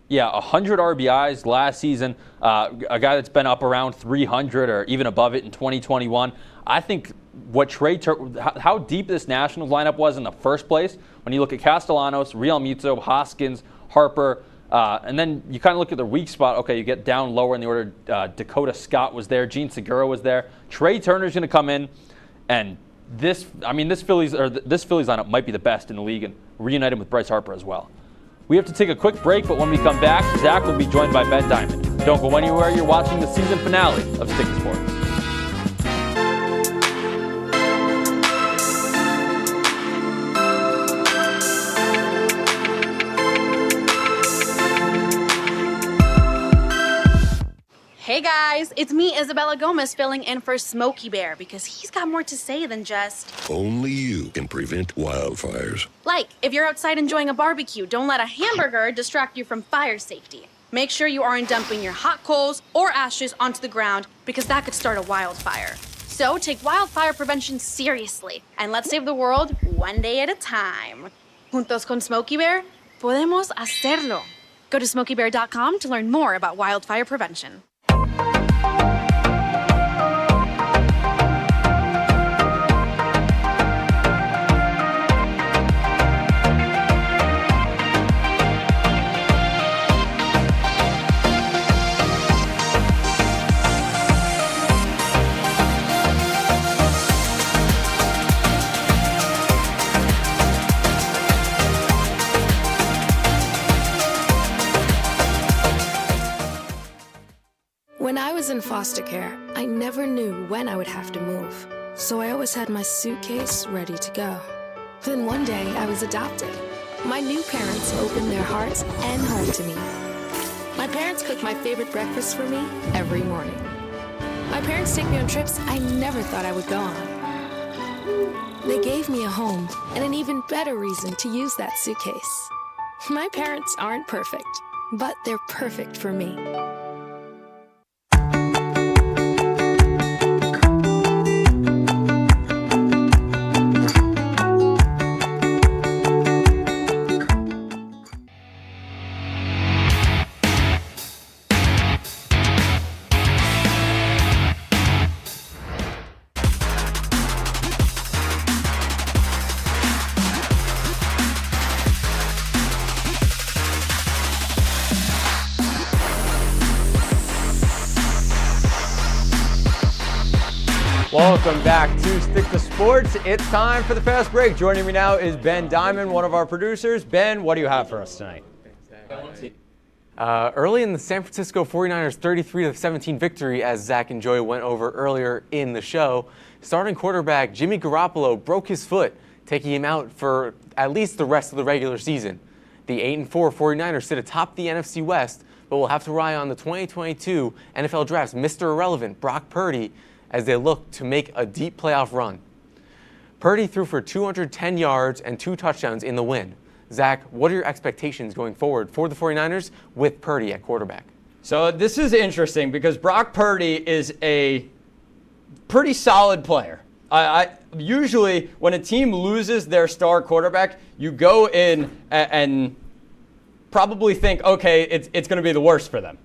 Yeah, 100 RBIs last season, a guy that's been up around 300 or even above it in 2021. I think what how deep this Nationals lineup was in the first place, when you look at Castellanos, Real Muto, Hoskins, Harper, and then you kind of look at the weak spot. Okay, you get down lower in the order. Dakota Scott was there. Gene Segura was there. Trey Turner's going to come in, and this Phillies lineup might be the best in the league, and reunited with Bryce Harper as well. We have to take a quick break, but when we come back, Zach will be joined by Ben Diamond. Don't go anywhere. You're watching the season finale of Stick to Sports. Hey guys, it's me, Isabella Gomez, filling in for Smokey Bear because he's got more to say than just... Only you can prevent wildfires. Like, if you're outside enjoying a barbecue, don't let a hamburger distract you from fire safety. Make sure you aren't dumping your hot coals or ashes onto the ground because that could start a wildfire. So take wildfire prevention seriously and let's save the world one day at a time. Juntos con Smokey Bear, podemos hacerlo. Go to smokeybear.com to learn more about wildfire prevention. When I was in foster care, I never knew when I would have to move, so I always had my suitcase ready to go. Then one day, I was adopted. My new parents opened their hearts and home to me. My parents cook my favorite breakfast for me every morning. My parents take me on trips I never thought I would go on. They gave me a home and an even better reason to use that suitcase. My parents aren't perfect, but they're perfect for me. Welcome back to Stick to Sports. It's time for the fast break. Joining me now is Ben Diamond, one of our producers. Ben, what do you have for us tonight? Early in the San Francisco 49ers 33-17 victory, as Zach and Joey went over earlier in the show, starting quarterback Jimmy Garoppolo broke his foot, taking him out for at least the rest of the regular season. The 8-4 49ers sit atop the NFC West, but will have to rely on the 2022 NFL Draft's Mr. Irrelevant, Brock Purdy, as they look to make a deep playoff run. Purdy threw for 210 yards and 2 touchdowns in the win. Zach, what are your expectations going forward for the 49ers with Purdy at quarterback? So this is interesting because Brock Purdy is a pretty solid player. Usually when a team loses their star quarterback, you go in and probably think, okay, it's going to be the worst for them.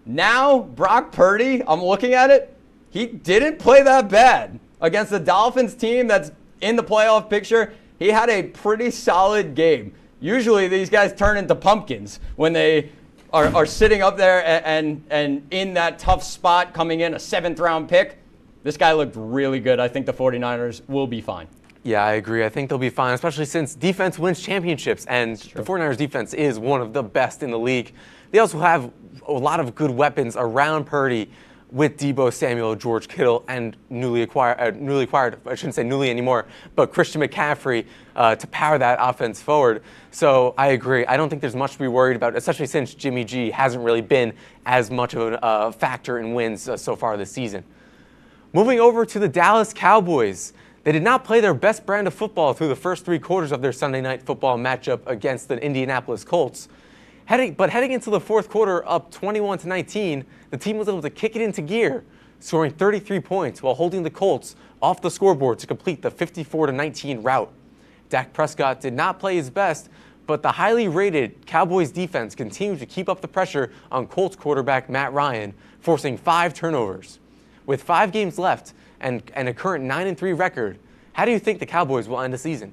Now, Brock Purdy, I'm looking at it, he didn't play that bad against the Dolphins team that's in the playoff picture. He had a pretty solid game. Usually these guys turn into pumpkins when they are sitting up there and in that tough spot coming in, a 7th round pick. This guy looked really good. I think the 49ers will be fine. Yeah, I agree. I think they'll be fine, especially since defense wins championships, and the 49ers defense is one of the best in the league. They also have a lot of good weapons around Purdy. with Debo Samuel, George Kittle, and newly acquired, I shouldn't say newly anymore, but Christian McCaffrey to power that offense forward. So I agree. I don't think there's much to be worried about, especially since Jimmy G hasn't really been as much of a factor in wins so far this season. Moving over to the Dallas Cowboys. They did not play their best brand of football through the first 3 quarters of their Sunday Night Football matchup against the Indianapolis Colts. Heading into the fourth quarter up 21-19, the team was able to kick it into gear, scoring 33 points while holding the Colts off the scoreboard to complete the 54-19 rout. Dak Prescott did not play his best, but the highly rated Cowboys defense continued to keep up the pressure on Colts quarterback Matt Ryan, forcing 5 turnovers. With 5 games left and a current 9-3 record, how do you think the Cowboys will end the season?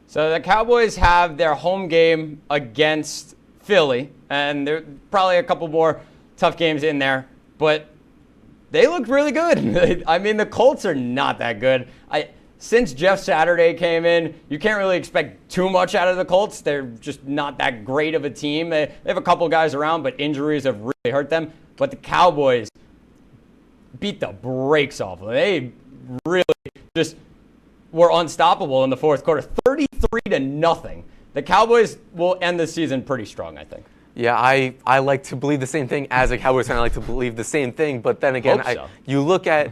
So the Cowboys have their home game against Philly, and there are probably a couple more tough games in there, but they looked really good. I mean, the Colts are not that good. Since Jeff Saturday came in, you can't really expect too much out of the Colts. They're just not that great of a team. They have a couple guys around, but injuries have really hurt them. But the Cowboys beat the brakes off of them. They really just were unstoppable in the fourth quarter, 33-0. The Cowboys will end the season pretty strong, I think. Yeah, I like to believe the same thing. As a Cowboys fan, I like to believe the same thing. But then again, you look at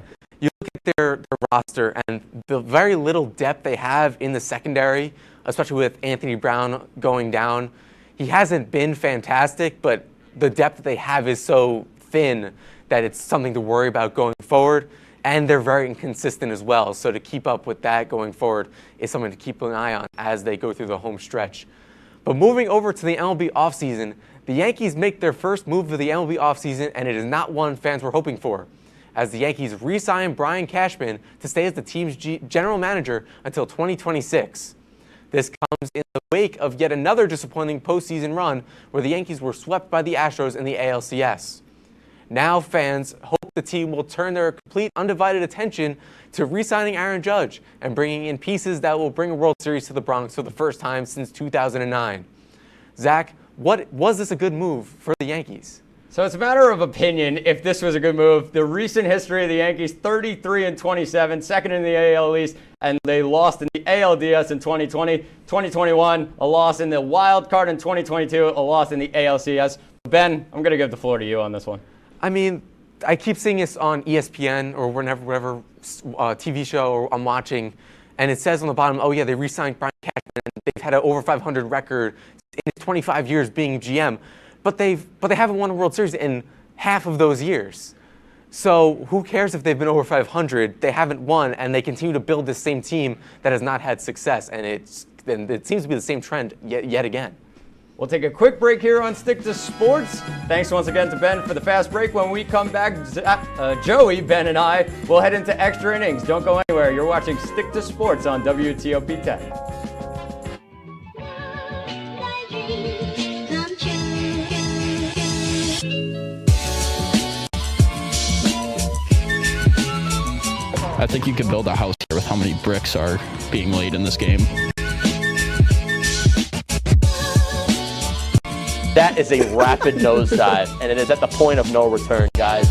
their roster and the very little depth they have in the secondary, especially with Anthony Brown going down. He hasn't been fantastic, but the depth that they have is so thin that it's something to worry about going forward. And they're very inconsistent as well. So to keep up with that going forward is something to keep an eye on as they go through the home stretch. But moving over to the MLB offseason, the Yankees make their first move of the MLB offseason, and it is not one fans were hoping for, as the Yankees re-sign Brian Cashman to stay as the team's general manager until 2026. This comes in the wake of yet another disappointing postseason run where the Yankees were swept by the Astros in the ALCS. Now fans hope the team will turn their complete undivided attention to re-signing Aaron Judge and bringing in pieces that will bring a World Series to the Bronx for the first time since 2009. Zach, was this a good move for the Yankees? So it's a matter of opinion if this was a good move. The recent history of the Yankees, 33-27, second in the AL East, and they lost in the ALDS in 2020. 2021, a loss in the wild card in 2022, a loss in the ALCS. Ben, I'm going to give the floor to you on this one. I mean, I keep seeing this on ESPN or whatever TV show I'm watching, and it says on the bottom, oh yeah, they re-signed Brian Cashman, and they've had an over 500 record in 25 years being GM, but they haven't won a World Series in half of those years. So who cares if they've been over 500? They haven't won, and they continue to build this same team that has not had success, and it seems to be the same trend yet again. We'll take a quick break here on Stick to Sports. Thanks once again to Ben for the fast break. When we come back, Joey, Ben, and I will head into extra innings. Don't go anywhere. You're watching Stick to Sports on WTOP 10. I think you could build a house here with how many bricks are being laid in this game. That is a rapid nosedive, and it is at the point of no return, guys.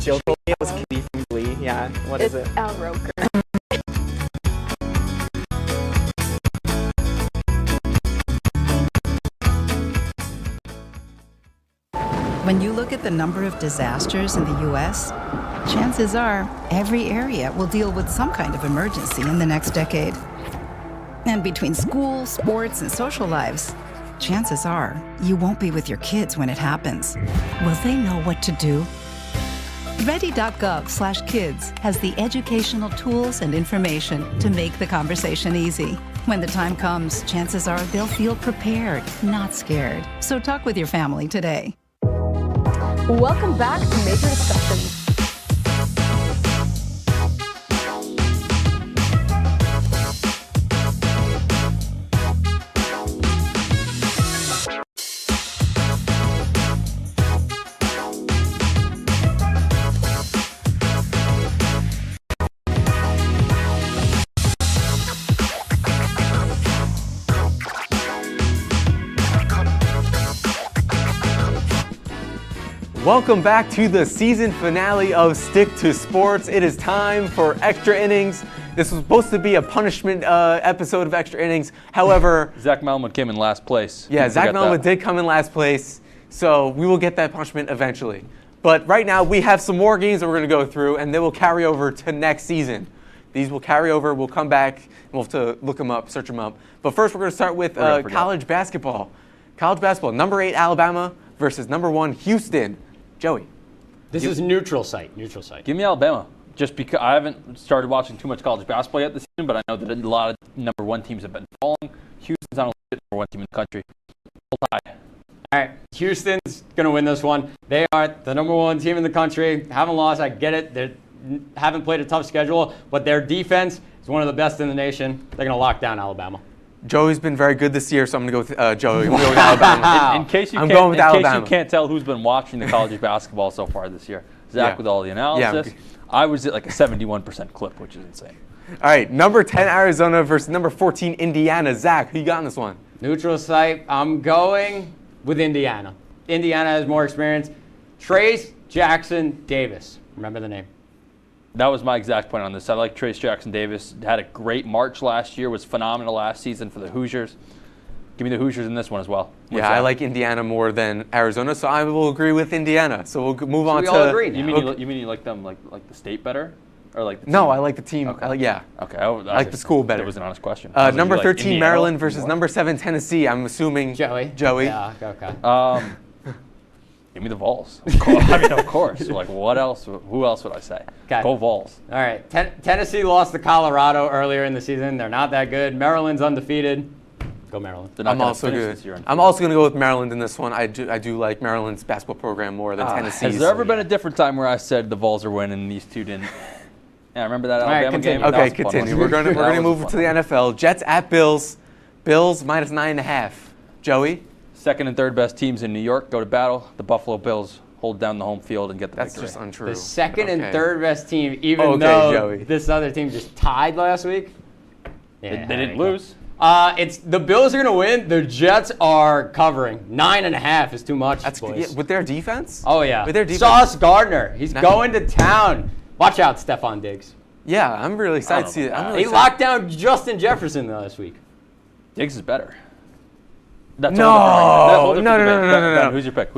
Jill told me it was Kitty from Glee. Yeah, what is it? Al Roker. When you look at the number of disasters in the U.S., chances are every area will deal with some kind of emergency in the next decade. And between school, sports, and social lives, chances are you won't be with your kids when it happens. Will they know what to do? Ready.gov/kids has the educational tools and information to make the conversation easy. When the time comes, chances are they'll feel prepared, not scared. So talk with your family today. Welcome back to Major Discussions. Welcome back to the season finale of Stick to Sports. It is time for Extra Innings. This was supposed to be a punishment episode of Extra Innings. However, Zach Malmwood came in last place. Yeah, Zach Malmwood did come in last place, so we will get that punishment eventually. But right now, we have some more games that we're going to go through, and they will carry over to next season. These will carry over. We'll come back, and we'll have to look them up, search them up. But first, we're going to start with college basketball. College basketball, number 8 Alabama versus number 1 Houston. Joey. This is neutral site. Neutral site. Give me Alabama. Just because I haven't started watching too much college basketball yet this season, but I know that a lot of number 1 teams have been falling. Houston's not a number 1 team in the country. We'll tie. All right, Houston's going to win this one. They are the number 1 team in the country. Haven't lost, I get it. They haven't played a tough schedule, but their defense is one of the best in the nation. They're going to lock down Alabama. Joey's been very good this year, so I'm going to go with Joey. I'm going to go with Alabama. In case you can't tell who's been watching the college basketball so far this year, Zach with all the analysis. I was at like a 71% clip, which is insane. All right, number 10 Arizona versus number 14 Indiana. Zach, who you got in this one? Neutral site. I'm going with Indiana. Indiana has more experience. Trace Jackson Davis. Remember the name. That was my exact point on this. I like Trace Jackson Davis. Had a great March last year. Was phenomenal last season for the Hoosiers. Give me the Hoosiers in this one as well. I like Indiana more than Arizona, so I will agree with Indiana. So we'll move on to. We all agree now. You mean you like them like the state better, or like the team? No, I like the team. Okay. Okay. I like the school better. That was an honest question. Number 13 Maryland versus number 7 Tennessee. I'm assuming Joey. Yeah. Okay. Give me the Vols. I mean, of course. Like, what else? Who else would I say? Okay. Go Vols. All right. Tennessee lost to Colorado earlier in the season. They're not that good. Maryland's undefeated. Go Maryland. I'm also good. I'm also going to go with Maryland in this one. I do like Maryland's basketball program more than Tennessee's. Has there ever been a different time where I said the Vols are winning and these two didn't? Yeah, remember that Alabama game? Okay, continue. We're going to move to the NFL. Jets at Bills. Bills minus 9.5. Joey? Second and third best teams in New York go to battle. The Buffalo Bills hold down the home field and get the victory. That's just untrue. The second and third best team, even though Joey. This other team just tied last week. Yeah, they didn't lose. It's the Bills are going to win. The Jets are covering. 9.5 is too much. That's boys. Yeah, with their defense. Oh yeah. With their defense. Sauce Gardner, he's going to town. Watch out, Stephon Diggs. Yeah, I'm really excited to see it. He locked down Justin Jefferson last week. Diggs is better. That's no. Who's your pick?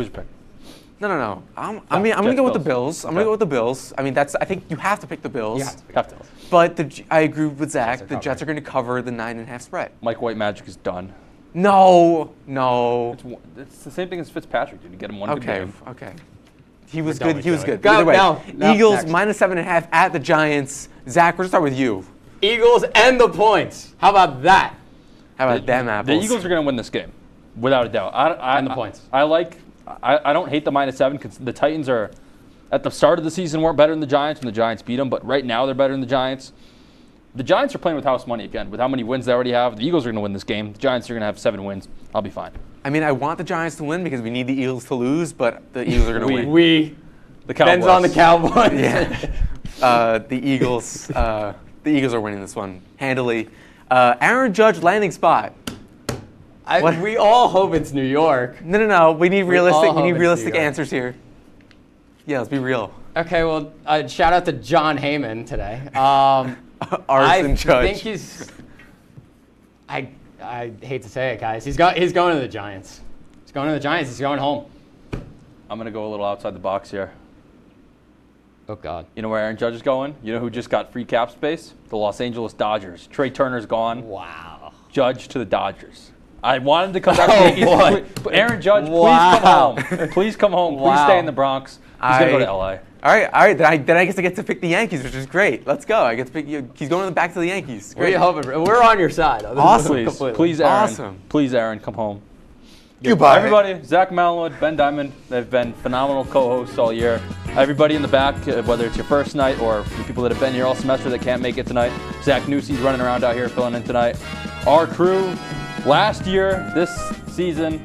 No. I'm going to go with the Bills. I'm going to go with the Bills. I mean, I think you have to pick the Bills. You have to. But I agree with Zach. The Jets are going to cover the 9.5 spread. Mike White magic is done. No. It's the same thing as Fitzpatrick. Did you get him one good game? Okay. He was good. Go, Either way, no, Eagles next. minus 7.5 at the Giants. Zach, we're going to start with you. Eagles and the points. How about that? How about them apples? The Eagles are going to win this game, without a doubt. And the points. I don't hate the minus 7 because the Titans are, at the start of the season, weren't better than the Giants when the Giants beat them, but right now they're better than the Giants. The Giants are playing with house money again. With how many wins they already have, the Eagles are going to win this game. The Giants are going to have 7 wins. I'll be fine. I mean, I want the Giants to win because we need the Eagles to lose, but the Eagles are going to win. The Cowboys. Depends on the Cowboys. Yeah. The Eagles are winning this one handily. Aaron Judge landing spot. We all hope it's New York. No. We need realistic answers here. Yeah, let's be real. Okay, well, shout out to John Heyman today. Arson Judge. I think he's. I hate to say it, guys. He's going to the Giants. He's going to the Giants. He's going home. I'm going to go a little outside the box here. Oh, God. You know where Aaron Judge is going? You know who just got free cap space? The Los Angeles Dodgers. Trey Turner's gone. Wow. Judge to the Dodgers. I wanted to come back to the Yankees. Aaron Judge, please come home. Please come home. Please stay in the Bronx. He's going to go to L.A. All right. Then I guess I get to pick the Yankees, which is great. Let's go. I get to pick you. He's going back to the Yankees. Great. We're on your side. Awesome. Please, Aaron. Awesome. Please, Aaron, come home. Goodbye. Everybody, Zach Malmwood, Ben Diamond, they've been phenomenal co-hosts all year. Everybody in the back, whether it's your first night or the people that have been here all semester that can't make it tonight. Zach Newsey's running around out here filling in tonight. Our crew, last year, this season,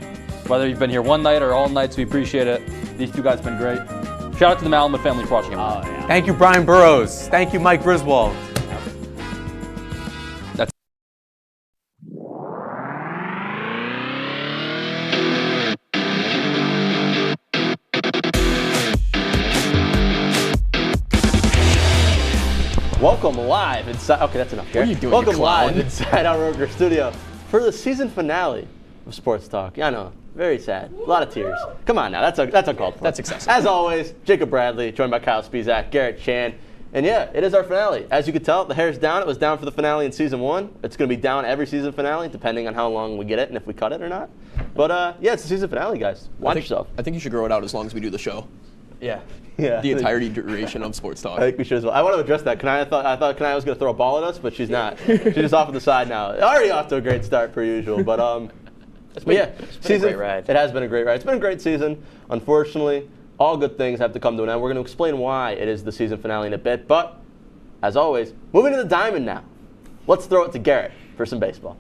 whether you've been here one night or all nights, we appreciate it. These two guys have been great. Shout out to the Malmwood family for watching him. Thank you, Brian Burrows. Thank you, Mike Griswold. Welcome live inside. Okay, that's enough. What are you doing, Welcome you clown? live inside our Roker studio for the season finale of Sports Talk. Yeah, I know. Very sad. A lot of tears. Come on now. That's uncalled for. That's excessive. As always, Jacob Bradley, joined by Kyle Spizak, Garrett Chan. And yeah, it is our finale. As you can tell, the hair's down. It was down for the finale in season 1. It's going to be down every season finale, depending on how long we get it and if we cut it or not. But yeah, it's the season finale, guys. Watch yourself. I think you should grow it out as long as we do the show. Yeah. The entirety duration of Sports Talk. I think we should as well. I want to address that. I thought Kanaya was going to throw a ball at us, but she's not. She's just off to the side now. Already off to a great start per usual. But it's been a great ride. It has been a great ride. It's been a great season. Unfortunately, all good things have to come to an end. We're going to explain why it is the season finale in a bit. But as always, moving to the diamond now. Let's throw it to Garrett for some baseball.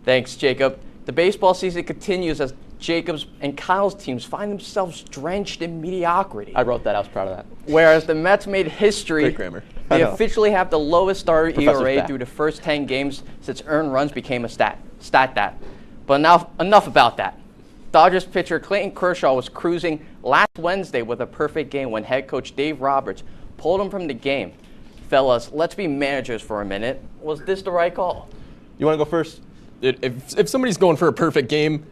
Thanks, Jacob. The baseball season continues as Jacob's and Kyle's teams find themselves drenched in mediocrity. I wrote that. I was proud of that. Whereas the Mets made history. Great grammar. They officially have the lowest starter Professor's ERA back. through the first 10 games since earned runs became a stat. But now, enough about that. Dodgers pitcher Clayton Kershaw was cruising last Wednesday with a perfect game when head coach Dave Roberts pulled him from the game. Fellas, let's be managers for a minute. Was this the right call? You want to go first? If somebody's going for a perfect game,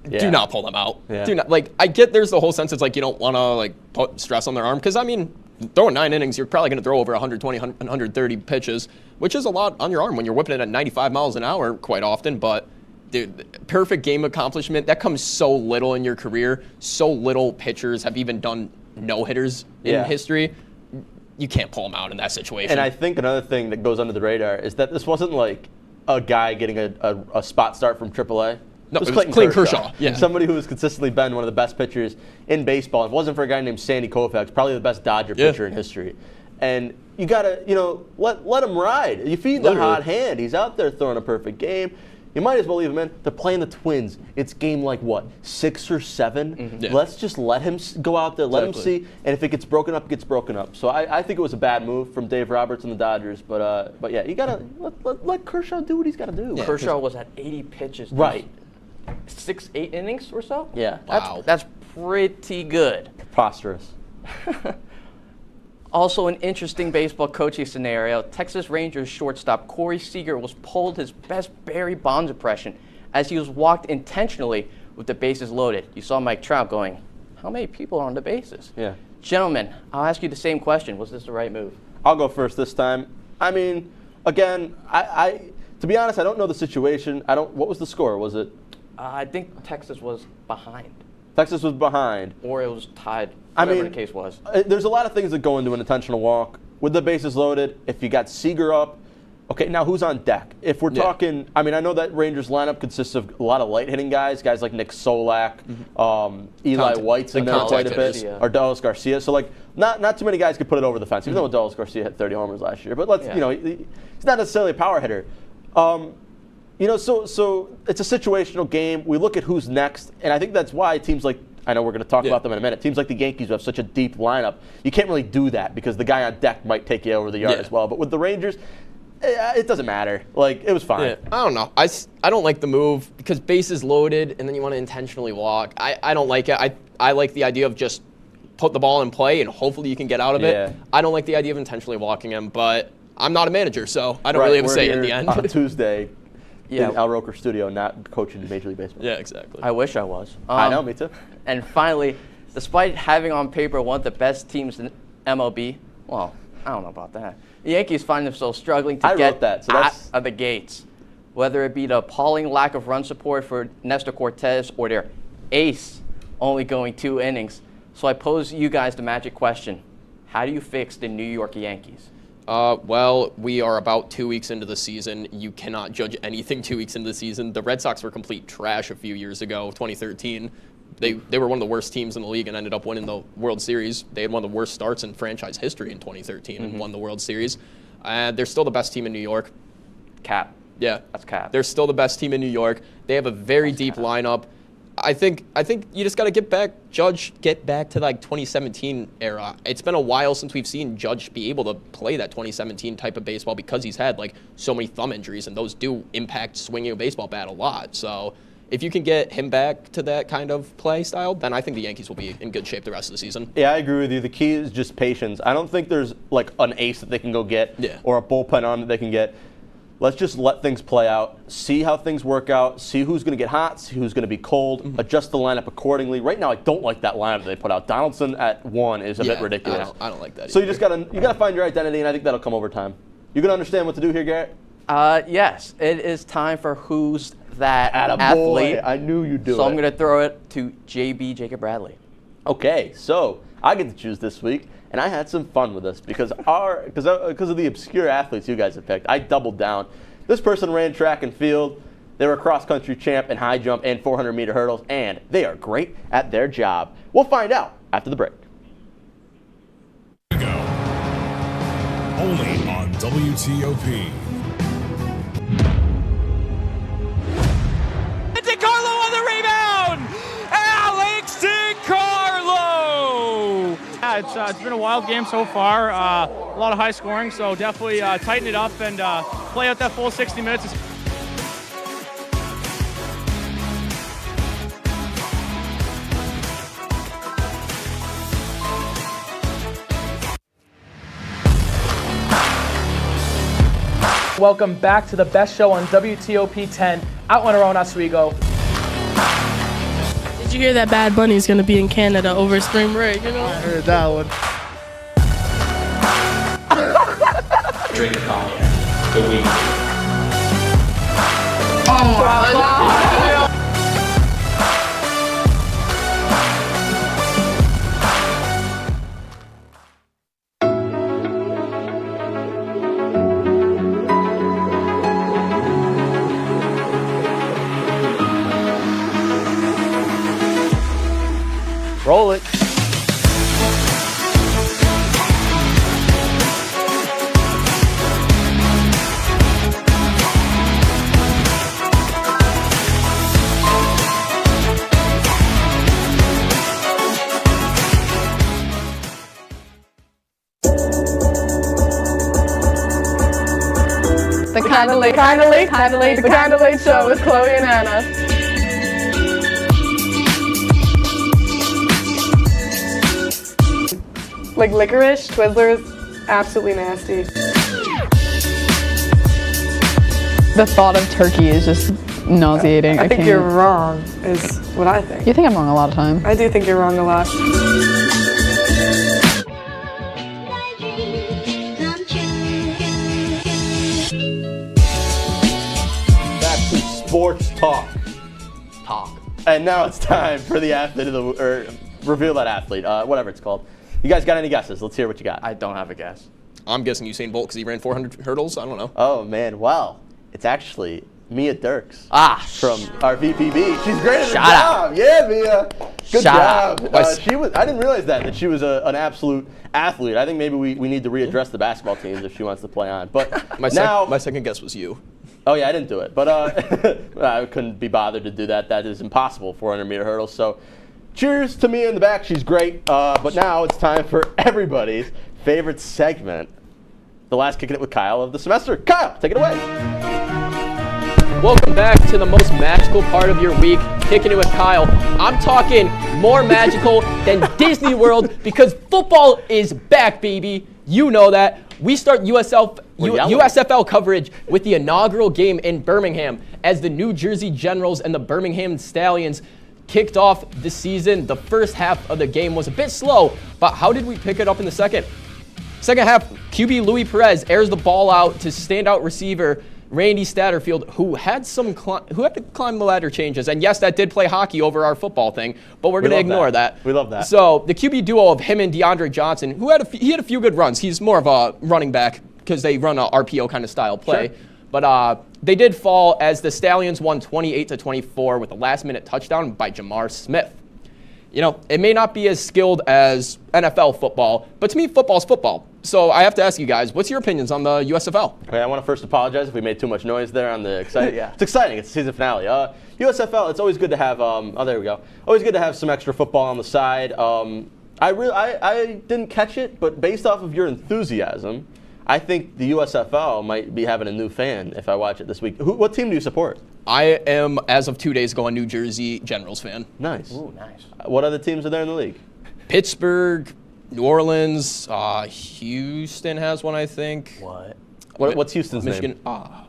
Yeah. do not pull them out. Yeah. Do not. Like, I get there's the whole sense it's like you don't want to like put stress on their arm because I mean, throwing 9 innings, you're probably going to throw over 120, 130 pitches, which is a lot on your arm when you're whipping it at 95 miles an hour quite often. But dude, perfect game accomplishment, that comes so little in your career. So little pitchers have even done no-hitters in history. You can't pull them out in that situation. And I think another thing that goes under the radar is that this wasn't like a guy getting a spot start from AAA. No, it was Clayton Kershaw. Yeah. Somebody who has consistently been one of the best pitchers in baseball. If it wasn't for a guy named Sandy Koufax, probably the best Dodger pitcher in history. And you got to, let him ride. You feed the hot hand. He's out there throwing a perfect game. You might as well leave him in. They're playing the Twins. It's game like what, 6 or 7? Mm-hmm. Yeah. Let's just let him go out there, let him see, and if it gets broken up, it gets broken up. So I think it was a bad move from Dave Roberts and the Dodgers, but yeah, you gotta let Kershaw do what he's got to do. Yeah, Kershaw was at 80 pitches. Right. 8 innings or so? Yeah. Wow. That's pretty good. Preposterous. Also, an interesting baseball coaching scenario. Texas Rangers shortstop Corey Seager was pulled his best Barry Bonds impression as he was walked intentionally with the bases loaded. You saw Mike Trout going, how many people are on the bases? Yeah. Gentlemen, I'll ask you the same question. Was this the right move? I'll go first this time. I mean, again, I to be honest, I don't know the situation. What was the score? Was it? I think Texas was behind. Texas was behind. Or it was tied, whatever the case was. There's a lot of things that go into an intentional walk. With the bases loaded, if you got Seager up, okay, now who's on deck? If we're talking, I mean, I know that Rangers lineup consists of a lot of light-hitting guys like Nick Solak, Eli White's in there quite a bit, or Dallas Garcia. So, like, not too many guys could put it over the fence, even though Dallas Garcia had 30 homers last year. But he's not necessarily a power hitter. So it's a situational game. We look at who's next, and I think that's why teams like, I know we're going to talk about them in a minute, teams like the Yankees who have such a deep lineup, you can't really do that because the guy on deck might take you over the yard as well. But with the Rangers, it doesn't matter. Like, it was fine. Yeah. I don't know. I don't like the move because bases loaded and then you want to intentionally walk. I don't like it. I like the idea of just put the ball in play and hopefully you can get out of it. I don't like the idea of intentionally walking him, but I'm not a manager, so I don't really have a say in the end. On Tuesday, in Al Roker studio, not coaching Major League Baseball. Yeah, exactly. I wish I was. I know, me too. And finally, despite having on paper one of the best teams in MLB, well, I don't know about that. The Yankees find themselves struggling to get out of the gates, whether it be the appalling lack of run support for Nestor Cortez or their ace only going 2 innings. So I pose you guys the magic question. How do you fix the New York Yankees? Well, we are about 2 weeks into the season. You cannot judge anything 2 weeks into the season. The Red Sox were complete trash a few years ago, 2013. They were one of the worst teams in the league and ended up winning the World Series. They had one of the worst starts in franchise history in 2013 and won the World Series. They're still the best team in New York. Cap. Yeah. That's cap. They're still the best team in New York. They have a very deep lineup. I think you just got to get back to like 2017 era. It's been a while since we've seen Judge be able to play that 2017 type of baseball because he's had like so many thumb injuries and those do impact swinging a baseball bat a lot. So if you can get him back to that kind of play style, then I think the Yankees will be in good shape the rest of the season. Yeah, I agree with you. The key is just patience. I don't think there's like an ace that they can go get or a bullpen arm that they can get. Let's just let things play out, see how things work out, see who's going to get hot, see who's going to be cold, adjust the lineup accordingly. Right now, I don't like that lineup they put out. Donaldson at 1 is a bit ridiculous. I don't like that So either. you gotta find your identity, and I think that'll come over time. You gonna understand what to do here, Garrett? Yes, it is time for Who's That Attaboy. Athlete. I knew you'd do it. So I'm going to throw it to JB Jacob Bradley. Okay, so I get to choose this week, and I had some fun with this because of the obscure athletes you guys have picked. I doubled down. This person ran track and field. They were a cross-country champ in high jump and 400-meter hurdles, and they are great at their job. We'll find out after the break. Only on WTOP. DiCarlo on the rebound! Alex DiCarlo! Yeah, it's been a wild game so far. A lot of high scoring, so definitely tighten it up and play out that full 60 minutes. Welcome back to the best show on WTOP 10 out in Oneonta, Oswego. Did you hear that Bad Bunny's going to be in Canada over spring break? You know? I heard that one. Drink the cognac. The week. Oh my God. Roll it. The Kinda Late Show with Chloe and Anna. Like licorice, Twizzlers, absolutely nasty. The thought of turkey is just nauseating. I think you're wrong, is what I think. You think I'm wrong a lot of times. I do think you're wrong a lot. Back to sports talk. And now it's time for the athlete of the or reveal that athlete, whatever it's called. You guys got any guesses? Let's hear what you got. I don't have a guess. I'm guessing Usain Bolt because he ran 400 hurdles. I don't know. Oh man, well, it's actually Mia Dirks. From our VPB. She's great at her job. Yeah, Mia. Good job. I didn't realize that she was an absolute athlete. I think maybe we need to readdress the basketball teams if she wants to play on. But my second guess was you. Oh yeah, I didn't do it, but I couldn't be bothered to do that. That is impossible, 400-meter hurdles. So, cheers to Mia in the back. She's great. But now it's time for everybody's favorite segment, the last Kicking It with Kyle of the semester. Kyle, take it away. Welcome back to the most magical part of your week, Kicking It with Kyle. I'm talking more magical than Disney World because football is back, baby. You know that. We start USFL coverage with the inaugural game in Birmingham as the New Jersey Generals and the Birmingham Stallions kicked off the season. The first half of the game was a bit slow, but how did we pick it up in the second? Second half, QB Louis Perez airs the ball out to standout receiver Randy Statterfield, who had to climb the ladder changes. And yes, that did play hockey over our football thing, but we're going to ignore that. We love that. So the QB duo of him and DeAndre Johnson, who had a few good runs. He's more of a running back because they run a RPO kind of style play. Sure. But they did fall as the Stallions won 28-24 with a last-minute touchdown by Jamar Smith. You know, it may not be as skilled as NFL football, but to me, football's football. So I have to ask you guys, what's your opinions on the USFL? Okay, I want to first apologize if we made too much noise there on the exciting. Yeah. It's exciting. It's the season finale. USFL, it's always good to have, there we go. Always good to have some extra football on the side. I didn't catch it, but based off of your enthusiasm, I think the USFL might be having a new fan if I watch it this week. What team do you support? I am, as of 2 days ago, a New Jersey Generals fan. Nice. Ooh, nice. What other teams are there in the league? Pittsburgh, New Orleans, Houston has one, I think. What's Houston's Michigan? name? I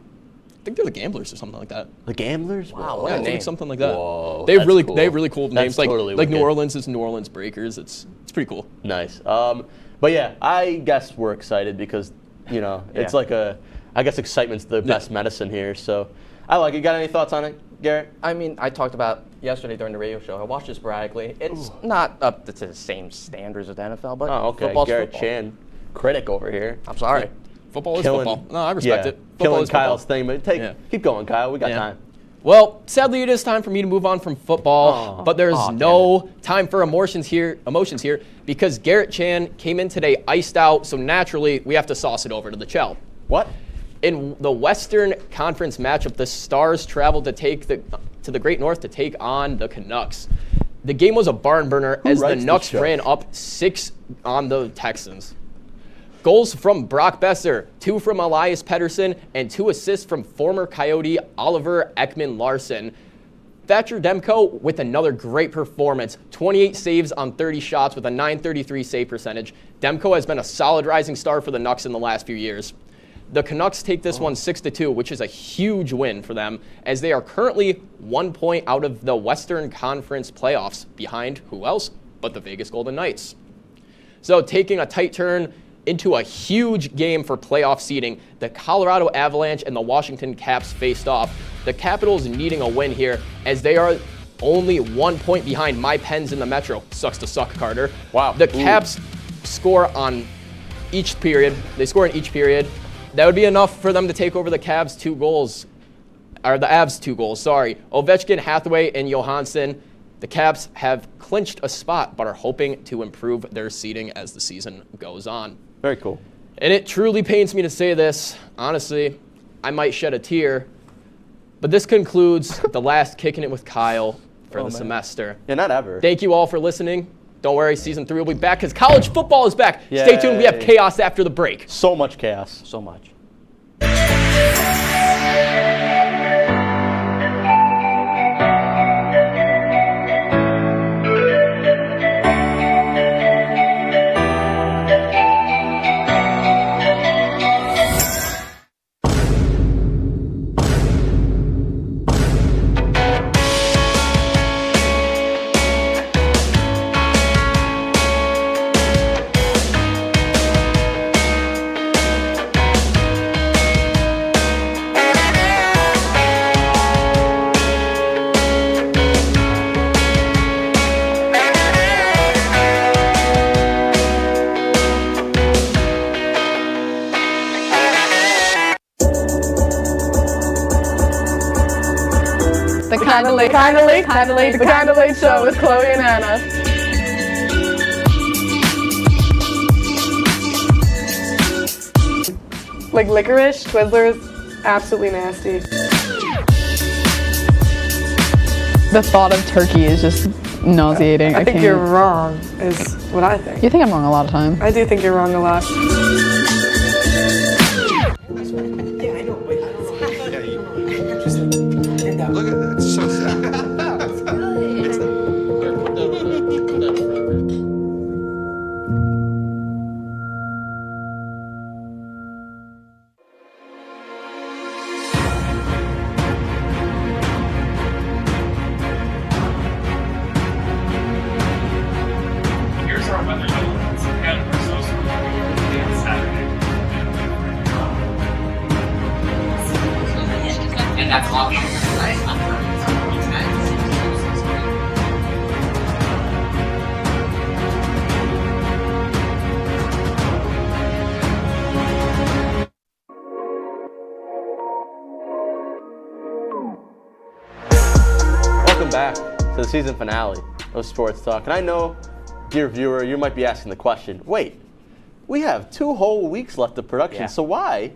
think they're the Gamblers or something like that. The Gamblers? Wow, Whoa. what Yeah, a I think name. something like that. Whoa, they have really cool That's names. Like totally New wicked. Orleans is New Orleans Breakers. It's pretty cool. Nice. But yeah, I guess we're excited because, it's like I guess excitement's the best medicine here. So I like it. Got any thoughts on it, Garrett? I mean, I talked about yesterday during the radio show. I watched it sporadically. It's not up to the same standards as the NFL, but football's Garrett football. Chan, critic over here. I'm sorry. Football is football. No, I respect it. Football Killing is football. Kyle's thing, but keep going, Kyle. We got time. Well, sadly, it is time for me to move on from football, but there's no time for emotions here because Garrett Chan came in today iced out, so naturally we have to sauce it over to the Chell. What? In the Western Conference matchup, the Stars traveled to the Great North to take on the Canucks. The game was a barn burner as the Nucks ran up 6 on the Texans. Goals from Brock Besser, 2 from Elias Pettersson, and 2 assists from former Coyote Oliver Ekman-Larsson. Thatcher Demko with another great performance, 28 saves on 30 shots with a .933 save percentage. Demko has been a solid rising star for the Nucks in the last few years. The Canucks take this one 6-2, which is a huge win for them, as they are currently 1 point out of the Western Conference playoffs, behind who else but the Vegas Golden Knights. So taking a tight turn into a huge game for playoff seeding, the Colorado Avalanche and the Washington Caps faced off. The Capitals needing a win here, as they are only 1 point behind my Pens in the Metro. Sucks to suck, Carter. Wow. The Caps score on each period. They score in each period. That would be enough for them to take over the Avs 2 goals. Sorry. Ovechkin, Hathaway, and Johansson. The Caps have clinched a spot, but are hoping to improve their seeding as the season goes on. Very cool. And it truly pains me to say this. Honestly, I might shed a tear. But this concludes the last Kicking It with Kyle for the semester. Yeah, not ever. Thank you all for listening. Don't worry, season 3 will be back because college football is back. Stay tuned. We have chaos after the break. So much chaos. So much. The Kinda Late Show with Chloe and Anna. Like licorice, Twizzlers, absolutely nasty. The thought of turkey is just nauseating. I think you're wrong, is what I think. You think I'm wrong a lot of time. I do think you're wrong a lot. Look at that, it's so sad. Here's our weather outlets, and we're so sorry on Saturday. And that's awesome. Welcome back to the season finale of Sports Talk. And I know, dear viewer, you might be asking the question, wait, we have 2 whole weeks left of production, so why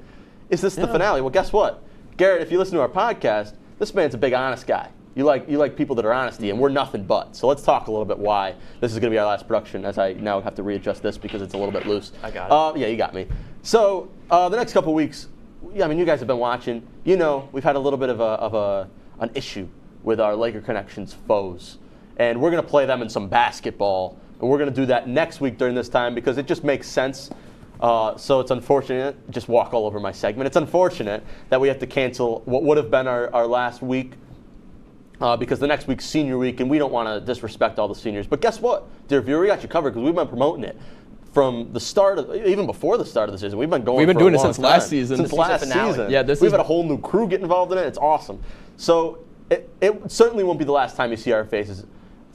is this the finale? Well, guess what? Garrett, if you listen to our podcast, this man's a big honest guy. You like people that are honesty, and we're nothing but. So let's talk a little bit why this is going to be our last production, as I now have to readjust this because it's a little bit loose. I got it. Yeah, you got me. So the next couple weeks, I mean, you guys have been watching. You know, we've had a little bit of an issue with our Laker Connections foes. And we're going to play them in some basketball. And we're going to do that next week during this time because it just makes sense. So it's unfortunate. Just walk all over my segment. It's unfortunate that we have to cancel what would have been our last week because the next week's senior week, and we don't want to disrespect all the seniors. But guess what, dear viewer, we got you covered because we've been promoting it from the start of, even before the start of the season. We've been going. We've been for doing a it long since time. last season. Since last season. Yeah, we've had a whole new crew get involved in it. It's awesome. So it certainly won't be the last time you see our faces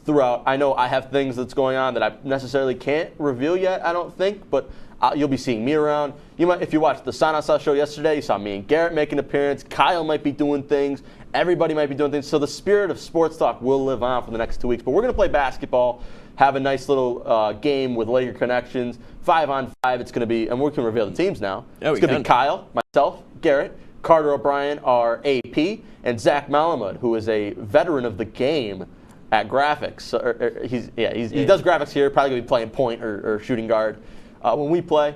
throughout. I know I have things that's going on that I necessarily can't reveal yet, I don't think, but you'll be seeing me around. You might, if you watched the SUNY Oswego show yesterday, you saw me and Garrett make an appearance. Kyle might be doing things. Everybody might be doing things. So the spirit of sports talk will live on for the next 2 weeks. But we're going to play basketball, have a nice little game with Laker Connections, 5-on-5. It's going to be, and we can reveal the teams now. Yeah, it's going to be Kyle, myself, Garrett, Carter O'Brien, our AP, and Zach Malamud, who is a veteran of the game at graphics. He does graphics here. Probably going to be playing point or shooting guard. When we play,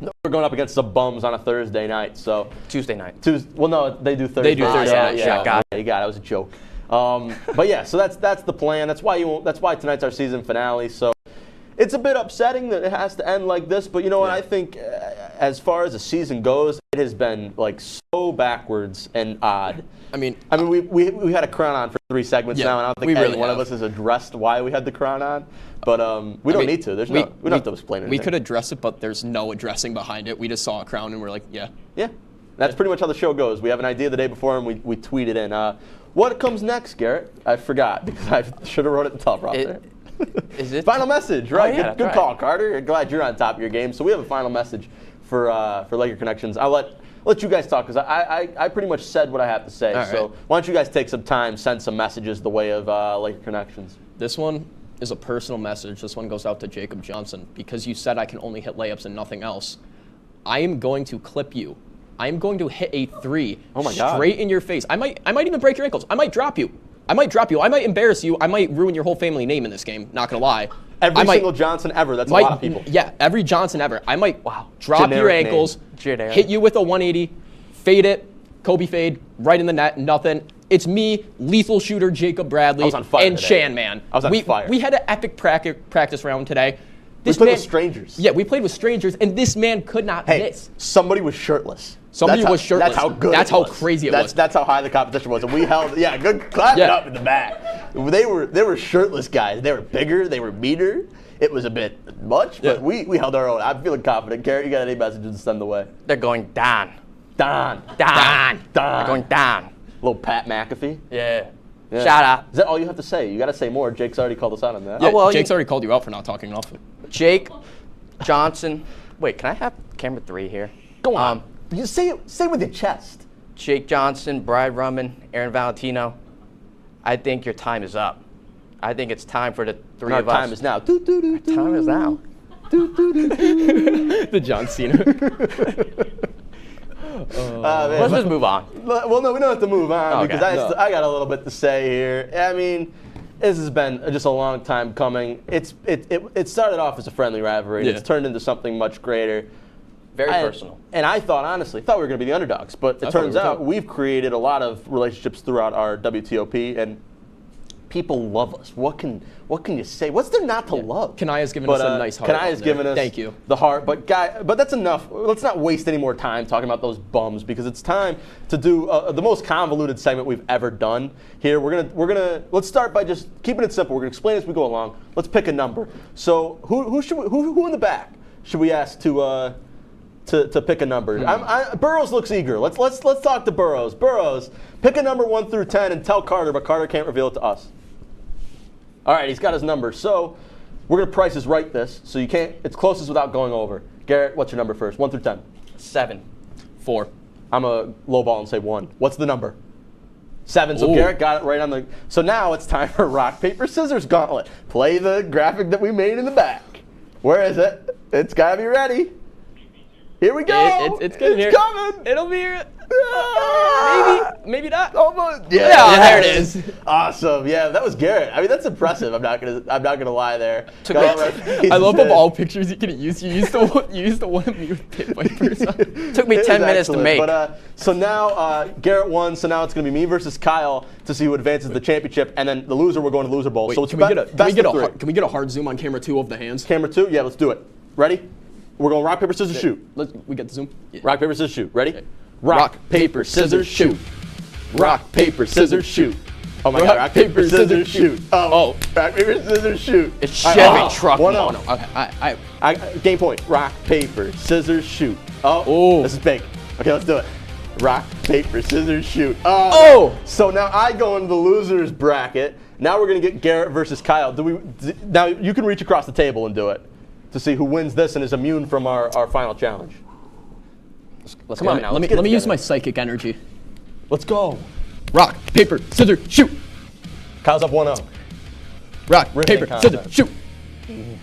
we're going up against the bums on a Thursday night. So Tuesday night. Well, no, they do Thursday. They do Thursday night. Yeah, you got it. That was a joke. But yeah, so that's the plan. That's why tonight's our season finale. So it's a bit upsetting that it has to end like this. But you know what? I think as far as the season goes, it has been like so backwards and odd. I mean, we had a crown on for 3 segments now, and I don't think any one of us has addressed why we had the crown on. But we don't need to. We don't have to explain it. We could address it, but there's no addressing behind it. We just saw a crown and we're like, yeah. Yeah. That's pretty much how the show goes. We have an idea the day before and we tweet it in. What comes next, Garrett? I forgot because I should have wrote it in the top roster. Is it final message, right? Oh, yeah, good call, Carter. Glad you're on top of your game. So we have a final message for Laker Connections. I'll let you guys talk because I pretty much said what I have to say. All so right. why don't you guys take some time, send some messages the way of Laker Connections. This one is a personal message. This one goes out to Jacob Johnson because you said I can only hit layups and nothing else. I am going to clip you. I am going to hit a 3 straight in your face. I might even break your ankles. I might drop you. I might embarrass you. I might ruin your whole family name in this game. Not gonna lie. Every single Johnson ever. That's a lot of people. Yeah, every Johnson ever. I might drop your ankles, hit you with a 180, fade it, Kobe fade, right in the net, nothing. It's me, lethal shooter Jacob Bradley, and Shan Man. I was on fire. We had an epic practice round today. We played with strangers. Yeah, we played with strangers, and this man could not miss. Somebody was shirtless. Somebody was shirtless. That's how good. That's how crazy it was. That's how high the competition was, and we held. Yeah, good clap it up in the back. They were shirtless guys. They were bigger. They were meaner. It was a bit much, but we held our own. I'm feeling confident. Garrett, you got any messages to send the way? They're going down. Down. They're going down. Little Pat McAfee. Yeah. Shout out. Is that all you have to say? You got to say more. Jake's already called us out on that. Yeah, Jake's already called you out for not talking enough. Jake Johnson. Wait, can I have camera 3 here? Go on. You say it with your chest. Jake Johnson, Brad Rumman, Aaron Valentino. I think your time is up. I think it's time for the 3 of us. Our time is now. Time is now. The John Cena. Let's just move on. Well, no, we don't have to move on because I got a little bit to say here. I mean, this has been just a long time coming. It started off as a friendly rivalry. It's turned into something much greater. Very personal. And I honestly thought we were going to be the underdogs, but it turns out we've created a lot of relationships throughout our WTOP, and people love us. What can you say? What's there not to love? Kanaya's given us a nice heart. Kanaya's given us Thank you. the heart. But that's enough. Let's not waste any more time talking about those bums because it's time to do the most convoluted segment we've ever done here. Let's start by just keeping it simple. We're gonna explain as we go along. Let's pick a number. So who in the back should we ask to pick a number? Burrows looks eager. Let's talk to Burrows. Burrows, pick a number 1 through 10 and tell Carter, but Carter can't reveal it to us. All right, he's got his number. So we're gonna Price is Right this, so you can't. It's closest without going over. Garrett, what's your number first? 1 through 10. 7. 4. I'm a lowball and say 1. What's the number? 7. So Garrett got it right on the. So now it's time for rock paper scissors gauntlet. Play the graphic that we made in the back. Where is it? It's gotta be ready. Here we go. It's getting here. Coming. It'll be here. Maybe not. Almost. Yeah, there it is. Awesome. Yeah, that was Garrett. I mean, that's impressive. I'm not gonna lie there. I love of all pictures you can use. You used the one of me with pit vipers. Took me 10 minutes to make. But so now Garrett won. So now it's gonna be me versus Kyle to see who advances the championship, and then the loser will go into loser bowl. Wait, so it's can we get a hard zoom on camera 2 of the hands? Camera 2. Yeah, let's do it. Ready? We're going rock paper scissors shoot. We get the zoom. Yeah. Rock paper scissors shoot. Ready? Okay. Rock, paper, scissors, shoot. Rock, paper, scissors, shoot. Oh my God! Rock, paper, scissors, shoot. Oh, rock, paper, scissors, shoot. It's Chevy truck. One no. Okay, game point. Rock, paper, scissors, shoot. Oh, this is big. Okay, let's do it. Rock, paper, scissors, shoot. Oh! So now I go into the losers bracket. Now we're gonna get Garrett versus Kyle. Now you can reach across the table and do it to see who wins this and is immune from our final challenge. Let's Come on, now. Let me use my psychic energy. Let's go. Rock, paper, scissors, shoot. Kyle's up 1-0. Rock, paper, scissors, shoot.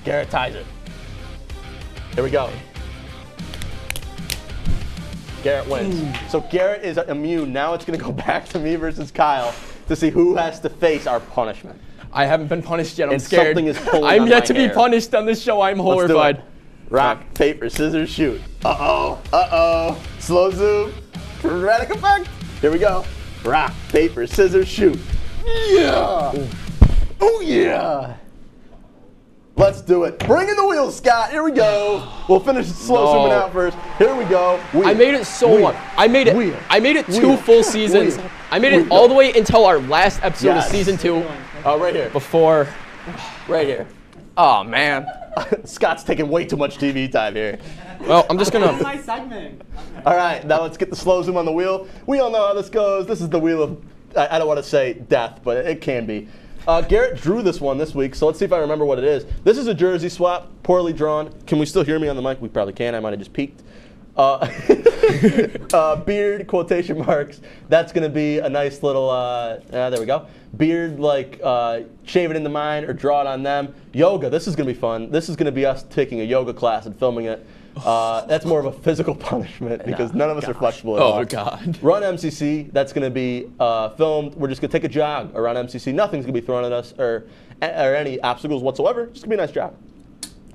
Garrett ties it. Here we go. Garrett wins. So Garrett is immune. Now it's going to go back to me versus Kyle to see who has to face our punishment. I haven't been punished yet. I'm scared. Something is pulling I'm on yet my to hair. be punished on this show. I'm horrified. Rock, paper, scissors, shoot. Uh-oh. Slow zoom. Dramatic effect. Here we go. Rock, paper, scissors, shoot. Yeah. Oh, yeah. Let's do it. Bring in the wheels, Scott. Here we go. We'll finish slow zooming out first. Here we go. I made it so long. I made it 2 full seasons. I made it all the way until our last episode of season 2. Right here. Before. Right here. Oh, man. Scott's taking way too much TV time here. Well, I'm just gonna. My segment. All right, now let's get the slow zoom on the wheel. We all know how this goes. This is the wheel of, I don't want to say death, but it can be. Garrett drew this one this week, so let's see if I remember what it is. This is a jersey swap, poorly drawn. Can we still hear me on the mic? We probably can. I might have just peeked. Beard, quotation marks. That's going to be a nice little, there we go. Beard, like, shave it into mine or draw it on them. Yoga, this is going to be fun. This is going to be us taking a yoga class and filming it. That's more of a physical punishment because none of us are flexible at all. Oh, God. Run MCC, that's going to be filmed. We're just going to take a jog around MCC. Nothing's going to be thrown at us or any obstacles whatsoever. Just going to be a nice jog.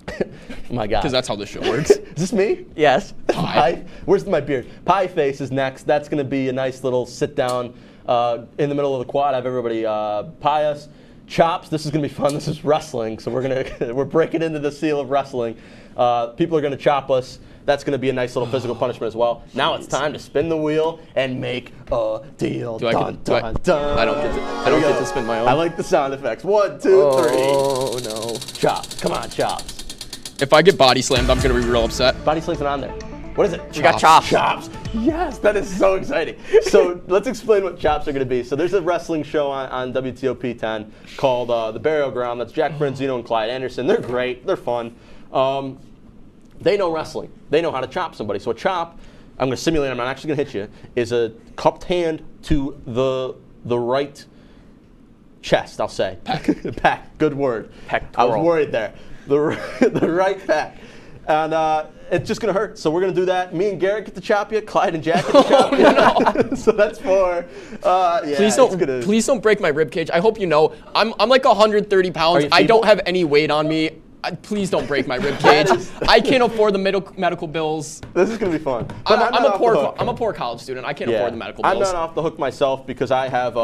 Oh my God. Because that's how this show works. Is this me? Yes. Pie. Where's my beard? Pie face is next. That's going to be a nice little sit down in the middle of the quad. Have everybody pie us. Chops. This is going to be fun. This is wrestling, so we're breaking into the seal of wrestling. People are going to chop us. That's going to be a nice little physical punishment as well. Now it's time to spin the wheel and make a deal. I don't get to spin my own. I like the sound effects. 1, 2, 3. Oh no. Chops. Come on, chops. If I get body slammed, I'm going to be real upset. Body slam's not on there. What is it? You got chops. Chops. Yes, that is so exciting. So let's explain what chops are going to be. So there's a wrestling show on WTOP 10 called The Burial Ground. That's Jack Franzino and Clyde Anderson. They're great. They're fun. They know wrestling. They know how to chop somebody. So a chop, I'm going to simulate, I'm not actually going to hit you, is a cupped hand to the right chest, I'll say. Pec. Good word. Pectoral. I was worried there. The right pec. And it's just going to hurt. So we're going to do that. Me and Garrett get to chop you. Clyde and Jack get to chop you. No. So that's for, Please don't break my rib cage. I hope you know. I'm like 130 pounds. I don't have any weight on me. Please don't break my rib cage. I can't afford the medical bills. This is going to be fun. I'm a poor college student. I can't afford the medical bills. I'm not off the hook myself because I have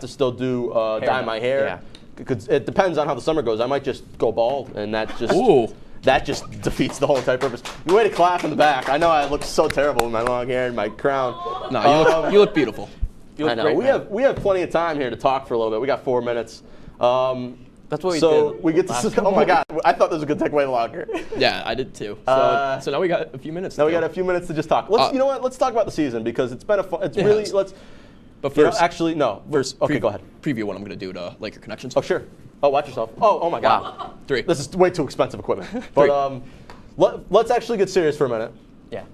to still do dye my hair. Yeah. Because it depends on how the summer goes. I might just go bald, and that just defeats the whole entire purpose. You way to clap in the back. I know I look so terrible with my long hair and my crown. No, you look beautiful. You look great, we have plenty of time here to talk for a little bit. We got 4 minutes. That's what we did. So we get to. Oh my God! I thought this was gonna take way longer. Yeah, I did too. So now we got a few minutes. Now we got a few minutes to just talk. You know what? Let's talk about the season because it's been a fun. It's really let's. But first, actually, no. First, okay, go ahead. Preview what I'm gonna do to Laker Connections. Oh sure. Oh, watch yourself. Oh my God. Wow. 3. This is way too expensive equipment. But let's actually get serious for a minute. Yeah.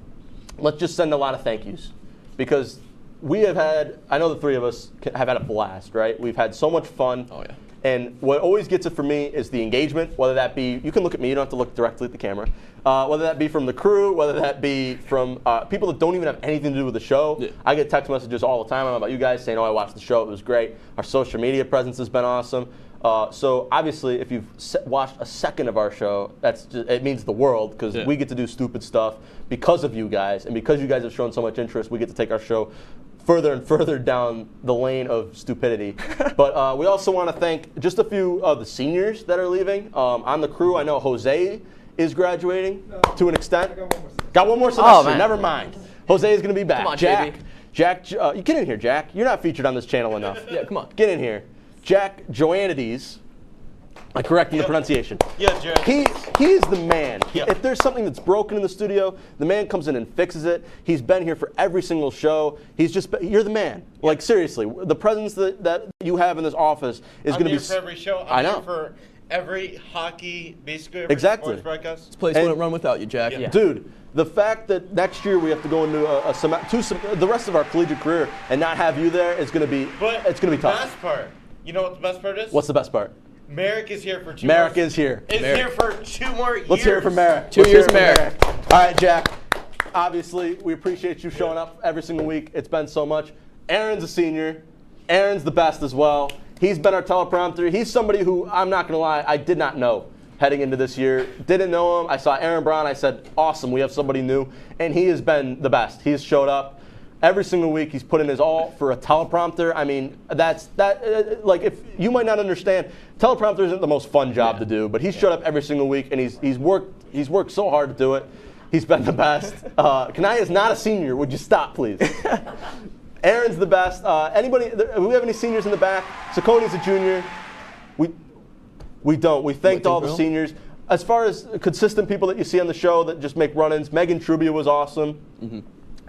Let's just send a lot of thank yous because we have had. I know the 3 of us have had a blast, right? We've had so much fun. Oh yeah. And what always gets it for me is the engagement, whether that be, you can look at me, you don't have to look directly at the camera, whether that be from the crew, whether that be from people that don't even have anything to do with the show. Yeah. I get text messages all the time about you guys saying, oh, I watched the show, it was great. Our social media presence has been awesome. So obviously, if you've watched a second of our show, it means the world, because we get to do stupid stuff because of you guys, and because you guys have shown so much interest, we get to take our show further and further down the lane of stupidity. But we also want to thank just a few of the seniors that are leaving. On the crew, I know Jose is graduating to an extent. Got one more semester, never mind. Jose is going to be back. Come on, Jack, you get in here, Jack. You're not featured on this channel enough. Yeah, come on. Get in here. Jack Joannides. I'm correcting the pronunciation. Yeah, Jack. He's the man. Yeah. If there's something that's broken in the studio, the man comes in and fixes it. He's been here for every single show. You're the man. Yeah. Like, seriously, the presence that you have in this office is going to be. I'm here for every show. I know. Here for every hockey, basically every sports broadcast. This place wouldn't run without you, Jack. Yeah. Dude, the fact that next year we have to go into the rest of our collegiate career and not have you there is going to be it's going to be tough. The best part. You know what the best part is? What's the best part? Merrick is here for 2 Merrick more. is here. Is here for 2 more years. Let's hear it for Merrick. 2 years, Merrick. All right, Jack. Obviously, we appreciate you showing up every single week. It's been so much. Aaron's a senior. Aaron's the best as well. He's been our teleprompter. He's somebody who, I'm not going to lie, I did not know heading into this year. Didn't know him. I saw Aaron Brown. I said, awesome, we have somebody new. And he has been the best. He's showed up. Every single week, he's put in his all for a teleprompter. I mean, like, if you might not understand, teleprompter isn't the most fun job to do, but he's showed up every single week, and he's worked so hard to do it. He's been the best. Kanaya is not a senior. Would you stop, please? Aaron's the best. Anybody? Do we have any seniors in the back? Sacconi's a junior. We don't. We thanked all the seniors. As far as consistent people that you see on the show that just make run-ins, Megan Trubia was awesome. Mm-hmm.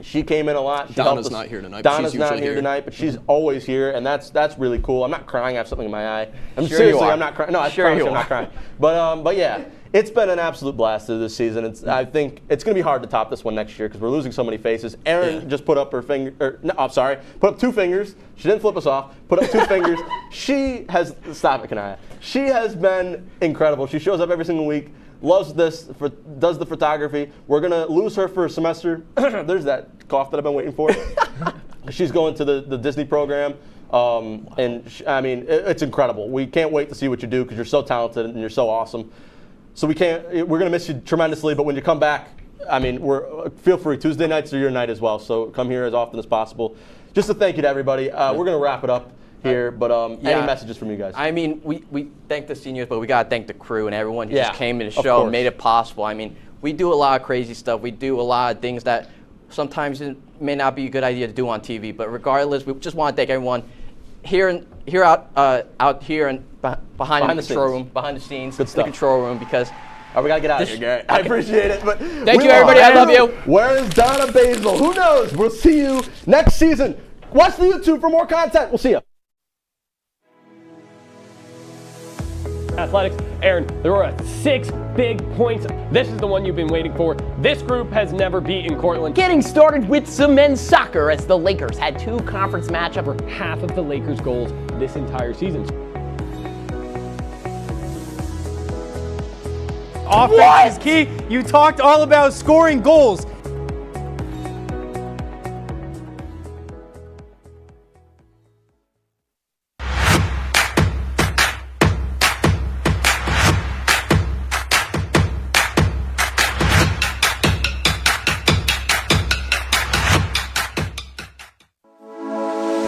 She came in a lot. Donna's not here tonight. Donna's not here tonight, but she's always here, and that's really cool. I'm not crying. I have something in my eye. Seriously, I'm not crying. No, I promise I'm not crying. But yeah, it's been an absolute blast this season. I think it's going to be hard to top this one next year because we're losing so many faces. Erin just put up her finger. Put up 2 fingers. She didn't flip us off. Put up 2 fingers. She has stop it, Kanaya. She has been incredible. She shows up every single week. Loves this, does the photography. We're going to lose her for a semester. There's that cough that I've been waiting for. She's going to the Disney program. It's incredible. We can't wait to see what you do because you're so talented and you're so awesome. So we're going to miss you tremendously, but when you come back, feel free. Tuesday nights are your night as well, so come here as often as possible. Just a thank you to everybody. We're going to wrap it up here, but any messages from you guys? I mean, we thank the seniors, but we got to thank the crew and everyone who just came to the show and made it possible. I mean, we do a lot of crazy stuff. We do a lot of things that sometimes it may not be a good idea to do on TV, but regardless, we just want to thank everyone out here and behind the control room, behind the scenes, the control room, because we got to get out of here, Garrett. I appreciate it. But thank you, everybody. I love you. Where is Donna Basil? Who knows? We'll see you next season. Watch the YouTube for more content. We'll see you. Athletics. Aaron, there were 6 big points. This is the one you've been waiting for. This group has never beaten Cortland. Getting started with some men's soccer as the Lakers had 2 conference matchups for half of the Lakers' goals this entire season. Offense is key. You talked all about scoring goals.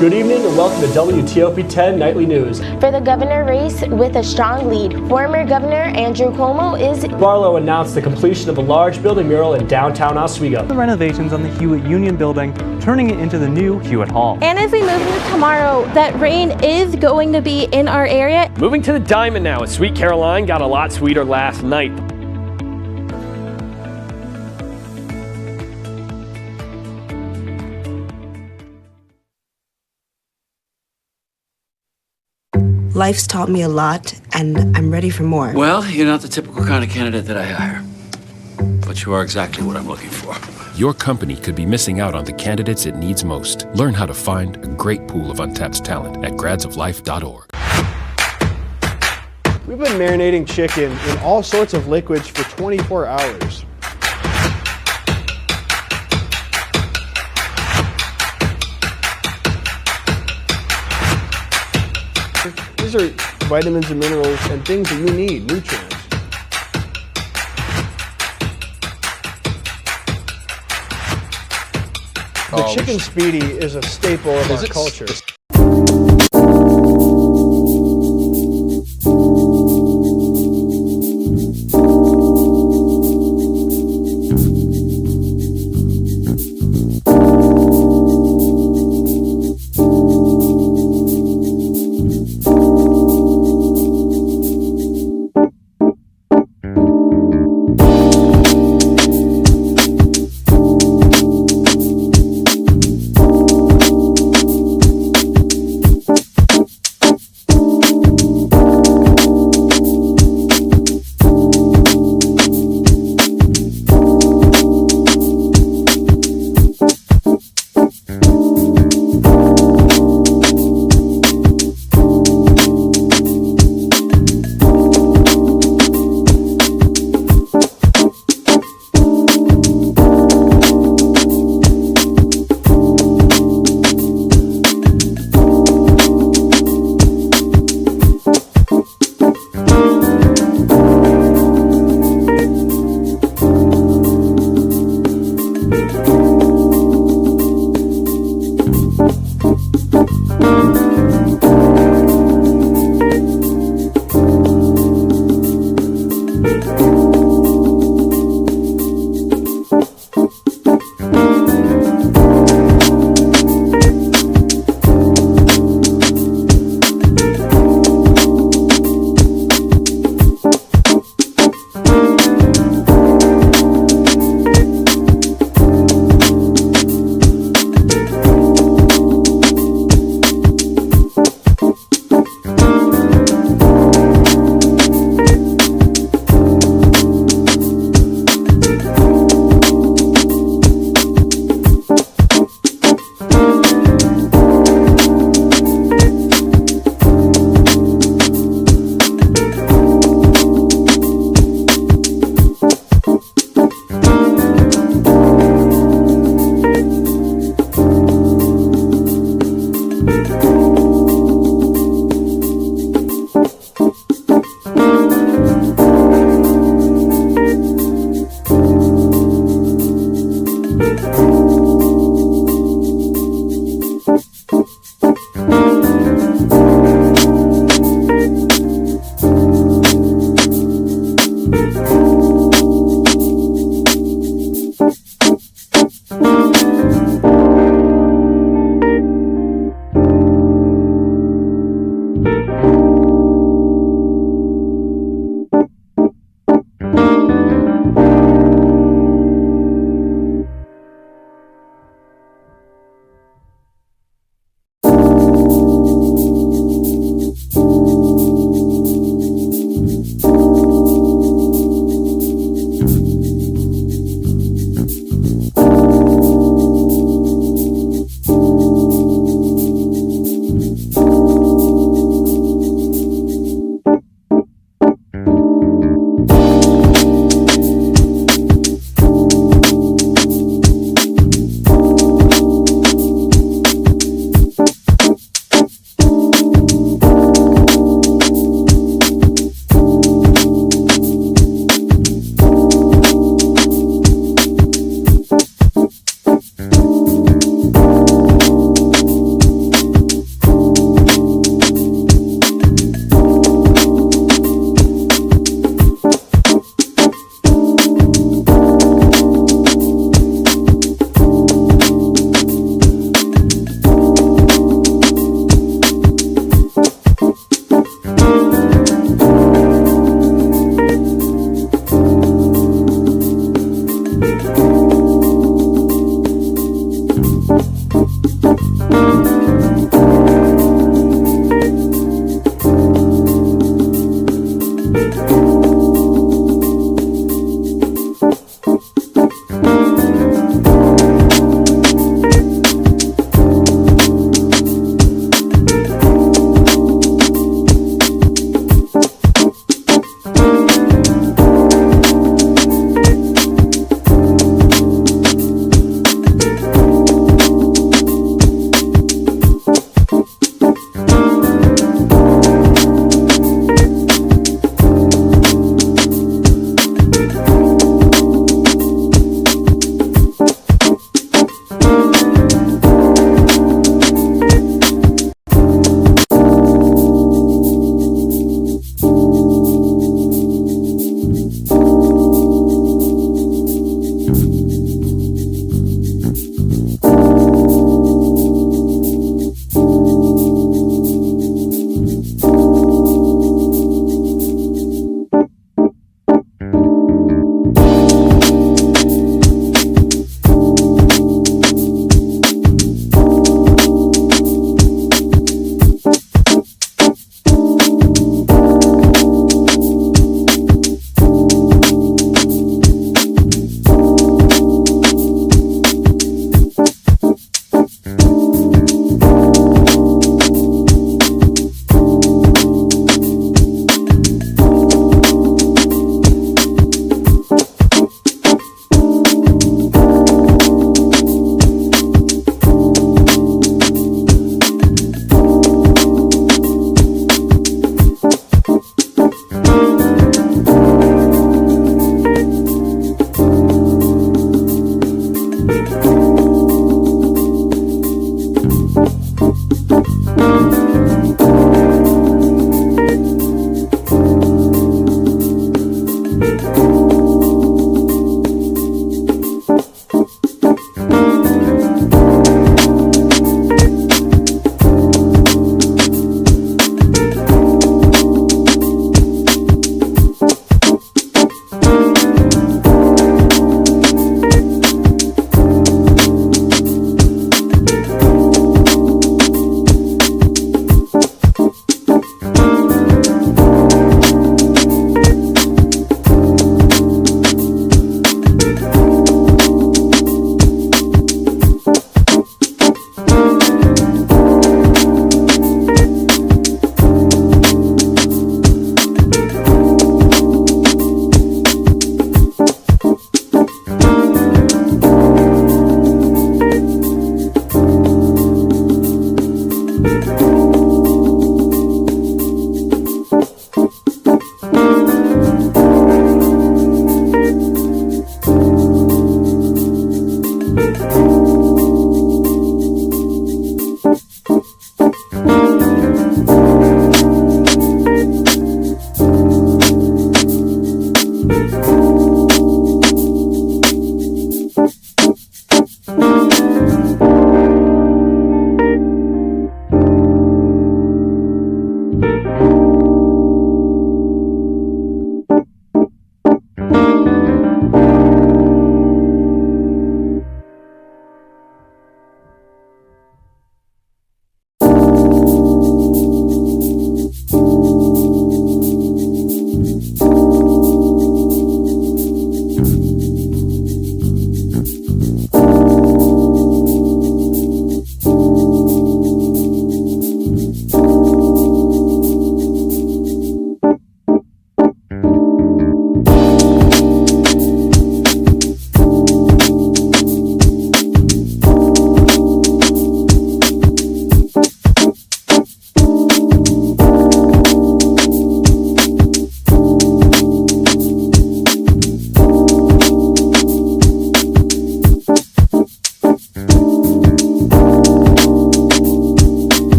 Good evening and welcome to WTOP 10 Nightly News. For the governor race with a strong lead, former Governor Andrew Cuomo is... Barlow announced the completion of a large building mural in downtown Oswego. The renovations on the Hewitt Union building, turning it into the new Hewitt Hall. And as we move into tomorrow, that rain is going to be in our area. Moving to the Diamond now, as Sweet Caroline got a lot sweeter last night. Life's taught me a lot, and I'm ready for more. Well, you're not the typical kind of candidate that I hire. But you are exactly what I'm looking for. Your company could be missing out on the candidates it needs most. Learn how to find a great pool of untapped talent at gradsoflife.org. We've been marinating chicken in all sorts of liquids for 24 hours. These are vitamins and minerals and things that you need, nutrients. The chicken speedy is a staple of our culture.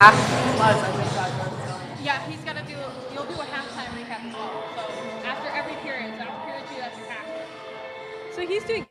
Yeah, he's gonna do. You'll do a halftime recap as well. So after every period, so after period 2, that's your half. So he's doing.